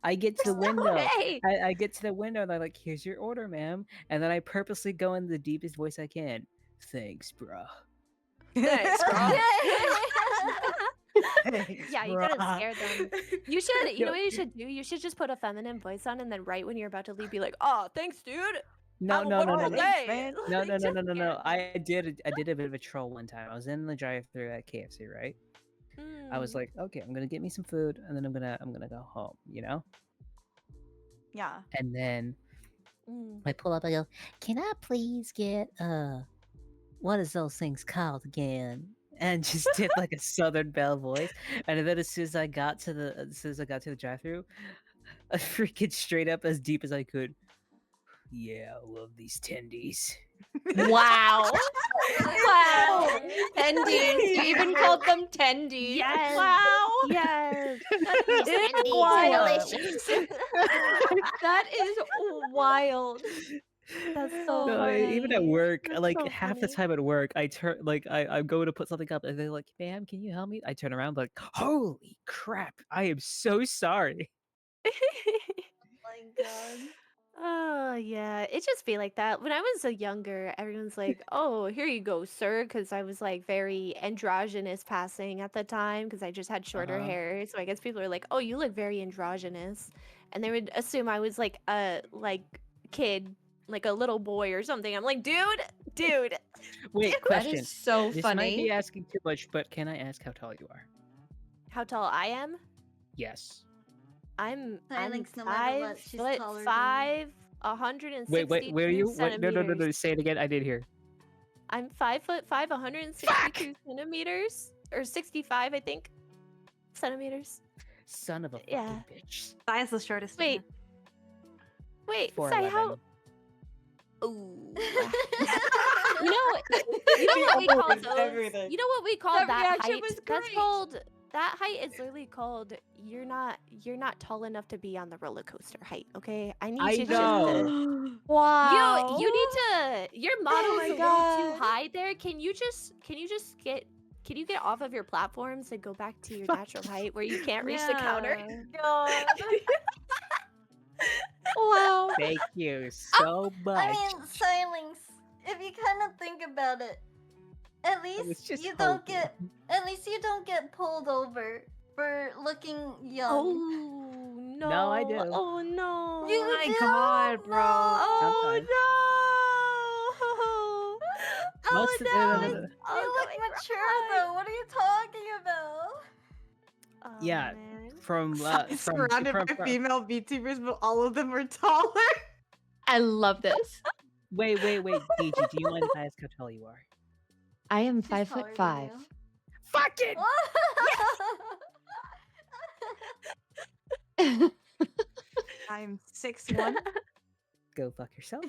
I get to the window. Okay. I get to the window and they're like, "Here's your order, ma'am." And then I purposely go in the deepest voice I can. Thanks, bro. Thanks, bro. Thanks, Yeah, you gotta bruh. scare them. You should, you know No. what you should do? You should just put a feminine voice on and then right when you're about to leave, be like, "Oh, thanks, dude." No, no, what no, are no, no. they? man. No, Like, no, no, just no, no, get no. I did a bit of a troll one time. I was in the drive-thru at KFC, right? I was Mm. like, okay, I'm gonna get me some food, and then I'm gonna go home, you know. Yeah. And then Mm. I pull up. I go, can I please get what is those things called again? And just did like a Southern Belle voice. And then as soon as I got to the drive-thru, I freaking straight up as deep as I could. Yeah, I love these tendies. Wow. Wow. Okay. Tendies. You even called them tendies. Yes. Wow. Yes. These It's tendies are wild. delicious. That is wild. That's so No, funny. even at work, That's like so half the funny. time at work, I turn like I'm going to put something up, and they're like, "Ma'am, can you help me?" I turn around like, "Holy crap! I am so sorry." My God. Oh yeah, it just be like that. When I was younger, everyone's like, "Oh, here you go, sir," because I was like very androgynous passing at the time because I just had shorter Uh-huh. hair. So I guess people are like, "Oh, you look very androgynous," and they would assume I was like a kid, like a little boy or something. I'm like, dude, Wait, That question. is so This might be funny. asking too much, but can I ask how tall you are? how tall I am? Yes. I'm Silence, no matter what, she's taller than you. 5'5", 162 Wait. Where are you? Wait, no. centimeters. Say it again. I didn't hear. I'm 5'5", 162 centimeters, or 65, I think, centimeters. Son of a fucking Yeah. bitch. Sai is the shortest. Wait, wait, say 4'11". how? Ooh. You know what we call Always those? everything. You know what we call That that reaction height? was That's great. called that height is literally called you're not tall enough to be on the roller coaster height. Okay, I need I you just to. know. Wow. You need to. Your model's my a little too God. high there. Can you get off of your platforms and go back to your natural height where you can't reach the counter? God. Wow. Thank you so much. I mean, Silence. If you kind of think about it, at was least just you don't hoping. get pulled over for looking young. Oh no! No, I do. Oh no! You my do? God, bro. Oh Sometimes. no! Most of Oh the- no! You Oh, look my mature God. though. What are you talking about? Oh, Yeah, man. from Surrounded by female VTubers, but all of them are taller. I love this. Wait, DG, do you mind if I ask how tall you are? I am She's 5'5". taller than you. Fucking I'm 6'1". go fuck yourself.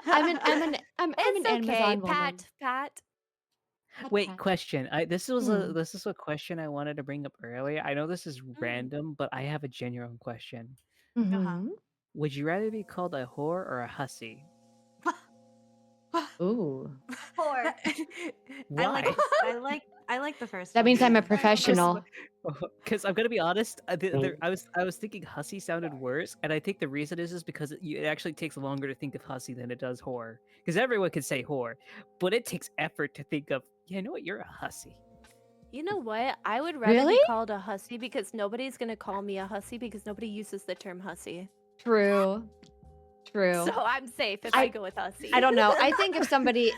I'm an It's okay, Amazon woman. Pat. Wait, Pat. question. This is Hmm. a question I wanted to bring up earlier. I know this is random, but I have a genuine question. Mhm. Would you rather be called a whore or a hussy? Ooh. Four. Why? I like the first That one. means I'm a I don't know. professional. Because I'm gonna be honest, I was thinking hussy sounded worse, and I think the reason is because it actually takes longer to think of hussy than it does whore. Because everyone can say whore, but it takes effort to think of. Yeah, you know what? You're a hussy. You know what? I would rather Really? be called a hussy because nobody's gonna call me a hussy because nobody uses the term hussy. True. True. So I'm safe if I go with hussy. I don't know. I think if somebody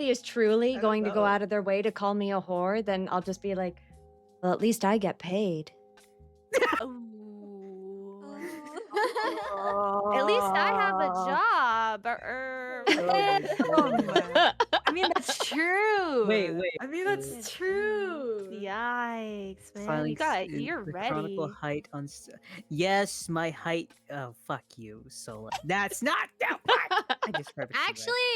is truly don't going to go know. out of their way to call me a whore, then I'll just be like, well, at least I get paid. Ooh. At least I have a job. I mean, that's true. Wait. I mean, that's true. Yikes, man! Silence You're the ready. chronicle height on. Yes, my height. Oh, fuck you, Sola. That's not that. I just perfectly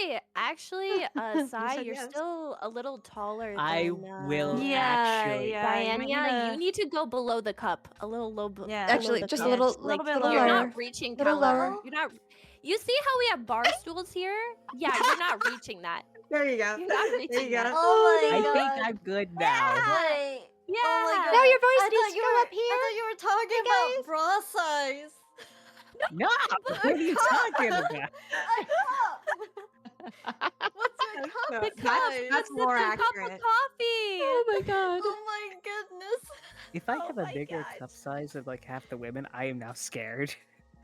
read. Actually, Sai, said you're yes. still a little taller I than. will Yeah, actually. yeah. you might Diana, need you need to go below the cup, a little low. Yeah. Actually, below the just a cup. little, just a little bit little You're lower. not reaching Little color. lower. You're not. You see how we have bar stools here? Yeah, you're not reaching that. There you go. You're not There reaching you go. that. Oh my I god. think I'm good now. Wait. Yeah. Oh my god. Now your voice I needs thought to you go were, up here. I thought you were talking Hey, about guys. bra size. No, what are you talking about? A cup. What's your cup That's- size? that's more It's a cup of accurate. coffee. Oh my god. Oh my goodness. If I Oh have a my bigger God. cup size of like half the women, I am now scared.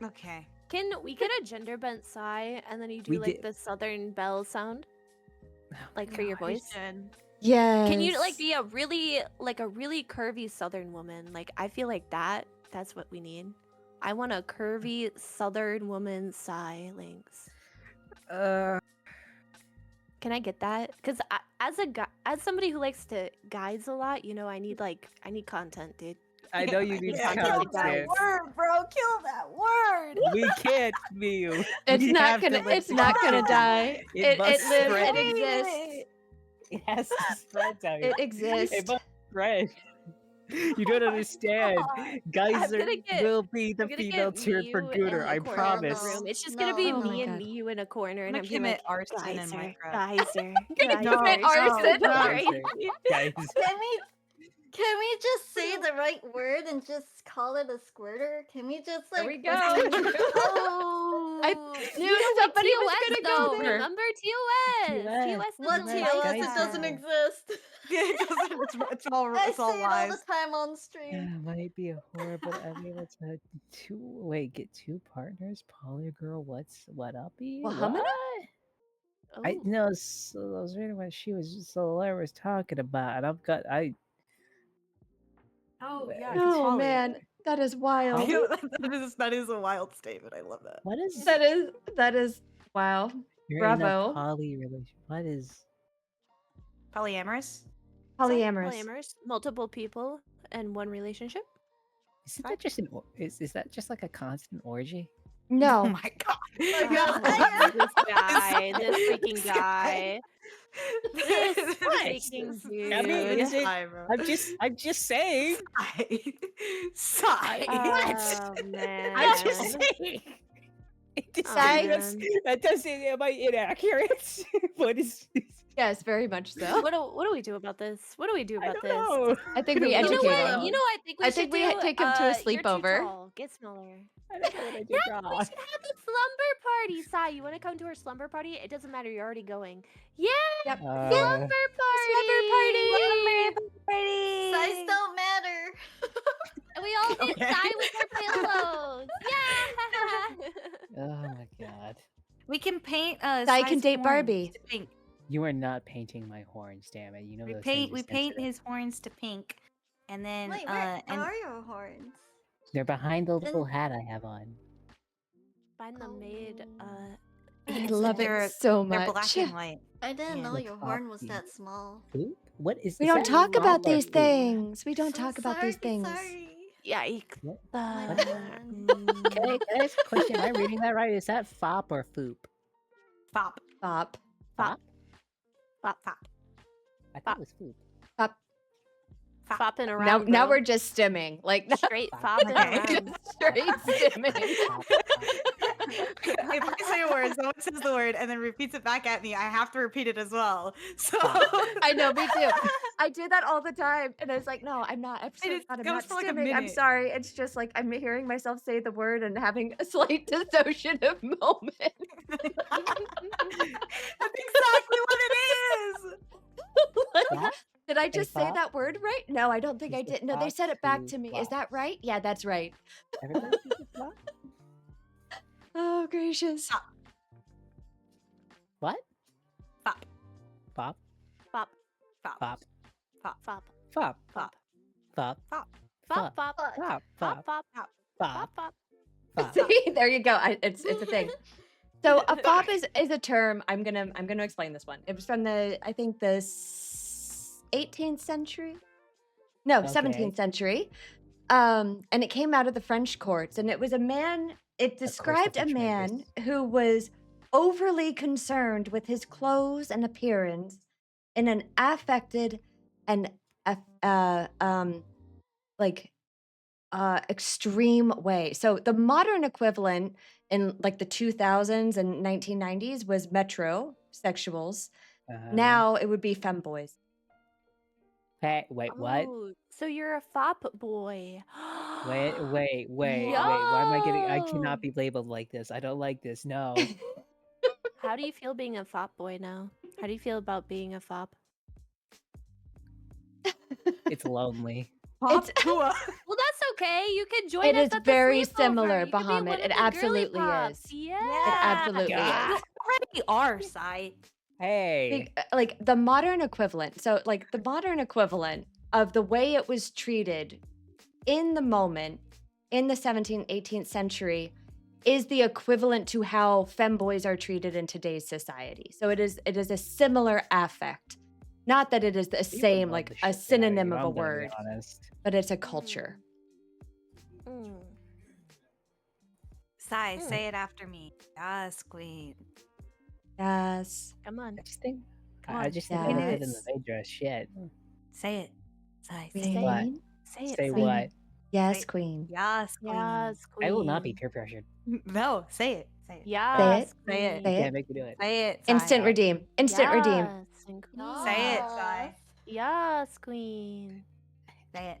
Okay. Can we get a gender bent sigh and then you do We like did- the southern belle sound? Like for your God, we voice? should. Yes. Can you like be a really curvy southern woman? Like I feel like that's what we need. I want a curvy southern woman sigh, Lynx. Can I get that? Because as a guy, as somebody who likes to guides a lot, you know, I need content, dude. I know you need Yeah, Kill content. that word, bro. Kill that word. We can't, Miu. It's We not have to gonna. let It's the not gonna content- die. It must It lives. spread. It exists. It has to spread, Tony. It exists. It must spread. You don't understand. Geyser will be the I'm gonna female get turn for Miu Gooder, in I the corner of the promise. room. It's just No, gonna be no. Oh my me and God. Miu in a corner, and I'm I'm gonna being like, commit arson in Geyser, Minecraft. Geyser, Gonna Geyser. commit arson. Geyser. Guys. Can we just say the right word and just call it a squirter? Can we just There like we go. Oh, I knew somebody was gonna go though. there. Remember TOS. TOS. what doesn't TOS? TOS? like It Guys, doesn't that. exist. It's all I it's all say it all the lies. time on stream. Might be a whore, but I'm able to get two partners. Poly girl, what up? Well, Humana? I Ooh. know. So I was reading what Laura was talking about, and Oh yeah, Oh man, that is wild. Poly? that is a wild statement. I love that. What is? That is wow. You're in a Bravo. poly relation. What is? Polyamorous? Polyamorous. Polyamorous, multiple people and one relationship. Isn't that just is that just like a constant orgy? Oh No. my god. Oh, this guy, this freaking This guy. This freaking dude. I mean, is it- Sigh, bro. I'm just saying. Sigh. Oh man. I'm just saying. Sigh? That doesn't. Am I inaccurate? What is? Yes, very much so. What do we do about this? What do we do I about don't this? know. I think we I don't know educate what- him. You know what I think we I should think we do? take him to a You're too sleepover. tall. Get smaller. I don't know what I did Yeah, we wrong. should have a slumber party. Sai, you want to come to our slumber party? It doesn't matter. You're already going. Yeah, Yep. slumber party. Size don't matter. And we all hit Okay. Sai with our pillows. Yeah. Oh my god. We can paint Sai Sai's can date horns Barbie. to pink. You are not painting my horns, damn it. You know We those paint things are we paint sensitive. his horns to pink. And then Wait, where and are your horns? They're behind the Then- little hat I have on. Find them made. I Yes, love they're- it so they're much. black and white. I didn't Yeah. know Like your horn was Poppy. that small. Oop, what is? We is don't that talk a about mom or these oop? things. We don't I'm talk about these things. Sorry. Yikes. What? My What? bad. Can I ask a question? Am I reading that right? Is that fop or foop? Fop. Bop. Fop? Fop fop. I thought it was foop. Bop. Fopping around. Now bro. we're just stimming. Like straight fopping Okay. around. straight stimming. Fop, fop. If I say a word, someone says the word and then repeats it back at me, I have to repeat it as well. So I know, me too. I do that all the time, and I was like, "No, I'm not. I'm, so it not, I'm goes not for like a stimming. I'm minute. sorry. It's just like I'm hearing myself say the word and having a slight dissociative moment." That's exactly what it is. Fop? Did I just say fop? that word right? No, I don't think You I said did. No, they fop said it back to to me. Is flop. that right? Yeah, that's right. Everybody speaks of fop? Oh, gracious. What? Fop. Fop? Fop. Fop. Fop? Fop. Fop. Fop? Fop. Fop? Fop. Fop. Fop. Fop? Fop. Fop? Fop. Fop? Fop. Fop. Fop? See, there you go. It's a thing. So a fop is a term. I'm gonna explain this one. It was from the 18th century. No, Okay. 17th century. And it came out of the French courts, and it was a man. It the described a French man rapists. who was overly concerned with his clothes and appearance in an affected and extreme way. So the modern equivalent in like the 2000s and 1990s was metrosexuals. Uh-huh. Now it would be femboys. Hey, wait, what? Oh, so you're a fop boy. Wait. Why am I getting? I cannot be labeled like this. I don't like this. No. How do you feel being a fop boy now? How do you feel about being a fop? It's lonely. Fop It's- to a- Well, that's okay. You can join It us is at the very sleepover. similar, You can be one Bahamut. of It the girly absolutely pops. is. Yeah. It absolutely God. is. Already are side. Hey. Like the modern equivalent. So like the modern equivalent of the way it was treated in the moment in the 17th, 18th century is the equivalent to how femboys are treated in today's society. So it is a similar affect. Not that it is the People same, love like the a shit out of synonym you, of a I'm gonna be word, honest. but it's a culture. Mm. Sai, say it after me. Yes, queen. Yes. Come on. I just think Come I on. just think Say I'm it. better than the Maydress shit. Say it. Sai, say Say it. What? Queen. Say it. Say Sai. what? Yes, Say- queen. Yes, queen. Yes, queen. I will not be peer pressured. No, say it. Say it. Yes, Say it. You queen. Say can't it. make me do it. Say it. Sai. Instant redeem. Instant redeem. Yes, and queen. Say it, Sai. Yes, queen. Say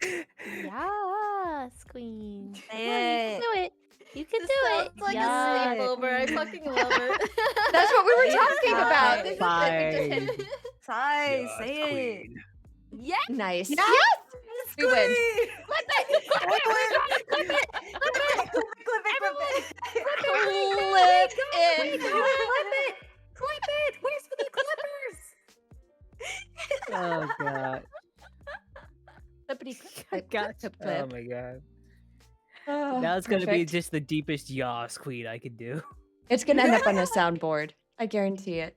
it. Yes, queen. Say Come on, you it. can do it. You can This do sounds it. like Yes, a sleepover. I queen. fucking love it. That's what we were Say it, talking about. Sai. This is it. We just hit. Sai, say it. Yes. Nice. Yes, Yes! We win. Clip it. Clip it. We're trying to clip it. Clip it. Clip it. Everyone, clip it Clip right now. it. Clip it. Clip it. Where's the clippers? Oh god. Clippity clip. God. Clip, Oh clip. my god. Oh, Now it's gonna be perfect. just the deepest yas queen I could do. It's gonna end up on a soundboard. I guarantee it.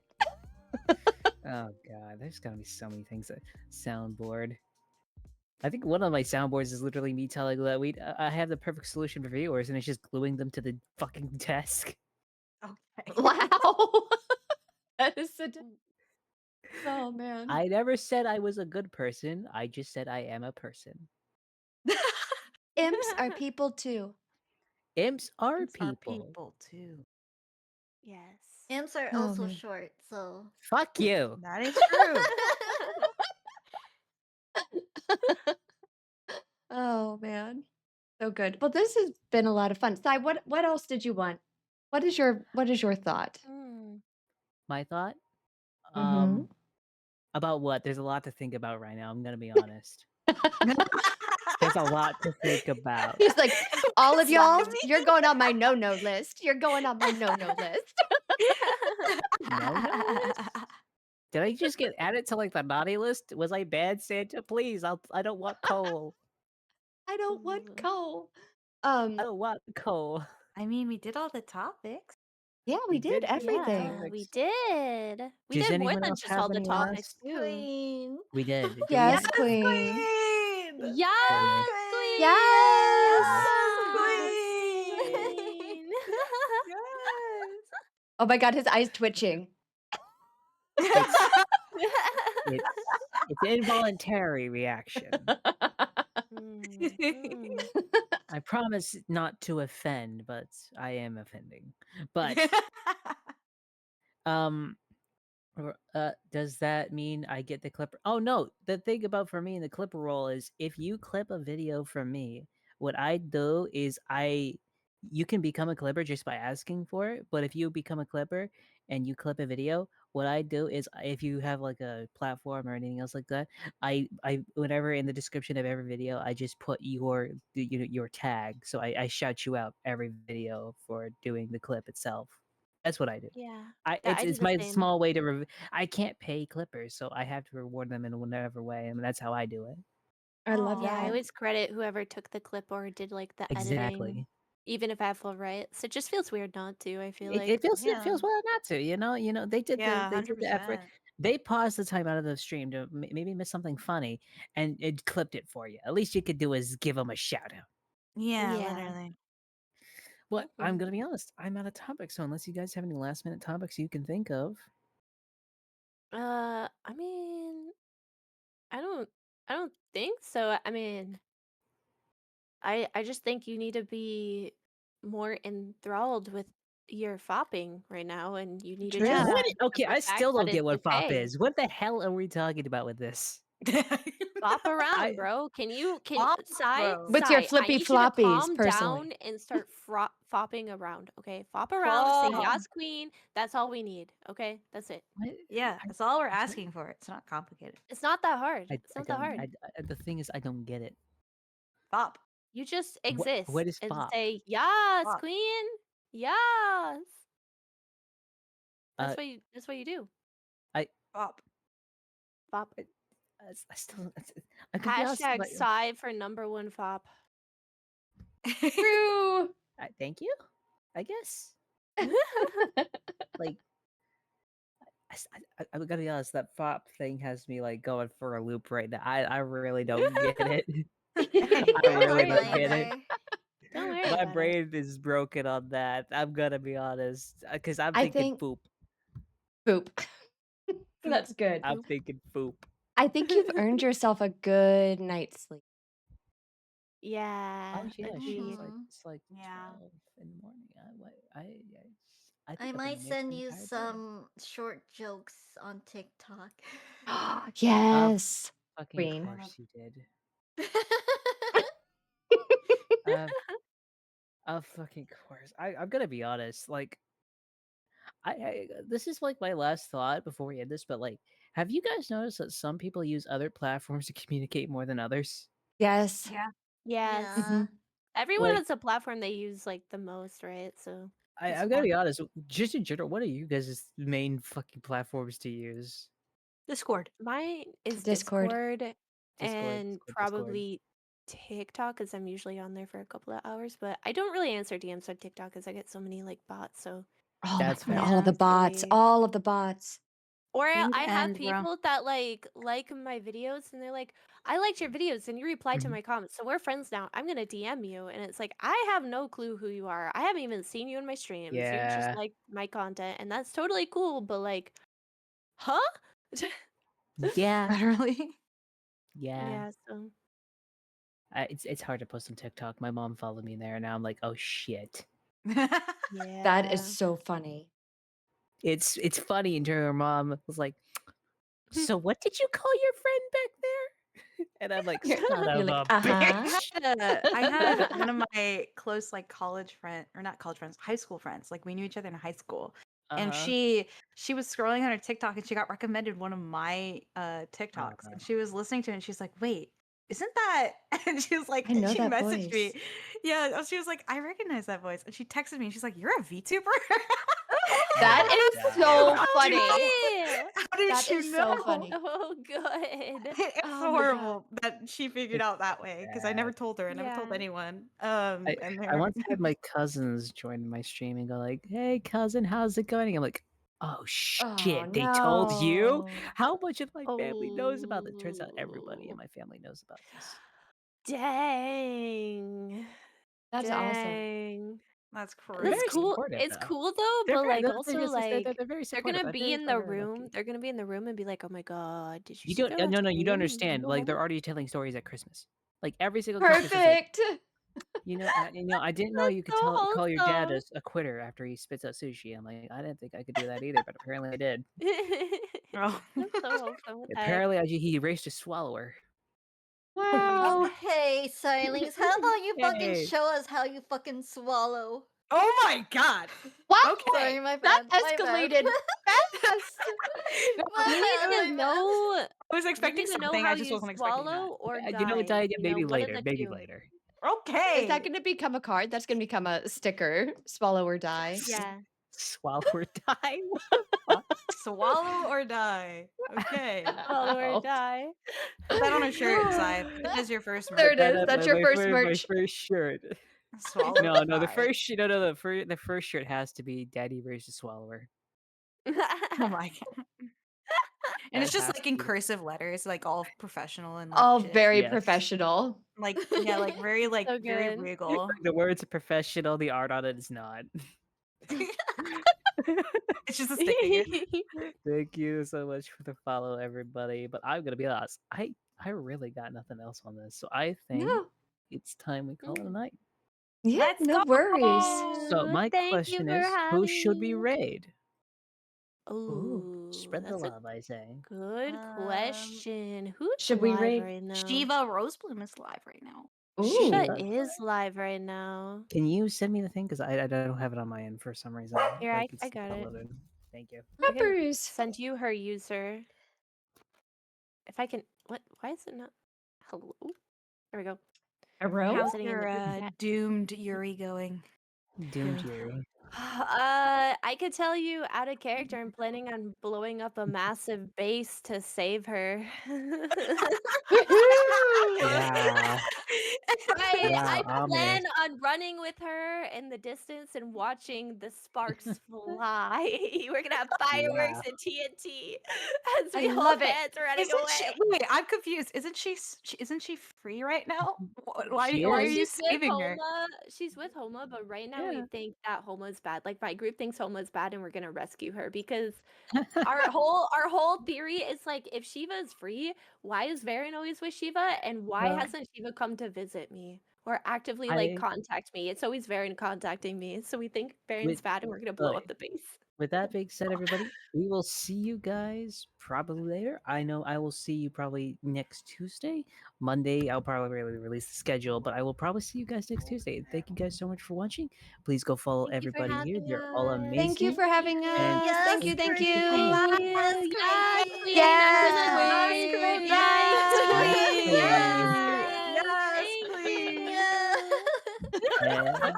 Oh god, there's gonna be so many things that soundboard. I think one of my soundboards is literally me telling that I have the perfect solution for viewers, and it's just gluing them to the fucking desk. Okay. Wow. That is such a... Oh man. I never said I was a good person. I just said I am a person. Imps are people too. Imps are Imps are people. people too. Yes. Imps are Oh, also man. short, so. Fuck you. That is true. Oh man. So good. Well, this has been a lot of fun. Sai, what else did you want? What is your thought? Mm. My thought? Mhm. About what? There's a lot to think about right now. I'm gonna be honest. There's a lot to think about. He's like, all of does y'all, that mean? you're going on my no-no list. You're going on my no-no list. No. Did I just get added to like the naughty list? Was I bad, Santa? Please, I don't want coal. I don't want coal. I don't want coal. I mean, we did all the topics. Yeah, we We did did all the everything. Yeah, we topics. did. We Does did more anyone than else just have all the any topics last? too. Queen. We did. Did we Yes, have- queen. Queen. Yes, Totally. queen. Yes. Queen. Yes. Oh my god, his eyes twitching. It's an involuntary reaction. Mm. I promise not to offend, but I am offending. But does that mean I get the clipper? Oh no, the thing about for me in the clipper roll is if you clip a video from me, what I do is you can become a clipper just by asking for it. But if you become a clipper and you clip a video, what I do is if you have like a platform or anything else like that, I whenever in the description of every video, I just put your tag. So I shout you out every video for doing the clip itself. That's what I do. Yeah. I do it's the my same. small way to I can't pay clippers, so I have to reward them in whatever way, and that's how I do it. I love Yeah, I that. always credit whoever took the clip or did like the editing, Exactly. even if I have full rights. It just feels weird not to. I feel It, like it feels Yeah. it feels well not to, they did Yeah, they did the effort. 100%. They paused the time out of the stream to maybe miss something funny, and it clipped it for you. At least you could do is give them a shout out. Yeah, Yeah. literally. But I'm Mhm. gonna be honest, I'm out of topics. So unless you guys have any last minute topics you can think of, I mean, I don't think so. I mean, I just think you need to be more enthralled with your fopping right now, and you need to True. just Yeah. okay, accept I the fact still that don't get it's what FOP okay. is. What the hell are we talking about with this? Fop around, I- bro. Can Fop, Sai, bro. With your Sai, I flippy need you to floppies, calm personally. down and start fopping around, okay? Fop around, say Fop. yas queen. That's all we need, okay? That's it. What? Yeah, that's all we're asking for. It's not complicated. It's not that hard. I It's not that don't. hard. The thing is, I don't get it. Bop. You just exist What is and fop? say, "Yes, Fop. queen. Yes." Uh, That's what you do. Fop. Fop. I still, I could be honest. Hashtag Like, sigh for #1 fop. True. thank you. I guess. Like, I'm gonna be honest. That fop thing has me like going for a loop right now. I really don't get it. I I really don't don't get it. either. Don't worry My about it. brain is broken on that. I'm gonna be honest, because I'm I thinking think poop. poop. That's good. I'm thinking poop. I think you've earned yourself a good night's sleep. Yeah, Oh yeah, agreed. it's like Yeah. 12 in the morning. I I think I've might been awake send the you entire day. some short jokes on TikTok. Yes. Fucking Queen. course you did. Of fucking course. I'm gonna be honest. Like, this is like my last thought before we end this, but like, have you guys noticed that some people use other platforms to communicate more than others? Yes. Yeah. Yes. Yeah. Everyone Like, has a platform they use like the most, right? So I'm gonna be honest. Just in general, what are you guys' main fucking platforms to use? Discord. mine is Discord. Discord, and Discord. probably TikTok, because I'm usually on there for a couple of hours. But I don't really answer DMs on TikTok because I get so many like bots. So Oh That's my god, fair. all of the it's bots. really- All of the bots. Or Ping I have and bro. people that like my videos, and they're like, "I liked your videos, and you replied to Mhm. my comments, so we're friends now. I'm gonna DM you." And it's like, I have no clue who you are. I haven't even seen you in my streams. You just Yeah. like my content, and that's totally cool. But like, huh? Yeah. Literally. Yeah. Yeah. So It's hard to post on TikTok. My mom followed me there, and now I'm like, oh shit. yeah. That is so funny. It's funny. And her mom was like, so what did you call your friend back there? And I'm like, You're- son you're of like, a uh-huh. bitch. I had one of my close like college friend or not college friends, high school friends. Like we knew each other in high school. And Uh-huh. she was scrolling on her TikTok and she got recommended one of my TikToks. no. And she was listening to it and she's like, wait, isn't that and she was like I know she that messaged me. voice. Yeah, she was like, I recognize that voice. And she texted me and she's like, you're a VTuber? That Oh is my so God. funny. How did That you is know? so funny. Oh, good. It's Oh my God. horrible that she figured It's out that way because I never told her. I never told Yeah. anyone. I And I once had my cousins join my stream and go like, "Hey cousin, how's it going?" I'm like, "Oh shit, Oh they told you? no. How much of my family knows about it?" Turns out everybody in Oh, my family knows about this. dang. That's awesome. Dang. that's They're That's crazy. very cool. supportive It's though. cool though, They're but very like the thing also is that like they're very they're supportive. gonna I be think in they're the very lucky. room. They're gonna be in the room and be like, "Oh my god, did you You see don't that on no, you don't stream? understand. Blah, Like blah, they're blah." already telling stories at Christmas. Like every single Christmas is like, Perfect. I didn't know That's you could so call your dad wholesome. a quitter after he spits out sushi. I'm like, I didn't think I could do that either, but apparently I did. Oh. That's so wholesome. What the heck? Apparently he erased a swallower. Wow. Oh, hey, Silings. How about you fucking Hey. show us how you fucking swallow? Oh my god. Wow. Okay. Sorry, my That bad. My bad. escalated fast. My You need bad, to my bad. know. I was You expecting need to know something. how I just you wasn't expecting that. swallow or You know what, die. Diane? You know, Maybe one of later. the Maybe two. later. Okay. Is that going to become a card? That's going to become a sticker. Swallow or die. Yeah. Swallow or die? What the fuck? Swallow or die? Okay. Swallow or Wow. die. Put that on a shirt, Sai. That is your first There merch. it is. That's your first my merch. first shirt. Swallow No, or the die. first the first shirt has to be Daddy versus Swallower. Oh my god. And it's That just has like to in be. cursive letters, like all professional and like All shit. very Yes. professional. Like yeah, like very So very good. regal. The words are professional. The art on it is not. It's just a sticker. Thank you so much for the follow, everybody. But I'm gonna be honest. I really got nothing else on this, so I think No. it's time we call it a night. Yeah, Let's no go. worries. So my Thank you question for is, who having should we me. raid? Ooh, Spread the that's a love, I say. good question. Who's Should we live rate right now? Shiva Rosebloom is live right now. Shiva Shiva? is live right now. Can you send me the thing? Because I don't have it on my end for some reason. Here, Like I it's got it. downloaded. Thank you. I can Peppers. send you her user. If I can, what? Why is it not? Hello. There we go. A row? How's sitting in Your the group chat. doomed Yuri going? Doomed Yuri. I could tell you out of character, I'm planning on blowing up a massive base to save her. Wow. I Wow, plan ominous. on running with her in the distance and watching the sparks fly. We're gonna have fireworks Wow. and TNT as I we hold love it. hands running Isn't she? away. Wait, I'm confused. Isn't she free right now? Why She are is. you She's with saving her? Homa. She's with Homa, but right now we Yeah. think that Homa's bad. Like my group thinks Homa's bad, and we're gonna rescue her because our whole theory is like if Shiva is free, why is Varen always with Shiva, and why Well, hasn't Shiva come to visit me or actively like I contact me? It's always Varen contacting me, so we think with Varen's bad, and we're gonna blow up the base. with that being said, everybody, we will see you guys probably later. I know I will see you probably next Tuesday. Monday, I'll probably release the schedule, but I will probably see you guys next Tuesday. Thank you guys so much for watching. Please go follow Thank you for everybody here. having They're all us. Thank you amazing. for having And us. Thank you, Yes, thank Queen. you. Thank Yes, you. Queen. Yes, Queen. Yes, I'm gonna Queen. scream. Yes, Yes. Queen. Yes. Yes, Thank Queen. you. Yes. and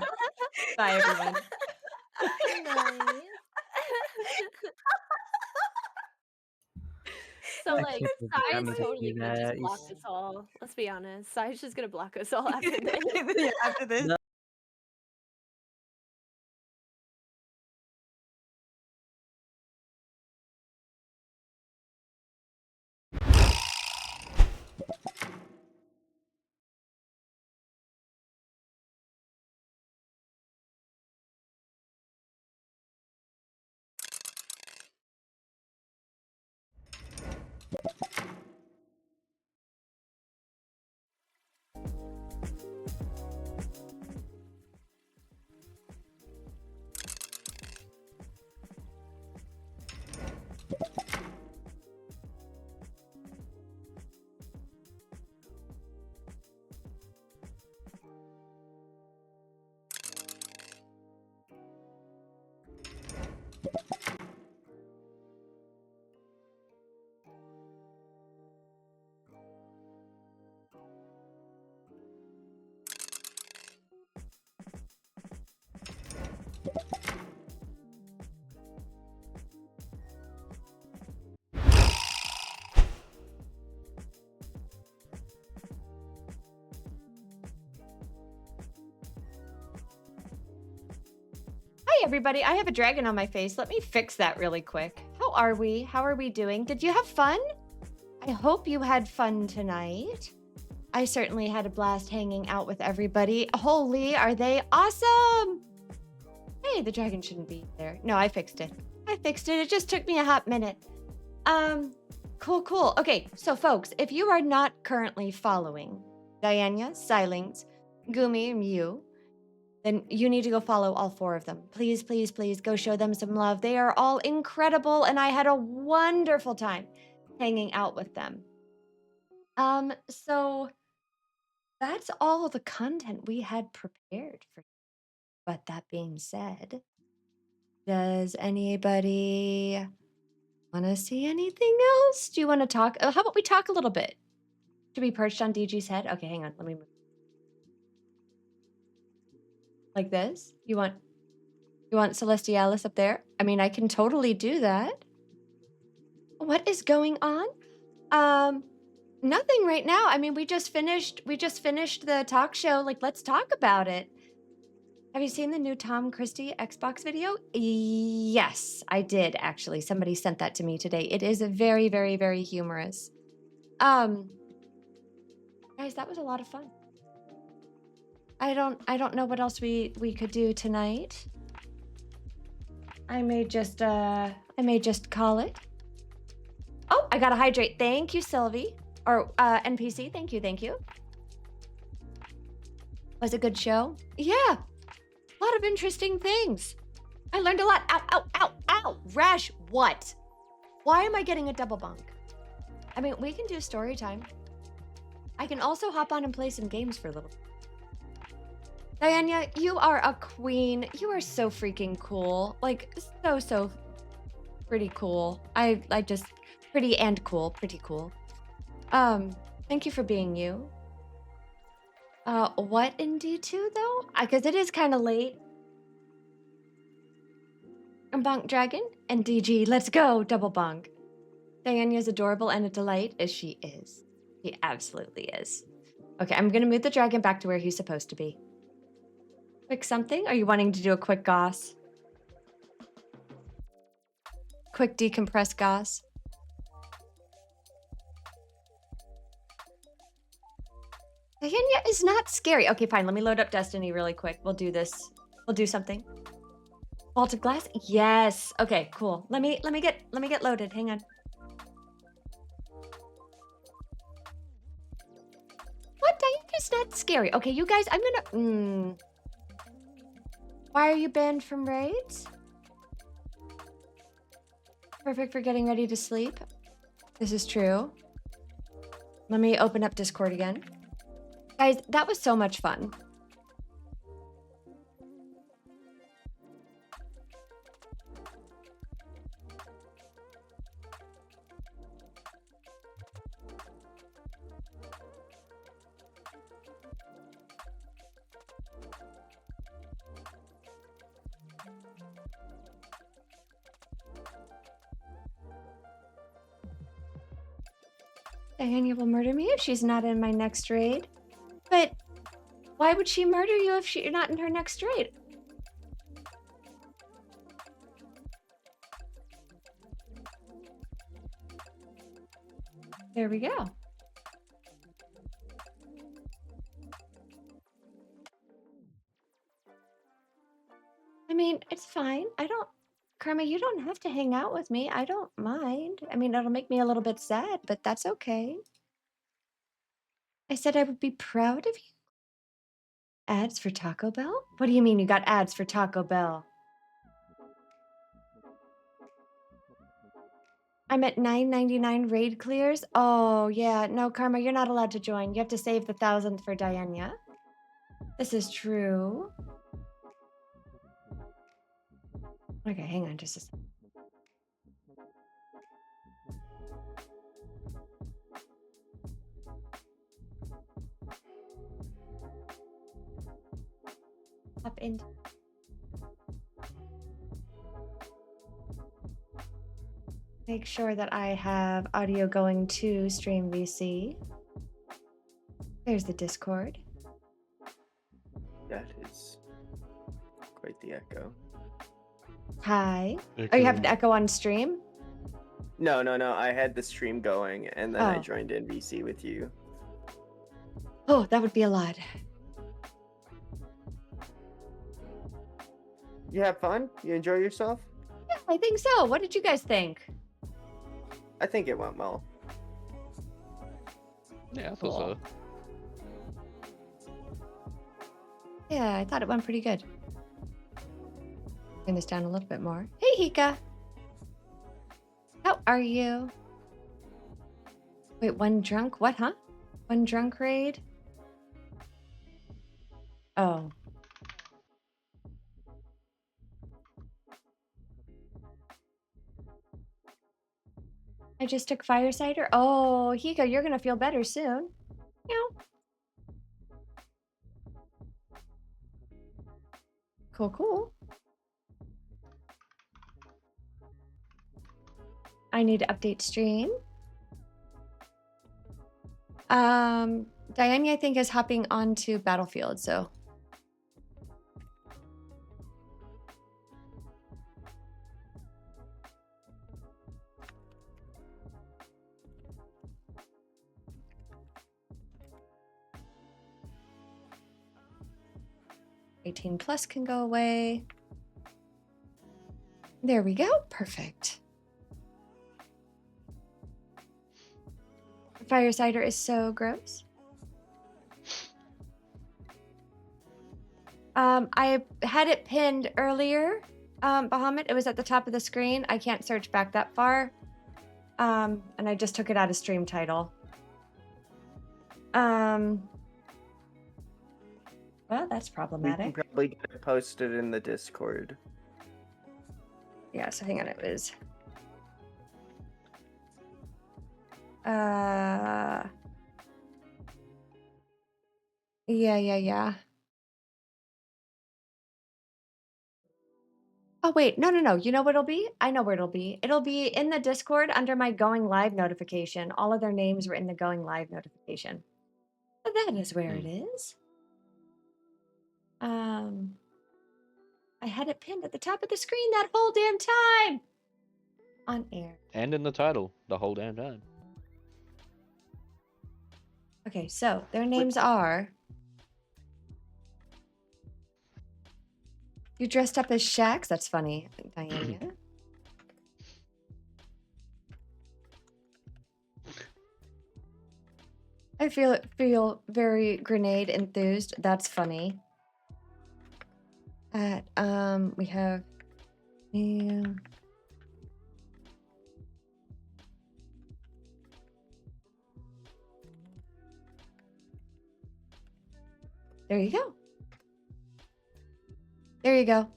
Bye, everyone. Nice. So I like, can't believe you got me Sai's to totally do gonna just that. block us all. Let's be honest. Sai's just gonna block us all after this. Yeah, after this. No, Hi, everybody. I have a dragon on my face. Let me fix that really quick. How are we? How are we doing? Did you have fun? I hope you had fun tonight. I certainly had a blast hanging out with everybody. Holy, are they awesome? Hey, the dragon shouldn't be there. No, I fixed it. I fixed it. It just took me a hot minute. Cool. Okay, so folks, if you are not currently following Diana, Silings, Gumi, and Mew, then you need to go follow all 4 of them. Please go show them some love. They are all incredible, and I had a wonderful time hanging out with them. So that's all the content we had prepared for you. But that being said, does anybody want to see anything else? Do you want to talk? How about we talk a little bit? Should be perched on DG's head? Okay, hang on. Let me move. Like this? You want Celestialis up there? I mean, I can totally do that. What is going on? Nothing right now. I mean, we just finished the talk show. Like, let's talk about it. Have you seen the new Tom Christie Xbox video? Yes, I did actually. Somebody sent that to me today. It is a very, very, very humorous. Guys, that was a lot of fun. I don't know what else we could do tonight. I may just call it. Oh, I gotta hydrate. Thank you, Sylvie. Or NPC, thank you. Was it a good show? Yeah. A lot of interesting things. I learned a lot. Ow. Rash, what? Why am I getting a double bunk? I mean, we can do story time. I can also hop on and play some games for a little. Diana, you are a queen. You are so freaking cool. Like, so pretty cool. I just pretty and cool. Pretty cool. Thank you for being you. What in D2 though? Because it is kind of late. Bonk Dragon and DG. Let's go, double bonk. Diana's adorable and a delight, as she is. She absolutely is. Okay, I'm gonna move the dragon back to where he's supposed to be. Quick something? Are you wanting to do a quick goss? Quick decompress goss? Diana is not scary. Okay, fine. Let me load up Destiny really quick. We'll do this. We'll do something. Vaulted glass? Yes. Okay, cool. Let me get loaded. Hang on. What? Diana's not scary. Okay, you guys, I'm gonna Why are you banned from raids? Perfect for getting ready to sleep. This is true. Let me open up Discord again. Guys, that was so much fun. Diana will murder me if she's not in my next raid. But why would she murder you if you're not in her next raid? There we go. I mean, it's fine. Karma, you don't have to hang out with me. I don't mind. I mean, it'll make me a little bit sad, but that's okay. I said I would be proud of you. Ads for Taco Bell? What do you mean you got ads for Taco Bell? I'm at $9.99 raid clears. Oh, yeah. No, Karma, you're not allowed to join. You have to save the 1,000th for Diana. This is true. Okay, hang on just a second. Up in. Make sure that I have audio going to Stream VC. There's the Discord. That is quite the echo. Hi. Oh, you have an echo on stream? No. I had the stream going, and then I Oh. joined in VC with you. Oh, that would be a lot. You have fun? You enjoy yourself? Yeah, I think so. What did you guys think? I think it went well. Yeah, I thought so. Yeah, I thought it went pretty good. Turn this down a little bit more. Hey, Hika. How are you? Wait, one drunk? What, huh? One drunk raid? Oh. I just took fire cider. Oh, Hika, you're gonna feel better soon. Meow. Cool. I need to update stream. Diane, I think, is hopping onto Battlefield, so. +18 can go away. There we go. Perfect. Fire cider is so gross. I had it pinned earlier, Bahamut. It was at the top of the screen. I can't search back that far. And I just took it out of stream title. Well, that's We can problematic. probably get it posted in the Discord. Yeah, so hang on, it was... Yeah. Oh, wait. No. You know what it'll be? I know where it'll be. It'll be in the Discord under my going live notification. All of their names were in the going live notification. So that is where it is. I had it pinned at the top of the screen that whole damn time. On air. And in the title, the whole damn time. Okay, so their names are. You dressed up as Shax? That's funny, Diana. I feel very grenade enthused. That's funny. We have. Yeah. There you go. There you go.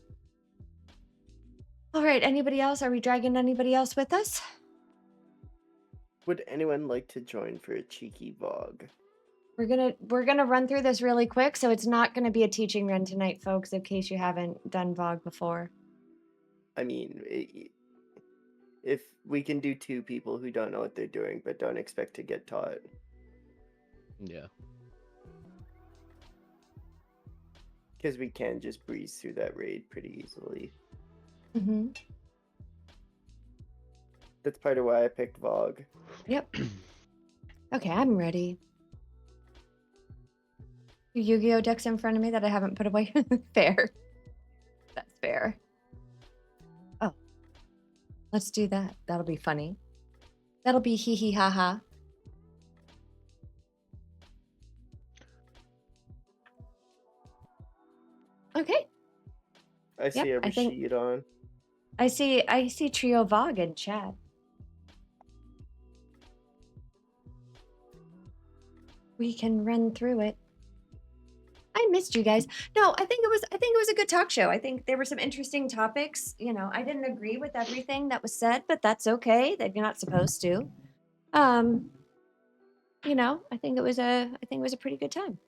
All right, anybody else? Are we dragging anybody else with us? Would anyone like to join for a cheeky VOG? We're gonna run through this really quick, so it's not gonna be a teaching run tonight, folks, in case you haven't done VOG before. I mean, if we can do 2 people who don't know what they're doing but don't expect to get taught. Yeah. Because we can just breeze through that raid pretty easily. Mm-hmm. That's part of why I picked VOG. Yep. Okay, I'm ready. Yu-Gi-Oh decks in front of me that I haven't put away. Fair. That's fair. Oh. Let's do that. That'll be funny. That'll be hee hee ha ha. Okay. I see a Rashid on. I see Trio VOG in chat. We can run through it. I missed you guys. No, I think it was a good talk show. I think there were some interesting topics. You know, I didn't agree with everything that was said, but that's okay. That you're not supposed to. You know, I think it was a pretty good time.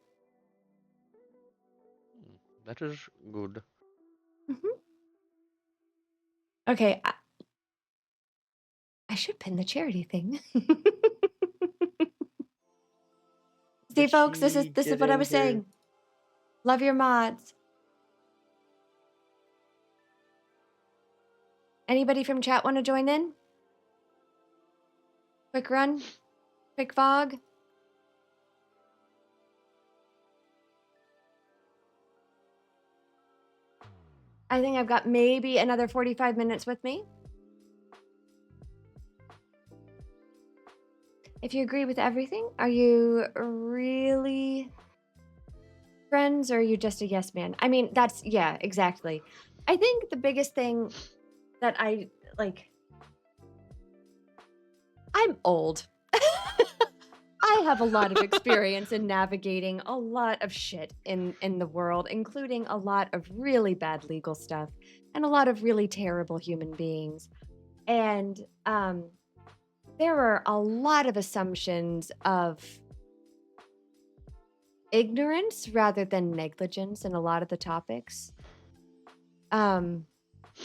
That is good. Mm-hmm. Okay. I should pin the charity thing. See, folks, this is what I was saying. Love your mods. Anybody from chat want to join in? Quick run? Quick VOG? I think I've got maybe another 45 minutes with me. If you agree with everything, are you really friends or are you just a yes man? I mean, yeah, exactly. I think the biggest thing that I'm old. I have a lot of experience in navigating a lot of shit in the world, including a lot of really bad legal stuff and a lot of really terrible human beings. And there are a lot of assumptions of ignorance rather than negligence in a lot of the topics.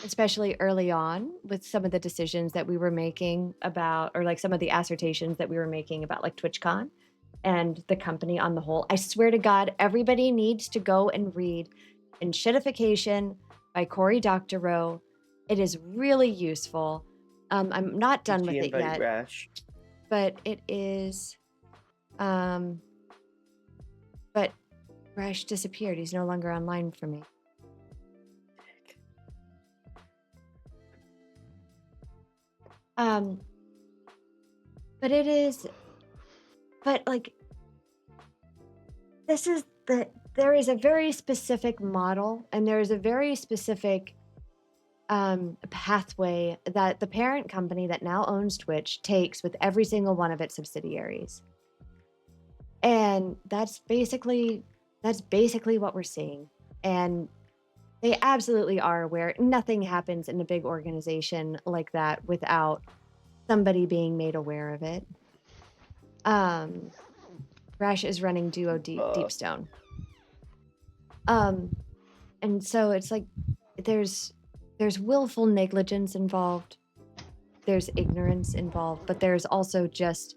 Especially early on with some of the decisions that we were making about, or like some of the assertions that we were making about like TwitchCon and the company on the whole. I swear to God, everybody needs to go and read Shitification by Cory Doctorow. It is really useful. I'm not done with it yet. Rash? But it is, but Rash disappeared. He's no longer online for me. But it is, but like, there is a very specific model and there is a very specific pathway that the parent company that now owns Twitch takes with every single one of its subsidiaries. And that's basically what we're seeing. And they absolutely are aware. Nothing happens in a big organization like that without somebody being made aware of it. Rash is running Duo Deep Uh. Deepstone. And so it's like there's willful negligence involved. There's ignorance involved, but there's also just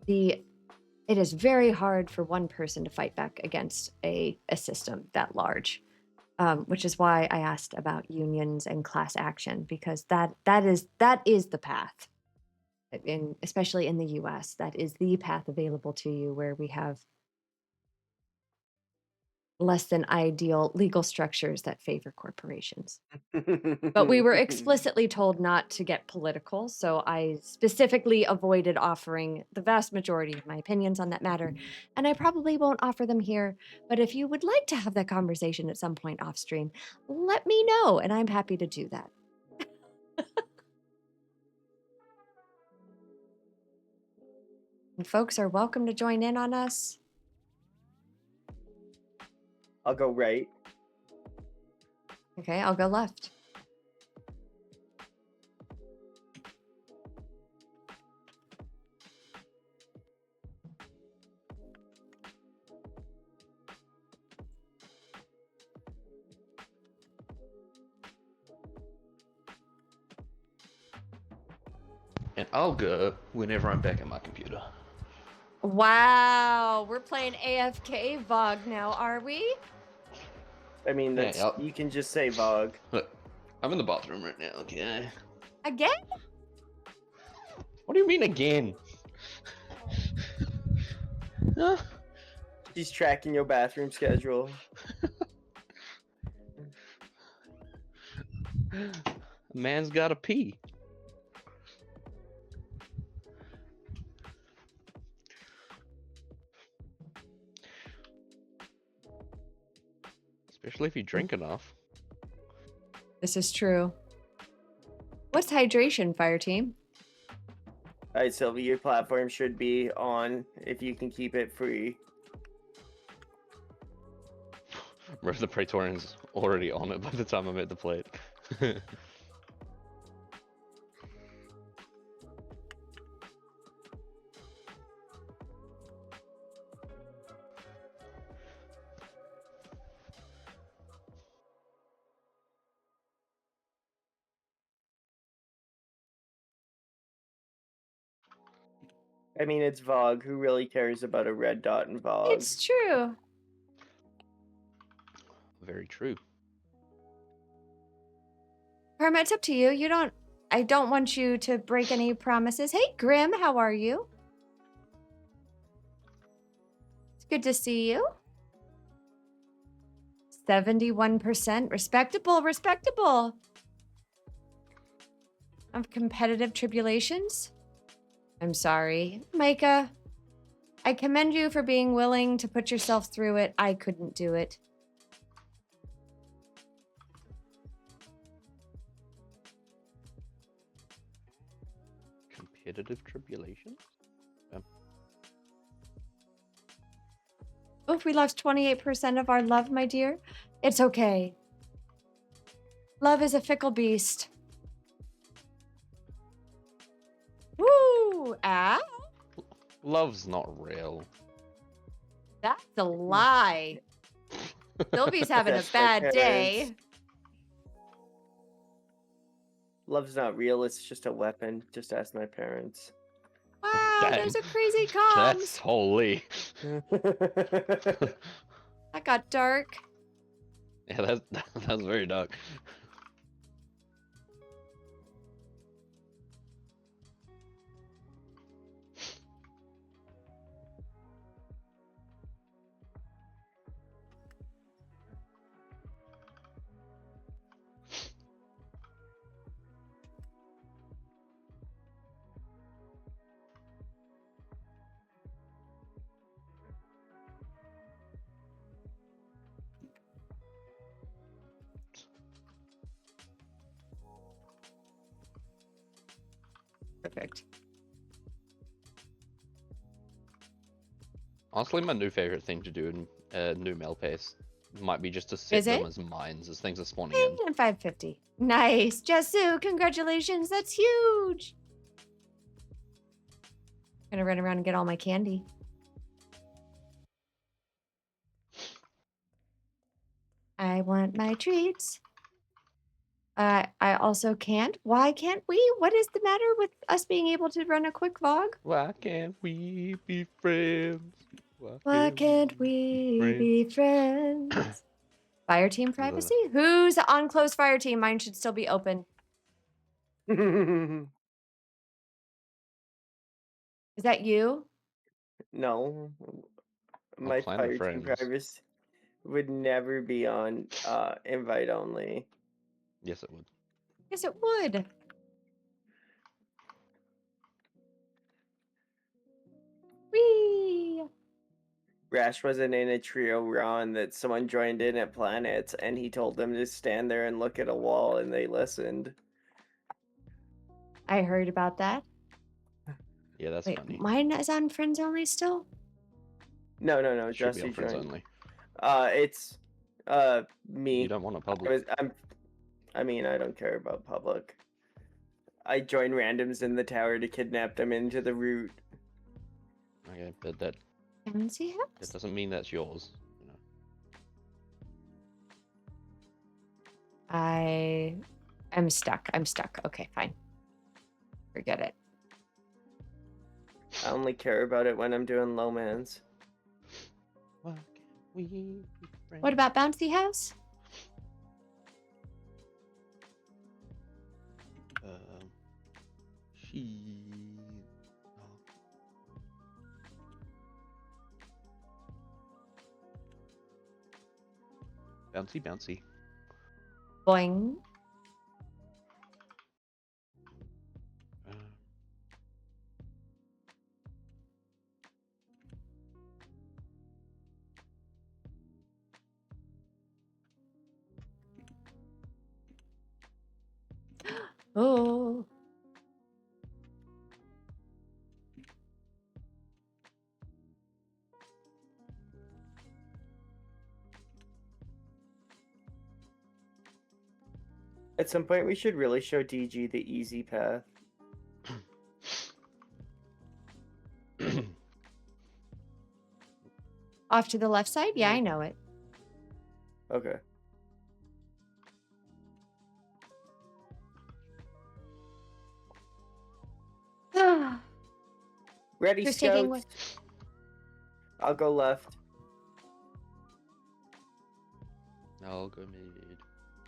it is very hard for one person to fight back against a system that large, which is why I asked about unions and class action, because that is the path, especially in the U.S. That is the path available to you, where we have less than ideal legal structures that favor corporations. But we were explicitly told not to get political, so I specifically avoided offering the vast majority of my opinions on that matter, and I probably won't offer them here, but if you would like to have that conversation at some point off stream, let me know, and I'm happy to do that. And folks are welcome to join in on us. I'll go right. Okay, I'll go left. And I'll go whenever I'm back at my computer. Wow, we're playing AFK VOG now, are we? I mean, that's Yeah, you can just say VOG. Look, I'm in the bathroom right now, okay? Again? What do you mean again? Huh? She's tracking your bathroom schedule. Man's gotta pee. Especially if you drink enough. This is true. What's hydration, fire team? All right, Sylvie, your platform should be on if you can keep it free. Remember, the Praetorian's already on it by the time I'm at the plate. I mean, it's VOG. Who really cares about a red dot in VOG? It's true. Very true. Karma, it's up to you. I don't want you to break any promises. Hey, Grim, how are you? It's good to see you. 71%. Respectable, respectable. Of competitive tribulations? I'm sorry. Micah, I commend you for being willing to put yourself through it. I couldn't do it. Competitive tribulations? Oh, we lost 28% of our love, my dear. It's okay. Love is a fickle beast. Woo! Ow! Love's not real. That's a lie. Sylvie's having a That's bad my day. parents. Love's not real. It's just a weapon. Just ask my parents. Wow, Dang. there's a crazy comms. That's holy. That got dark. Yeah, that's very dark. Perfect. Honestly, my new favorite thing to do in new mail pace might be just to set Is them it? as mines as things are spawning in. And 550. Nice. Jesu, congratulations. That's huge. Gonna run around and get all my candy. I want my treats. I also can't. Why can't we? What is the matter with us being able to run a quick vlog? Why can't we be friends? Why can't we be friends? Fire team privacy? Who's on closed fire team? Mine should still be open. Is that you? No, my clan fire of team friends. privacy would never be on invite only. Yes, it would. Yes, it would. Whee! Rash wasn't in a trio run that someone joined in at Planets, and he told them to stand there and look at a wall, and they listened. I heard about that. Yeah, that's Wait, funny. mine is on friends only still? No, It should be Jesse on friends joined. only. It's me. You don't want a public. I mean, I don't care about public. I join randoms in the tower to kidnap them into the route. Okay, but that Fancy house? doesn't mean that's yours. You know. I'm stuck. I'm stuck. Okay, fine. Forget it. I only care about it when I'm doing low mans. Why can't we be friends? What about bouncy house? She. Bouncy, bouncy. Boing. Oh. At some point, we should really show DG the easy path. Off to the left side? Yeah, I know it. Okay. Ready, Who's taking scouts? I'll go left. I'll go mid.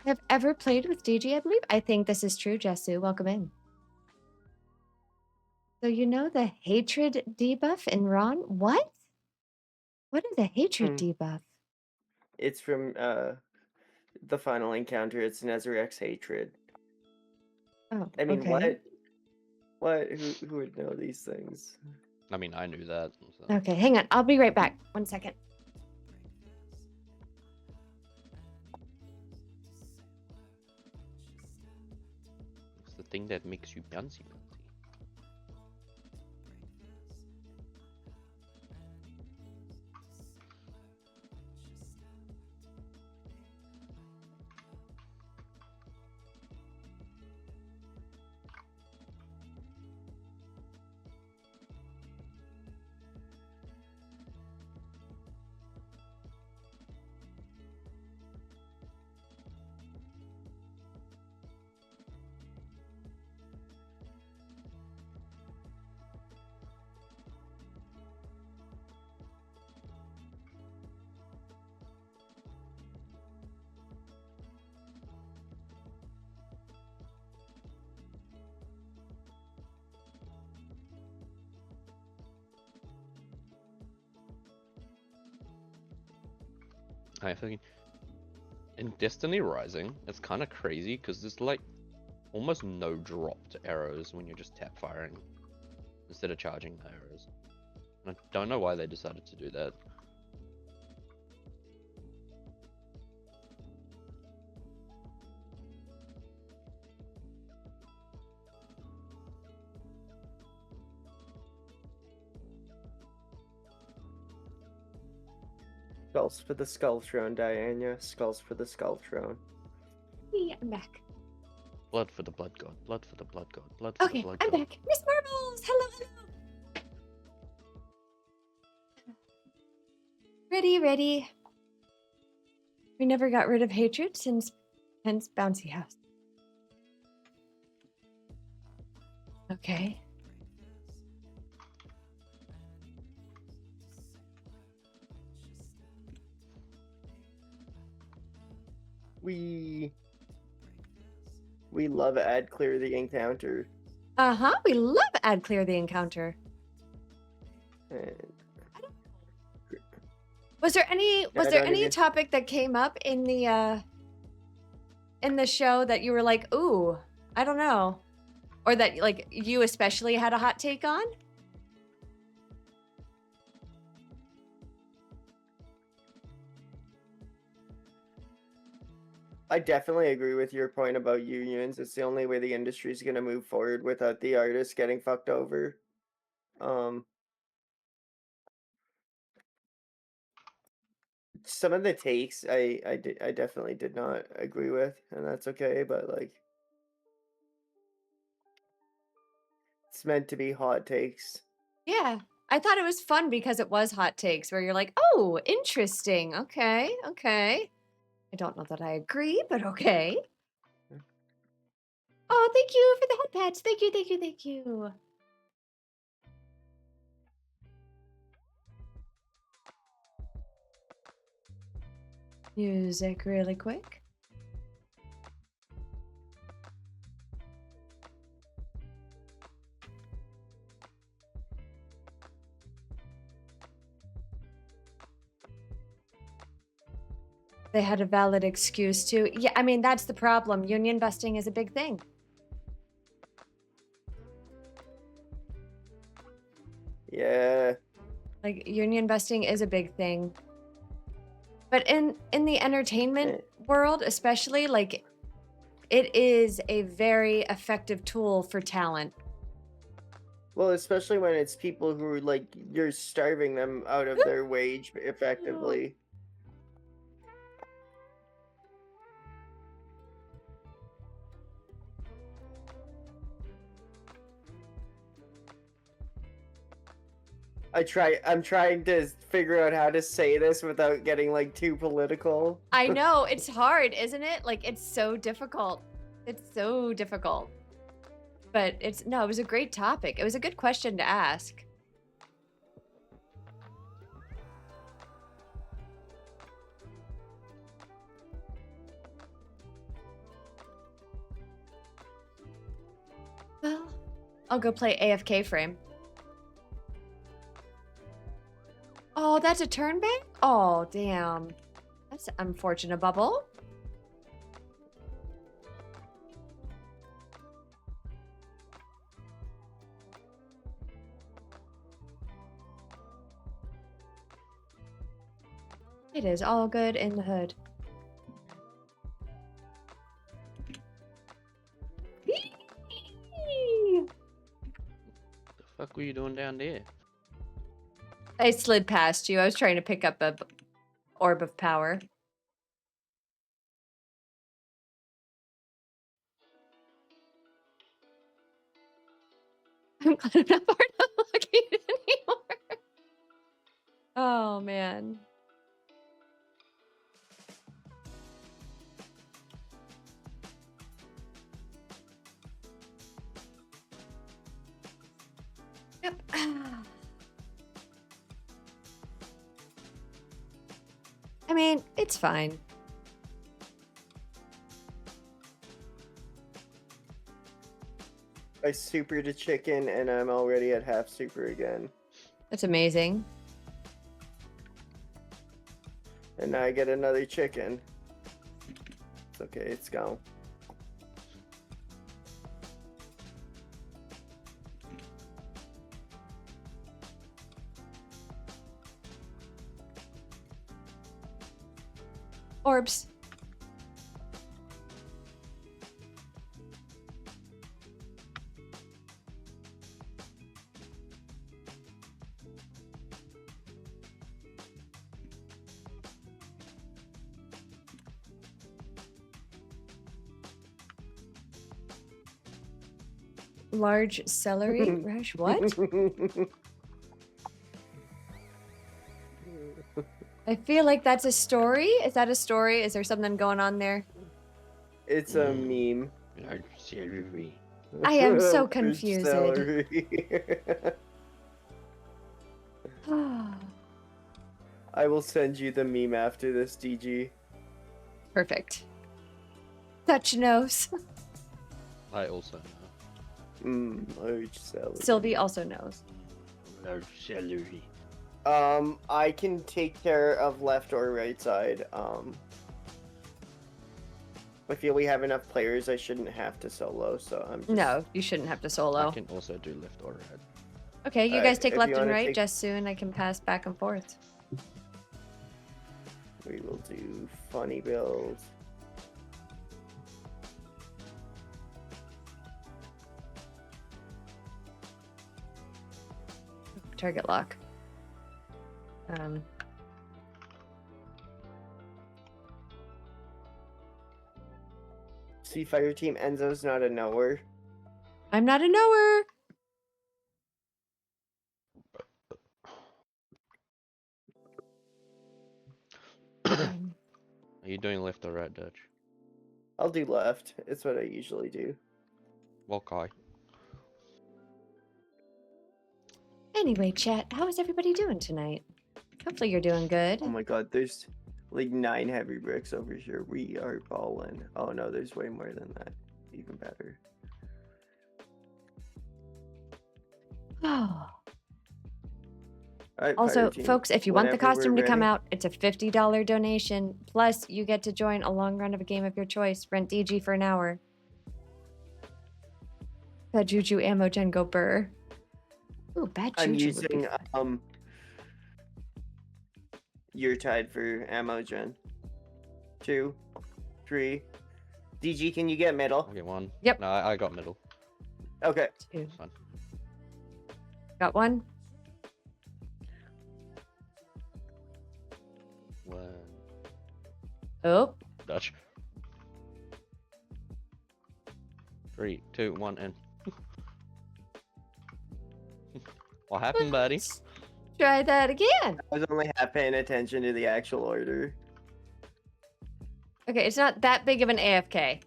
Have ever played with DG, I believe? I think this is true, Jessu. Welcome in. So you know the hatred debuff in Ron? What? What is a hatred debuff? It's from the final encounter. It's Nezarex's hatred. Oh, I mean, okay. What? Who would know these things? I mean, I knew that. So. Okay, hang on. I'll be right back. 1 second. It's the thing that makes you bouncy, bouncy. I think in Destiny Rising, it's kind of crazy because there's like almost no drop to arrows when you're just tap firing instead of charging the arrows. And I don't know why they decided to do that. Skulls for the Skull Throne, Diana. Skulls for the Skull Throne. Yeah, I'm back. Blood for the Blood God. Blood for the Blood God. Blood for the Okay, Blood I'm God. back. Miss Marbles! Hello, hello! Ready. We never got rid of hatred since hence Bouncy House. Okay. We love add clear the encounter. Uh-huh. We love add clear the encounter. And Was there any topic that came up in the show that you were like, ooh, I don't know. Or that like you especially had a hot take on? I definitely agree with your point about unions. It's the only way the industry is going to move forward without the artists getting fucked over. Some of the takes I definitely did not agree with, and that's okay, but like it's meant to be hot takes. Yeah. I thought it was fun because it was hot takes where you're like, oh, interesting. Okay. I don't know that I agree, but okay. Oh, thank you for the head pats. Thank you. Music really quick. They had a valid excuse to. Yeah, I mean, that's the problem. Union busting is a big thing. Yeah. Like, union busting is a big thing. But in the entertainment world, especially, like, it is a very effective tool for talent. Well, especially when it's people who are like, you're starving them out of their wage effectively. I'm trying to figure out how to say this without getting like too political. I know, it's hard, isn't it? Like, it's so difficult. It's so difficult. But it was a great topic. It was a good question to ask. Well, I'll go play AFK frame. Oh, that's a turn back? Oh, damn. That's unfortunate, Bubble. It is all good in the hood. The fuck were you doing down there? I slid past you. I was trying to pick up a orb of power. I'm glad I'm not part of Lockheed anymore. Oh, man. Yep. I mean, it's fine. I supered a chicken and I'm already at half super again. That's amazing. And now I get another chicken. It's okay, it's gone. Orbs. Large celery rush. What? I feel like that's a story. Is that a story? Is there something going on there? It's a meme. Large celery. I am so Large confused. celery. I will send you the meme after this, DG. Perfect. Such knows. I also know. Large celery. Sylvie also knows. Large celery. I can take care of left or right side. I feel we have enough players. I shouldn't have to solo, so I'm just... No, you shouldn't have to I solo. can also do left or right. Okay, you Alright, guys take if left you and wanna right take- just soon. I can pass back and forth. We will do funny builds. Target lock. See, fire team Enzo's not a knower. I'm not a knower. Are you doing left or right, Dutch? I'll do left. It's what I usually do. Well, Kai. Anyway, chat, how is everybody doing tonight? Hopefully you're doing good. Oh my god, there's like 9 heavy bricks over here. We are balling. Oh no, there's way more than that. Even better. Oh. Alright, Also, fire team, folks, if you want the whenever we're costume to come ready. out, it's a $50 donation. Plus, you get to join a long run of a game of your choice. Rent DG for an hour. Bad Juju ammo gen go burr. Ooh, bad I'm Juju would be using fun. You're tied for ammo gen. 2, 3. DG, can you get middle? I'll get one. Yep. No, I got middle. Okay. Two. It's fine. Got one. One. Oh, Dutch. 3, 2, 1, and. What happened, buddy? try that again. I was only half paying attention to the actual order. Okay, it's not that big of an AFK.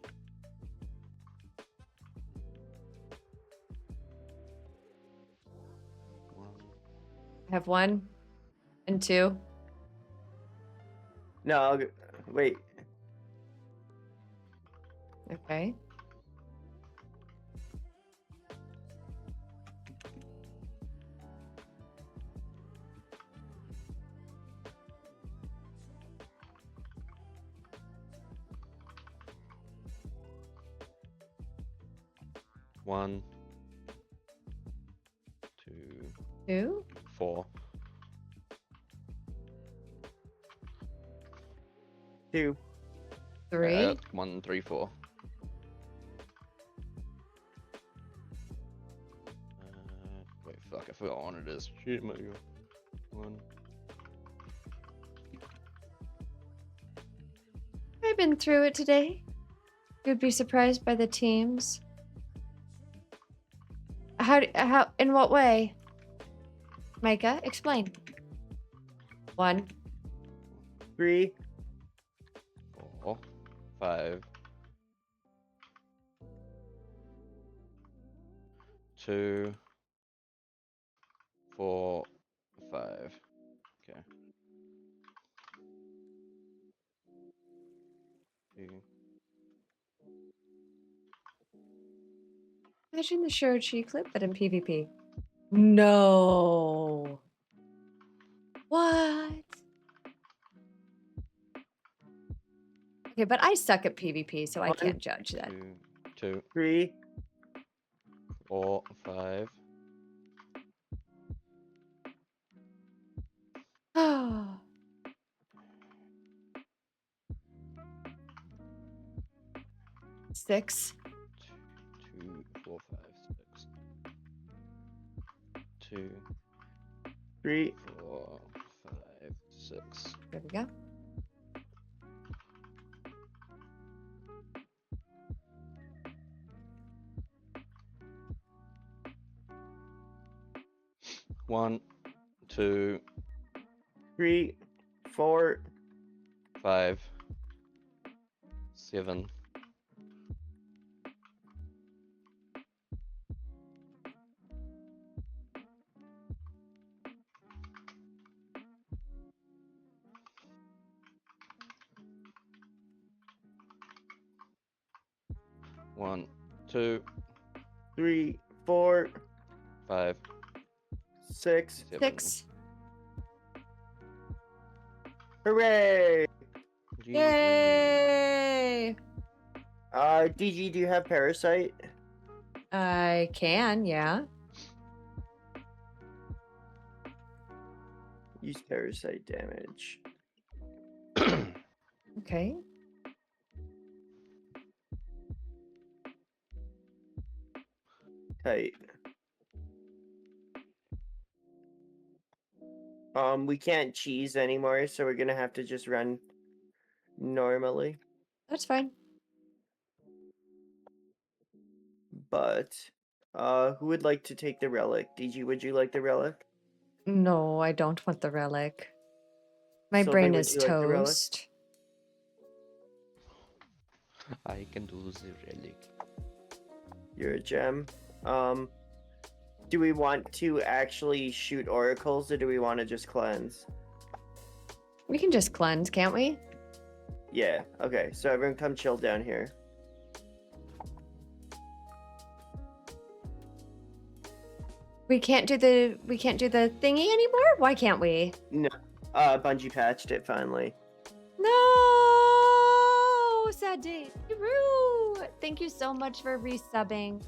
I have 1 and 2. No, wait. Okay. One, 2, 2. 4. 2. 3. I got 1, 3, 4. Wait, fuck! I forgot what one it is. Shit, my god. 1. I've been through it today. You'd be surprised by the teams. How, in what way? Micah, explain. 1. 3. 4, 5. 2, 4, 5. Okay. 2. Imagine the Shurichi clip, but in PvP. No. What? Okay, but I suck at PvP, so I 1, can't judge that. 2, 3. 4, 5. Oh. 6. 2, 4, 5, 6. 2, 3. 4, 5, 6. There we go. One, 2, 3. 4, 5, 7, 1, 2, 3, 4, 5, 6. 7. 6. Hooray! GG. Yay! DG, do you have Parasite? I can, yeah. Use Parasite damage. Okay. Tight. We can't cheese anymore, so we're gonna have to just run normally. That's fine. But, who would like to take the relic? DG, would you like the relic? No, I don't want the relic. My Sylvie, brain would is you like the relic? toast. I can do the relic. You're a gem. Do we want to actually shoot oracles, or do we want to just cleanse? We can just cleanse, can't we? Yeah, okay, so everyone come chill down here. We can't do the thingy anymore? Why can't we? No, Bungie patched it finally. No, sad day. Roo! Thank you so much for resubbing.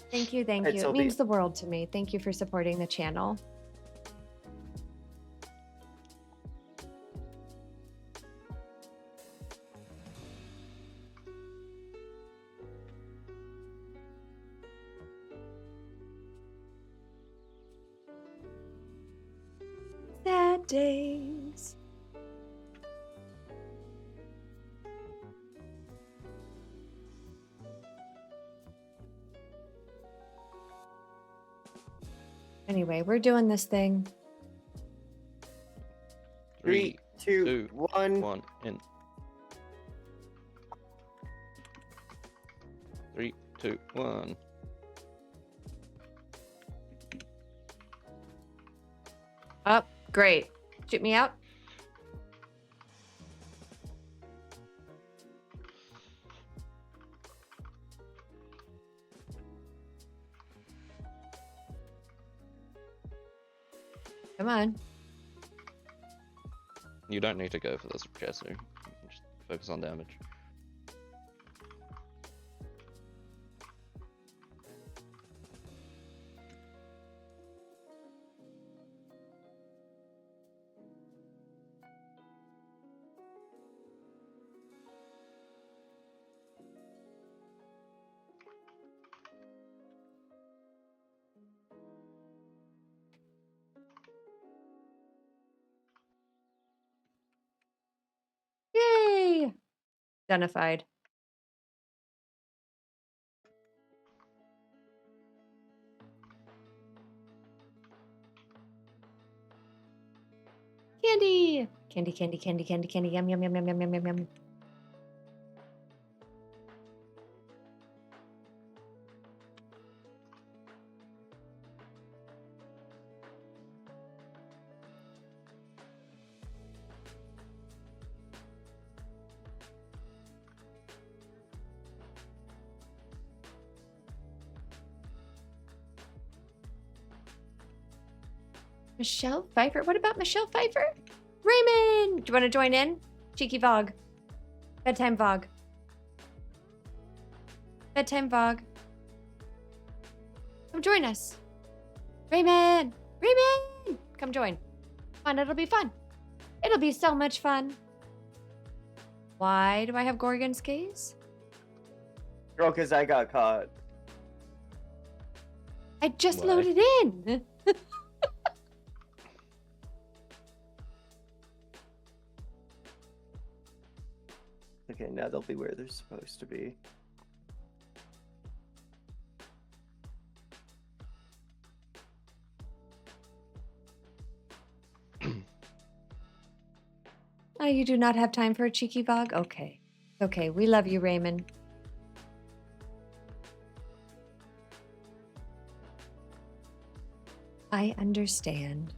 Thank you, thank you. It Sylvie. means the world to me. Thank you for supporting the channel. Sad days. Anyway, we're doing this thing. 3, 2, 1. 1, and 3, 2, 1. Up. Great. Shoot me out. Come on. You don't need to go for this, Jesse. You can just focus on damage. Yay! Identified. Candy! Candy, candy, candy, candy, candy. Yum, yum, yum, yum, yum, yum, yum, yum. Michelle Pfeiffer? What about Michelle Pfeiffer? Raymond! Do you want to join in? Cheeky Vog. Bedtime Vog. Bedtime Vog. Come join us. Raymond! Raymond! Come join. Come on, it'll be fun. It'll be so much fun. Why do I have Gorgon's gaze? Oh, because I got caught. I just Why? loaded in. Okay, now they'll be where they're supposed to be. Oh, you do not have time for a cheeky VOG? Okay. Okay, we love you, Raymond. I understand.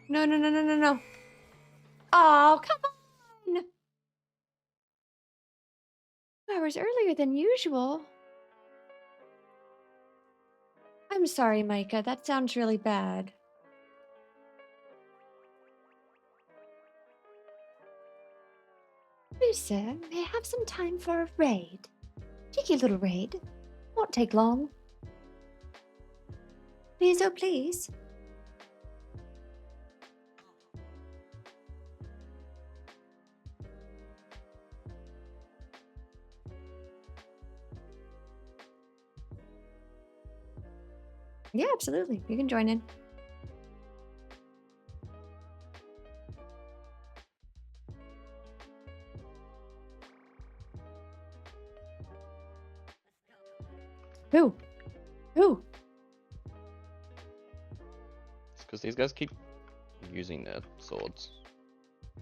No, no, no, no, no, no. Oh, come on. 2 hours earlier than usual. I'm sorry, Micah. That sounds really bad. Please, sir, may I have some time for a raid? Cheeky little raid. Won't take long. Please, oh please. Yeah, absolutely. You can join in. Who? Who? It's because these guys keep using their swords.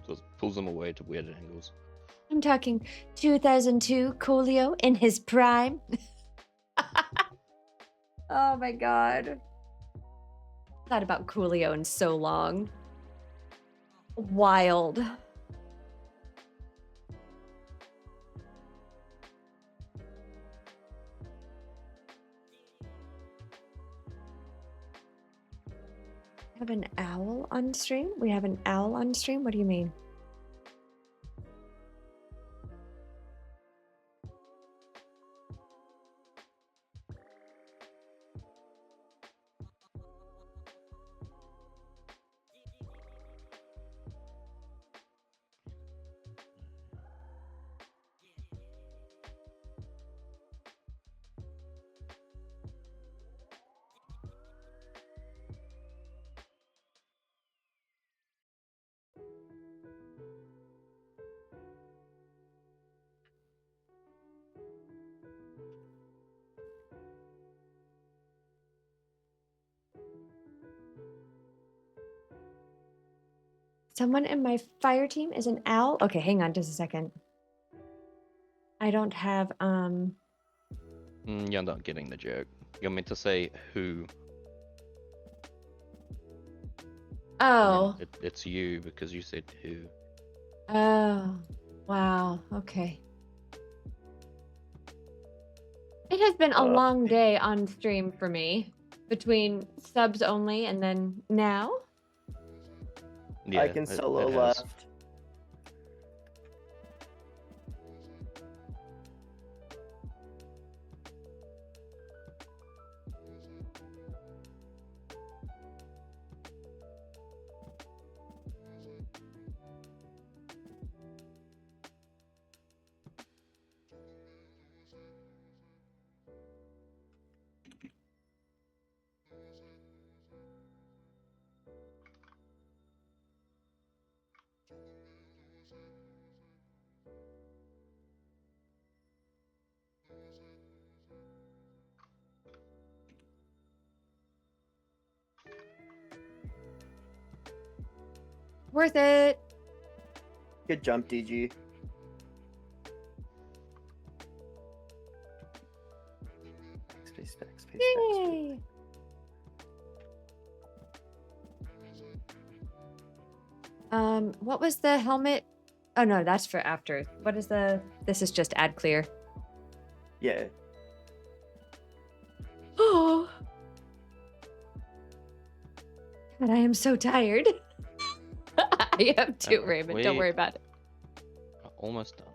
So it pulls them away to weird angles. I'm talking 2002 Coolio in his prime. Oh my god. Thought about Coolio in so long. Wild. Have an owl on stream? We have an owl on stream? What do you mean? Someone in my fire team is an owl? Okay, hang on just a second. I don't have, You're not getting the joke. You're meant to say who. Oh. It's you because you said who. Oh. Wow. Okay. It has been a long day on stream for me. Between subs only and then now. Yeah, I can solo it has. left. Worth it. Good jump, DG. Space back, space back. Yay. What was the helmet? Oh no, that's for after. What is the? This is just add clear. Yeah. Oh. But I am so tired. I am too, Raymond. Don't worry about it. Almost done.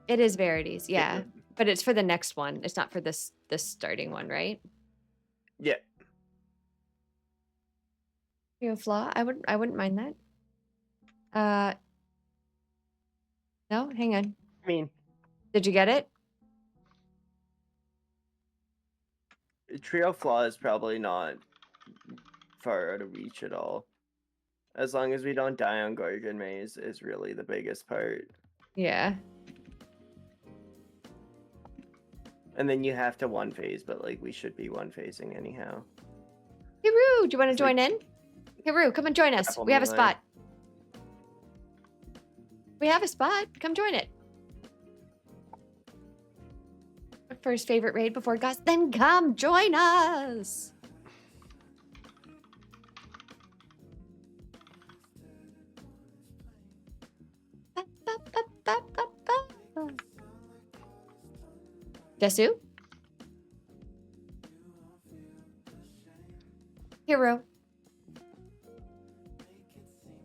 It is Verities, yeah. But it's for the next one. It's not for this starting one, right? Yeah. Trio flaw. I wouldn't mind that. No, hang on. I mean, Did you get it? trio flaw is probably not far out of reach at all. As long as we don't die on Guardian Maze is really the biggest part. Yeah. And then you have to one phase, but like we should be one phasing anyhow. Hiru, do you want to It's like- join in? Hiru, come and join us. Grapple We have a melee. spot. We have a spot. Come join it. First favorite raid before Gus. Then come join us. Desu? Hero.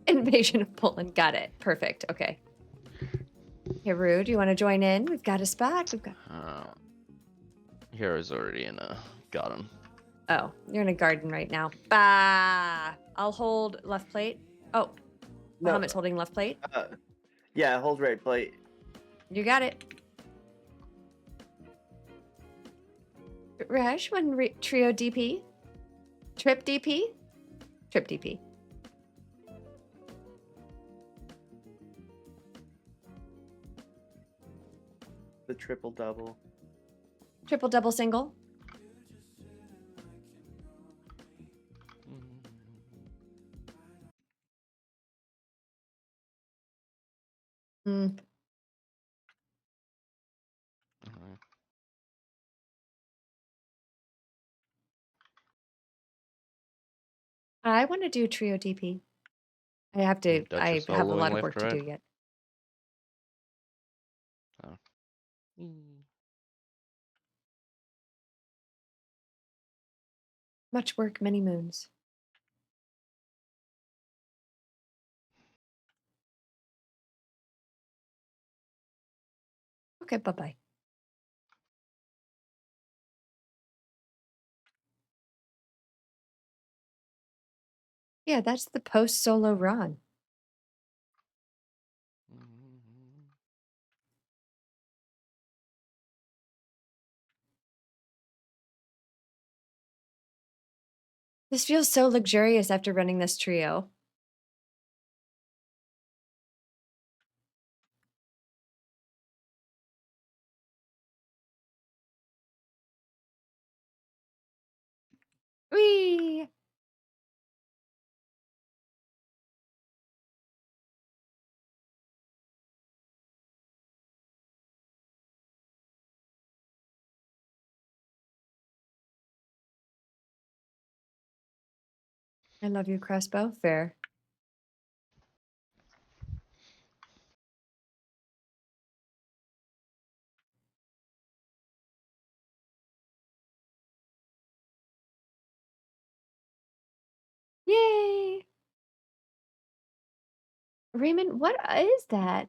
Invasion of Poland. Got it. Perfect. Okay. Hiru, do you want to join in? We've got a spot. We've got. Hero's already in a garden. Oh, you're in a garden right now. Bah! I'll hold left plate. Oh, No. Bahamut's holding left plate. Yeah, hold right plate. You got it. Rash, one trio DP. Trip DP? Trip DP. The triple double. Triple double single. Hmm. I want to do trio DP. I have to. I Duchess have a soloing lot of left, work to right? do yet. Oh. Much work, many moons. Okay, bye-bye. Yeah, that's the post-solo run. This feels so luxurious after running this trio. Whee! I love you, Crespo. Fair. Yay! Raymond, what is that?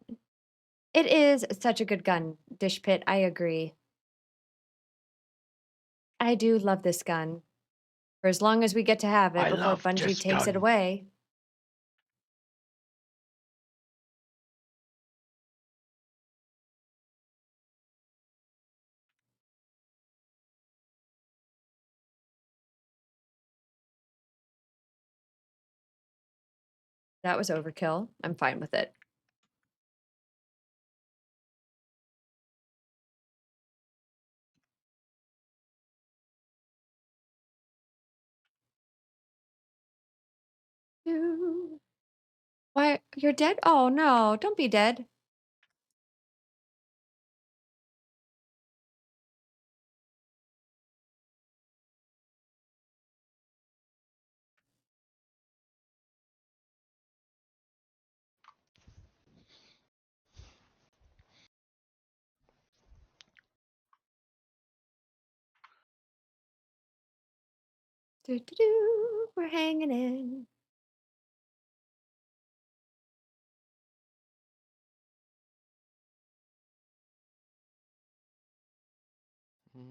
It is such a good gun, Dish Pit. I agree. I do love this gun. For as long as we get to have it I before love Bungie this takes it gun. away. That was overkill. I'm fine with it. Why? You're dead? Oh, no. Don't be dead. Do-do-do. We're hanging in. I'm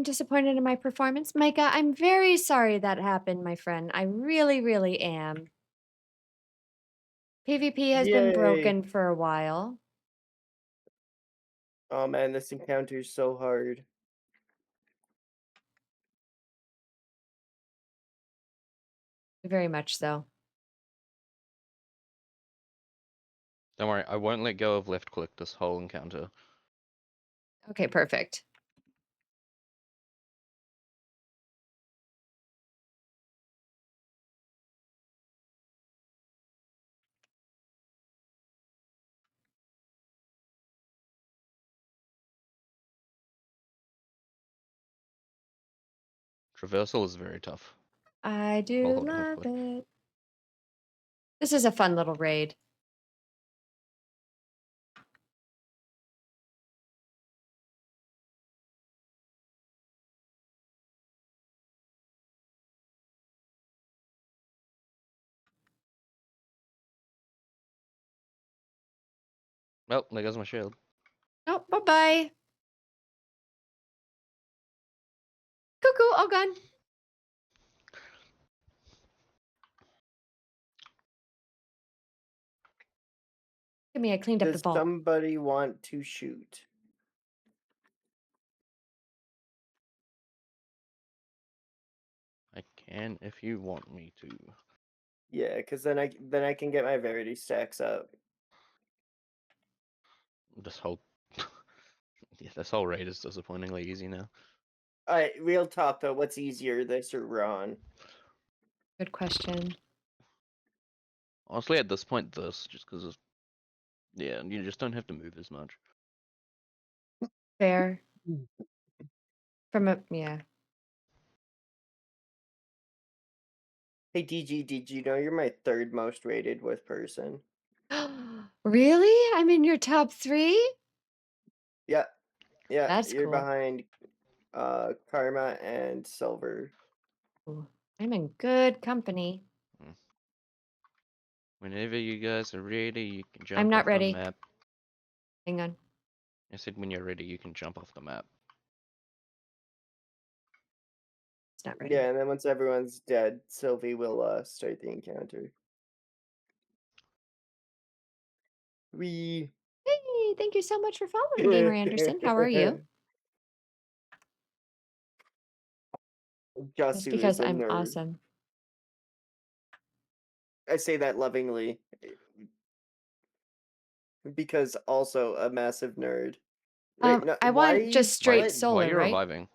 disappointed in my performance. Micah, I'm very sorry that happened, my friend. I really, really am. PvP has been Yay! broken for a while. Oh man, this encounter's so hard. Very much so. Don't worry, I won't let go of left click this whole encounter. Okay, perfect. Traversal is very tough. I While do holding left love click. it. This is a fun little raid. Well, there goes my shield. Oh, bye-bye. Cuckoo, all gone. Give me, I cleaned up the Does vault. somebody want to shoot? I can if you want me to. Yeah, because then I can get my Verity stacks up. This whole yeah, this whole raid is disappointingly easy now. Alright, real talk though, what's easier, this or Ron? Good question. Honestly, at this point, this just because of yeah, you just don't have to move as much. Fair. From a, yeah. Hey DG, did you know you're my third most rated with person? Really? I'm in your top 3? Yeah, yeah, That's you're cool. behind Karma and Silver. Ooh, I'm in good company. Whenever you guys are ready, you can jump I'm not off ready. the map. Hang on. I said when you're ready, you can jump off the map. It's not ready. Yeah, and then once everyone's dead, Sylvie will start the encounter. We Hey, thank you so much for following, Gamer Anderson. How are you? Just Josu because is a I'm nerd. awesome. I say that lovingly. Because also a massive nerd. Wait, no, I why are want you just straight what? Why solar, are you right? reviving?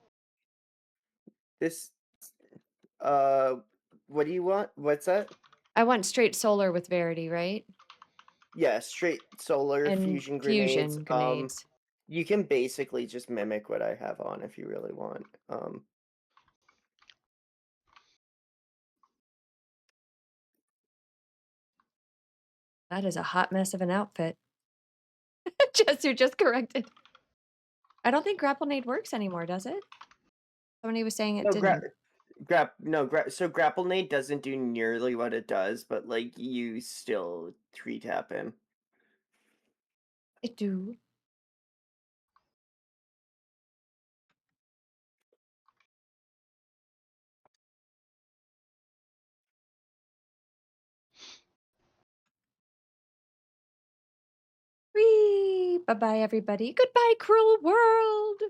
This what do you want? What's that? I want straight solar with Verity, right? Yeah, straight solar And fusion grenades. fusion grenades. You can basically just mimic what I have on if you really want. That is a hot mess of an outfit. Jesu just corrected. I don't think Grapplenade works anymore, does it? Somebody was saying it No, didn't. so Grapple Nade doesn't do nearly what it does, but like you still 3-tap him. It do. Whee! Bye-bye, everybody. Goodbye, cruel world.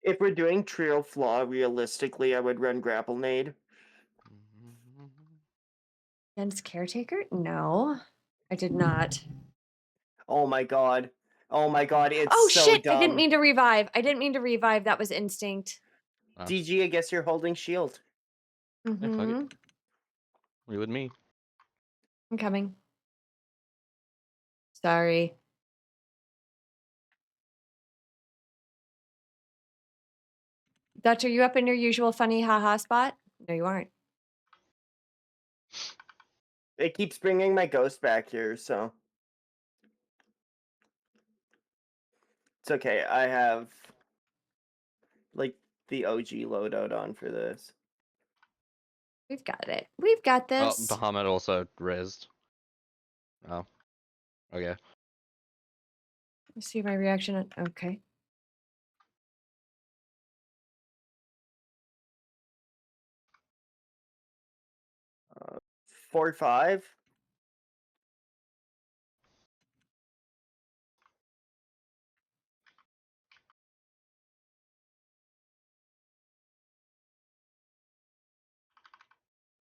If we're doing Trio Flaw, realistically, I would run Grapple Nade. Against Caretaker? No, I did not. Oh my god. Oh my god, it's Oh, so shit! dumb. I didn't mean to revive. I didn't mean to revive. That was instinct. DG, I guess you're holding shield. Yeah, fuck it. Mm-hmm. You with me? I'm coming. Sorry. Dutch, are you up in your usual funny haha spot? No, you aren't. It keeps bringing my ghost back here, so. It's okay. I have like the OG loadout on for this. We've got it. We've got Oh, this. Bahamut also rezzed. Oh. Okay. Let's see my reaction. Okay. Uh, 4-5.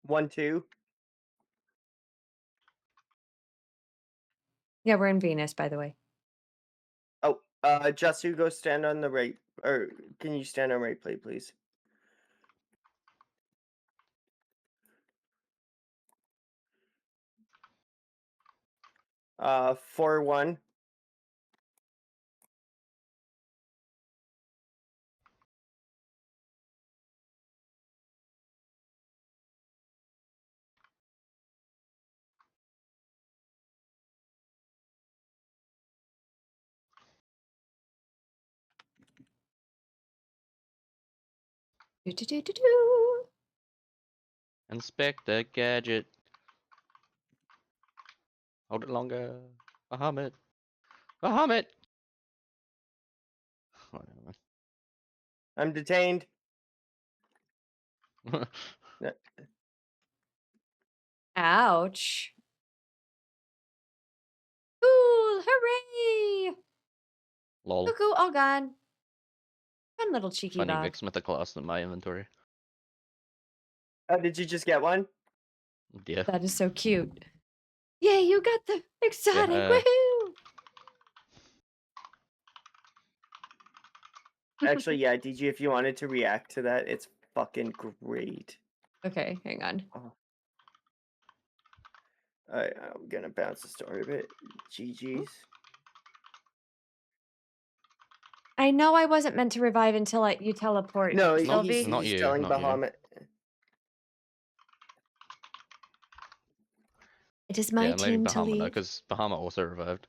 One, 2. Yeah, we're in Venus, by the way. Oh, Jasu, go stand on the right, or can you stand on right plate, please? Uh, 4-1. Do, do, do, do, do. Inspect the gadget. Hold it longer. Bahamut. Bahamut! Whatever. I'm detained. Ouch. Ooh, hooray! Lol. Cuckoo, all gone. Fun little cheeky Funny Bob. Vix with the class in my inventory. Oh, did you just get one? Yeah. That is so cute. Yay, you got the exotic. Yeah, Woohoo! Actually, yeah, DG, if you wanted to react to that, it's fucking great. Okay, hang on. Oh. Alright, I'm gonna bounce the story a bit. GG's. I know I wasn't meant to revive until you teleport. No, Sylvie. Not he's you, telling not you. Bahamut. It is my Yeah, I'm letting turn to Bahamut know, leave. because Bahamut also revived.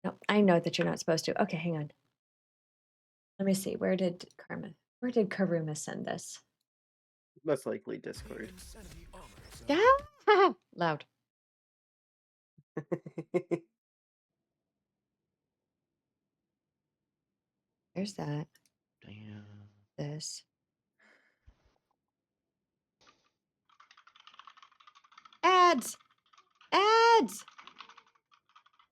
No, I know that you're not supposed to. Okay, hang on. Let me see. Where did Karuma send this? Most likely Discord. Yeah. Loud. There's that. Damn. This. Ads. Ads.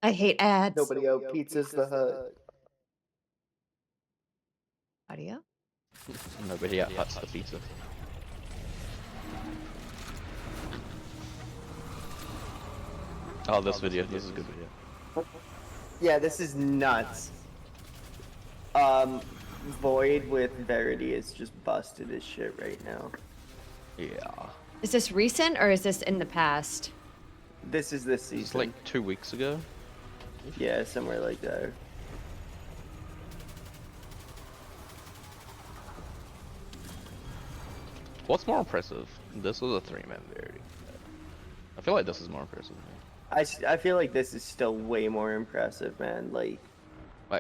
I hate ads. Nobody out pizzas the hut. Audio. Nobody out huts the pizza. Oh, this video. This is a good video. Yeah, this is nuts. Void with Verity is just busted as shit right now. Yeah. Is this recent or is this in the past? This is this It's season. like 2 weeks ago. Yeah, somewhere like that. What's more impressive? This or the 3-man Verity? I feel like this is more impressive. I feel like this is still way more impressive, man. Like,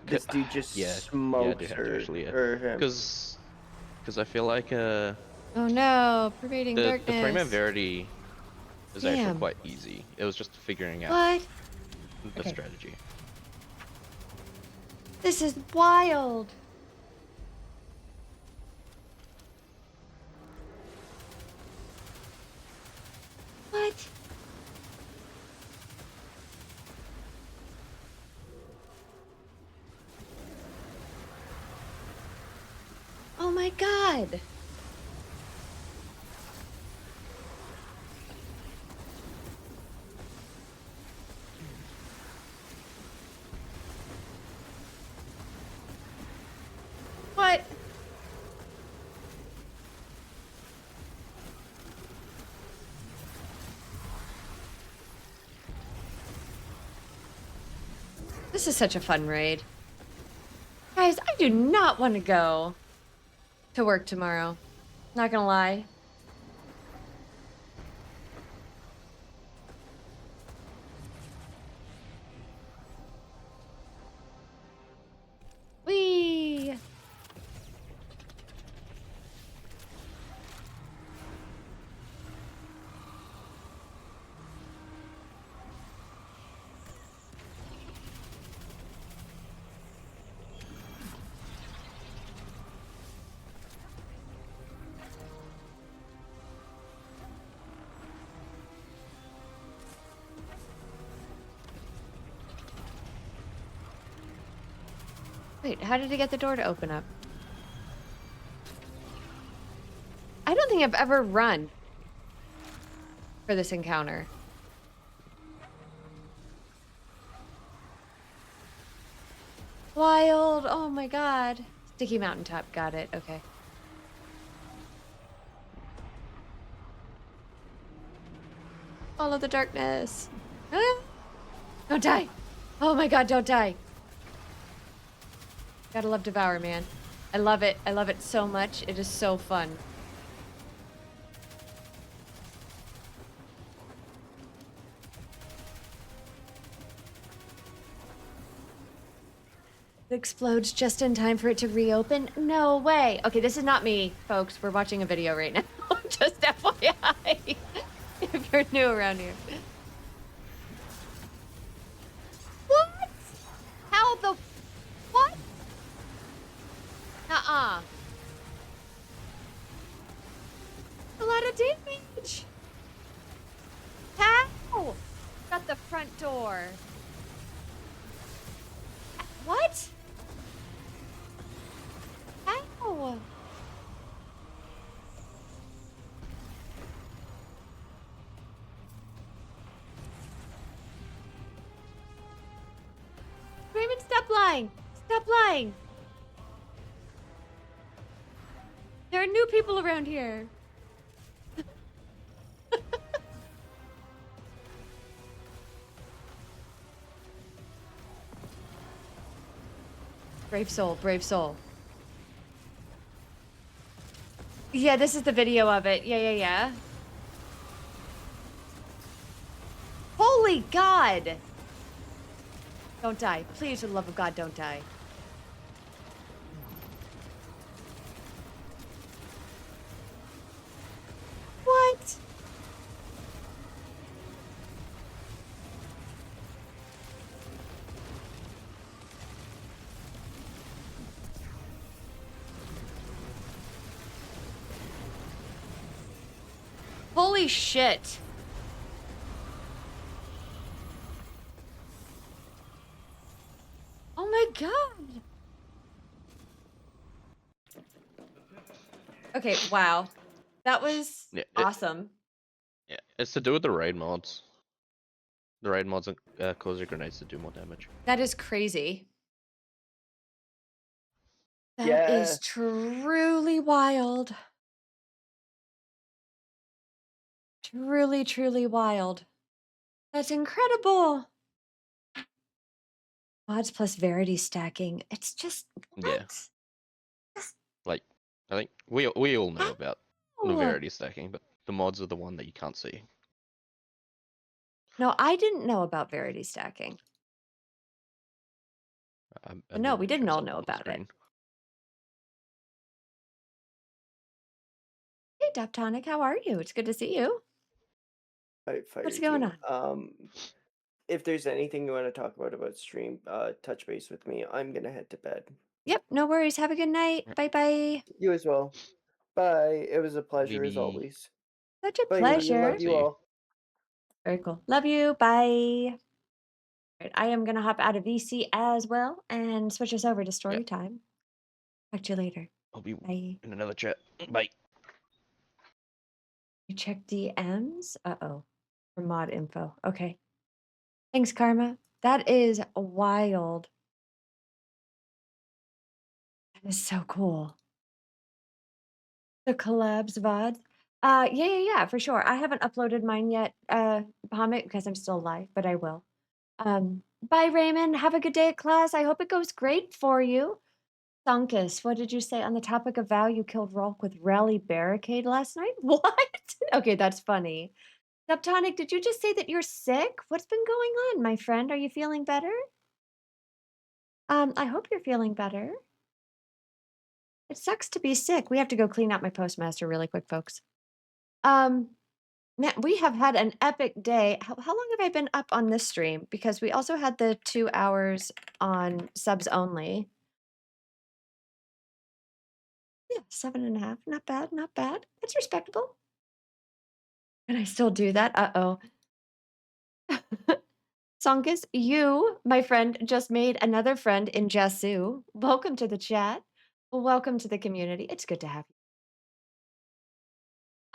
this dude just smokes her, or him. Because I feel like Oh no, pervading the darkness. 3-man Verity is actually Damn. quite easy. It was just figuring out What? the Okay. strategy. This is wild. What? Oh my god. What? This is such a fun raid. Guys, I do not want to go to work tomorrow. Not gonna lie. Wait, how did he get the door to open up? I don't think I've ever run for this encounter. Wild. Oh my god. Sticky mountaintop. Got it. Okay. Follow the darkness. Ah! Don't die. Oh my god, don't die. Gotta love Devour, man. I love it. I love it so much. It is so fun. It explodes just in time for it to reopen? No way. Okay, this is not me, folks. We're watching a video right now. Just FYI. If you're new around here. What? How the... What? Uh-uh. A lot of damage. How? Shut the front door. What? How? Raymond, stop lying. Stop lying. There are new people around here. Brave soul, brave soul. Yeah, this is the video of it. Yeah. Holy God! Don't die. Please, for the love of God, don't die. What? Holy shit. Oh my god. Okay, wow. That was Yeah, awesome. Yeah, it's to do with the raid mods. The raid mods cause your grenades to do more damage. That is crazy. That Yeah. is truly wild. Truly, truly wild. That's incredible. Mods plus Verity stacking. It's just what? Yeah. Like, I think we all know about the How? Verity stacking, but the mods are the one that you can't see. No, I didn't know about Verity stacking. No, we didn't all know about it. Hey, Daptonic, how are you? It's good to see you. Alright, Fire What's going Team. If there's anything you want to talk about stream, touch base with me. I'm gonna head to bed. Yep, no worries. Have a good night. Bye-bye. You as well. Bye. It was a pleasure as Maybe- always. Such a Bye. pleasure. Love you all. Very cool. Love you. Bye. Right, I am going to hop out of VC as well and switch us over to story time. Talk to you later. I'll be Bye. in another chat. Bye. You check DMs? Uh-oh. For mod info. Okay. Thanks, Karma. That is wild. That is so cool. The collabs VOD. Yeah, for sure. I haven't uploaded mine yet, Bahamut, because I'm still alive, but I will. Bye, Raymond. Have a good day at class. I hope it goes great for you. Thunkus, what did you say on the topic of Val? You killed Rolk with Rally Barricade last night? What? Okay, that's funny. Duptonic, did you just say that you're sick? What's been going on, my friend? Are you feeling better? I hope you're feeling better. It sucks to be sick. We have to go clean out my postmaster really quick, folks. Man, we have had an epic day. How long have I been up on this stream? Because we also had the 2 hours on subs only. Yeah, 7.5. Not bad, not bad. That's respectable. And I still do that? Uh-oh. Sonkus, you, my friend, just made another friend in Jasu. Welcome to the chat. Welcome to the community. It's good to have you.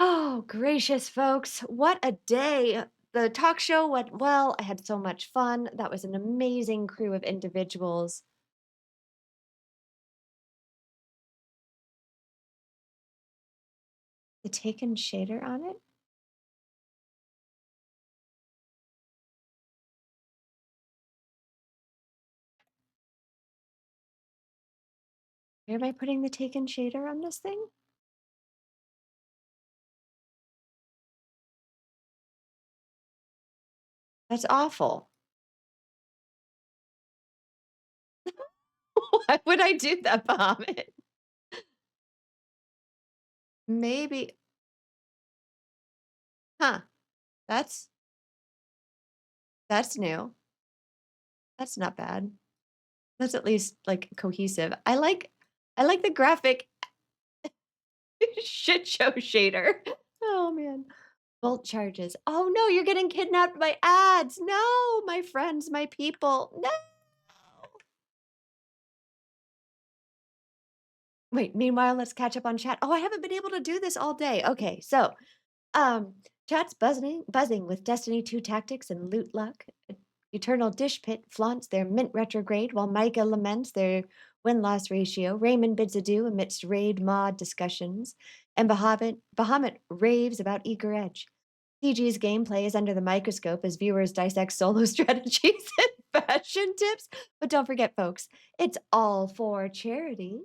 Oh, gracious folks, what a day. The talk show went well. I had so much fun. That was an amazing crew of individuals. The Taken shader on it? Where am I putting the Taken shader on this thing? That's awful. Why would I do that, Bahamut? Maybe. Huh. That's new. That's not bad. That's at least like cohesive. I like the graphic shit show shader. Oh man. Bolt charges. Oh no, you're getting kidnapped by ads. No, my friends, my people. No. Wait, meanwhile, let's catch up on chat. Oh, I haven't been able to do this all day. Okay, so chat's buzzing with Destiny 2 tactics and loot luck. Eternal Dish Pit flaunts their mint retrograde while Micah laments their win-loss ratio. Raymond bids adieu amidst raid mod discussions. And Bahamut raves about Eager Edge. TG's gameplay is under the microscope as viewers dissect solo strategies and fashion tips. But don't forget, folks, it's all for charity.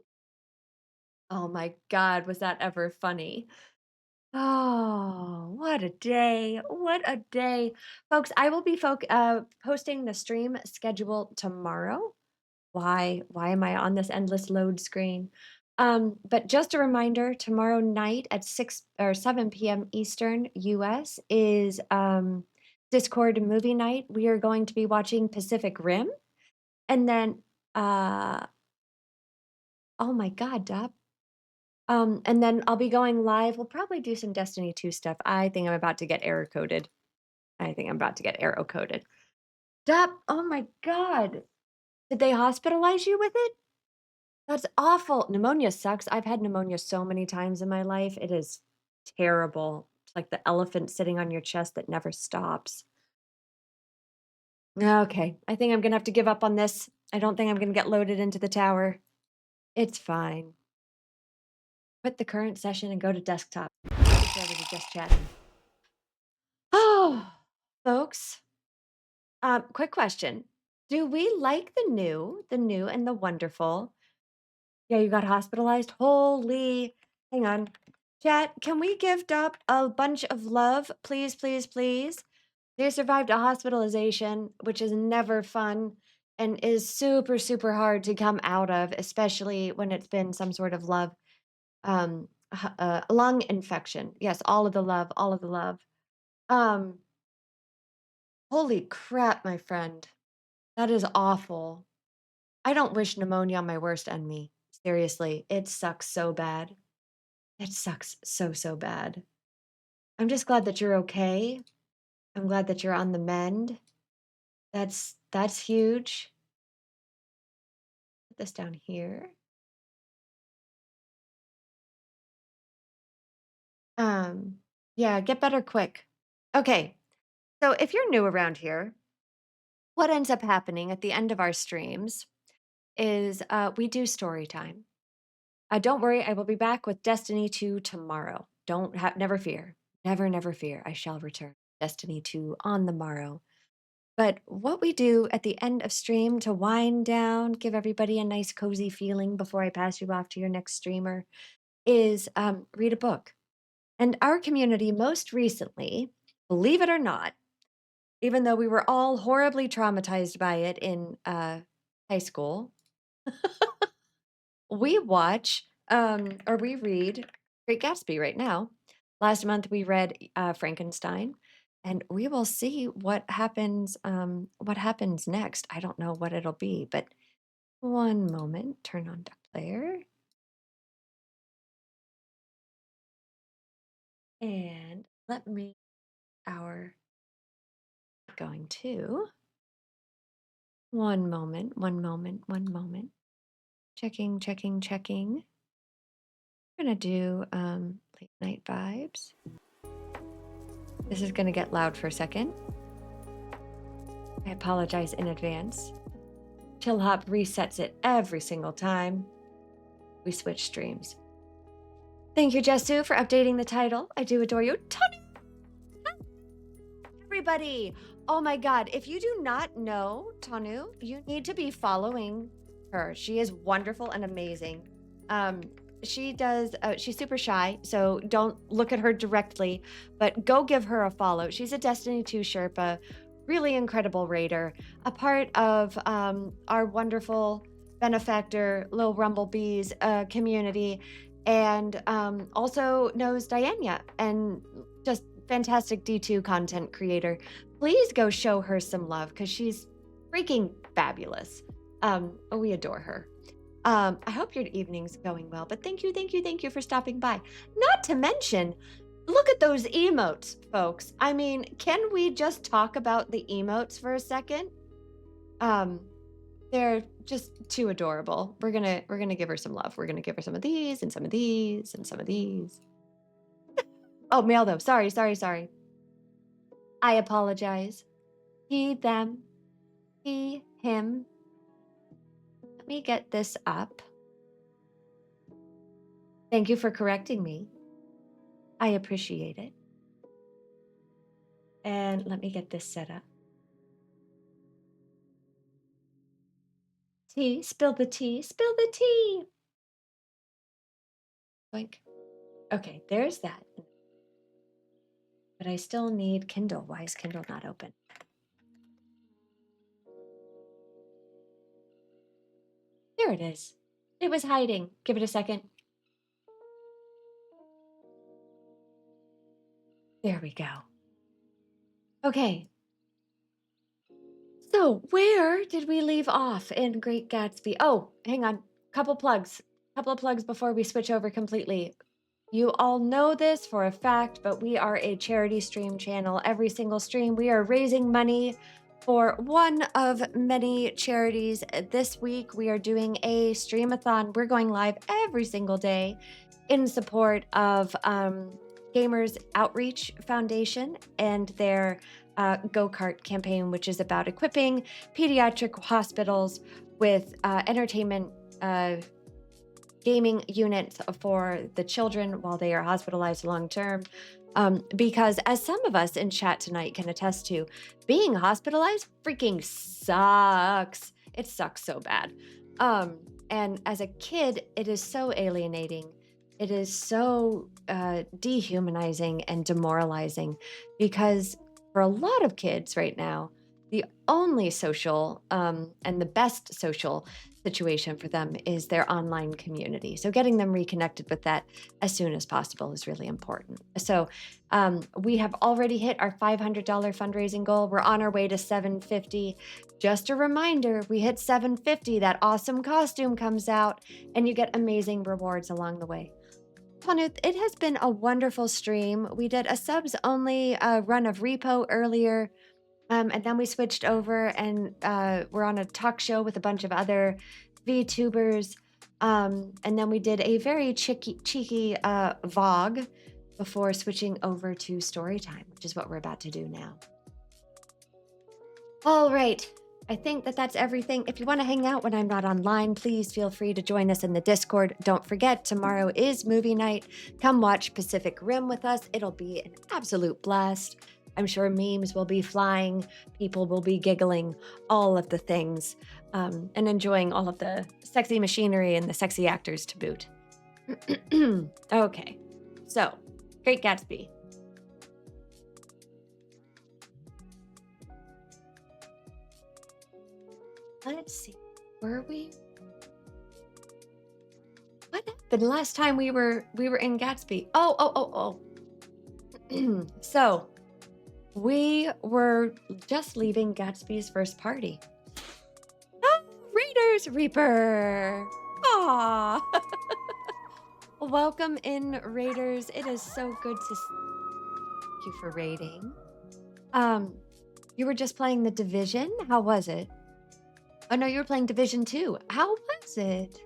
Oh my God, was that ever funny? Oh, what a day. What a day. Folks, I will be posting the stream schedule tomorrow. Why am I on this endless load screen? But just a reminder, tomorrow night at 6 or 7 p.m. Eastern US is Discord movie night. We are going to be watching Pacific Rim. And then oh my God, Dub. And then I'll be going live. We'll probably do some Destiny 2 stuff. I think I'm about to get error coded. Stop. Oh my God. Did they hospitalize you with it? That's awful. Pneumonia sucks. I've had pneumonia so many times in my life. It is terrible. It's like the elephant sitting on your chest that never stops. Okay. I think I'm going to have to give up on this. I don't think I'm going to get loaded into the tower. It's fine. Quit the current session and go to desktop. Started to just chatting. Oh, folks. Quick question. Do we like the new and the wonderful? Yeah, you got hospitalized. Holy, hang on. Chat, can we give Dop a bunch of love? Please, please, please. They survived a hospitalization, which is never fun and is super, super hard to come out of, especially when it's been some sort of lung infection. Yes, all of the love, all of the love. Holy crap, my friend. That is awful. I don't wish pneumonia on my worst enemy. Seriously, it sucks so bad. It sucks so, so bad. I'm just glad that you're okay. I'm glad that you're on the mend. That's huge. Put this down here. Yeah, get better quick. Okay. So if you're new around here, what ends up happening at the end of our streams is we do story time. Don't worry, I will be back with Destiny 2 tomorrow. Never fear. Never fear. I shall return. Destiny 2 on the morrow. But what we do at the end of stream to wind down, give everybody a nice cozy feeling before I pass you off to your next streamer, is read a book. And our community most recently, believe it or not, even though we were all horribly traumatized by it in high school, we watch or we read Great Gatsby right now. Last month we read Frankenstein, and we will see what happens next. I don't know what it'll be, but one moment, turn on Duck Player. And let me our going to One moment, one moment, one moment. Checking, checking, checking. We're gonna do late night vibes. This is gonna get loud for a second. I apologize in advance. Chillhop resets it every single time we switch streams. Thank you, Jesu, for updating the title. I do adore you. Tony! Everybody, oh my god, if you do not know Tanu, you need to be following her. She is wonderful and amazing. She's super shy, so don't look at her directly, but go give her a follow. She's a Destiny 2 Sherpa, really incredible raider, a part of our wonderful benefactor Lil Rumblebees community, and also knows Diana and just fantastic D2 content creator. Please go show her some love because she's freaking fabulous. We adore her. I hope your evening's going well, but thank you for stopping by. Not to mention, look at those emotes, folks. I mean, can we just talk about the emotes for a second? They're just too adorable. We're gonna give her some love. We're gonna give her some of these and some of these and some of these. Oh, male though. Sorry. I apologize. He, them, he, him. Let me get this up. Thank you for correcting me. I appreciate it. And let me get this set up. Tea, spill the tea, spill the tea. Boink. Okay, there's that. But I still need Kindle. Why is Kindle not open? There it is. It was hiding. Give it a second. There we go. Okay. So where did we leave off in Great Gatsby? Oh, hang on. Couple of plugs before we switch over completely. You all know this for a fact, but we are a charity stream channel. Every single stream, we are raising money for one of many charities. This week, we are doing a Streamathon. We're going live every single day in support of Gamers Outreach Foundation and their go-kart campaign, which is about equipping pediatric hospitals with entertainment gaming units for the children while they are hospitalized long-term. Because as some of us in chat tonight can attest to, being hospitalized freaking sucks. It sucks so bad. And as a kid, it is so alienating. It is so dehumanizing and demoralizing because for a lot of kids right now, the only social and the best social situation for them is their online community. So getting them reconnected with that as soon as possible is really important. So we have already hit our $500 fundraising goal. We're on our way to $750. Just a reminder, we hit $750. That awesome costume comes out and you get amazing rewards along the way. Tanu, it has been a wonderful stream. We did a subs only run of Repo earlier. And then we switched over and we're on a talk show with a bunch of other VTubers. And then we did a very cheeky VOG before switching over to Storytime, which is what we're about to do now. All right. I think that's everything. If you want to hang out when I'm not online, please feel free to join us in the Discord. Don't forget, tomorrow is movie night. Come watch Pacific Rim with us. It'll be an absolute blast. I'm sure memes will be flying, people will be giggling, all of the things, and enjoying all of the sexy machinery and the sexy actors to boot. Okay, so, Great Gatsby. Let's see, were we? What happened last time we were in Gatsby? Oh. So, we were just leaving Gatsby's first party. Oh, Raiders Reaper! Aww! Welcome in, Raiders. It is so good to thank you for raiding. You were just playing The Division? How was it? Oh no, you were playing Division 2. How was it?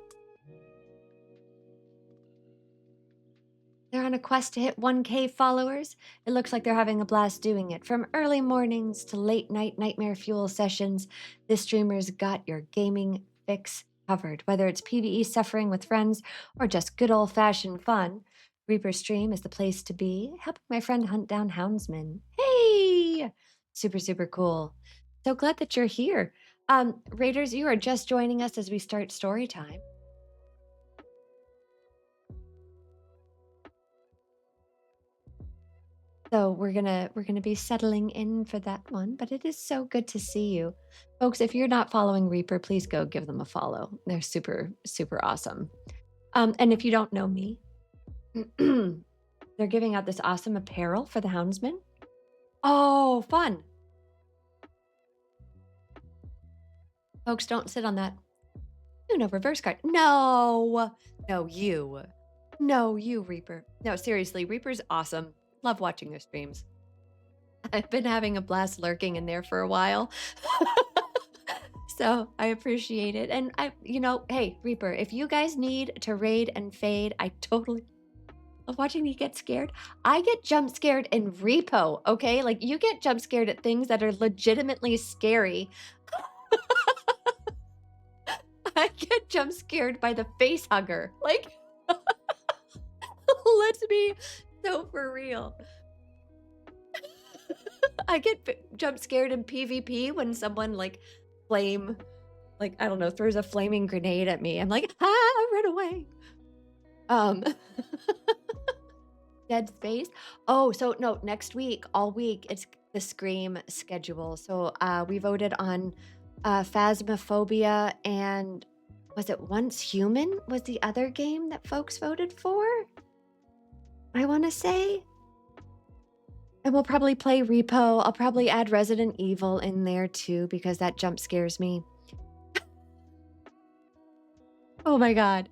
They're on a quest to hit 1K followers. It looks like they're having a blast doing it. From early mornings to late night nightmare fuel sessions, this streamer's got your gaming fix covered. Whether it's PvE suffering with friends or just good old-fashioned fun, Reaper Stream is the place to be, helping my friend hunt down houndsmen. Hey! Super, super cool. So glad that you're here. Raiders, you are just joining us as we start story time. So we're gonna be settling in for that one, but it is so good to see you. Folks, if you're not following Reaper, please go give them a follow. They're super, super awesome. And if you don't know me, they're giving out this awesome apparel for the houndsman. Oh, fun. Folks, don't sit on that. No, reverse card. No, you. No, you, Reaper. No, seriously, Reaper's awesome. Love watching their streams. I've been having a blast lurking in there for a while. So I appreciate it. And hey, Reaper, if you guys need to raid and fade, I totally love watching you get scared. I get jump scared in repo, okay? Like, you get jump scared at things that are legitimately scary. I get jump scared by the face hugger. Like, let's be so for real. I get jump scared in PvP when someone throws a flaming grenade at me. I'm like, run away. Dead space. Oh, so no, next week, all week, it's the Scream schedule. So we voted on Phasmophobia, and was it Once Human was the other game that folks voted for? I want to say. And we'll probably play Repo. I'll probably add Resident Evil in there too, because that jump scares me. Oh my god.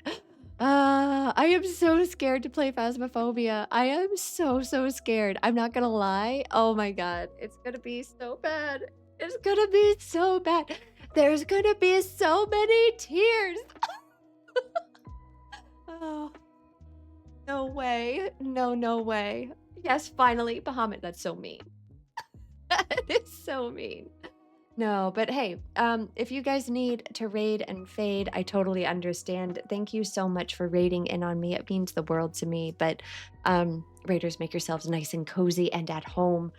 I am so scared to play Phasmophobia. I am so scared. I'm not gonna lie. Oh my god. It's gonna be so bad. It's gonna be so bad. There's gonna be so many tears. Oh. No way. No way. Yes, finally. Bahamut, that's so mean. That is so mean. No, but hey, if you guys need to raid and fade, I totally understand. Thank you so much for raiding in on me. It means the world to me. But raiders, make yourselves nice and cozy and at home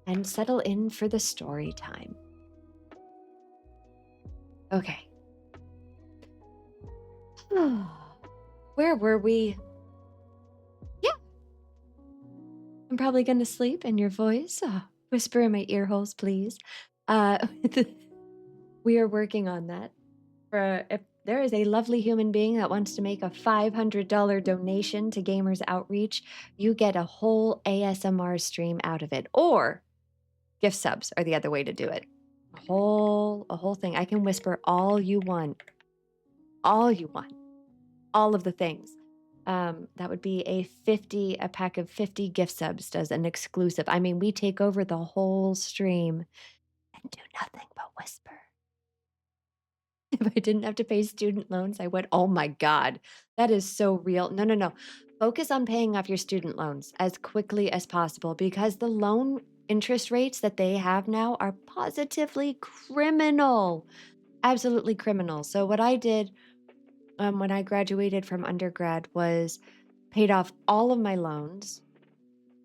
and settle in for the story time. Okay. Where were we? Yeah. I'm probably going to sleep in your voice. Whisper in my ear holes, please. We are working on that. If there is a lovely human being that wants to make a $500 donation to Gamers Outreach, you get a whole ASMR stream out of it. Or gift subs are the other way to do it. A whole thing. I can whisper all you want. All you want. All of the things. That would be a pack of 50 gift subs does an exclusive. I mean, we take over the whole stream and do nothing but whisper. If I didn't have to pay student loans, I would. Oh my God, that is so real. No. Focus on paying off your student loans as quickly as possible, because the loan interest rates that they have now are positively criminal. Absolutely criminal. So what I did when I graduated from undergrad was paid off all of my loans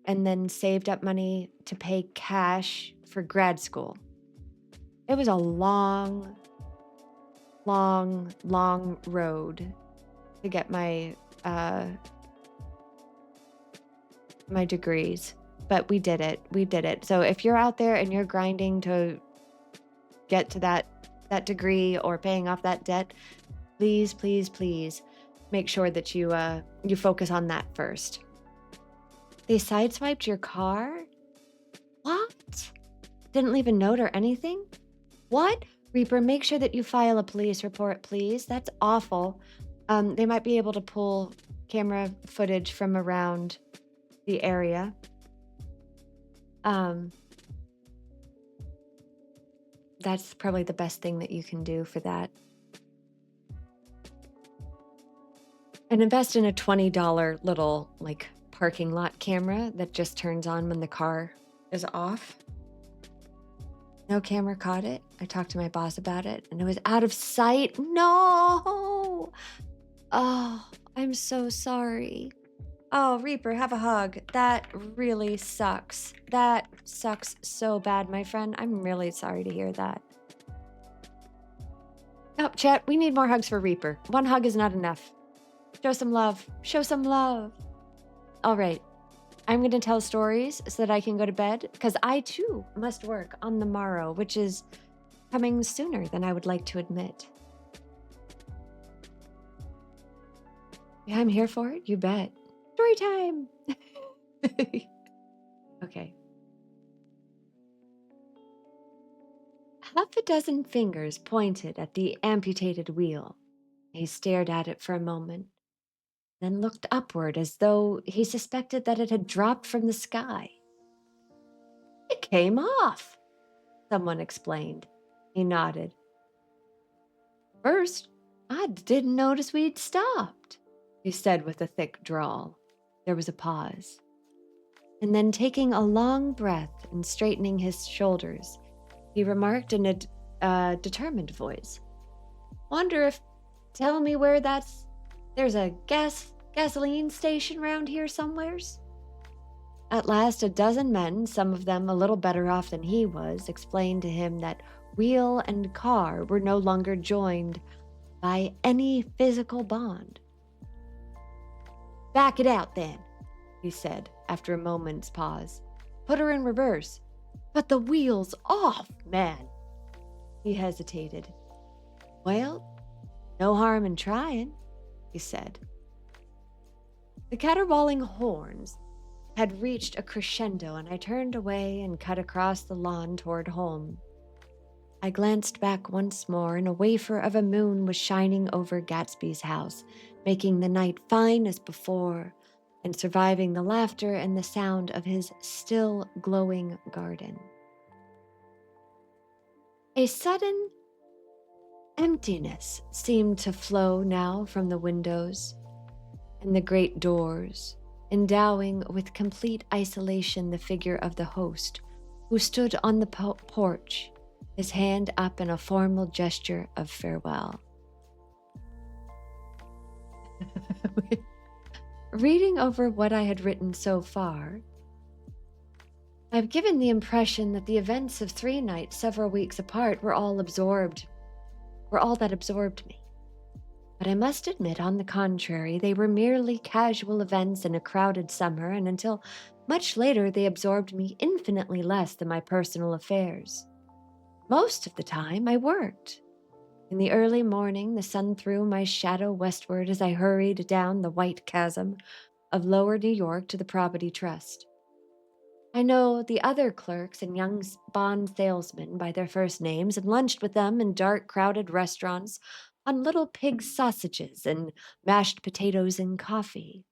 and then saved up money to pay cash for grad school. It was a long road to get my my degrees, but we did it. So if you're out there and you're grinding to get to that degree or paying off that debt, please make sure that you focus on that first. They sideswiped your car? What? Didn't leave a note or anything? What? Reaper, make sure that you file a police report, please. That's awful. They might be able to pull camera footage from around the area. That's probably the best thing that you can do for that. And invest in a $20 little like parking lot camera that just turns on when the car is off. No camera caught it. I talked to my boss about it and it was out of sight. No. Oh, I'm so sorry. Oh, Reaper, have a hug. That really sucks. That sucks so bad, my friend. I'm really sorry to hear that. Oh, chat, we need more hugs for Reaper. One hug is not enough. Show some love. Show some love. All right. I'm going to tell stories so that I can go to bed because I too must work on the morrow, which is coming sooner than I would like to admit. Yeah, I'm here for it. You bet. Story time. Okay. Half a dozen fingers pointed at the amputated wheel. He stared at it for a moment, then looked upward as though he suspected that it had dropped from the sky. It came off, someone explained. He nodded. First, I didn't notice we'd stopped, he said with a thick drawl. There was a pause. And then taking a long breath and straightening his shoulders, he remarked in a determined voice. Wonder if, tell me where there's a gasoline station around here somewheres? At last, a dozen men, some of them a little better off than he was, explained to him that wheel and car were no longer joined by any physical bond. Back it out then, he said after a moment's pause. Put her in reverse. But the wheel's off, man. He hesitated. Well, no harm in trying, he said. The caterwauling horns had reached a crescendo, and I turned away and cut across the lawn toward home. I glanced back once more, and a wafer of a moon was shining over Gatsby's house, making the night fine as before, and surviving the laughter and the sound of his still glowing garden. A sudden emptiness seemed to flow now from the windows and the great doors, endowing with complete isolation the figure of the host, who stood on the porch, his hand up in a formal gesture of farewell. Reading over what I had written so far, I've given the impression that the events of 3 nights several weeks apart were all that absorbed me. But I must admit, on the contrary, they were merely casual events in a crowded summer, and until much later they absorbed me infinitely less than my personal affairs. Most of the time, I worked. In the early morning, the sun threw my shadow westward as I hurried down the white chasm of lower New York to the Property Trust. I know the other clerks and young bond salesmen by their first names and lunched with them in dark, crowded restaurants on little pig sausages and mashed potatoes and coffee.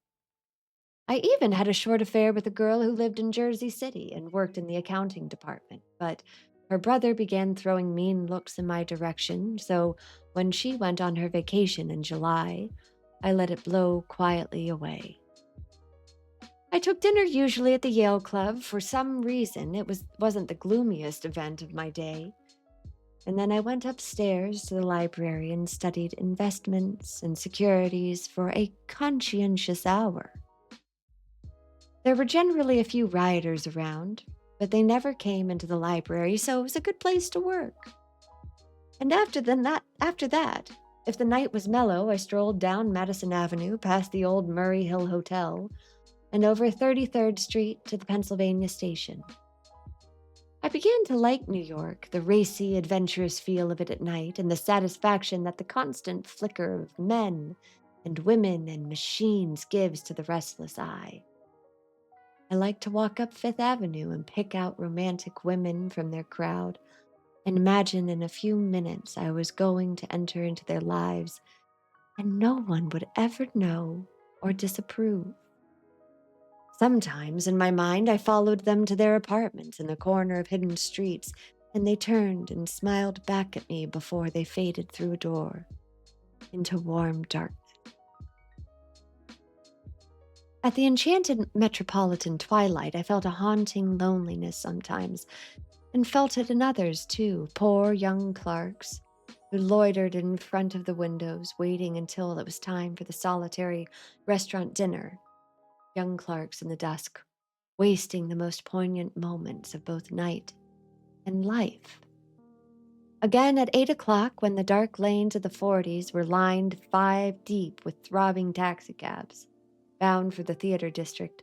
I even had a short affair with a girl who lived in Jersey City and worked in the accounting department, but her brother began throwing mean looks in my direction, so when she went on her vacation in July, I let it blow quietly away. I took dinner usually at the Yale Club. For some reason, it wasn't the gloomiest event of my day. And then I went upstairs to the library and studied investments and securities for a conscientious hour. There were generally a few rioters around, but they never came into the library, so it was a good place to work. And after that, if the night was mellow, I strolled down Madison Avenue past the old Murray Hill Hotel and over 33rd Street to the Pennsylvania Station. I began to like New York, the racy, adventurous feel of it at night, and the satisfaction that the constant flicker of men and women and machines gives to the restless eye. I liked to walk up Fifth Avenue and pick out romantic women from their crowd and imagine in a few minutes I was going to enter into their lives and no one would ever know or disapprove. Sometimes, in my mind, I followed them to their apartments in the corner of hidden streets, and they turned and smiled back at me before they faded through a door into warm darkness. At the enchanted metropolitan twilight, I felt a haunting loneliness sometimes, and felt it in others too, poor young clerks who loitered in front of the windows, waiting until it was time for the solitary restaurant dinner. Young clerks in the dusk, wasting the most poignant moments of both night and life. Again at 8 o'clock, when the dark lanes of the 40s were lined 5 deep with throbbing taxicabs, bound for the theater district,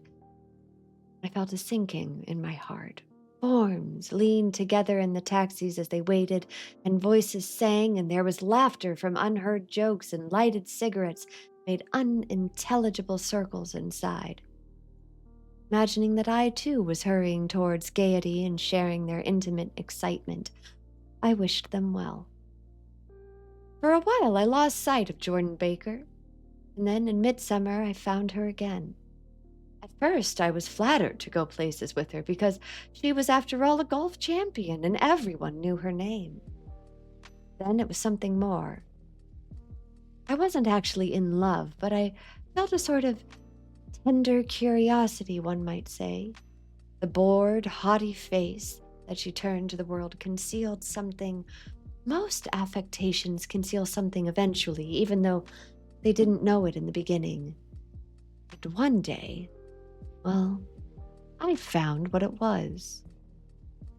I felt a sinking in my heart. Forms leaned together in the taxis as they waited, and voices sang, and there was laughter from unheard jokes, and lighted cigarettes made unintelligible circles inside. Imagining that I too was hurrying towards gaiety and sharing their intimate excitement, I wished them well. For a while I lost sight of Jordan Baker, and then in midsummer I found her again. At first I was flattered to go places with her because she was after all a golf champion and everyone knew her name. Then it was something more. I wasn't actually in love, but I felt a sort of tender curiosity, one might say. The bored, haughty face that she turned to the world concealed something. Most affectations conceal something eventually, even though they didn't know it in the beginning. And one day, well, I found what it was.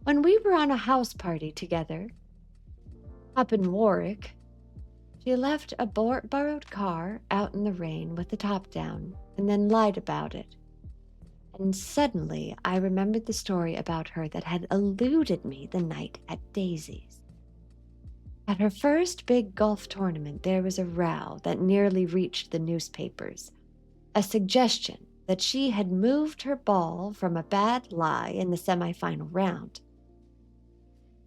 When we were on a house party together, up in Warwick, she left a borrowed car out in the rain with the top down, and then lied about it. And suddenly I remembered the story about her that had eluded me the night at Daisy's. At her first big golf tournament, there was a row that nearly reached the newspapers. A suggestion that she had moved her ball from a bad lie in the semifinal round.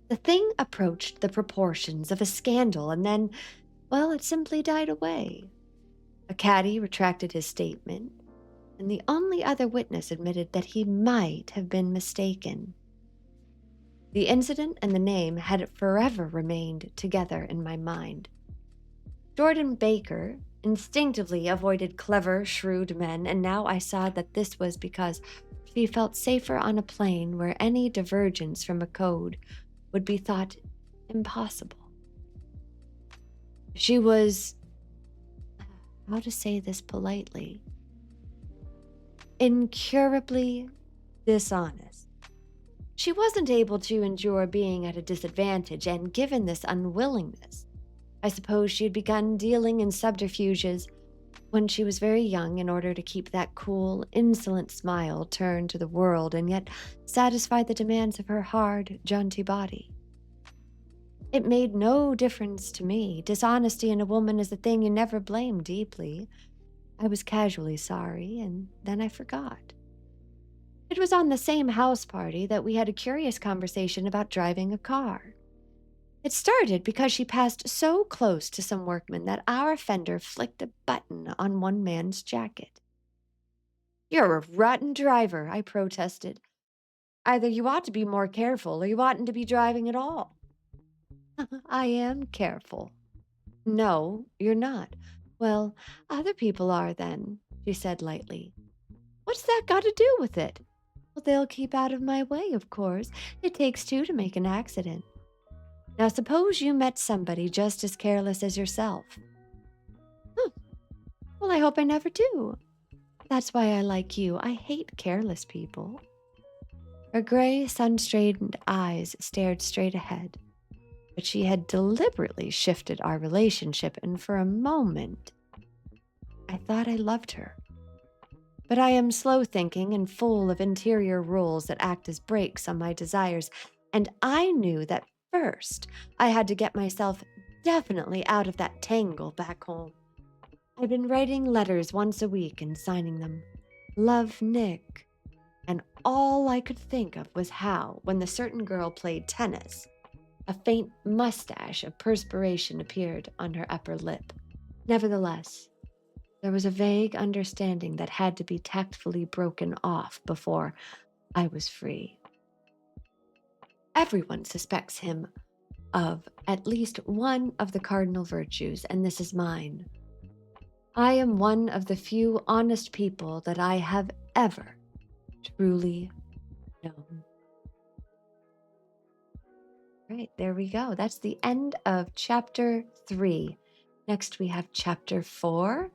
The thing approached the proportions of a scandal, and then, well, it simply died away. A caddy retracted his statement, and the only other witness admitted that he might have been mistaken. The incident and the name had forever remained together in my mind. Jordan Baker instinctively avoided clever, shrewd men, and now I saw that this was because she felt safer on a plane where any divergence from a code would be thought impossible. She was, how to say this politely, incurably dishonest. She wasn't able to endure being at a disadvantage, and given this unwillingness, I suppose she had begun dealing in subterfuges when she was very young in order to keep that cool, insolent smile turned to the world and yet satisfy the demands of her hard, jaunty body. It made no difference to me. Dishonesty in a woman is a thing you never blame deeply. I was casually sorry, and then I forgot. It was on the same house party that we had a curious conversation about driving a car. It started because she passed so close to some workmen that our fender flicked a button on one man's jacket. "You're a rotten driver," I protested. "Either you ought to be more careful or you oughtn't to be driving at all." "I am careful." "No, you're not." "Well, other people are then," she said lightly. "What's that got to do with it?" "Well, they'll keep out of my way, of course. It takes two to make an accident. Now suppose you met somebody just as careless as yourself." "Well, I hope I never do. That's why I like you. I hate careless people." Her gray, sun-strained eyes stared straight ahead, but she had deliberately shifted our relationship, and for a moment, I thought I loved her. But I am slow-thinking and full of interior rules that act as brakes on my desires, and I knew that first I had to get myself definitely out of that tangle back home. I'd been writing letters once a week and signing them, "Love, Nick," and all I could think of was how, when the certain girl played tennis, a faint mustache of perspiration appeared on her upper lip. Nevertheless, there was a vague understanding that had to be tactfully broken off before I was free. Everyone suspects him of at least one of the cardinal virtues, and this is mine. I am one of the few honest people that I have ever truly known. Right, there we go. That's the end of chapter 3. Next, we have chapter 4,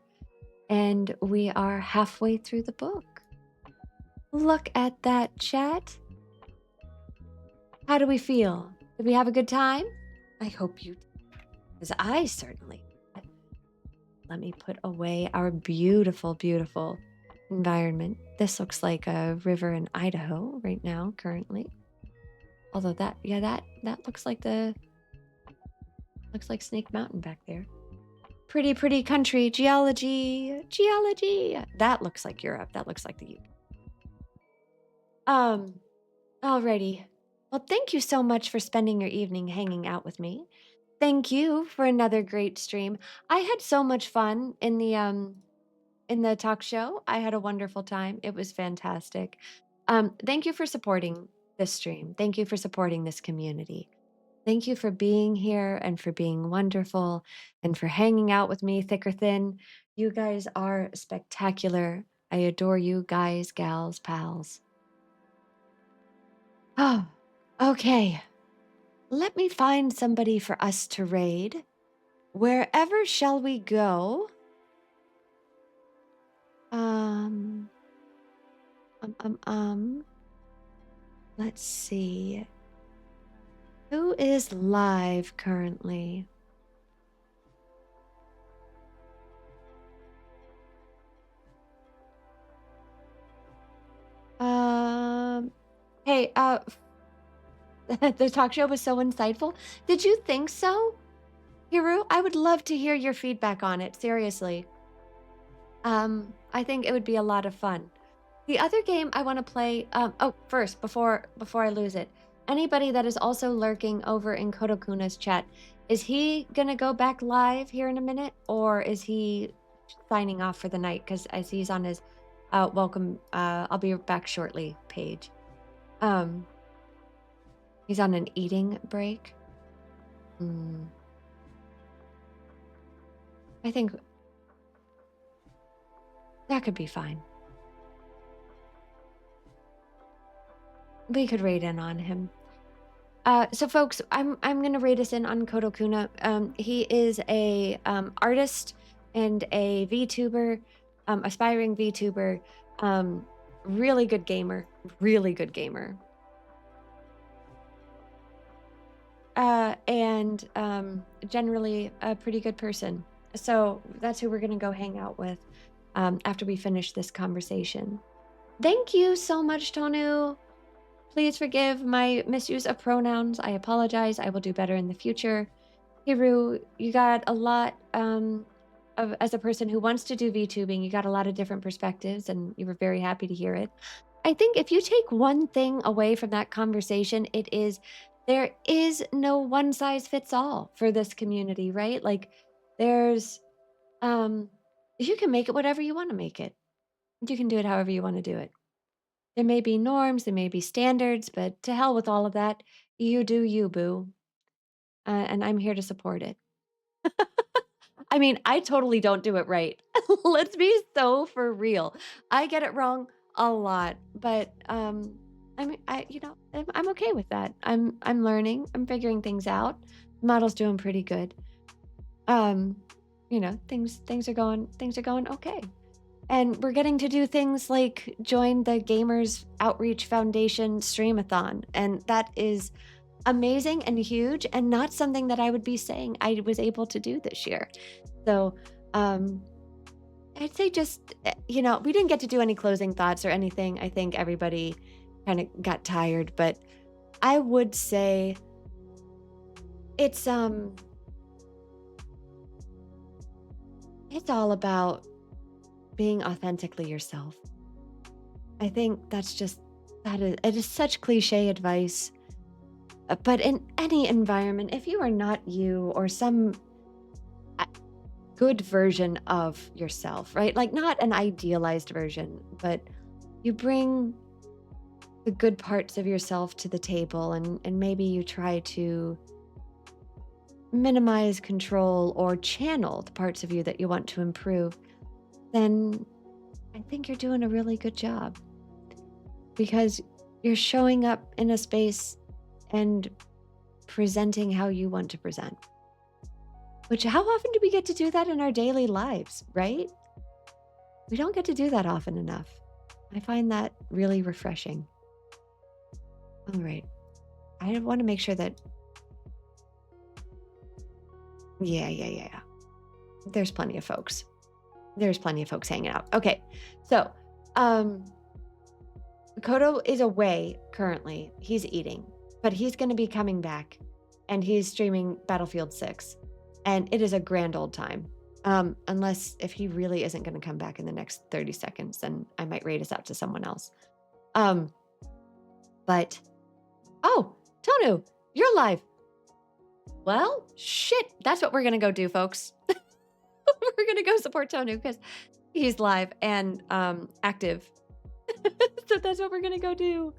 and we are halfway through the book. Look at that, chat. How do we feel? Did we have a good time? I hope you did, because I certainly did. Let me put away our beautiful, beautiful environment. This looks like a river in Idaho right now, currently. Although that looks like Snake Mountain back there. Pretty, pretty country. Geology. That looks like Europe. That looks like the UK. Alrighty. Well, thank you so much for spending your evening hanging out with me. Thank you for another great stream. I had so much fun in the talk show. I had a wonderful time. It was fantastic. Thank you for supporting this stream. Thank you for supporting this community. Thank you for being here and for being wonderful and for hanging out with me, thick or thin. You guys are spectacular. I adore you guys, gals, pals. Oh, okay. Let me find somebody for us to raid. Wherever shall we go? Let's see. Who is live currently? Hey, the talk show was so insightful. Did you think so? Hiru, I would love to hear your feedback on it, seriously. I think it would be a lot of fun. The other game I want to play, first, before I lose it, anybody that is also lurking over in Kotokuna's chat, is he gonna go back live here in a minute, or is he signing off for the night? Because I see he's on his welcome, I'll be back shortly page. He's on an eating break. I think that could be fine. We could raid in on him. So folks, I'm gonna raid us in on Kotokuna. He is a artist and a VTuber, aspiring VTuber, really good gamer, and generally a pretty good person. So that's who we're gonna go hang out with after we finish this conversation. Thank you so much, Tonu. Please forgive my misuse of pronouns. I apologize. I will do better in the future. Hiru, you got a lot as a person who wants to do VTubing, you got a lot of different perspectives, and you were very happy to hear it. I think if you take one thing away from that conversation, it is there is no one size fits all for this community, right? Like there's you can make it whatever you want to make it. You can do it however you want to do it. There may be norms, there may be standards, but to hell with all of that. You do you, boo. And I'm here to support it. I mean, I totally don't do it right. Let's be so for real. I get it wrong a lot, but I'm okay with that. I'm learning. I'm figuring things out. The model's doing pretty good. Things are going okay. And we're getting to do things like join the Gamers Outreach Foundation Streamathon. And that is amazing and huge and not something that I would be saying I was able to do this year. So I'd say just, we didn't get to do any closing thoughts or anything. I think everybody kind of got tired, but I would say it's all about being authentically yourself. I think it is such cliche advice, but in any environment, if you are not you or some good version of yourself, right? Like not an idealized version, but you bring the good parts of yourself to the table, and maybe you try to minimize, control, or channel the parts of you that you want to improve, then I think you're doing a really good job, because you're showing up in a space and presenting how you want to present. Which, how often do we get to do that in our daily lives, right? We don't get to do that often enough. I find that really refreshing. All right. I want to make sure that... Yeah. There's plenty of folks. There's plenty of folks hanging out. Okay. So, Kodo is away currently. He's eating, but he's going to be coming back, and he's streaming Battlefield 6. And it is a grand old time. Unless if he really isn't going to come back in the next 30 seconds, then I might raid us out to someone else. But, oh, Tonu, you're live. Well, shit, that's what we're going to go do, folks. We're going to go support Tonu because he's live and active. So that's what we're going to go do.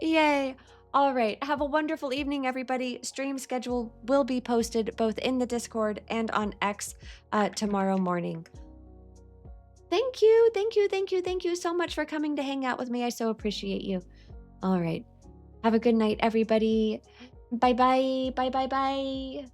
Yay. All right. Have a wonderful evening, everybody. Stream schedule will be posted both in the Discord and on X tomorrow morning. Thank you so much for coming to hang out with me. I so appreciate you. All right. Have a good night, everybody. Bye-bye. Bye.